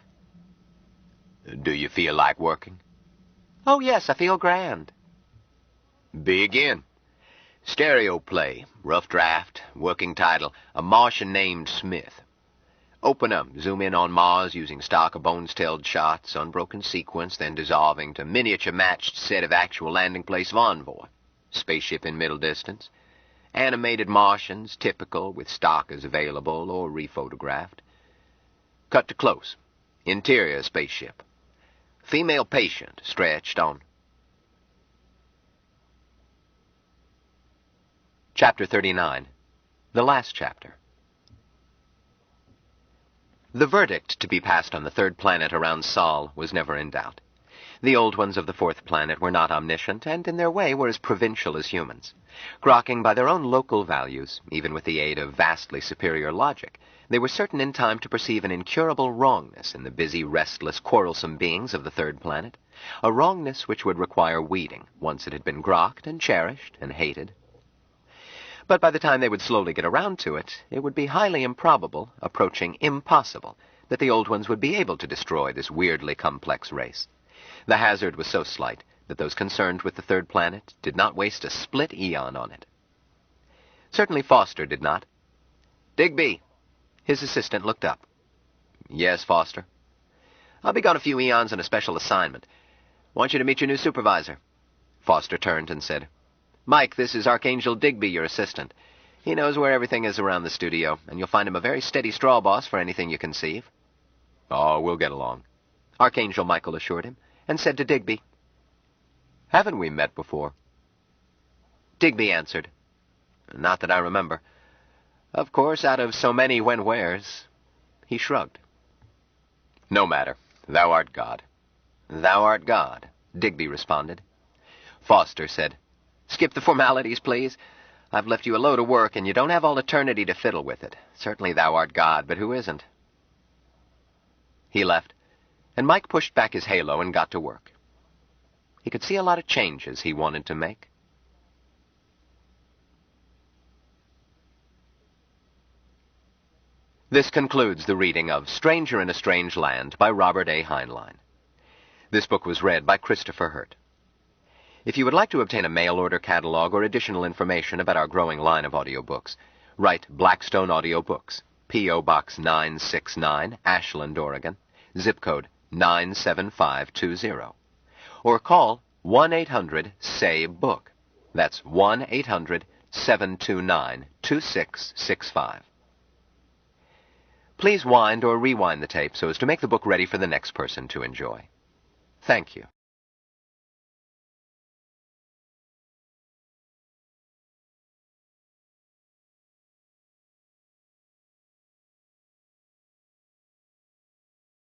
Do you feel like working? Oh, yes, I feel grand. Begin. Stereo play, rough draft, working title, A Martian Named Smith. Open 'em, zoom in on Mars using stock of bones-tailed shots, unbroken sequence, then dissolving to miniature-matched set of actual landing place of Envoy. Spaceship in middle distance. Animated Martians, typical, with stock as available or rephotographed. Cut to close. Interior spaceship. Female patient, stretched on. Chapter 39. The last chapter. The verdict to be passed on the third planet around Sol was never in doubt. The old ones of the fourth planet were not omniscient, and in their way were as provincial as humans. Grokking by their own local values, even with the aid of vastly superior logic, they were certain in time to perceive an incurable wrongness in the busy, restless, quarrelsome beings of the third planet, a wrongness which would require weeding once it had been grokked and cherished and hated. But by the time they would slowly get around to it, it would be highly improbable, approaching impossible, that the old ones would be able to destroy this weirdly complex race. The hazard was so slight that those concerned with the third planet did not waste a split eon on it. Certainly Foster did not. "Digby!" His assistant looked up. "Yes, Foster?" "I'll be gone a few eons on a special assignment. Want you to meet your new supervisor." Foster turned and said, "Mike, this is Archangel Digby, your assistant. He knows where everything is around the studio, and you'll find him a very steady straw boss for anything you conceive." "Oh, we'll get along," Archangel Michael assured him, and said to Digby, "Haven't we met before?" Digby answered, "Not that I remember. Of course, out of so many when-wheres." He shrugged. "No matter. Thou art God." "Thou art God," Digby responded. Foster said, "Skip the formalities, please. I've left you a load of work, and you don't have all eternity to fiddle with it. Certainly thou art God, but who isn't?" He left, and Mike pushed back his halo and got to work. He could see a lot of changes he wanted to make. This concludes the reading of Stranger in a Strange Land by Robert A. Heinlein. This book was read by Christopher Hurt. If you would like to obtain a mail-order catalog or additional information about our growing line of audiobooks, write Blackstone Audiobooks, P.O. Box 969, Ashland, Oregon, zip code 97520, or call 1-800-SAY-BOOK. That's 1-800-729-2665. Please wind or rewind the tape so as to make the book ready for the next person to enjoy. Thank you.